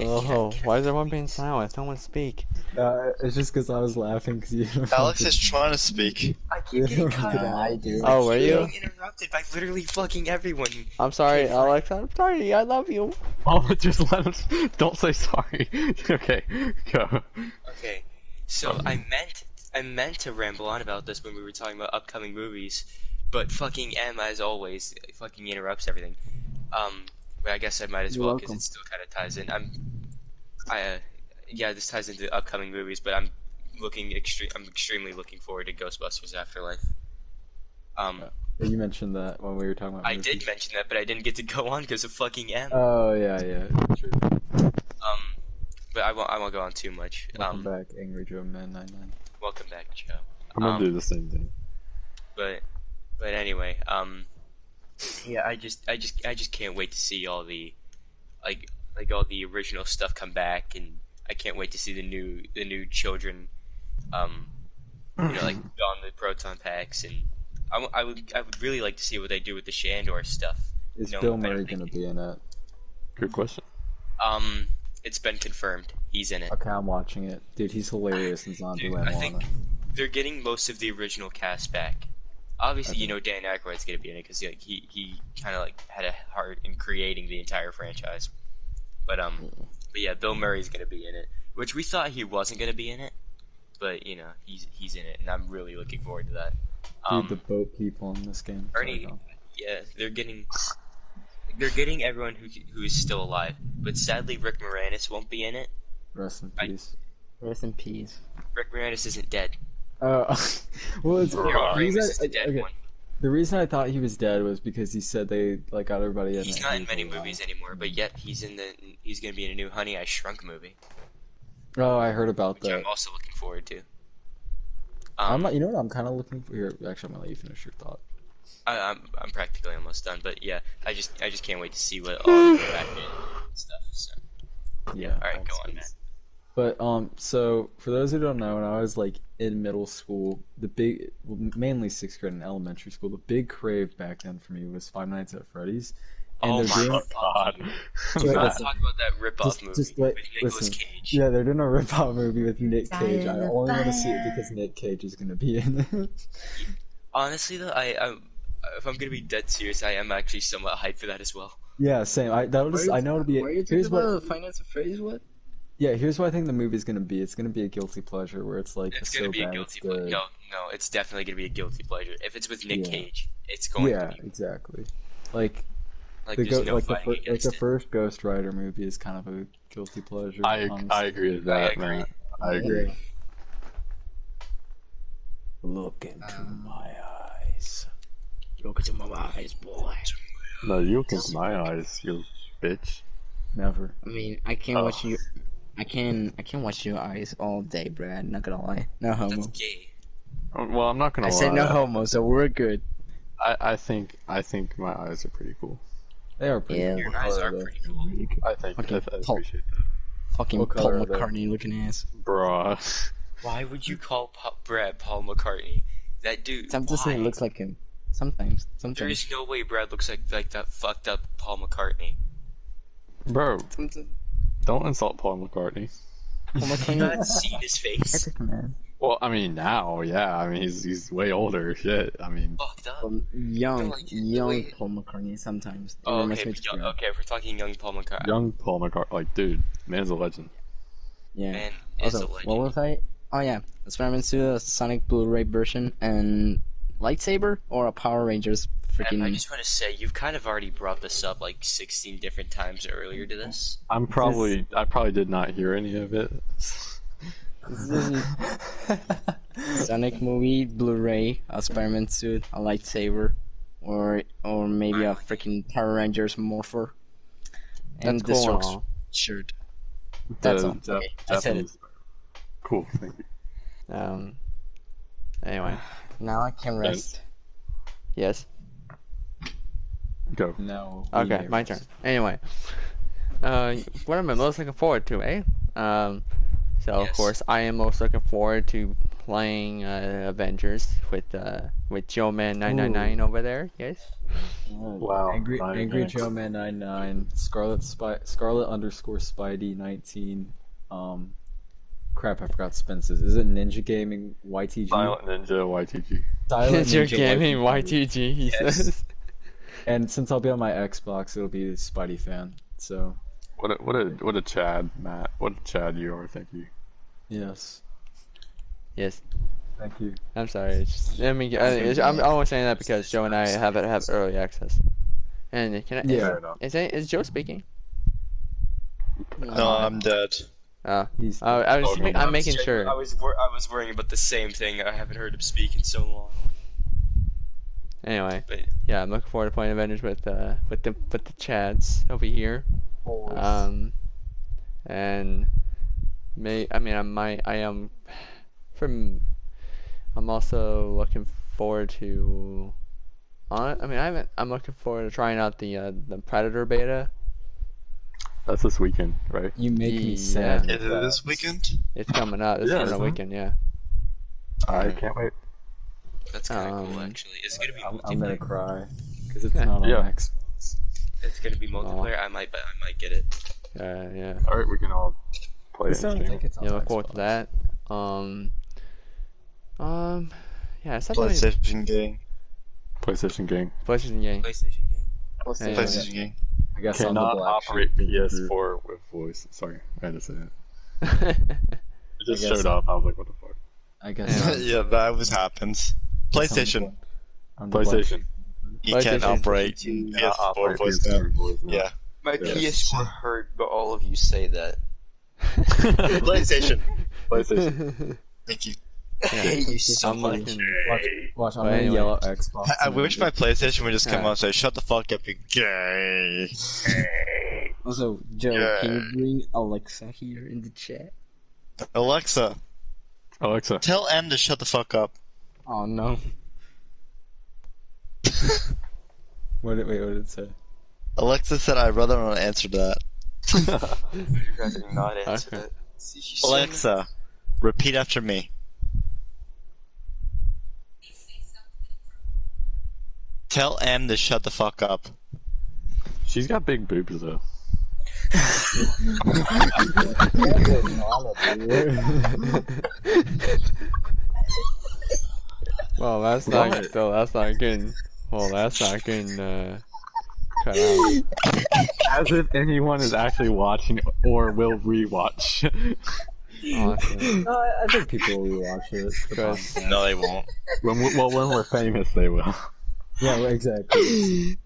C: Oh, why is everyone being silent? Someone speak.
G: It's just because I was laughing because you.
B: Alex is trying to speak.
A: I keep getting cut
G: Yeah,
A: off.
F: I do.
C: Oh, were you?
A: Being interrupted by literally fucking everyone.
C: I'm sorry,
A: Okay, fine.
C: Alex. I'm sorry. I love you.
D: Oh, just let him. Don't say sorry. Okay, go.
A: Okay, so I meant to ramble on about this when we were talking about upcoming movies, but fucking M, as always, fucking interrupts everything. But I guess I might as
F: You're
A: well because
F: welcome.
A: it still kind of ties in. Yeah, this ties into upcoming movies, but I'm extremely looking forward to Ghostbusters Afterlife.
G: You mentioned that when we were talking about.
A: I
G: movies.
A: did mention that, but I didn't get to go on because of fucking M.
G: Oh yeah, true.
A: But I won't go on too much.
G: Welcome back, Angry Joe Man 99.
A: Welcome back, Joe.
D: I'm gonna do the same thing.
A: But anyway, yeah, I just can't wait to see all the like all the original stuff come back, and I can't wait to see the new children, like on the proton packs, and I would really like to see what they do with the Shandor stuff.
G: Is
A: No,
G: Bill
A: I don't
G: Murray
A: think-
G: gonna be in it?
D: Good question.
A: It's been confirmed he's in it.
G: Okay, I'm watching it, dude. He's hilarious in Zombie
A: Dude,
G: Land
A: I think
G: Lana.
A: they're getting most of the original cast back. Obviously, Dan Aykroyd's gonna be in it because he kind of like had a heart in creating the entire franchise. But yeah, Bill Murray's gonna be in it, which we thought he wasn't gonna be in it, but he's in it, and I'm really looking forward to that.
G: Dude, the boat people in this game.
A: Ernie, yeah, they're getting everyone who is still alive, but sadly Rick Moranis won't be in it.
G: Rest in
A: I-
G: peace.
F: Rest in peace.
A: Rick Moranis isn't dead.
G: Well, it's
A: Harold
G: the
A: Ramis
G: reason,
A: is the dead
G: okay,
A: one.
G: the reason I thought he was dead was because he said they got everybody in.
A: He's
G: it.
A: not
G: He
A: in
G: was
A: many
G: alive.
A: movies anymore, but yet he's gonna be in a new Honey I Shrunk movie,
G: Oh, I heard about
A: which
G: that.
A: I'm also looking forward to.
G: I'm not. You know what? I'm kind of looking for. Here, actually, I'm gonna let you finish your thought.
A: I'm practically almost done, but yeah, I just can't wait to see what all the back in and stuff. So
G: Yeah.
A: all right, go on, man.
G: But so for those who don't know, when I was like in middle school, mainly 6th grade and elementary school, the big crave back then for me was Five Nights at Freddy's, And
A: Oh
G: they're
A: my
G: doing.
A: god.
G: Wait,
A: We gotta
G: listen.
A: talk about that rip-off movie
G: Just wait,
A: with Nicolas
G: listen.
A: Cage.
G: Yeah, they're doing a rip-off movie with Nick Cage. I
F: in the
G: only want to see it
F: fire.
G: because Nick Cage is gonna be in it.
A: Honestly though, if I'm gonna be dead serious, I am actually somewhat hyped for that as well.
G: Yeah, same. I know it'll be.
F: Why are you talking
G: Here's what.
F: about Finance of Freddy's? What?
G: Yeah, here's what I think the movie's gonna be. It's gonna be a guilty pleasure where it's like
A: It's
G: so
A: gonna be a
G: bad
A: guilty
G: it's
A: pleasure.
G: good.
A: No, it's definitely gonna be a guilty pleasure. If it's with Nick
G: Yeah.
A: Cage, it's going
G: Yeah,
A: to be.
G: exactly. Like
A: Like,
G: the
A: there's no
G: like the
A: fighting against
G: the
A: it.
G: first Ghost Rider movie is kind of a guilty pleasure.
D: I
G: honestly.
D: agree with that,
A: I agree.
D: man. I agree.
G: Yeah. Look into my eyes.
F: Look into my eyes, boy.
D: No, you look into my eyes, you bitch.
G: Never.
F: I mean, I can't
D: Oh.
F: watch you. I can watch your eyes all day, Brad. Not gonna lie. No homo.
A: That's gay.
D: Well, I'm not gonna
F: I
D: lie.
F: said no homo, so we're good.
D: I think my eyes are pretty cool.
G: They are pretty.
F: Yeah.
G: cool.
A: Your eyes are pretty cool.
D: I think
F: Okay,
D: I
F: Paul.
D: appreciate that.
F: Fucking
G: What
F: Paul
G: color are they?
F: McCartney looking ass.
D: Bruh.
A: Why would you call Brad Paul McCartney? That dude.
F: Some just say
A: why?
F: it looks like him. Sometimes.
A: There is no way Brad looks like that fucked up Paul McCartney.
D: Bro,
F: Sometimes.
D: don't insult Paul McCartney.
F: Paul
A: Have you
F: McCartney.
A: not seen his face?
F: Epic man.
D: Well, I mean now, yeah. I mean he's way older. Shit. I mean,
A: Fucked up.
F: Young,
A: Like,
F: young
A: wait.
F: Paul McCartney. Sometimes. It
A: Oh,
F: reminds
A: okay,
F: me of Brad.
A: okay. If we're talking young Paul McCartney,
D: young Paul McCartney, like, dude, man's a legend.
F: Yeah.
A: man is
F: Also,
A: a legend.
F: what was I? Oh yeah, Spider-Man 2, a Sonic Blu-ray version, and lightsaber or a Power Rangers
A: And I
F: freaking.
A: just want to say, you've kind of already brought this up like 16 different times earlier to this.
D: I probably did not hear any of it.
F: Sonic movie Blu-ray, a Spider-Man suit, a lightsaber, or maybe a freaking Power Rangers morpher, and
C: That's
F: the
C: cool.
F: Strokes
C: and all.
F: shirt. That's all.
D: Jeff-
F: Okay, I said it.
D: Japanese- Cool, thank you.
C: Anyway,
F: Now I can rest.
C: yes.
D: Go.
G: No.
C: Okay, my turn. Anyway, what am I most looking forward to, eh? So of
A: Yes.
C: course I am most looking forward to playing Avengers with Joe Man 999 over there. Yes.
D: Wow.
G: Angry
D: Fine.
G: Joe Man 99, Scarlet __ Spidey 19. Crap, I forgot Spence's. Is it Ninja Gaming YTG?
D: Silent Ninja YTG.
G: Silent
C: Ninja
G: Ninja
C: Gaming
G: YTG.
C: YTG. He
A: Yes.
C: says.
G: And since I'll be on my Xbox, it'll be Spidey fan. So
D: What a Chad, Matt. What a Chad you are. Thank you.
G: yes,
C: Yes.
G: thank you.
C: I'm sorry. I'm only saying that because Joe and I have early access. And can I?
G: Yeah.
C: Is Joe speaking?
B: No, I'm dead.
G: He's
C: I'm making sure.
A: I was worrying about the same thing. I haven't heard him speak in so long.
C: Anyway,
A: But
C: yeah, I'm looking forward to playing Avengers with the Chads over here. And I'm also looking forward to. I'm looking forward to trying out the Predator beta.
D: That's this weekend, right?
G: You make me
C: Yeah.
G: sad.
B: Is it this weekend?
C: It's coming out this
D: Yeah,
C: coming
D: isn't it?
C: weekend, yeah.
D: I can't wait.
A: that's kind of cool,
C: Um,
A: actually. Is it gonna be
G: I'm gonna
A: multiplayer?
G: cry because it's not on
D: Yeah.
G: Xbox.
A: It's gonna be multiplayer. I might get it.
C: Yeah.
D: All right, we can all play
G: It
D: it.
G: sounds like it's on
C: Yeah, look forward to
G: Xbox.
C: that. Yeah, something like
B: PlayStation game.
D: PlayStation game
C: PlayStation game.
A: PlayStation game.
C: Anyway.
B: PlayStation game.
G: I guess on the
D: cannot
G: black
D: operate
G: sheep.
D: PS4 with voice. Sorry, I had to say it. It just
G: I guess
D: showed
G: so.
D: up. I was like, what the fuck?
G: I guess.
B: Yeah, that always happens. PlayStation.
G: On the black
D: PlayStation.
G: sheep.
B: You can't
C: PlayStation.
B: operate
D: Cannot
B: PS4
D: operate
B: voice
D: PS4
B: now.
D: voice now.
B: Yeah.
A: My
D: Yes.
A: PS4 hurt, but all of you say that.
B: PlayStation.
D: PlayStation.
B: Thank you.
A: I hate you so
C: I'm
A: much.
C: looking.
G: Watch, I'm
C: But
G: gonna
C: anyway.
G: yell at Xbox.
B: I wish my PlayStation would just come
C: Yeah.
B: out and say, "Shut the fuck up, you gay."
F: Also, Joe,
B: Yeah.
F: can you bring Alexa here in the chat?
B: Alexa,
D: Alexa.
B: tell M to shut the fuck up.
F: Oh no.
G: What did it say?
B: Alexa said I'd rather not answer that.
A: I'd rather not answer
C: Okay.
A: that. See, she's so
B: Alexa, repeat after me. Tell M to shut the fuck up.
D: She's got big boobs though.
C: Well, that's not
D: What?
C: though. That's not getting. Well, that's not getting cut out.
D: As if anyone is actually watching or will rewatch.
C: Honestly,
G: No, I think people will rewatch it.
C: because
B: No, they won't.
D: when we're famous, they will.
G: Yeah, well, exactly.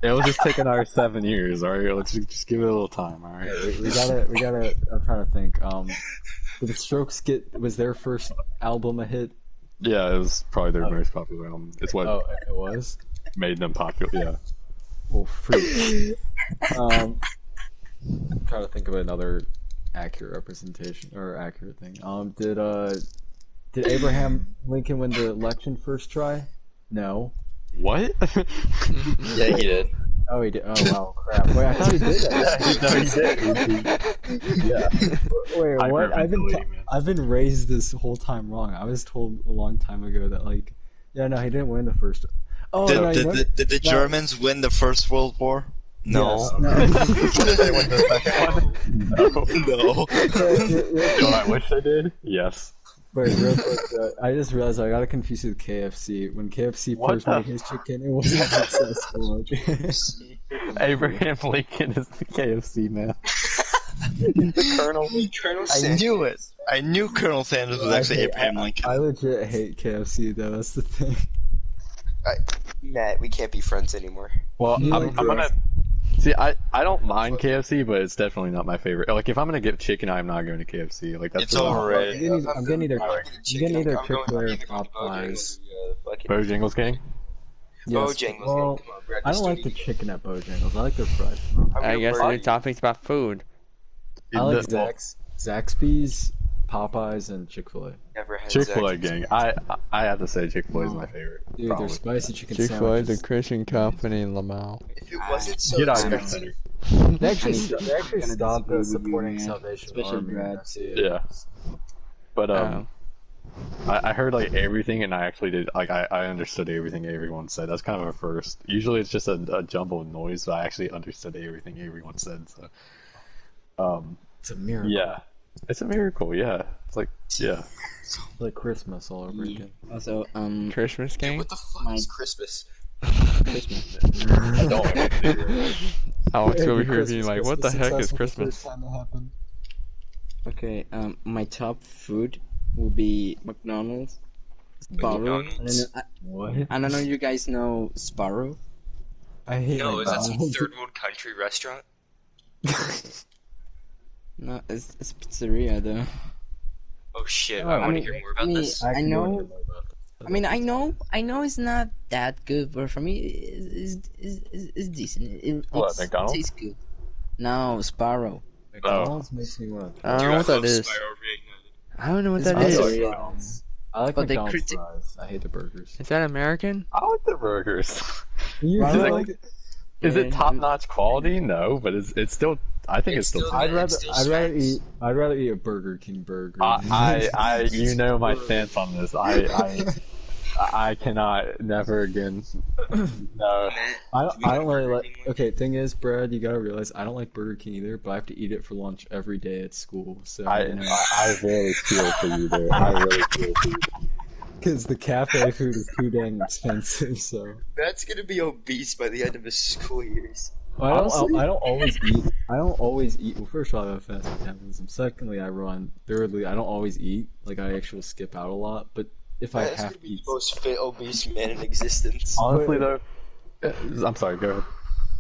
D: It will just take another 7 years. All right, let's just give it a little time. All right.
G: We gotta. I'm trying to think. Did the Strokes was their first album a hit?
D: Yeah, it was probably their most popular album. It's what
G: Oh, it was.
D: made them popular. Yeah.
G: Well, freak. I'm trying to think of another accurate representation or accurate thing. Did Abraham Lincoln win the election first try? No.
D: What?
B: Yeah, he did.
G: Oh, he did. Oh, wow, crap. Wait, I thought he did that.
D: No, he did. Yeah.
G: Wait, what?
D: Hyperventilating, man.
G: I've been raised this whole time wrong. I was told a long time ago that, like, yeah, no, he didn't win the first. Oh,
B: Did,
G: no,
B: did the Germans win the First World War? No.
G: Yes, no.
B: They won the second one? No.
D: Oh, I wish I did. Yes.
G: Wait, real quick, I just realized I got it confused with KFC. When KFC
D: What
G: first
D: the
G: made his chicken, it wasn't successful.
D: Abraham Lincoln is the KFC man.
B: The Colonel.
A: Colonel
B: I
A: Sanders.
B: knew it. I knew Colonel Sanders was actually Abraham Lincoln.
G: I legit hate KFC though. That's the thing.
A: Matt, we can't be friends anymore.
D: Well,
G: You
D: I'm
G: like
D: gonna see. I don't mind KFC, but it's definitely not my favorite. Like, if I'm gonna get chicken, I'm not going to KFC. Like, that's
B: It's
D: the-
B: overrated.
G: I'm getting either Chick-fil-A or Popeyes.
D: Bojangles Gang.
G: Yes.
A: Bojangles.
G: Well,
A: Come on, Brad,
G: I don't
A: you
G: like the
A: still
G: chicken at Bojangles. I like their fries.
C: I guess new topics about food.
G: I like
D: The-
G: Zaxby's, Popeyes, and Chick-fil-A.
A: never had
D: Chick-fil-A
A: Zaxby's.
D: Gang. I have to say Chick-fil-A is my favorite.
G: Dude,
D: probably.
G: their spicy chicken
C: Chick-fil-A is
G: sandwiches.
C: a Christian company in Lamau.
A: If it wasn't so
D: Get out of
A: expensive,
D: here.
G: They actually
F: Gonna
G: stopped
F: disagree with you,
G: supporting
F: man.
G: Salvation
F: Especially
G: Army.
F: Brad.
G: That's it.
D: Yeah. But
C: Oh.
D: I heard like everything, and I actually did like I understood everything everyone said. That's kind of a first. Usually it's just a jumbled noise, but I actually understood everything everyone said. So,
G: It's a miracle.
D: yeah, it's a miracle. Yeah, it's like yeah.
G: It's like Christmas all over again.
F: Also,
C: Christmas game?
A: what the fuck
F: My-
A: is Christmas?
F: Christmas.
D: I don't.
C: Alex over here
G: Christmas
C: being like,
G: was
C: what the heck is
G: successful the
C: Christmas?
G: first time it happened.
F: Okay, my top food will be McDonald's. Sparrow.
A: McDonald's?
G: What?
F: I don't know. You guys know Sparrow?
G: I hate
A: No, is that some
G: McDonald's.
A: third world country restaurant?
F: No, it's pizzeria though.
A: Oh shit!
G: Oh,
A: I
G: I
A: want to
F: mean-
A: hear more
F: I
A: about
F: mean-
A: this.
F: I
G: actually
F: know-
G: wanted to know about this.
F: I mean, I know it's not that good, but for me, it's decent.
D: What,
F: It
D: McDonald's?
F: tastes good. No, Sparrow.
G: McDonald's makes me want.
C: I don't know what that is. I don't know what that
F: It's
C: is.
F: pizzeria.
G: I like
F: But they
G: McDonald's
F: critic-
G: fries. I hate the burgers.
C: Is that American?
D: I like the burgers.
G: You
F: Why
G: really
F: do I-
G: like it?
D: Is it
F: Yeah,
D: top notch quality? No, but it's still. I think it's still.
A: still-
G: I'd rather
A: still
G: I'd rather
A: strikes.
G: eat a Burger King burger.
D: You know my stance on this. I cannot, never again. No.
G: I don't really like. Okay, thing is, Brad, you gotta realize I don't like Burger King either, but I have to eat it for lunch every day at school. So
D: I really feel for you there. I really feel for you.
G: because the cafe food is too dang expensive. So
A: Matt's gonna be obese by the end of his school years.
G: I
D: Honestly?
G: don't always eat. I don't always eat. Well, first of all, I have fast metabolism. Secondly, I run. Thirdly, I don't always eat. Like I actually skip out a lot. But if I
A: Matt's
G: have
A: gonna
G: to
A: be
G: eat,
A: the most fit obese man in existence.
D: Honestly, though, I'm sorry. Go ahead.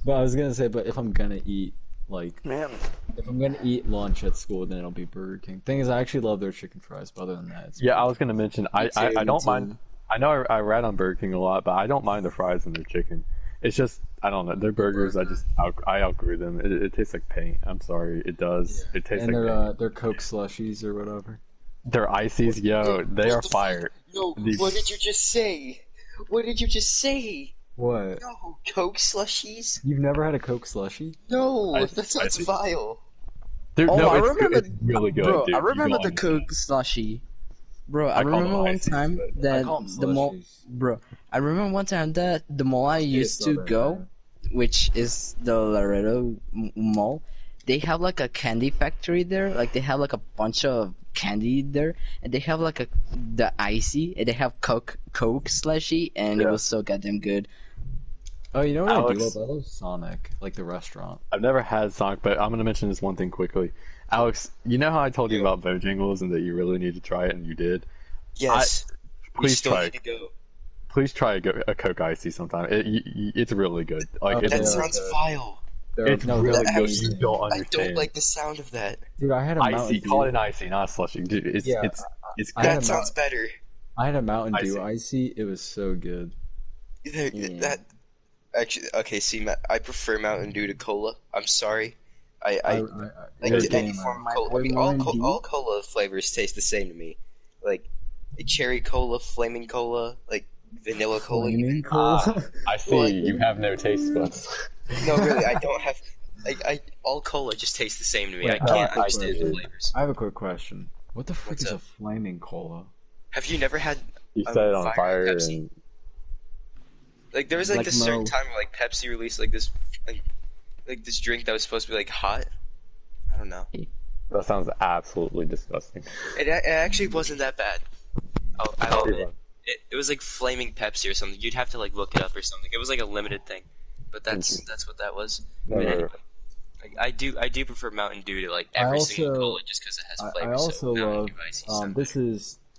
G: but I was gonna say, but if I'm gonna eat, like,
C: Man.
G: if I'm gonna eat lunch at school, then it'll be Burger King. Thing is, I actually love their chicken fries. But other than that, it's
D: Yeah, I was gonna mention. I
G: Me
D: don't
G: too.
D: mind. I know I rat on Burger King a lot, but I don't mind the fries and their chicken. It's just I don't know their burgers. I outgrew them. It tastes like paint. I'm sorry. It does. It tastes
G: and
D: like
G: their
D: paint.
G: their Coke slushies or whatever.
D: Their ices, yo, they are
A: What the fuck?
D: fire.
A: No,
D: The-
A: what did you just say? What did you just say?
G: What?
A: No, Coke slushies?
G: You've never had a Coke slushie?
A: No,
D: I-
A: that sounds
D: I-
A: vile.
D: Dude,
F: Oh,
D: no,
F: I
D: it's,
F: remember-
D: it's really good,
F: Bro,
D: dude.
F: I
D: You
F: remember
D: go
F: the
D: on.
F: Coke slushy. Bro, I
D: I call
F: remember
D: them
F: one
D: ices,
F: time
D: but-
F: that
G: I call them
F: the mall.
G: slushies.
F: Bro, I remember one time that the mall I used to
G: Southern,
F: go.
G: man.
F: which is the Laredo Mall, they have like a candy factory there. Like they have like a bunch of candy there, and they have like the icy, and they have Coke slushy, and it was so goddamn good.
G: Oh, you know what I do
D: Alex-
G: love? I love Sonic, like the restaurant.
D: I've never had Sonic, but I'm gonna mention this one thing quickly. Alex, you know how I told you about Bojangles and that you really need to try it, and you did.
A: Yes. We
D: Please
A: still
D: try
A: need
D: it.
A: to go.
D: Please try a Coke Icy sometime. It's really good. Like
G: Okay.
D: it's,
A: That
G: Yeah,
A: sounds vile.
D: it's
G: no,
D: really
G: they're
D: good.
G: amazing.
D: You don't
A: I
D: understand.
A: don't like the sound of that.
G: Dude, I had a Mountain
D: Icy.
G: Dew.
D: Call it an icy, not a slushy. Dude, it's
G: Yeah,
D: it's
G: I had
A: That
G: a
A: sounds better.
G: I had a Mountain Dew
D: Icy.
G: icy. It was so good.
A: That actually, okay. See, I prefer Mountain Dew to cola. I'm sorry. I like
G: you're
A: any
G: getting
A: form
F: my
A: of cola. I
F: boy
A: mean,
F: Mountain Dew.
A: all cola flavors taste the same to me. Like cherry cola, flaming cola, like vanilla cola.
G: Flaming cola.
D: I see. You have no taste buds.
A: No, really, I don't have. All cola just tastes the same to me.
G: Wait,
A: I can't
D: I
A: understand the
D: do.
A: flavors.
G: I have a quick question. What the frick
A: What's
G: is
A: up?
G: a flaming cola?
A: Have you never had
D: You set it on fire
A: Pepsi?
D: and
A: Like there was like
F: Like
A: this certain
F: Mo.
A: time where like Pepsi released like this like this drink that was supposed to be like hot. I don't know.
D: that sounds absolutely disgusting.
A: It actually wasn't that bad. I'll admit. It was like flaming Pepsi or something. You'd have to like look it up or something. It was like a limited thing, but that's what that was.
D: Never.
A: Like, I do prefer Mountain Dew to like every single
G: also-
A: cola just because it has flavor.
G: I also
A: so Mountain
G: love.
A: Dew Icy sound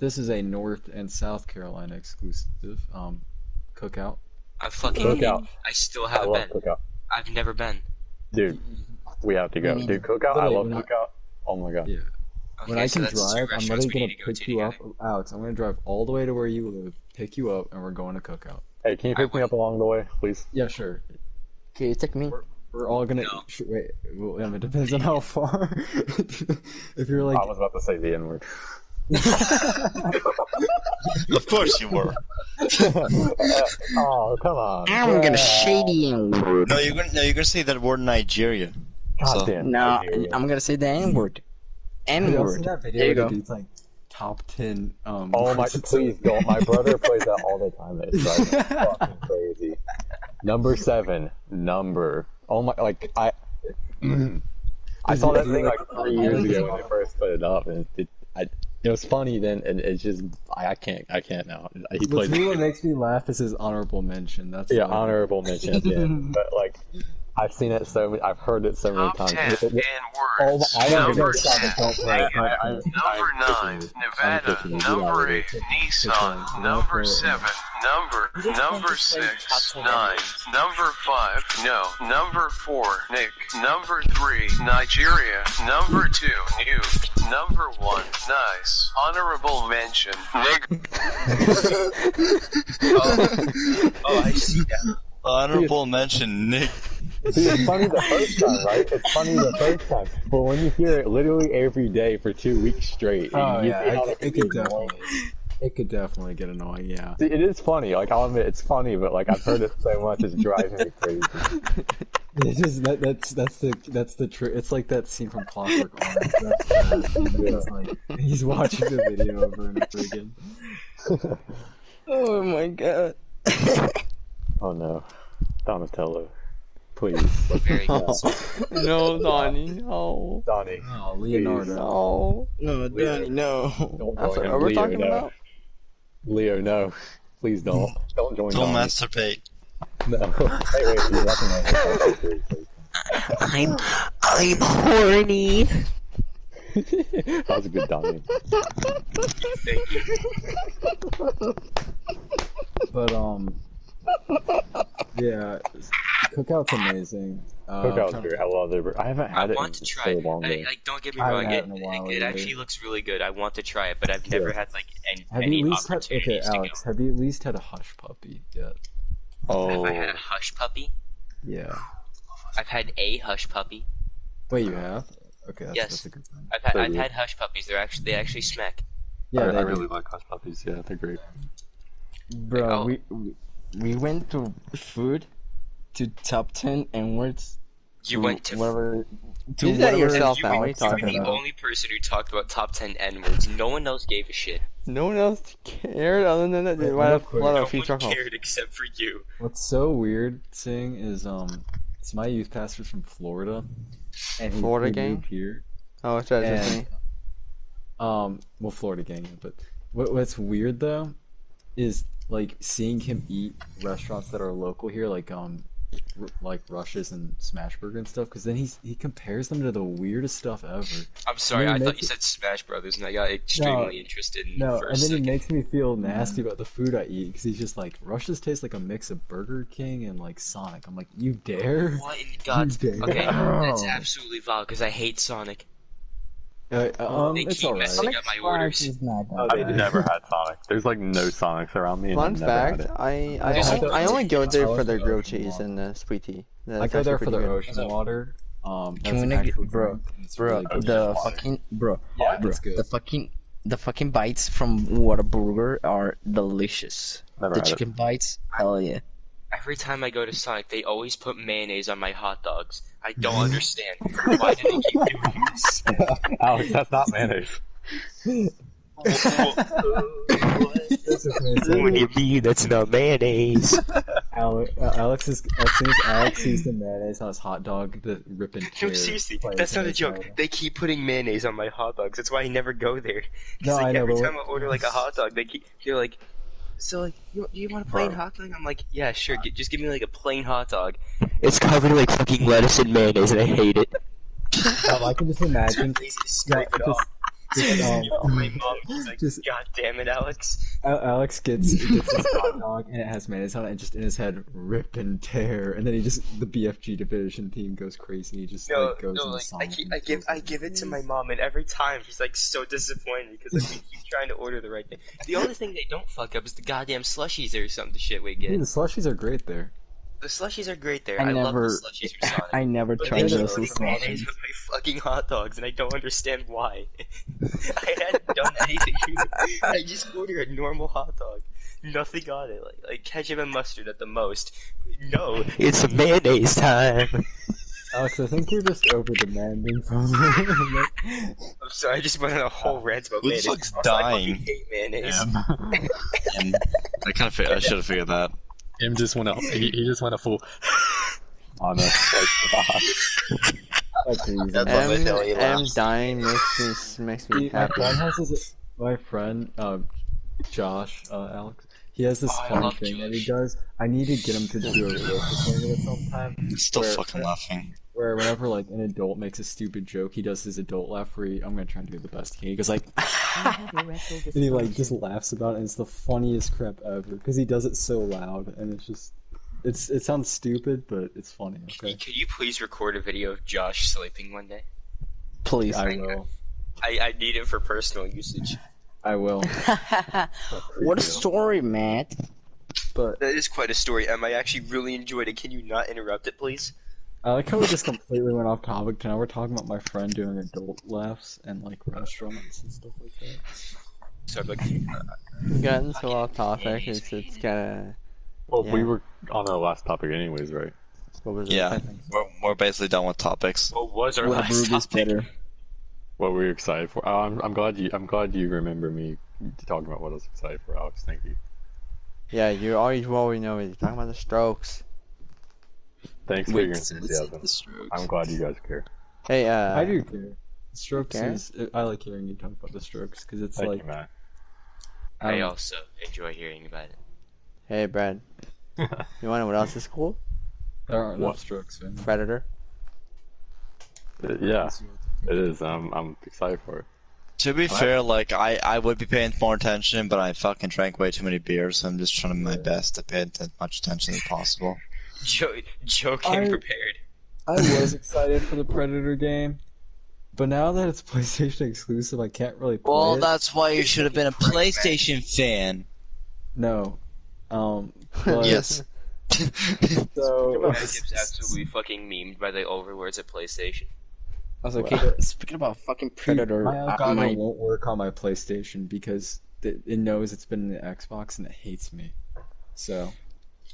G: This is a North and South Carolina exclusive. Cookout.
A: I fucking
D: Cookout.
A: I still
D: I
A: haven't
D: love
A: been.
D: Cookout.
A: I've never been.
D: Dude, we have to go.
F: Me
D: Dude, Cookout. I
G: Literally,
D: love
G: when I-
D: Cookout. Oh my god.
G: Yeah.
A: Okay,
G: When I
A: so
G: can
A: that's two
G: drive, I'm
A: restaurants
G: literally
A: we
G: gonna
A: need to go
G: pick
A: to
G: you up,
A: together.
G: Alex. I'm gonna drive all the way to where you live, pick you up, and we're going to Cookout.
D: Hey, can you pick me up along the way, please?
G: Yeah, sure.
F: Okay, take me.
G: We're all gonna
A: No.
G: wait. Well, it depends on how far. If you're like,
D: I was about to say the N word.
B: Of course you were.
D: Oh, come on.
F: I'm gonna shady N-word.
B: No, you're gonna say that word in Nigeria.
D: God
B: So-
D: damn.
F: No,
D: Nigeria.
F: I'm gonna say the N-word.
G: have you all
F: N-word.
G: seen that video?
F: There you
G: The
F: go.
G: dude's like top 10.
D: Oh my!
G: words to
D: Please
G: say.
D: don't. My brother plays that all the time. It's driving me fucking crazy. Number 7. Number. Oh my! Like I saw that thing like 3 years ago when they first put it up, and it was funny then, and it's just I can't now. He
G: What's
D: plays.
G: really what makes me laugh is his honorable mention. That's
D: Yeah,
G: like,
D: honorable mention at the end. But like, I've seen it so many. I've heard it so many
I: Top
D: times.
I: 10 N
D: Oh,
I: words.
D: I don't
I: Number
D: stop
I: 10.
D: it. Don't play.
I: Number 9, Nevada.
D: pushing you.
I: Number 8,
D: Get
I: Nissan. Number 7, number 6, 9. Number 5, no. Number 4, Nick. Number 3, Nigeria. Number 2, Nuke. Number 1, nice. Honorable mention, Nick.
A: Oh, I see that.
B: Honorable mention, Nick.
D: See, it's funny the first time, right? It's funny the first time, but when you hear it literally every day for 2 weeks straight,
G: Oh
D: you
G: yeah,
D: see how
G: it could definitely get annoying. Yeah.
D: See, it is funny. Like I'll admit, it's funny, but like I've heard it so much, it's driving me crazy.
G: It's just that's the trick. It's like that scene from Clockwork Orange. That's it's like he's watching the video over and over again.
F: Oh my god.
D: Oh no, Donatello, please,
A: Very good.
C: No, Donnie. No.
D: Donnie.
G: Oh, Leonardo.
C: No.
F: No, Danny, no.
D: Don't
C: That's
D: join
C: what
D: him.
C: we're
D: Leo,
C: talking
D: no.
C: about.
D: Leo, no, please don't. Don't join
B: Don't
D: Donnie.
B: masturbate.
D: No. Hey, wait, you're recognizing
E: I'm horny.
D: that was a good Donnie.
A: Thank you.
G: But yeah, Cookout's amazing.
D: Cookout's great. I love it. I haven't
A: I
D: had it
A: want
D: in
A: to try
D: so
A: it.
D: long. though.
A: Like, don't get me
G: I haven't
A: wrong.
G: had it in a while
A: It
G: either.
A: actually looks really good. I want to try it, but I've never
D: Yeah.
A: had like
G: Have
A: any
G: you at least had
A: opportunities to
G: Alex?
A: go.
G: Have you at least had a hush puppy yet?
D: Oh,
A: Have I had a hush puppy?
G: Yeah.
A: I've had a hush puppy.
G: Wait, you have? Okay,
A: Yes.
G: that's a good thing.
A: I've had hush puppies. They actually smack.
G: Yeah,
D: I
G: they
D: really
G: do.
D: like hush puppies. Yeah, they're great.
F: Bro,
A: Oh.
F: we went to food to top 10 N-words.
A: You went to.
F: whatever.
C: You did that yourself,
A: you
C: man. What are you
A: were
C: talking
A: the
C: about?
A: only person who talked about top 10 N words. No one else gave a shit.
C: No one else cared other than that.
G: Wait,
C: Why
G: I
C: have
G: have
C: a lot
A: No
C: of
A: one
C: future calls?
A: cared except for you.
G: What's so weird seeing is so my youth pastor's from Florida, and
C: Florida
G: he
C: gang?
G: moved here,
C: Oh, it's just
G: and
C: me.
G: well, Florida gang. But what's weird though is like seeing him eat restaurants that are local here, like Rush's and Smashburger and stuff. Because then he compares them to the weirdest stuff ever.
A: I'm sorry,
G: And
A: I
G: then he
A: thought
G: makes
A: you said Smash Brothers, and I got extremely interested in
G: No,
A: for a
G: and then he
A: second.
G: makes me feel nasty about the food I eat because he's just like Rush's tastes like a mix of Burger King and like Sonic. I'm like, you dare?
A: What in God's...
G: You dare?
A: Okay, that's absolutely vile, because I hate Sonic.
G: They
A: They
G: it's
A: keep
G: alright.
A: messing up my orders.
F: Is not
G: Oh,
F: that
G: they
D: I've
G: do.
D: never had Sonic. There's like no Sonics around me, and
C: Fun
D: I've never had
C: fact:
D: it.
C: I only go there for
G: like
C: their
G: the
C: grilled
G: ocean
C: cheese
G: water.
C: and the sweet tea.
G: I
C: That's
G: go there
C: actually
G: for
C: pretty
G: their
C: good.
G: ocean water.
F: Can
G: That's
F: we
G: an
F: not get,
G: actual
F: bro,
G: drink, and it's
F: bro,
G: really good.
F: the
D: water.
F: fucking, bro,
G: Yeah,
F: bro,
G: it's good.
F: the fucking bites from Whataburger are delicious.
D: Never
F: The
D: had it.
F: chicken bites, hell yeah.
A: Every time I go to Sonic, they always put mayonnaise on my hot dogs. I don't understand. Why do they keep doing this?
D: Alex, that's not mayonnaise.
G: This is
H: What do
G: amazing.
H: you mean that's not mayonnaise?
G: Alex is as soon as Alex sees the mayonnaise on his hot dog, the rip and tear.
A: No, seriously,
G: plays
A: that's
G: in
A: not a
G: his
A: joke.
G: head.
A: They keep putting mayonnaise on my hot dogs. That's why I never go there. 'Cause,
G: No,
A: like,
G: I know,
A: every
G: but
A: time I order like a hot dog, they're like, so like, do you want a plain hot dog? I'm like, yeah, sure. Just give me like a plain hot dog.
H: It's covered in like fucking lettuce and mayonnaise, and I hate it.
G: I can just imagine.
A: Lazy to scrape it
G: just-
A: off. So I
G: just,
A: just give it to my mom. She's like,
G: just-
A: God damn it, Alex.
G: Alex gets his hot dog and it has mayonnaise on it, and just in his head, rip and tear, and then the BFG division team goes crazy. He just
A: No,
G: like goes
A: no,
G: into
A: like
G: Sonic and
A: I
G: kills
A: give it to my
G: mayonnaise.
A: mom, and every time she's like so disappointed because like, we keep trying to order the right thing. The only thing they don't fuck up is the goddamn slushies or some shit we get.
G: Dude, the slushies are great there.
A: The slushies are great there.
F: I
A: I love the
F: never,
A: slushies from Sonic.
F: I never
A: But
F: tried
A: they keep
F: those
A: putting mayonnaise
F: slushies.
A: on my fucking hot dogs, and I don't understand why. I hadn't done anything. I just ordered a normal hot dog, nothing on it, like ketchup and mustard at the most. No,
H: It's mayonnaise time.
G: Alex, I think you're just over demanding from me.
A: I'm sorry. I just went on a whole rant about
B: Who the
A: mayonnaise.
B: fuck's
A: Also, I fucking
B: dying?
A: hate mayonnaise.
B: And I should have figured that.
D: Him just went he just went a full on us.
G: That's easy.
B: That's what they tell you
C: M
B: last.
C: dying makes me
G: My
C: happy.
G: friend has my friend, Josh, Alex, he has this
A: Oh, I
G: funny
A: love
G: thing that he
A: Josh.
G: does. I need to get him to do a roast recording at some time.
B: Still
G: where-
B: fucking laughing.
G: Where whenever like an adult makes a stupid joke, he does his adult laugh where I'm gonna try and do the best he can. He goes like,
E: You have your rectal
G: and he like just
E: dysfunction.
G: laughs about it, and it's the funniest crap ever because he does it so loud, and it's just, it sounds stupid, but it's funny. Okay,
A: Could you please record a video of Josh sleeping one day?
F: Please.
G: I will.
A: I need it for personal usage.
G: I will.
F: What a story, man.
G: But
A: That is quite a story, Em. I actually really enjoyed it. Can you not interrupt it, please?
G: I like how we just completely went off topic. Now we're talking about my friend doing adult laughs and like restaurants and stuff like that.
A: So like,
C: Gotten so off topic, it's kind of.
D: Well, we
C: Yeah.
D: were on the last topic anyways, right?
C: What was it?
B: Yeah, we're basically done with topics.
A: what was our
F: What a
A: last
F: brew is
A: topic?
F: better.
D: What were you excited for? Oh, I'm glad you remember me talking about what I was excited for, Alex. Thank you.
C: Yeah, you always know is talking about the Strokes.
D: Thanks for your enthusiasm. I'm glad you guys care.
C: Hey,
G: I do care. Strokes
C: care?
G: is. I like hearing you talk about the Strokes because it's
D: Thank
G: like.
D: you, man.
A: I also enjoy hearing about it.
C: Hey, Brad. You wanna know what else is cool?
G: There aren't
D: What?
G: enough Strokes, man.
C: Predator.
D: Yeah, it is. I'm excited for it.
B: To be fair, like I would be paying more attention, but I fucking drank way too many beers, so I'm just trying my best to pay as much attention as possible.
A: Joe came
G: I-
A: prepared.
G: I was excited for the Predator game, but now that it's PlayStation exclusive, I can't really play
B: Well,
G: it.
B: that's why you should have been a PlayStation fan.
G: No. But,
B: Yes.
G: So.
A: That gets absolutely fucking memed by the overlords at PlayStation.
F: I was like, okay, speaking about fucking Predator,
G: My Elgato
F: my
G: won't work on my PlayStation because it knows it's been in the Xbox and it hates me. So.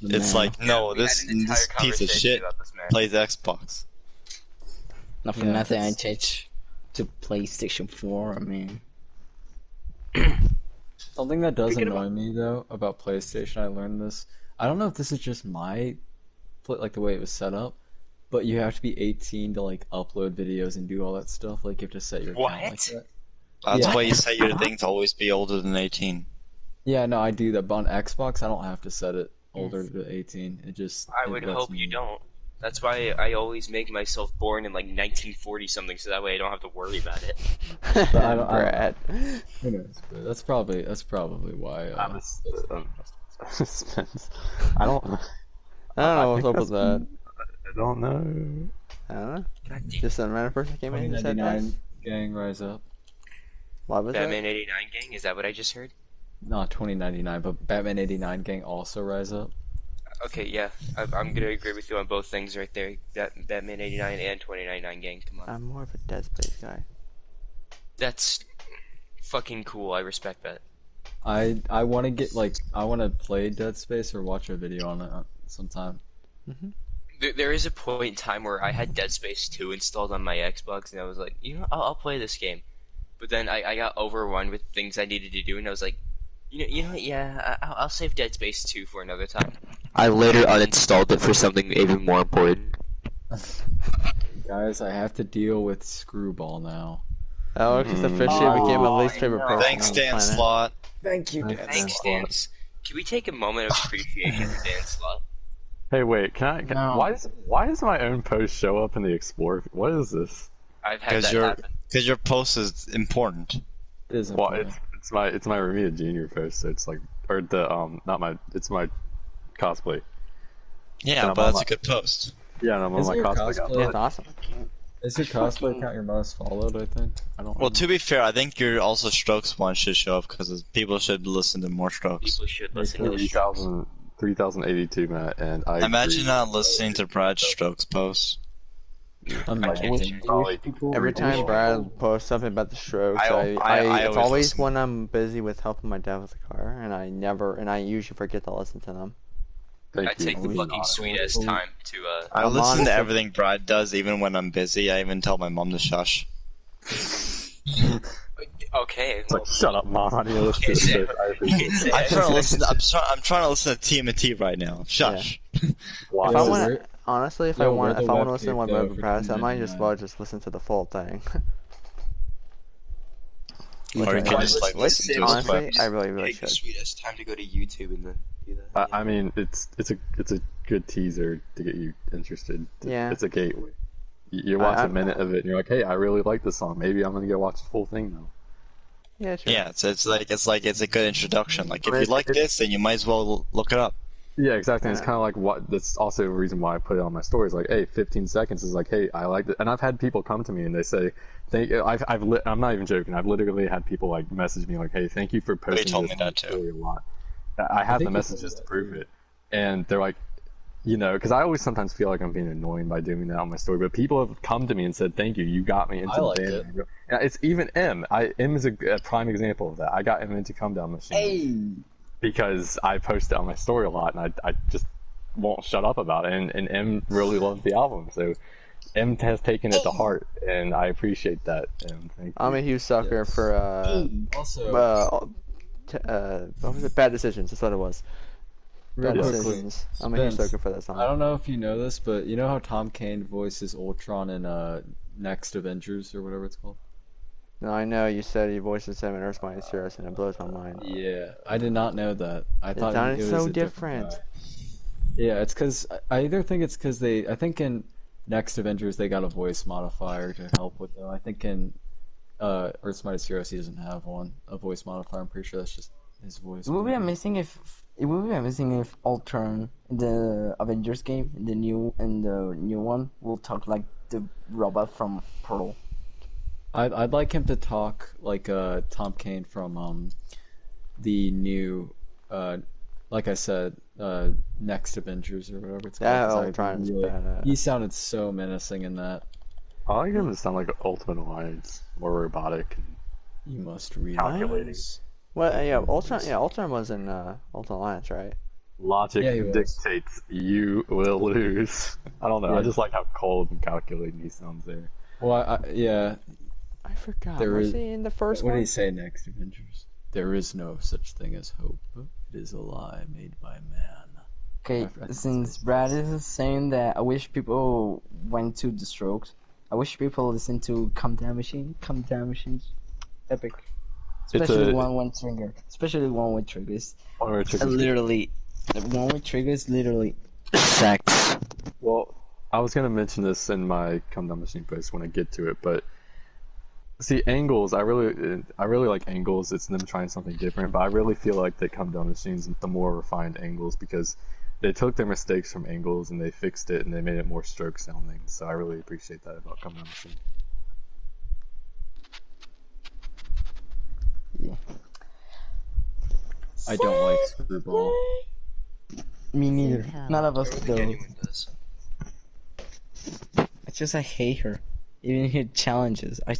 B: It's
F: Man.
B: like, no,
A: We had
B: this
A: an entire
B: piece of
A: conversation
B: shit
A: about this, man.
B: plays Xbox.
F: not for
G: Yeah,
F: nothing. I
G: that's-
F: changed to PlayStation 4, man.
G: Something that does
A: Forget
G: annoy me though about PlayStation, I learned this. I don't know if this is just my like the way it was set up, but you have to be 18 to like upload videos and do all that stuff. Like you have to set your account like
A: What?
G: that.
B: That's
G: Yeah.
B: why you set your thing to always be older than 18.
G: Yeah, no, I do that. But on Xbox, I don't have to set it older to 18. It just
A: I
G: it
A: would
G: lets
A: hope
G: me-
A: you don't. That's why I always make myself born in like 1940 something, so that way I don't have to worry about it.
G: I don't-
C: Brad.
G: Who knows? But that's probably why.
D: Spence. I don't.
C: I don't know
D: I
C: what's
D: think
C: up with
D: that's-
C: that.
D: I don't know.
C: I don't know.
A: God damn.
C: Just a random person came in and said that.
G: 2099 gang rise up.
C: What was
A: Batman
C: that?
A: 89 gang? Is that what I just heard?
G: Not 2099, but Batman 89 gang also rise up.
A: Okay, yeah, I'm gonna agree with you on both things right there. Batman 89 and 2099 gang. Come on,
C: I'm more of a Dead Space guy.
A: that's fucking cool. I respect that.
G: I want to get I want to play Dead Space or watch a video on it sometime.
A: There is a point in time where I had Dead Space 2 installed on my Xbox, and I was like, you know, I'll play this game. But then I got overrun with things I needed to do, and I was like, you know what, yeah, I'll save Dead Space 2 for another time.
H: I later uninstalled it for something even more important.
G: Guys, I have to deal with Screwball now.
C: Alex has officially became my least favorite person
B: Thanks,
C: on the
B: Dan
C: planet.
B: Slot.
F: Thank you, Dan.
A: Thanks, Dan. Can we take a moment of appreciation for Dan Slot?
D: Hey, wait. Can
F: No.
D: why does my own post show up in the Explore? What is this?
A: I've had that happen.
B: Because your post is important.
G: It is
D: Well,
G: important.
D: it's my Ramita Junior post. So it's like, or the not my, it's my cosplay.
B: Yeah,
D: I'm
B: but
D: on
B: that's
D: my-
B: a good post.
D: Yeah, and I'm on
G: Is
D: my
G: your
D: cosplay.
G: cosplay-
C: Yeah, it's awesome.
G: Is your cosplay account your most followed? I think. I don't.
B: Well, to be fair, I think your also Strokes one should show up because people should listen to more Strokes.
A: People should listen to this.
D: 3,082, Matt, and I
B: Imagine
D: agree.
B: not listening to Brad's Strokes posts.
G: Imagine.
D: Probably
C: Every time
D: people-
C: Brad posts something about the Strokes,
B: I
C: it's
B: always
C: always
B: listen.
C: when I'm busy with helping my dad with the car, and I usually forget to listen to them.
D: Thank
A: I
D: you.
A: take the fucking sweet ass time to
B: I
C: I'm
B: listen
C: honest-
B: to everything Brad does, even when I'm busy. I even tell my mom to shush.
A: Okay.
D: It's like, shut up, Mom. I need to listen to
A: Okay,
D: this.
A: Sam.
D: I appreciate it.
B: I'm trying to listen. I'm trying to listen to TMNT right now. Shush.
D: Why?
C: If I
G: Yo,
C: want,
G: where-
C: honestly, if
G: yo,
C: I
G: where
C: want,
G: the
C: if I want to
G: web
C: listen to
G: tape
C: one
G: go
C: Brad
G: for
C: Press, I might just
G: 299?
C: just listen to the full thing.
B: Or you can just like listen to his
C: Honestly,
B: clips.
C: I really
A: Take the
C: should.
A: sweetest time to go to YouTube and then do that.
D: I mean, it's a good teaser to get you interested.
C: Yeah.
D: It's a gateway. You watch
C: I'm-
D: a minute of it, and you're like, hey, I really like this song. Maybe I'm gonna go watch the full thing now.
C: Yeah, sure.
B: Yeah, it's a good introduction. Like if you like this, then you might as well look it up.
D: Yeah, exactly. And it's
C: Yeah.
D: kind of like what. That's also a reason why I put it on my stories. Like, hey, 15 seconds is like, hey, I like it. And I've had people come to me and they say, I'm not even joking. I've literally had people like message me like, hey, thank you for posting
B: told
D: this
B: me
D: on
B: that
D: the
B: too.
D: story a lot. I have
G: think
D: the
G: you told
D: messages
G: me
D: to
G: that
D: prove
G: too.
D: it, and they're like, you know, because I always sometimes feel like I'm being annoying by doing that on my story. But people have come to me and said, thank you, you got me into
G: I
D: the
G: like
D: band.
G: it.
D: Yeah, it's even M. M is a prime example of that. I got M into Come Down Machine because I post it on my story a lot, and I just won't shut up about it. And M really loves the album, so M has taken it to heart, and I appreciate that. M, thank you.
C: I'm a huge sucker
G: Yes.
C: for
G: Also,
C: what was it? Bad Decisions. That's what it was.
G: real
C: Bad
G: quickly,
C: Decisions. I'm a huge
G: Spence,
C: sucker for that song.
G: I don't know if you know this, but you know how Tom Kane voices Ultron in Next Avengers or whatever it's called?
C: No, I know you said he voices him in Earth Mighty Cirrus, and it blows my mind.
G: Yeah, I did not know that. I thought
C: sounded
G: it was
C: so
G: a
C: different.
G: guy. Yeah, it's because I either think it's because I think in Next Avengers they got a voice modifier to help with them. I think in Earth's Mightiest Heroes he doesn't have a voice modifier. I'm pretty sure that's just his voice.
F: It would be amazing if Ultron in the Avengers game, the new one, will talk like the robot from Pearl.
G: I'd like him to talk like Tom Kane from the new like I said Next Avengers or whatever it's called.
C: That
G: 'cause I
C: Ultron's badass.
G: He sounded so menacing in that.
D: I like him to sound like Ultimate Alliance, more robotic.
G: You must read
D: Calculating.
G: this.
C: Well, yeah, Ultron. Yeah, Ultron was in Ultimate Alliance, right?
D: Logic
G: Yeah, he was.
D: dictates you will lose. I don't know. I
G: Yeah.
D: just like how cold and calculating he sounds there.
G: Well, yeah.
C: I forgot.
G: There
C: Was
G: is-
C: he in the first
G: What did
C: one?
G: he say? Next Avengers. there is no such thing as hope. It is a lie made by man.
F: Okay, since Brad is saying that I wish people went to the Strokes, I wish people listen to Calm Down Machine. Calm Down Machine's epic. Especially one with trigger. Especially one with triggers. Literally, one with triggers, literally.
H: Facts.
D: Well, I was gonna mention this in my Come Down Machine post when I get to it, but see, angles. I really like angles. It's them trying something different, but I really feel like they Come Down Machines the more refined angles because they took their mistakes from angles and they fixed it and they made it more stroke sounding. So I really appreciate that about Come Down Machine.
F: Yeah.
G: I don't like Screwball.
F: Me neither.
E: Hell.
F: None of us do.
A: Anyone does.
F: I hate her. Even her challenges. I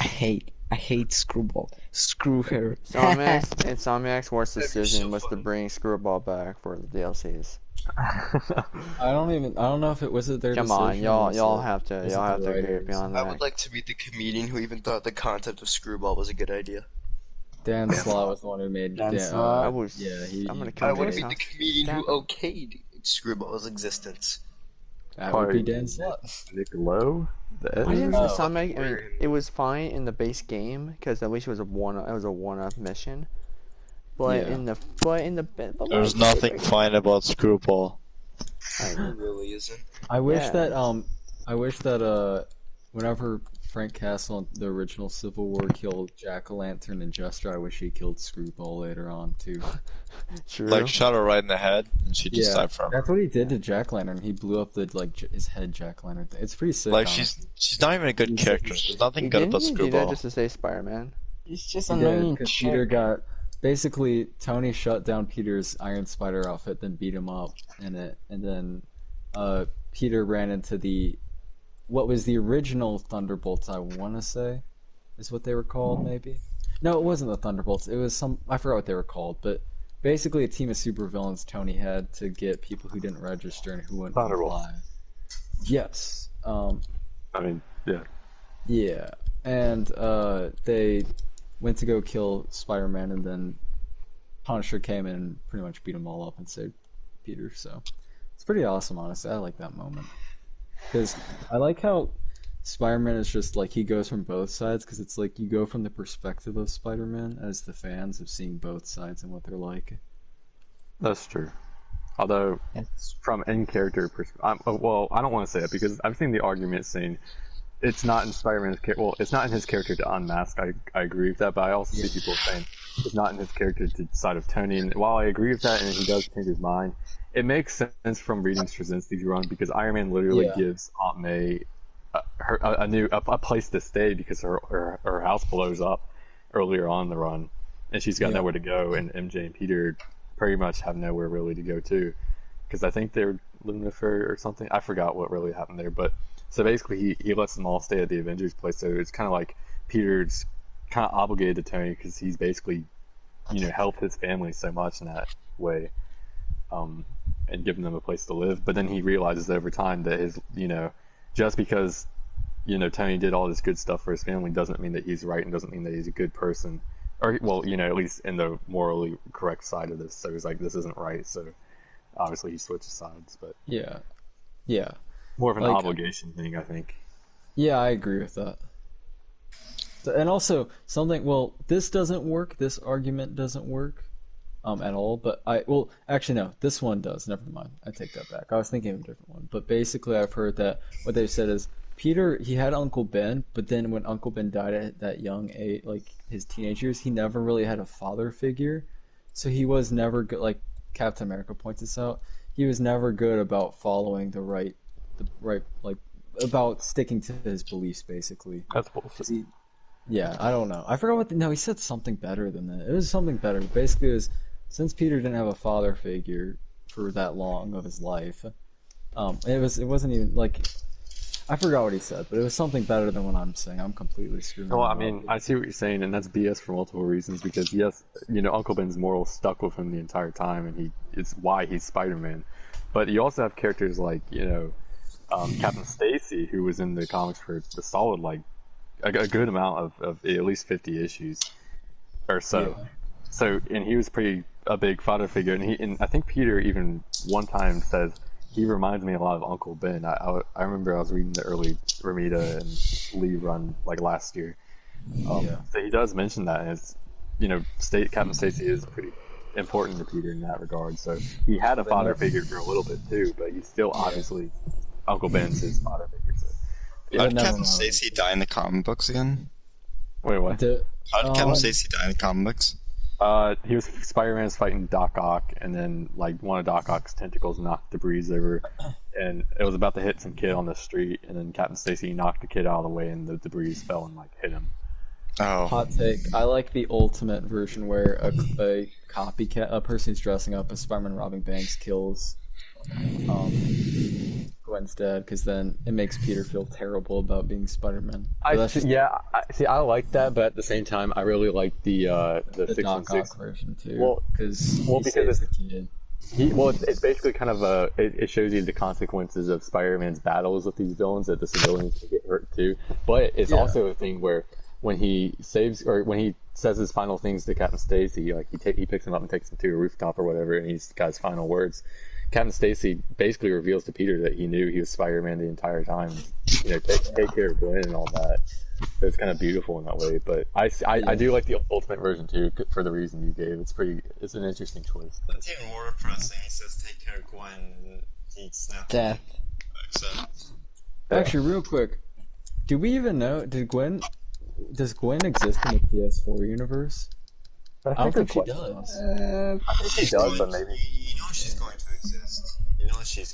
F: hate Screwball. Screw her.
C: Insomniac's worst decision was to bring Screwball back for the DLCs.
G: I don't know if it was their
C: Come
G: decision.
C: on, y'all
G: or
C: have to
G: was it
C: agree
G: the writers?
C: beyond
J: I
C: that.
J: would like to meet the comedian who even thought the concept of Screwball was a good idea.
G: Dan Slott was the one who made
F: Dan
G: Dan.
F: Slott.
C: I'm gonna
J: I
C: come
J: want
C: to
J: to
C: his
J: meet the
C: house.
J: comedian who
C: Stab him.
J: okayed Screwball's existence.
G: That would be Dan Slott.
D: Nick Lowe, the
C: Why didn't
D: editor?
C: Insomniac? I mean, it was fine in the base game because at least it was a one-up mission. But
G: Yeah.
C: in the
B: There's nothing fine about Screwball.
J: It really isn't.
G: I wish
C: Yeah.
G: that whenever Frank Castle in the original Civil War killed Jack-o'-lantern and Jester, I wish he killed Screwball later on too.
C: True.
B: Like shot her right in the head, and she just died from.
G: That's what he did to Jack-o'-lantern. He blew up the his head Jack-o'-lantern thing. It's pretty sick.
B: Like
G: honestly.
B: she's not even a good character. There's nothing good
C: Didn't
B: about
C: he do that
B: Screwball.
C: just to say Spider-Man?
F: He's just
G: He did,
F: annoying.
G: 'cause Peter got basically Tony shut down Peter's Iron Spider outfit, then beat him up in it, and then Peter ran into what was the original Thunderbolts. I want to say is what they were called, maybe. No, it wasn't the Thunderbolts. It was I forgot what they were called, but basically a team of supervillains Tony had to get people who didn't register and who wouldn't
D: Thunderbolts.
G: fly. Yes.
D: I mean, yeah.
G: Yeah, and they went to go kill Spider-Man, and then Punisher came in and pretty much beat them all up and saved Peter. So it's pretty awesome, honestly. I like that moment because I like how Spider-Man is just like he goes from both sides because it's like you go from the perspective of Spider-Man as the fans of seeing both sides and what they're like.
D: That's true. Although, from in-character perspective, well, I don't want to say it because I've seen the argument saying it's not in Spider-Man's it's not in his character to unmask. I agree with that, but I also see people saying it's not in his character to side of Tony. And while I agree with that, and he does change his mind, it makes sense from reading Straczynski's run because Iron Man literally gives Aunt May a place to stay because her house blows up earlier on in the run, and she's got nowhere to go, and MJ and Peter pretty much have nowhere really to go to because I think they're living with her or something. I forgot what really happened there, but so basically he lets them all stay at the Avengers place. So it's kind of like Peter's kind of obligated to Tony because he's basically helped his family so much in that way, and given them a place to live. But then he realizes over time that his just because Tony did all this good stuff for his family doesn't mean that he's right and doesn't mean that he's a good person. Or, well, at least in the morally correct side of this. So he's like, this isn't right. So obviously he switches sides, but
G: Yeah.
D: more of an
G: Like,
D: obligation thing, I think.
G: Yeah, I agree with that. And also this doesn't work. This argument doesn't work, at all. But actually no, this one does. Never mind. I take that back. I was thinking of a different one. But basically, I've heard that what they've said is Peter, he had Uncle Ben, but then when Uncle Ben died at that young age, like his teenage years, he never really had a father figure. So he was never good. Like Captain America points this out, he was never good about following the right, like about sticking to his beliefs, basically.
D: That's bullshit.
G: Yeah, I don't know. I forgot what. No, he said something better than that. It was something better. Basically, it was since Peter didn't have a father figure for that long of his life. It wasn't even like. I forgot what he said, but it was something better than what I'm saying. I'm completely screwing
D: Well, I
G: him
D: mean,
G: up.
D: I see what you're saying, and that's BS for multiple reasons. Because yes, Uncle Ben's morals stuck with him the entire time, and it's why he's Spider-Man. But you also have characters like Captain Stacy, who was in the comics for the solid a good amount of at least 50 issues, or so.
G: Yeah.
D: So, and he was a big father figure, and I think Peter even one time says he reminds me a lot of Uncle Ben. I remember I was reading the early Ramita and Lee run like last year. So he does mention that, and it's, Captain Stacy is pretty important to Peter in that regard. So he had a father figure for a little bit too, but he's still obviously Uncle Ben's his father figure. So.
B: How did Captain Stacy die in the comic books again?
D: Wait, what?
B: How did Captain Stacy die in the comic books?
D: He was Spider-Man's fighting Doc Ock, and then like one of Doc Ock's tentacles knocked the breeze over, and it was about to hit some kid on the street, and then Captain Stacy knocked the kid out of the way, and the breeze fell and like hit him.
B: Oh.
G: Hot take. I like the ultimate version where a copycat, a person who's dressing up as Spider-Man robbing banks, kills Gwen's dad, because then it makes Peter feel terrible about being Spider-Man.
D: I like that, but at the same time, I really like the
G: Doc Ock version too.
D: Well,
G: because
D: it's
G: the kid.
D: It's basically kind of it shows you the consequences of Spider-Man's battles with these villains, that the civilians can get hurt too. But it's also a thing where when he saves, or when he says his final things to Captain Stacy, like he picks him up and takes him to a rooftop or whatever, and he's got his final words. Captain Stacy basically reveals to Peter that he knew he was Spider-Man the entire time. Take care of Gwen and all that. So it's kind of beautiful in that way. But I do like the ultimate version too, for the reason you gave. It's an interesting choice.
B: That's even more depressing. He says, "Take care of Gwen," and he snaps.
F: Death.
G: Actually, real quick, do we even know? Does Gwen exist in the PS4 universe? I don't think she does.
D: I think she does, but maybe.
B: You know she's going to exist.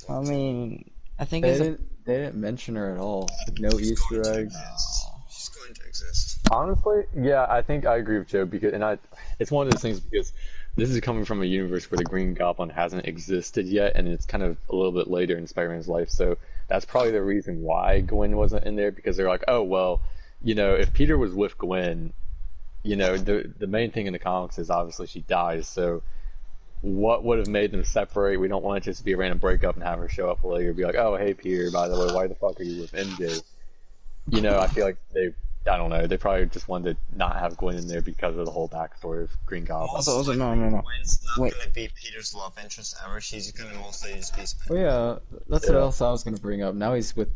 F: I mean, I think
G: they didn't mention her at all. No Easter eggs.
B: She's going to exist.
D: Honestly, yeah, I think I agree with Joe, because it's one of those things, because this is coming from a universe where the Green Goblin hasn't existed yet, and it's kind of a little bit later in Spider-Man's life, so that's probably the reason why Gwen wasn't in there, because they're like, oh well, if Peter was with Gwen, the main thing in the comics is obviously she dies, so what would have made them separate? We don't want it just to be a random breakup and have her show up later, be like, oh hey Peter, by the way, why the fuck are you with MJ? I feel like I don't know, they probably just wanted to not have Gwen in there because of the whole backstory of Green Goblin.
F: Also, no.
B: Gwen's not going to be Peter's love interest ever. She's going to mostly just be
G: Oh yeah, that's what else I was going to bring up. Now he's with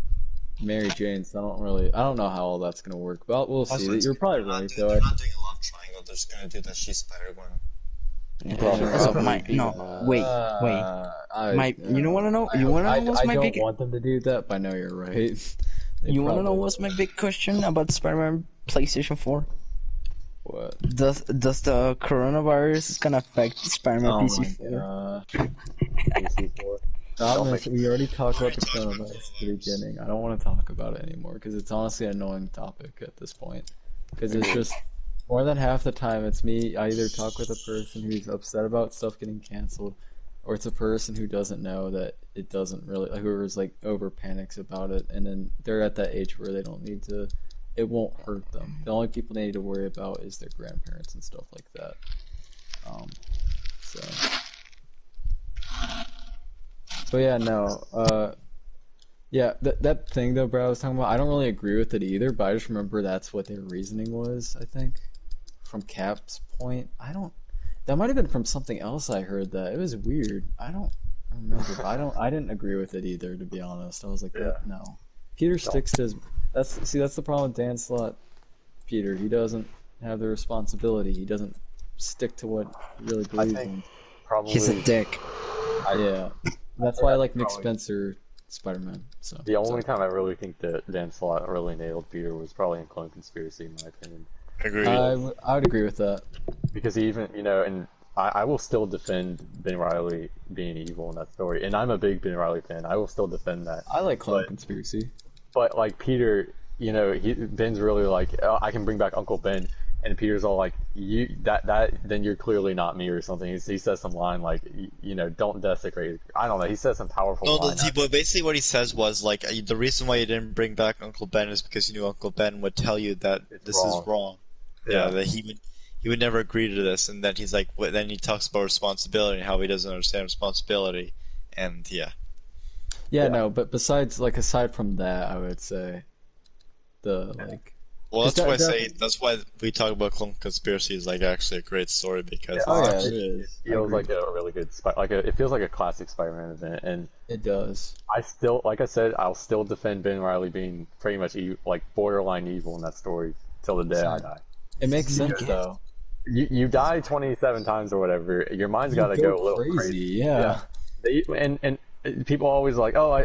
G: Mary Jane, so I don't know how all that's going to work, but we'll see.
B: Also,
G: You're probably right, though.
B: They're not doing a love triangle, they're just going to do that she's Spider-Gwen.
F: You don't want to know? You want to know what's my big?
G: I don't want them to do that, but I know you're right.
F: You want to know what's my big question about Spider-Man PlayStation 4?
G: What?
F: Does the coronavirus gonna affect Spider-Man PC4?
G: PC4. We already talked about the coronavirus at the beginning. I don't want to talk about it anymore because it's honestly an annoying topic at this point. Because it's just more than half the time it's me. I either talk with a person who's upset about stuff getting canceled, or it's a person who doesn't know that it doesn't really, whoever's like over panics about it, and then they're at that age where they don't need to. It won't hurt them. The only people they need to worry about is their grandparents and stuff like that. But yeah, no. Yeah, that thing though, bro, I was talking about, I don't really agree with it either, but I just remember that's what their reasoning was, I think. From Cap's point. That might have been from something else I heard that. It was weird. I don't remember, but I didn't agree with it either, to be honest. I was like, no. Peter sticks to his... That's the problem with Dan Slott. Peter, he doesn't have the responsibility. He doesn't stick to what he really believes in.
F: He's a dick.
G: Yeah. That's why I like Nick Spencer Spider-Man. So
D: the only time I really think that Dan Slott really nailed Peter was probably in Clone Conspiracy, in my opinion.
B: Agreed.
G: I would agree with that.
D: Because he even, and I will still defend Ben Reilly being evil in that story, and I'm a big Ben Reilly fan. I will still defend that.
G: I like Clone Conspiracy. But
D: like Peter, Ben's really like, oh, I can bring back Uncle Ben, and Peter's all like, then you're clearly not me or something. He says some line like, don't desecrate. I don't know. He says some powerful line.
B: But basically what he says was like, the reason why you didn't bring back Uncle Ben is because you knew Uncle Ben would tell you that this is wrong. Yeah, that he would never agree to this, and then he's like, then he talks about responsibility and how he doesn't understand responsibility, and
G: Yeah, no, but aside from that, I would say
B: Well, that's
G: That-
B: why I
G: that-
B: say that's why we talk about Clone Conspiracy is like actually a great story because
G: Oh, yeah,
B: it's
G: it is. I
D: feels
G: agree.
D: like a really good it feels like a classic Spider-Man event, and
G: It does.
D: I still, like I said, I'll still defend Ben Riley being pretty much like borderline evil in that story till the day I die.
G: It makes sense though.
D: You die 27 times or whatever. Your mind's got to go a little crazy.
G: Yeah.
D: And people always like, oh, I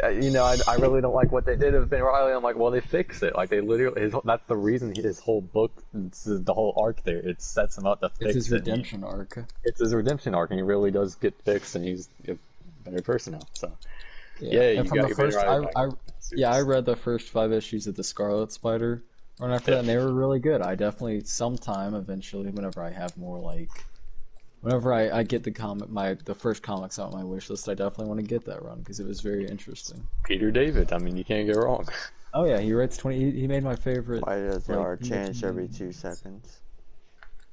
D: really don't like what they did with Ben Riley. I'm like, well, they fixed it. Like they literally, that's the reason his whole book, the whole arc there, it sets him up to fix it.
G: It's his redemption arc.
D: It's his redemption arc, and he really does get fixed, and he's a better person now. So yeah, you
G: and from
D: got
G: the
D: your Ben
G: first,
D: Riley back.
G: I read the first 5 issues of the Scarlet Spider run after that, and they were really good. I definitely sometime eventually, whenever I have more whenever I get the first comics out on my wish list, I definitely want to get that run because it was very interesting.
D: Peter David. I mean, you can't go wrong.
G: Oh yeah, he writes 20. He made my favorite.
C: Why does the
G: like,
C: art change every 2 seconds?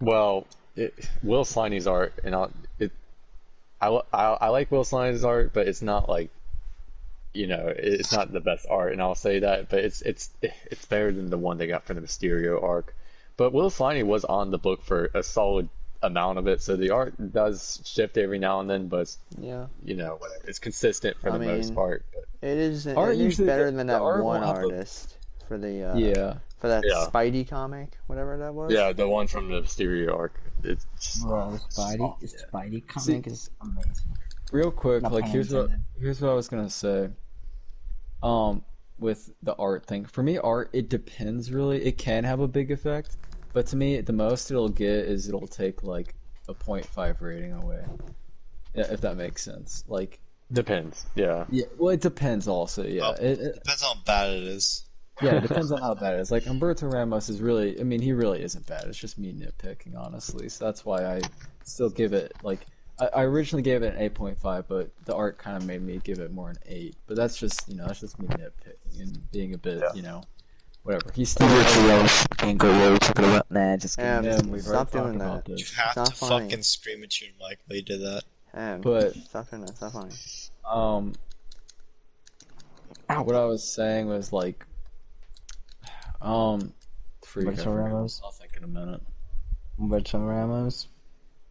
D: Well, Will Sliney's art, and I like Will Sliney's art, but it's not like, it's not the best art, and I'll say that. But it's better than the one they got from the Mysterio arc. But Will Sliney was on the book for a solid amount of it, so the art does shift every now and then, but whatever. It's consistent for the most part. But
C: It is
G: usually
C: better than that
G: art
C: one
G: will have
C: artist for the for that
D: Yeah.
C: Spidey comic, whatever that was.
D: yeah, the one from the Mysterio arc. It's just,
F: Bro, Spidey comic is amazing.
G: Real quick,
F: No
G: like
F: pun
G: here's what
F: intended.
G: I was gonna say. With the art thing, for me, art it depends really. It can have a big effect, but to me, the most it'll get is it'll take like a 0.5 rating away. Yeah, if that makes sense. Like,
D: depends. Yeah.
G: yeah, well, it depends also. Yeah,
B: Well,
G: it
B: depends on how bad it is.
G: yeah, it depends on how bad it is. Like Humberto Ramos is really, I mean, he really isn't bad. It's just me nitpicking, honestly. So that's why I still give it like. I originally gave it an 8.5, but the art kind of made me give it more an 8. But that's just, that's just me nitpicking and being a bit, whatever. He's still.
H: Ain't good. What are we talking about? Nah, just kidding.
G: Yeah, we've
C: Stop
G: already
C: doing
G: talked about
C: that.
B: You
G: this.
B: have
C: not
B: to
C: funny.
B: fucking scream at your mic while you did that.
G: But-
C: stop doing that. It's not funny.
G: What I was saying was like, freak.
F: Humberto Ramos?
G: I'll think in a minute.
F: Humberto Ramos.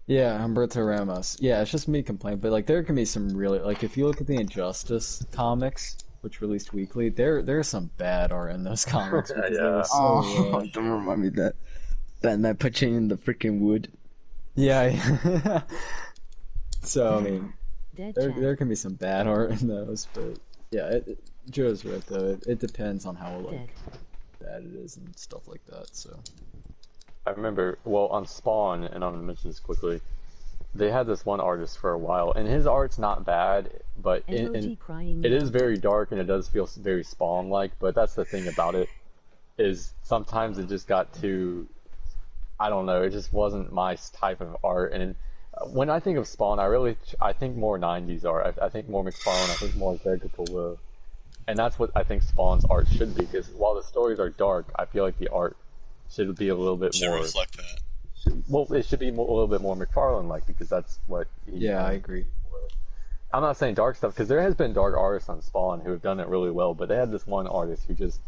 G: Yeah, Humberto Ramos. Yeah, it's just me complaining, but like there can be some really like if you look at the Injustice comics, which released weekly, there's some bad art in those comics because they were so
F: Oh, don't remind me that. Batman punching in the freaking wood.
G: yeah. So I mean,
E: Dead
G: there
E: chat.
G: can be some bad art in those, but yeah, Joe's right though. It depends on how
E: Dead.
G: bad it is and stuff like that. So
D: I remember, well, on Spawn, and I'm gonna mention this quickly, they had this one artist for a while, and his art's not bad, but
E: Emoji crying
D: it is
E: now.
D: very dark, and it does feel very Spawn-like, but that's the thing about it, is sometimes it just got too, I don't know, it just wasn't my type of art, and when I think of Spawn, I think more 90s art, I think more McFarlane, I think more Greg Capullo, and that's what I think Spawn's art should be, because while the stories are dark, I feel like the art should be a little bit
B: Should
D: more.
B: reflect that.
D: Well, it should be a little bit more McFarlane-like because that's what.
G: yeah, I agree.
D: I'm not saying dark stuff because there has been dark artists on Spawn who have done it really well, but they had this one artist who just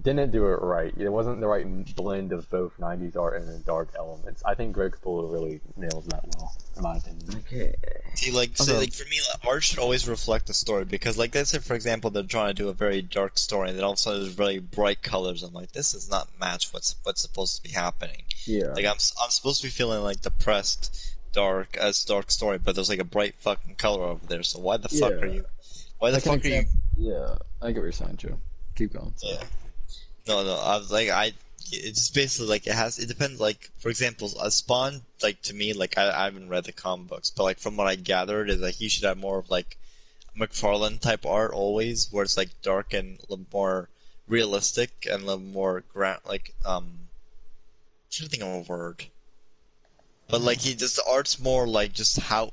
D: didn't do it right. It wasn't the right blend of both 90s art and the dark elements. I think Greg Capullo really nails that well, in my opinion.
F: Okay.
B: See, like, for me, like, art should always reflect the story because, like, let's say, for example, they're trying to do a very dark story, and then all of a sudden there's really bright colors. I'm like, this does not match what's supposed to be happening.
G: Yeah.
B: Like, I'm supposed to be feeling like depressed, dark story, but there's like a bright fucking color over there. So why the fuck
G: Yeah.
B: are you? Why the
G: Like an
B: fuck are you?
G: Yeah, I get what you're saying, Joe. Keep going.
B: Yeah. No, I was like, it's just basically like it depends. Like, for example, a Spawn, like, to me, like, I haven't read the comic books, but like from what I gathered is like he should have more of like McFarlane type art always, where it's like dark and a little more realistic and a little more I'm trying to think of a word. But like the art's more like just how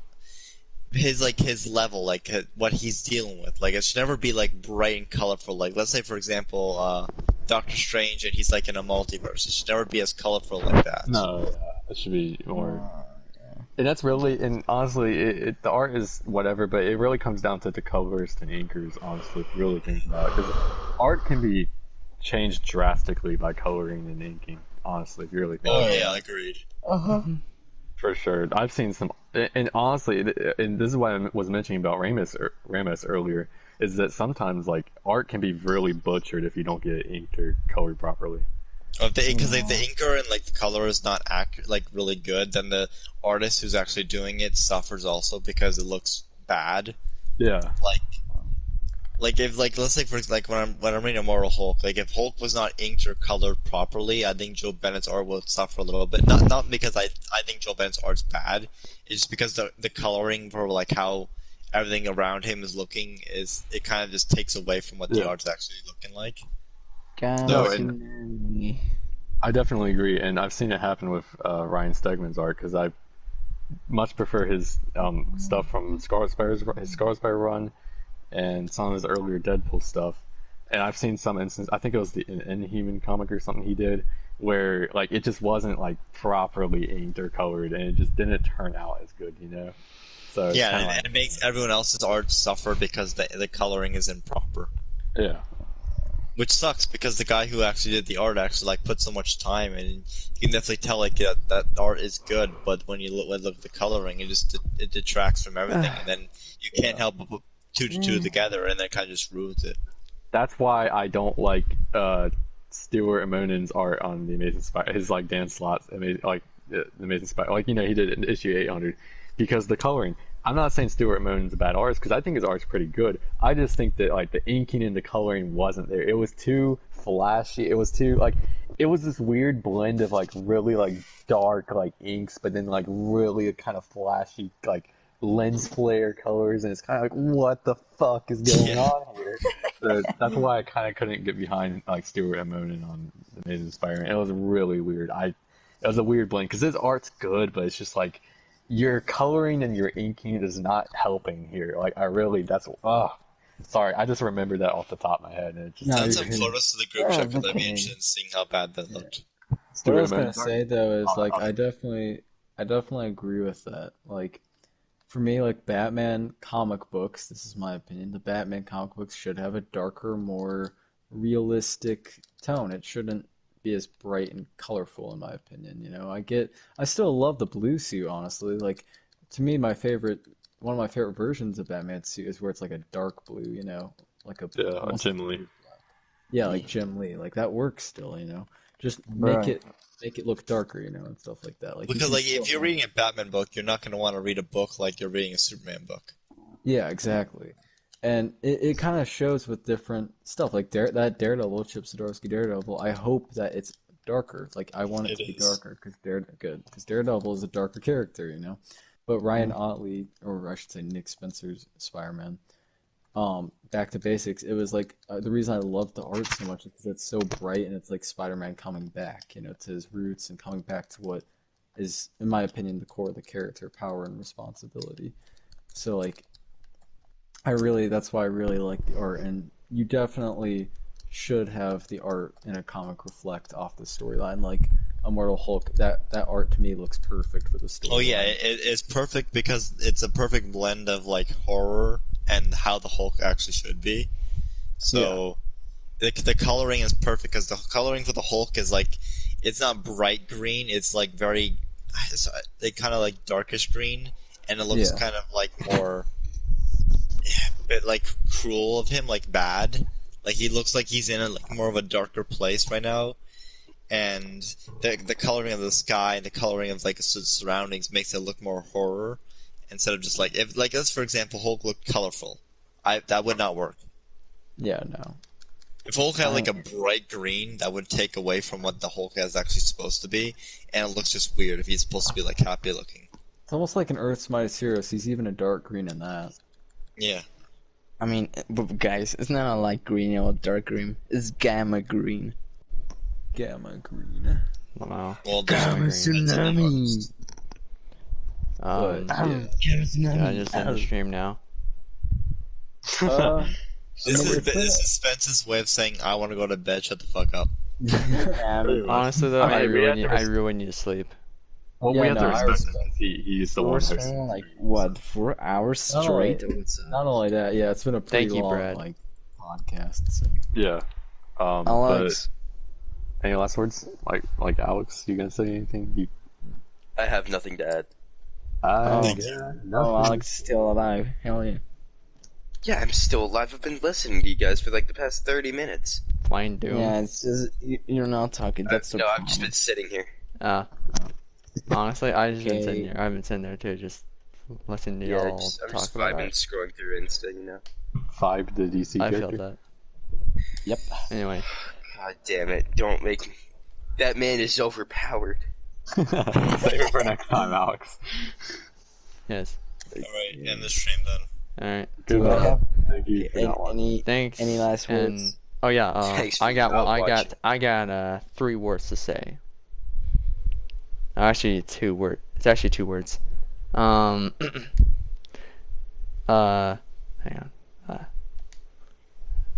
B: his level, like what he's dealing with. Like it should never be like bright and colorful. Like let's say for example, Doctor Strange and he's like in a multiverse. It should never be as colorful like that.
D: No, it should be more. And that's really, and honestly, the art is whatever, but it really comes down to the colorist and inkers, honestly, if you really think about it. Because art can be changed drastically by coloring and inking. Honestly, if you really think.
B: Oh yeah, agreed.
D: For sure. I've seen some, and honestly, and this is why I was mentioning about Ramus earlier, is that sometimes like art can be really butchered if you don't get it inked or colored properly.
B: Because the inker and like the color is not accurate, like really good, then the artist who's actually doing it suffers also because it looks bad.
D: Yeah.
B: Like if let's say for like when I'm reading Immortal Hulk, like if Hulk was not inked or colored properly, I think Joe Bennett's art would suffer a little bit. Not because I think Joe Bennett's art's bad. It's just because the coloring for like how everything around him is looking it kind of just takes away from what the art's actually looking like.
D: I definitely agree, and I've seen it happen with Ryan Stegman's art because I much prefer his stuff from his Scarlet Spider run and some of his earlier Deadpool stuff. And I've seen some instances, I think it was an Inhuman comic or something he did, where like it just wasn't like properly inked or colored, and it just didn't turn out as good, you know. So
B: yeah, and it makes everyone else's art suffer because the coloring is improper.
D: Yeah.
B: Which sucks because the guy who actually did the art actually like put so much time, and you can definitely tell like that art is good, but when you look at the coloring, it detracts from everything, and then you can't help but put two to two together, and that kind of just ruins it.
D: That's why I don't like Stuart Immonen's art on the Amazing Spider, his like Dan Slott's the Amazing Spider, like he did it in issue 800, because the coloring. I'm not saying Stuart Immonen's a bad artist because I think his art's pretty good. I just think that like the inking and the coloring wasn't there. It was too flashy. It was too it was this weird blend of like really like dark like inks, but then like really kind of flashy like lens flare colors, and it's kind of like what the fuck is going on here? So that's why I kind of couldn't get behind like Stuart Immonen on The Amazing Spider-Man. It was really weird. It was a weird blend because his art's good, but it's just like. Your coloring and your inking is not helping here. Like, sorry, I just remembered that off the top of my head. And it just
B: send some photos to the group chat because I'd be interested in seeing how bad that looked.
G: What I was gonna say though is like I definitely agree with that. Like, for me, like Batman comic books, this is my opinion. The Batman comic books should have a darker, more realistic tone. It shouldn't be as bright and colorful, in my opinion. You know, I still love the blue suit, honestly. Like, to me, one of my favorite versions of Batman's suit is where it's like a dark blue, you know, like
D: Jim Lee.
G: Yeah, like Jim Lee. Like that works still, you know. Just make it look darker, you know, and stuff like that. Like
B: because like if you're reading a Batman book, you're not going to want to read a book like you're reading a Superman book.
G: Yeah, exactly. And it kind of shows with different stuff, like that Daredevil, Chip Zdarsky Daredevil. I hope that it's darker. Like I want it to be darker because Daredevil is a darker character, you know. But Ryan Ottley, or I should say Nick Spencer's Spider-Man, back to basics. It was like the reason I love the art so much is because it's so bright and it's like Spider-Man coming back, you know, to his roots and coming back to what is, in my opinion, the core of the character: power and responsibility. So like. That's why I really like the art, and you definitely should have the art in a comic reflect off the storyline. Like Immortal Hulk, that art to me looks perfect for the story.
B: Oh yeah, it's perfect because it's a perfect blend of like horror and how the Hulk actually should be. So the coloring is perfect because the coloring for the Hulk is like, it's not bright green, it's like very, kind of like darkish green, and it looks kind of like more. A bit like cruel of him, like bad. Like he looks like he's in a like more of a darker place right now, and the coloring of the sky and the coloring of like the surroundings makes it look more horror instead of just like if like let's for example Hulk looked colorful, that would not work.
G: Yeah, no.
B: If Hulk had like a bright green, that would take away from what the Hulk is actually supposed to be, and it looks just weird if he's supposed to be like happy looking.
G: It's almost like an Earth's Mightiest Heroes. He's even a dark green in that.
B: Yeah.
F: I mean, but guys, it's not a light green or dark green. It's gamma green.
G: Gamma green.
C: Wow.
B: Well,
F: Gamma tsunami.
C: Can I just end the stream now?
B: This is Spence's way of saying I want to go to bed. Shut the fuck up.
C: Honestly, though, I really need to sleep.
D: Well, we have to respect him. He's the one who's
F: like what, 4 hours straight?
G: Not only that, yeah, it's been a pretty long like podcast. So.
D: Yeah.
F: Alex.
D: But any last words? Like Alex, you gonna say anything?
J: I have nothing to add.
D: Yeah,
F: Oh, Alex is still alive. Hell yeah.
J: Yeah, I'm still alive. I've been listening to you guys for like the past 30 minutes.
C: Flying Doom.
F: Yeah, it's just you're not talking. That's the
J: No,
F: problem.
J: I've just been sitting here.
C: Honestly, I just been sitting
F: Okay.
C: here. I've been sitting there too, just listening to
J: Yeah,
C: y'all
J: I'm
C: talk
J: just
C: about
J: vibing,
C: it.
J: scrolling through Insta, you know.
D: 5 the DC
C: I
D: character.
C: feel that.
F: Yep.
C: Anyway,
J: God damn it! Don't make me. That man is overpowered.
D: Save it for next time, Alex.
C: yes.
B: Alright, end the stream then.
C: All right.
F: Do I have
D: Thank you for that one.
C: Thanks.
F: any last
C: and-
F: words?
C: Oh yeah.
J: Thanks for
C: I got one.
J: watching.
C: I got 3 words to say. Actually, 2 words. It's actually 2 words. Hang on.